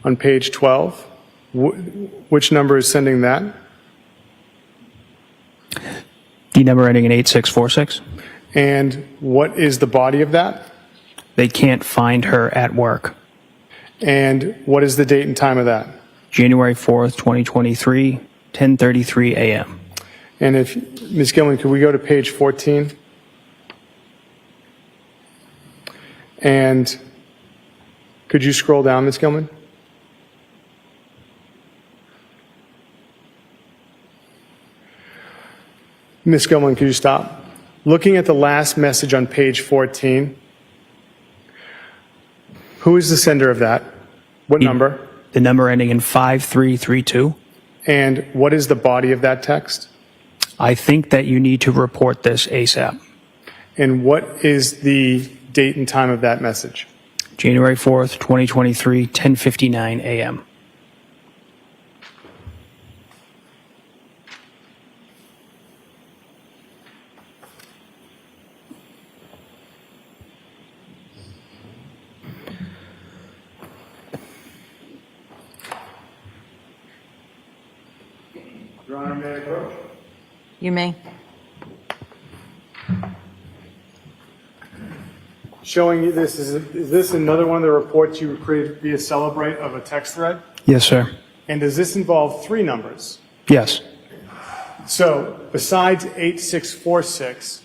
on page 12. Which number is sending that? The number ending in 8646. And what is the body of that? They can't find her at work. And what is the date and time of that? January 4th, 2023, 10:33 a.m. And if, Ms. Gilman, could we go to page 14? And could you scroll down, Ms. Gilman? Ms. Gilman, could you stop? Looking at the last message on page 14, who is the sender of that? What number? The number ending in 5332. And what is the body of that text? I think that you need to report this ASAP. And what is the date and time of that message? January 4th, 2023, 10:59 a.m. Your Honor, may I approach? You may. Showing you this, is this another one of the reports you created via Celebrate of a text thread? Yes, sir. And does this involve 3 numbers? Yes. So besides 8646,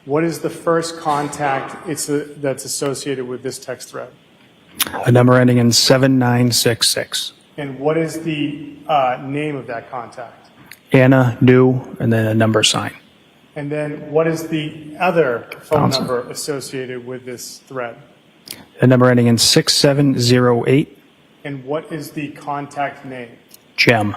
what is the first contact that's associated with this text thread? A number ending in 7966. And what is the name of that contact? Anna, new, and then a number sign. And then what is the other phone Awesome. number associated with this thread? A number ending in 6708. And what is the contact name? Gem.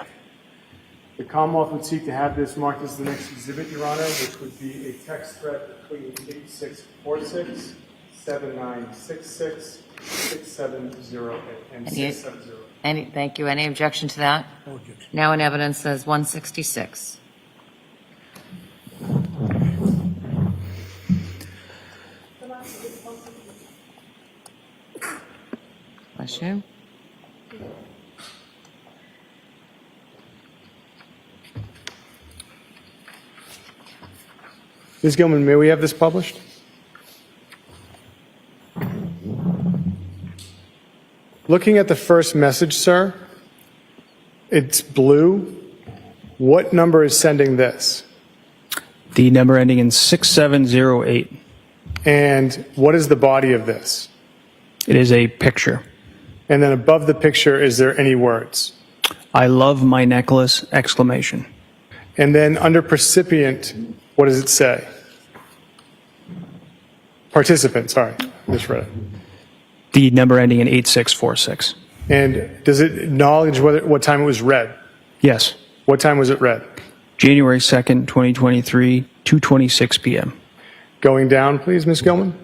The Commonwealth would seek to have this marked as the next exhibit, Your Honor, which would be a text thread between 8646, 7966, 6708, and 6708. Thank you. Any objection to that? No objection. Now in evidence says 166. Bless you. Ms. Gilman, may we have this published? Looking at the first message, sir, it's blue. What number is sending this? The number ending in 6708. And what is the body of this? It is a picture. And then above the picture, is there any words? I love my necklace, exclamation. And then under recipient, what does it say? Participant, sorry, misread it. The number ending in 8646. And does it acknowledge what time it was read? Yes. What time was it read? January 2nd, 2023, 2:26 p.m. Going down, please, Ms. Gilman.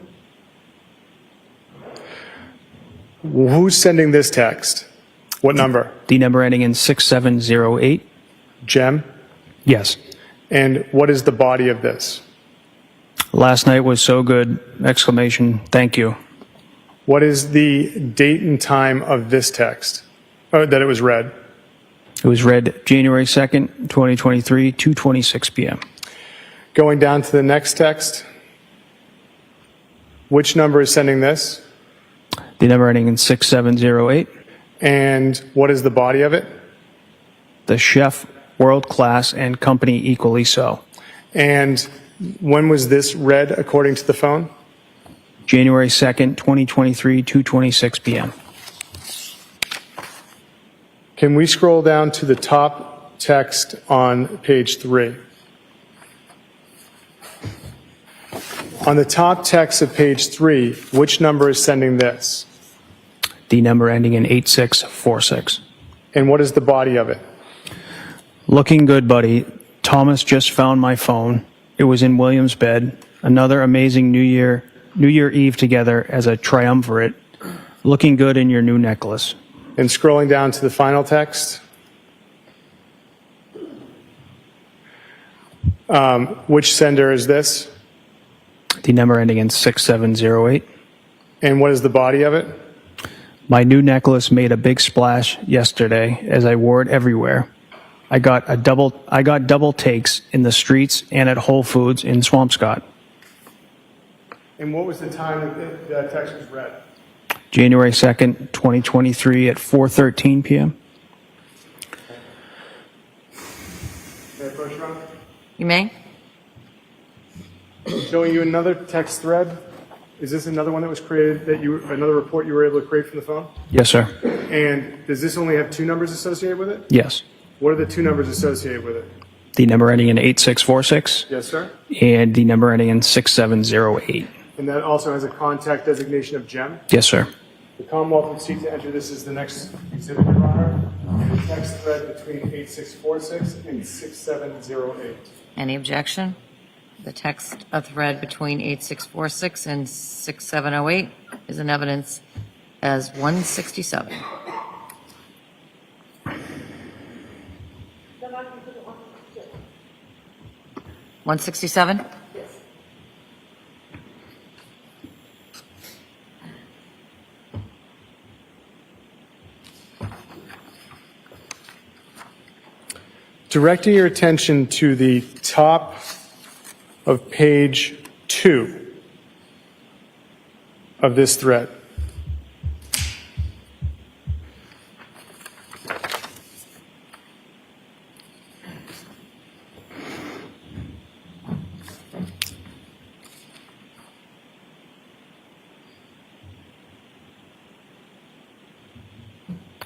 Who's sending this text? What number? The number ending in 6708. Gem? Yes. And what is the body of this? Last night was so good, exclamation, thank you. What is the date and time of this text that it was read? It was read January 2nd, 2023, 2:26 p.m. Going down to the next text, which number is sending this? The number ending in 6708. And what is the body of it? The chef, world class, and company equally so. And when was this read according to the phone? January 2nd, 2023, 2:26 p.m. Can we scroll down to the top text on page 3? On the top text of page 3, which number is sending this? The number ending in 8646. And what is the body of it? Looking good, buddy. Thomas just found my phone. It was in William's bed. Another amazing New Year Eve together as a triumvirate. Looking good in your new necklace. And scrolling down to the final text, which sender is this? The number ending in 6708. And what is the body of it? My new necklace made a big splash yesterday as I wore it everywhere. I got double takes in the streets and at Whole Foods in Swampscott. And what was the time that text was read? January 2nd, 2023 at 4:13 p.m. May I approach, Your Honor? You may. Showing you another text thread. Is this another one that was created, another report you were able to create from the phone? Yes, sir. And does this only have 2 numbers associated with it? Yes. What are the 2 numbers associated with it? The number ending in 8646 Yes, sir. and the number ending in 6708. And that also has a contact designation of Gem? Yes, sir. The Commonwealth would seek to enter this as the next exhibit, Your Honor, and the text thread between 8646 and 6708. Any objection? The text of thread between 8646 and 6708 is in evidence as 167. Then I can put it on the 167? Yes. Directing your attention to the top of page 2 of this thread.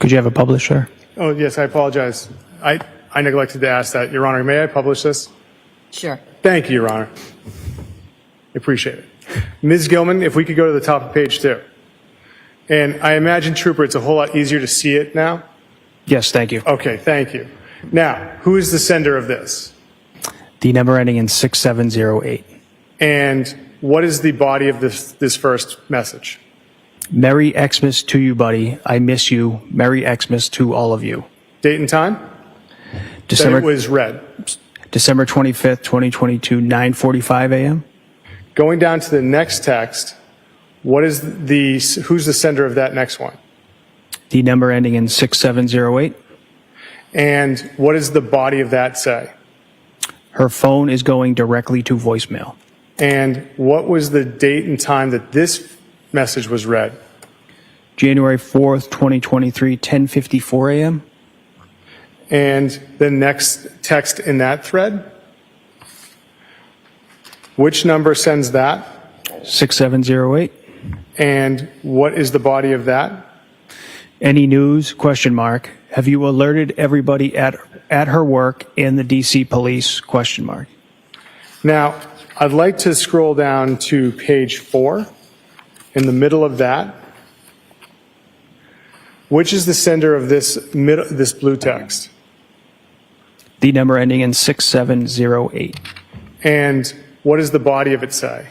Could you have it published, sir? Oh, yes, I apologize. I neglected to ask that. Your Honor, may I publish this? Sure. Thank you, Your Honor. I appreciate it. Ms. Gilman, if we could go to the top of page 2. And I imagine, Trooper, it's a whole lot easier to see it now. Yes, thank you. Okay, thank you. Now, who is the sender of this? The number ending in 6708. And what is the body of this first message? Merry Xmas to you, buddy. I miss you. Merry Xmas to all of you. Date and time? December, That it was read. December 25th, 2022, 9:45 a.m. Going down to the next text, who's the sender of that next one? The number ending in 6708. And what does the body of that say? Her phone is going directly to voicemail. And what was the date and time that this message was read? January 4th, 2023, 10:54 a.m. And the next text in that thread? Which number sends that? 6708. And what is the body of that? Any news? Question mark. Have you alerted everybody at her work and the DC police? Question mark. Now, I'd like to scroll down to page 4. In the middle of that, which is the sender of this blue text? The number ending in 6708. And what does the body of it say?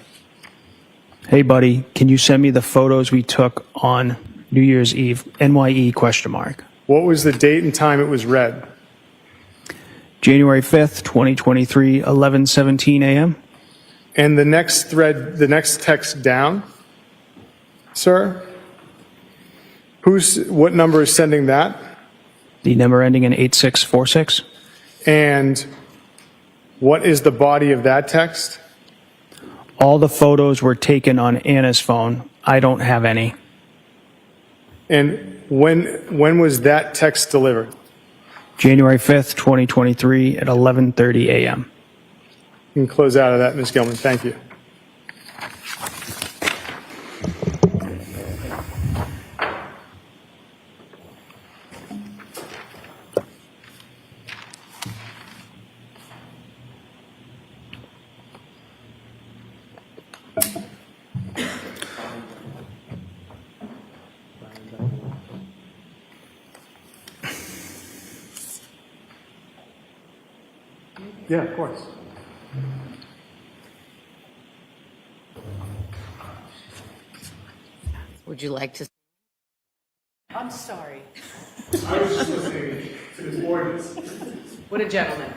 Hey, buddy, can you send me the photos we took on New Year's Eve? NYE? Question mark. What was the date and time it was read? January 5th, 2023, 11:17 a.m. And the next thread, the next text down, sir? What number is sending that? The number ending in 8646. And what is the body of that text? All the photos were taken on Anna's phone. I don't have any. And when was that text delivered? January 5th, 2023 at 11:30 a.m. You can close out of that, Ms. Gilman. Thank you. Yeah, of course. Would you like to? I'm sorry. I was just listening to this ordinance. What a gentleman.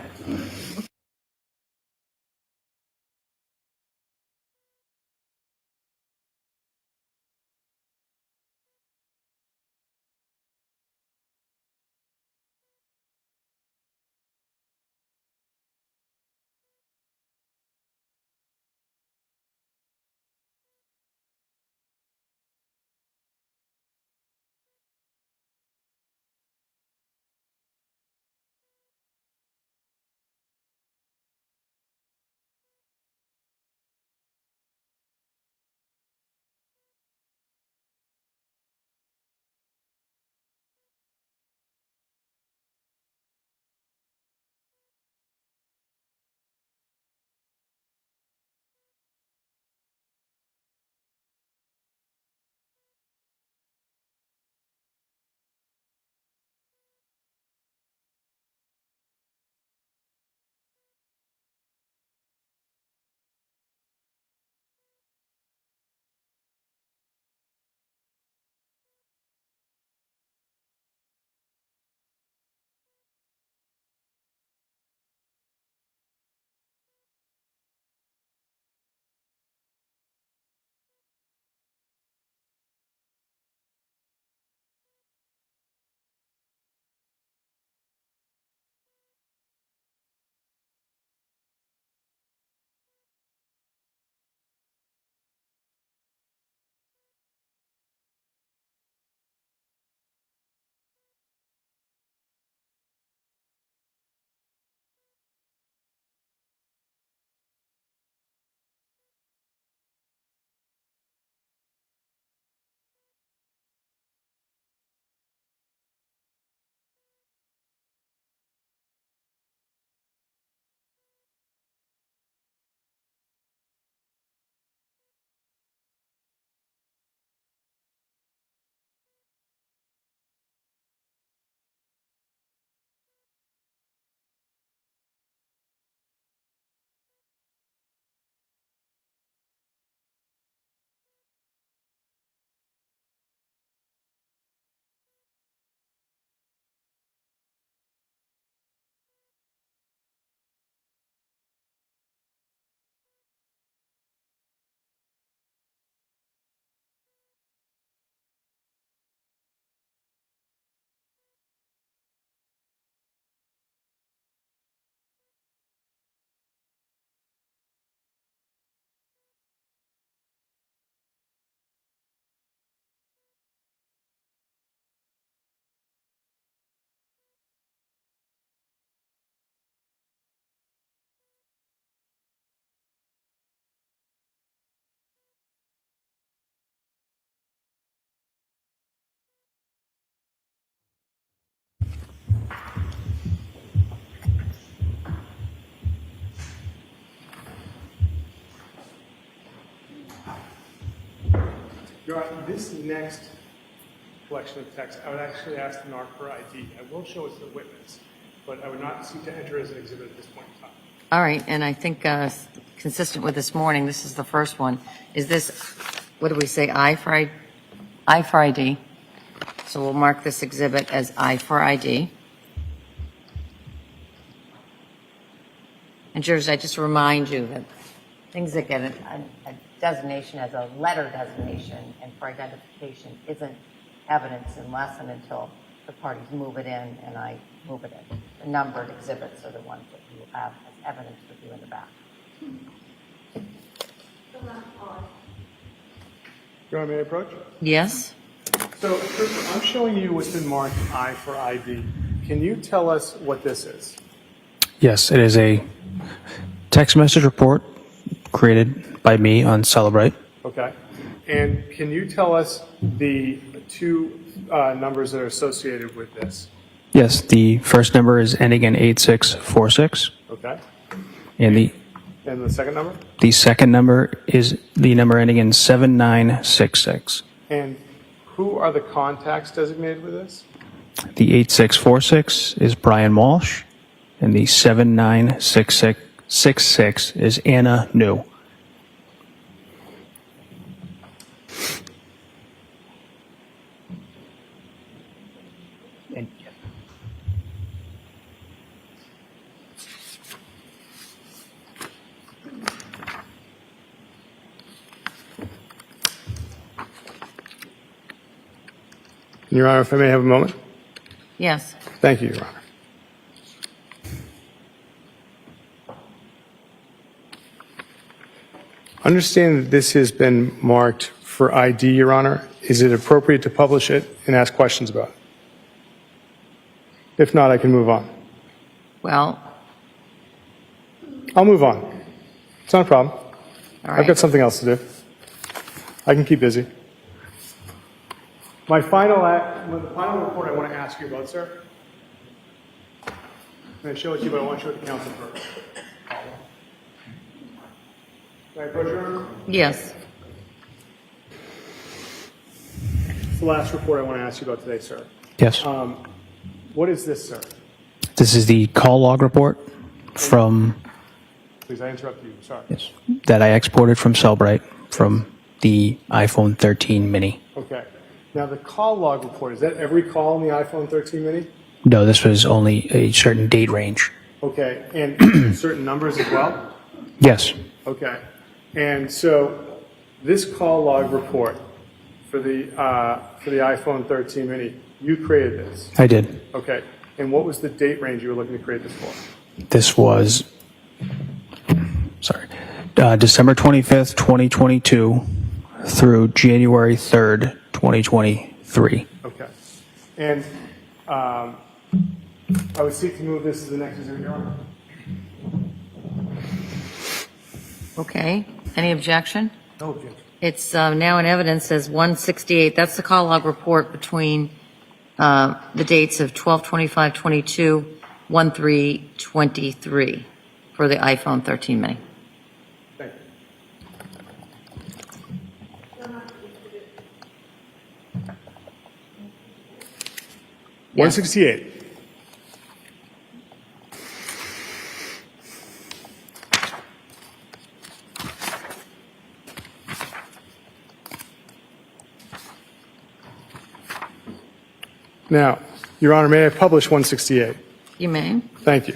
Your Honor, this next collection of text, I would actually ask the NARC for ID. I will show it to the witness, but I would not seek to enter as an exhibit at this point in time. All right, and I think consistent with this morning, this is the first one. Is this, what do we say, I for ID? So we'll mark this exhibit as I for ID. And George, I just remind you that things that get a designation as a letter designation and for identification isn't evidence unless and until the parties move it in and I move it in. The numbered exhibits are the ones that you will have as evidence with you in the back. Your Honor, may I approach? Yes? So, Kristen, I'm showing you what's been marked I for ID. Can you tell us what this is? Yes, it is a text message report created by me on Celebrate. Okay. And can you tell us the two numbers that are associated with this? Yes, the first number is ending in 8646. Okay. And the second number? the second number is the number ending in 7966. And who are the contacts designated with this? The 8646 is Brian Walshe, and the 7966 is Anna New. Your Honor, if I may have a moment. Yes. Thank you, Your Honor. Understand that this has been marked for ID, Your Honor. Is it appropriate to publish it and ask questions about it? If not, I can move on. Well, I'll move on. It's not a problem. all I've right. got something else to do. I can keep busy. The final report I want to ask you about, sir. I'm going to show it to you, but I want to show it to counsel first. Can I approach your Honor? Yes. It's the last report I want to ask you about today, sir. Yes. What is this, sir? This is the call log report from Please, I interrupted you. Sorry. yes, that I exported from Cellbrite from the iPhone 13 mini. Okay. Now, the call log report, is that every call in the iPhone 13 mini? No, this was only a certain date range. Okay. And certain numbers as well? Yes. Okay. And so this call log report for the iPhone 13 mini, you created this? I did. Okay. And what was the date range you were looking to create this for? This was, December 25th, 2022 through January 3rd, 2023. Okay. And I would seek to move this to the next exhibit, Your Honor. Okay. Any objection? No objection. It's now in evidence as 168. That's the call log report between the dates of 12/25/22, 1/3/23 for the iPhone 13 mini. Thank you. 168. Now, Your Honor, may I publish 168? You may. Thank you.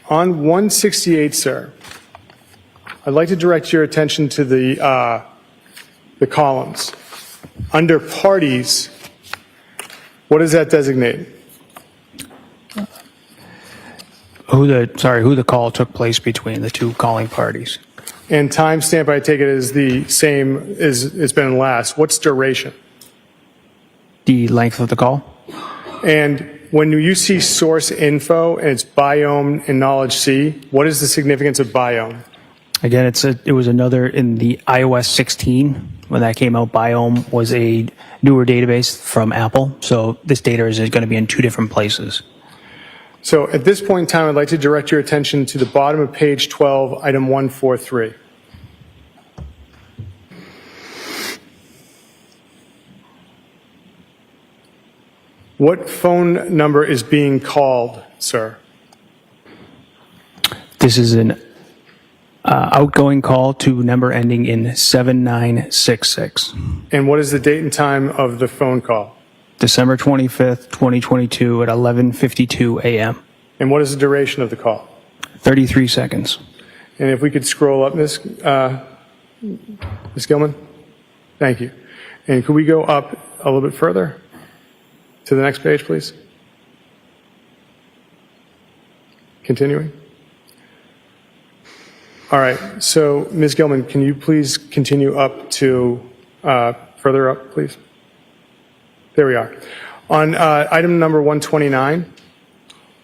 On 168, sir, I'd like to direct your attention to the columns. Under parties, what does that designate? Who the call took place between the two calling parties. And timestamp, I take it, is the same as it's been last. What's duration? The length of the call? And when you see source info and it's biome and knowledge C, what is the significance of biome? Again, it was another in the iOS 16 when that came out. Biome was a newer database from Apple, so this data is going to be in two different places. So at this point in time, I'd like to direct your attention to the bottom of page 12, item 143. What phone number is being called, sir? This is an outgoing call to number ending in 7966. And what is the date and time of the phone call? December 25th, 2022 at 11:52 a.m. And what is the duration of the call? 33 seconds. And if we could scroll up, Ms. Gilman? Thank you. And could we go up a little bit further to the next page, please? Continuing. All right. So, Ms. Gilman, can you please continue up to further up, please? There we are. On item number 129,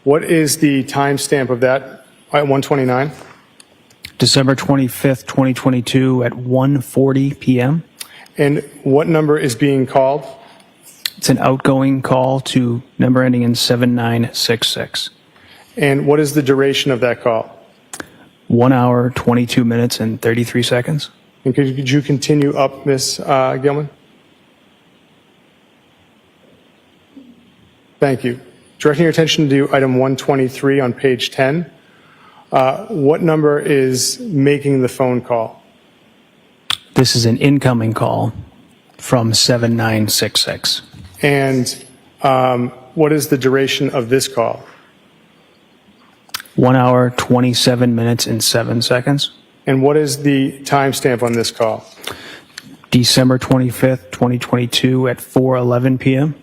what is the timestamp of that, 129? December 25th, 2022 at 1:40 p.m. And what number is being called? It's an outgoing call to number ending in 7966. And what is the duration of that call? 1 hour, 22 minutes, and 33 seconds. And could you continue up, Ms. Gilman? Thank you. Directing your attention to item 123 on page 10. What number is making the phone call? This is an incoming call from 7966. And what is the duration of this call? 1 hour, 27 minutes, and 7 seconds. And what is the timestamp on this call? December 25th, 2022 at 4:11 p.m.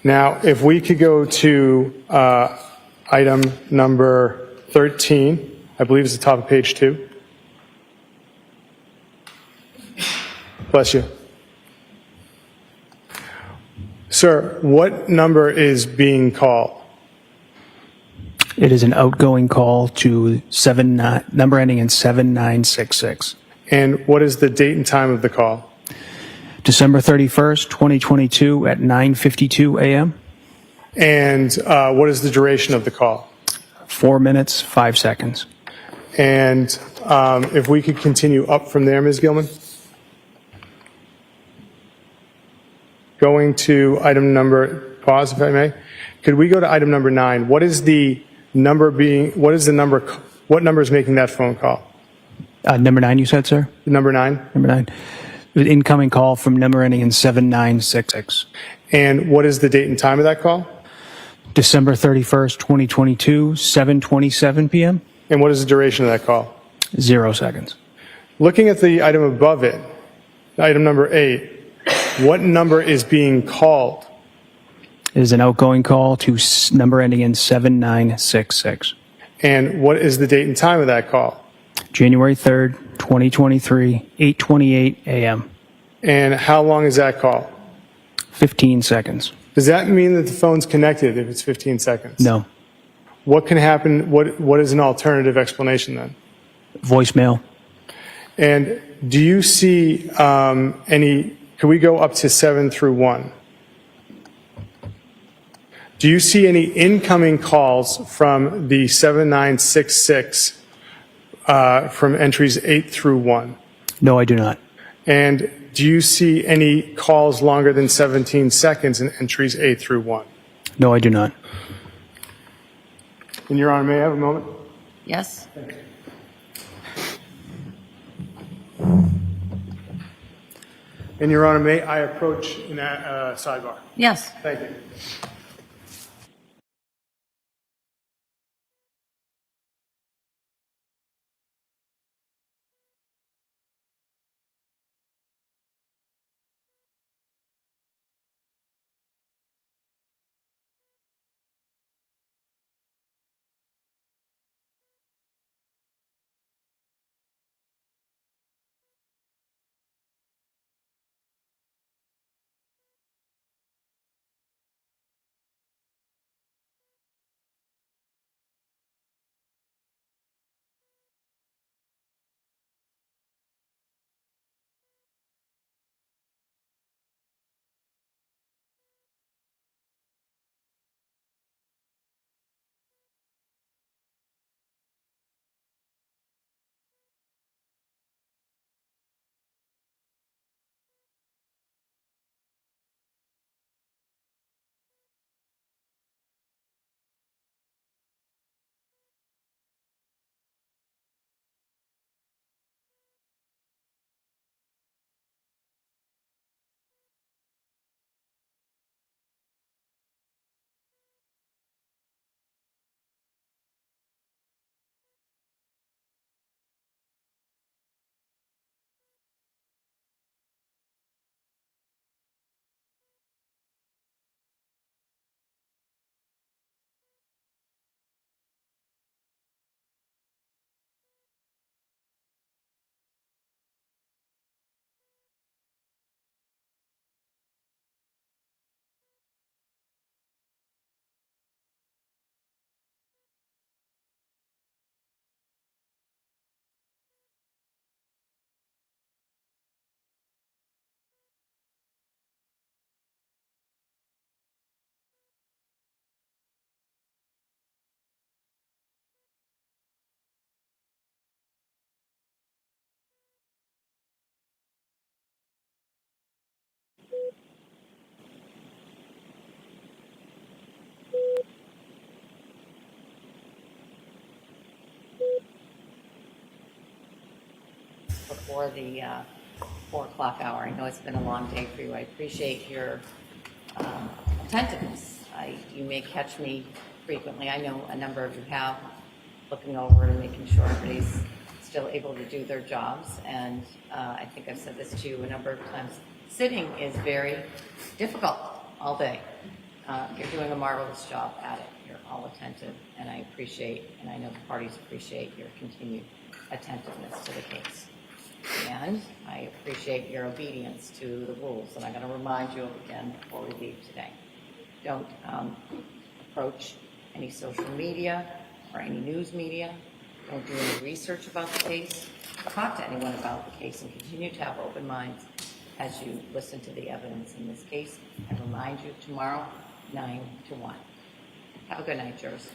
Now, if we could go to item number 13, I believe is the top of page 2. Bless you. Sir, what number is being called? It is an outgoing call to number ending in 7966. And what is the date and time of the call? December 31st, 2022 at 9:52 a.m. And what is the duration of the call? 4 minutes, 5 seconds. And if we could continue up from there, Ms. Gilman? Going to item number, pause if I may. Could we go to item number 9? What is the number what number is making that phone call? Number 9, you said, sir? Number 9? Number 9. An incoming call from number ending in 7966. And what is the date and time of that call? December 31st, 2022, 7:27 p.m. And what is the duration of that call? 0 seconds. Looking at the item above it, item number 8, what number is being called? It is an outgoing call to number ending in 7966. And what is the date and time of that call? January 3rd, 2023, 8:28 a.m. And how long is that call? 15 seconds. Does that mean that the phone's connected if it's 15 seconds? No. What can happen? What is an alternative explanation then? Voicemail. And do you see can we go up to 7 through 1? Do you see any incoming calls from the 7966 from entries 8 through 1? No, I do not. And do you see any calls longer than 17 seconds in entries 8 through 1? No, I do not. And Your Honor, may I have a moment? Yes? And Your Honor, may I approach in sidebar? Yes. Thank you. before the 4 o'clock hour. I know it's been a long day for you. I appreciate your attentiveness. You may catch me frequently. I know a number of you have, looking over and making sure everybody's still able to do their jobs. And I think I've said this to you a number of times. Sitting is very difficult all day. You're doing a marvelous job at it. You're all attentive, and I appreciate, and I know the parties appreciate your continued attentiveness to the case. And I appreciate your obedience to the rules, and I'm going to remind you again before we leave today. Don't approach any social media or any news media. Don't do any research about the case. Talk to anyone about the case and continue to have open minds as you listen to the evidence in this case. And remind you tomorrow, 9 to 1. Have a good night, jurors.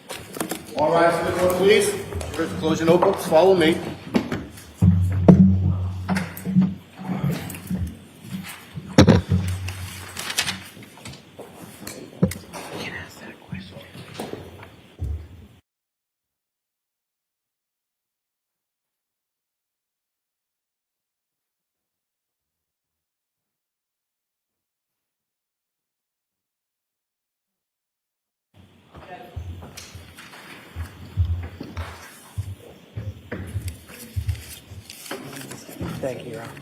All rise for the court, please. Jurors, close your notebooks. Follow me. Thank you, Your Honor.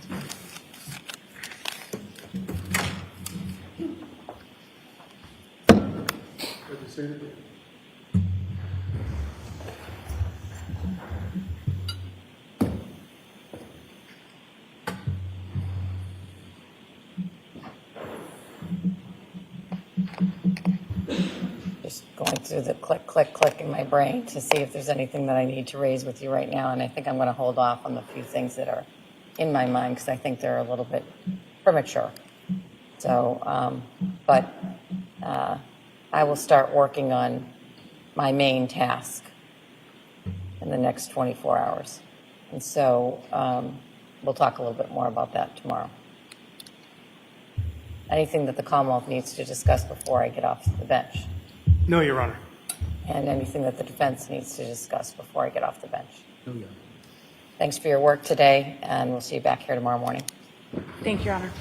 Just going through the click, click, click in my brain to see if there's anything that I need to raise with you right now. And I think I'm going to hold off on the few things that are in my mind because I think they're a little bit premature. So, but I will start working on my main task in the next 24 hours. And so we'll talk a little bit more about that tomorrow. Anything that the Commonwealth needs to discuss before I get off the bench? No, Your Honor. And anything that the defense needs to discuss before I get off the bench? No, Your Honor. Thanks for your work today, and we'll see you back here tomorrow morning. Thank you, Your Honor.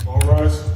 All rise.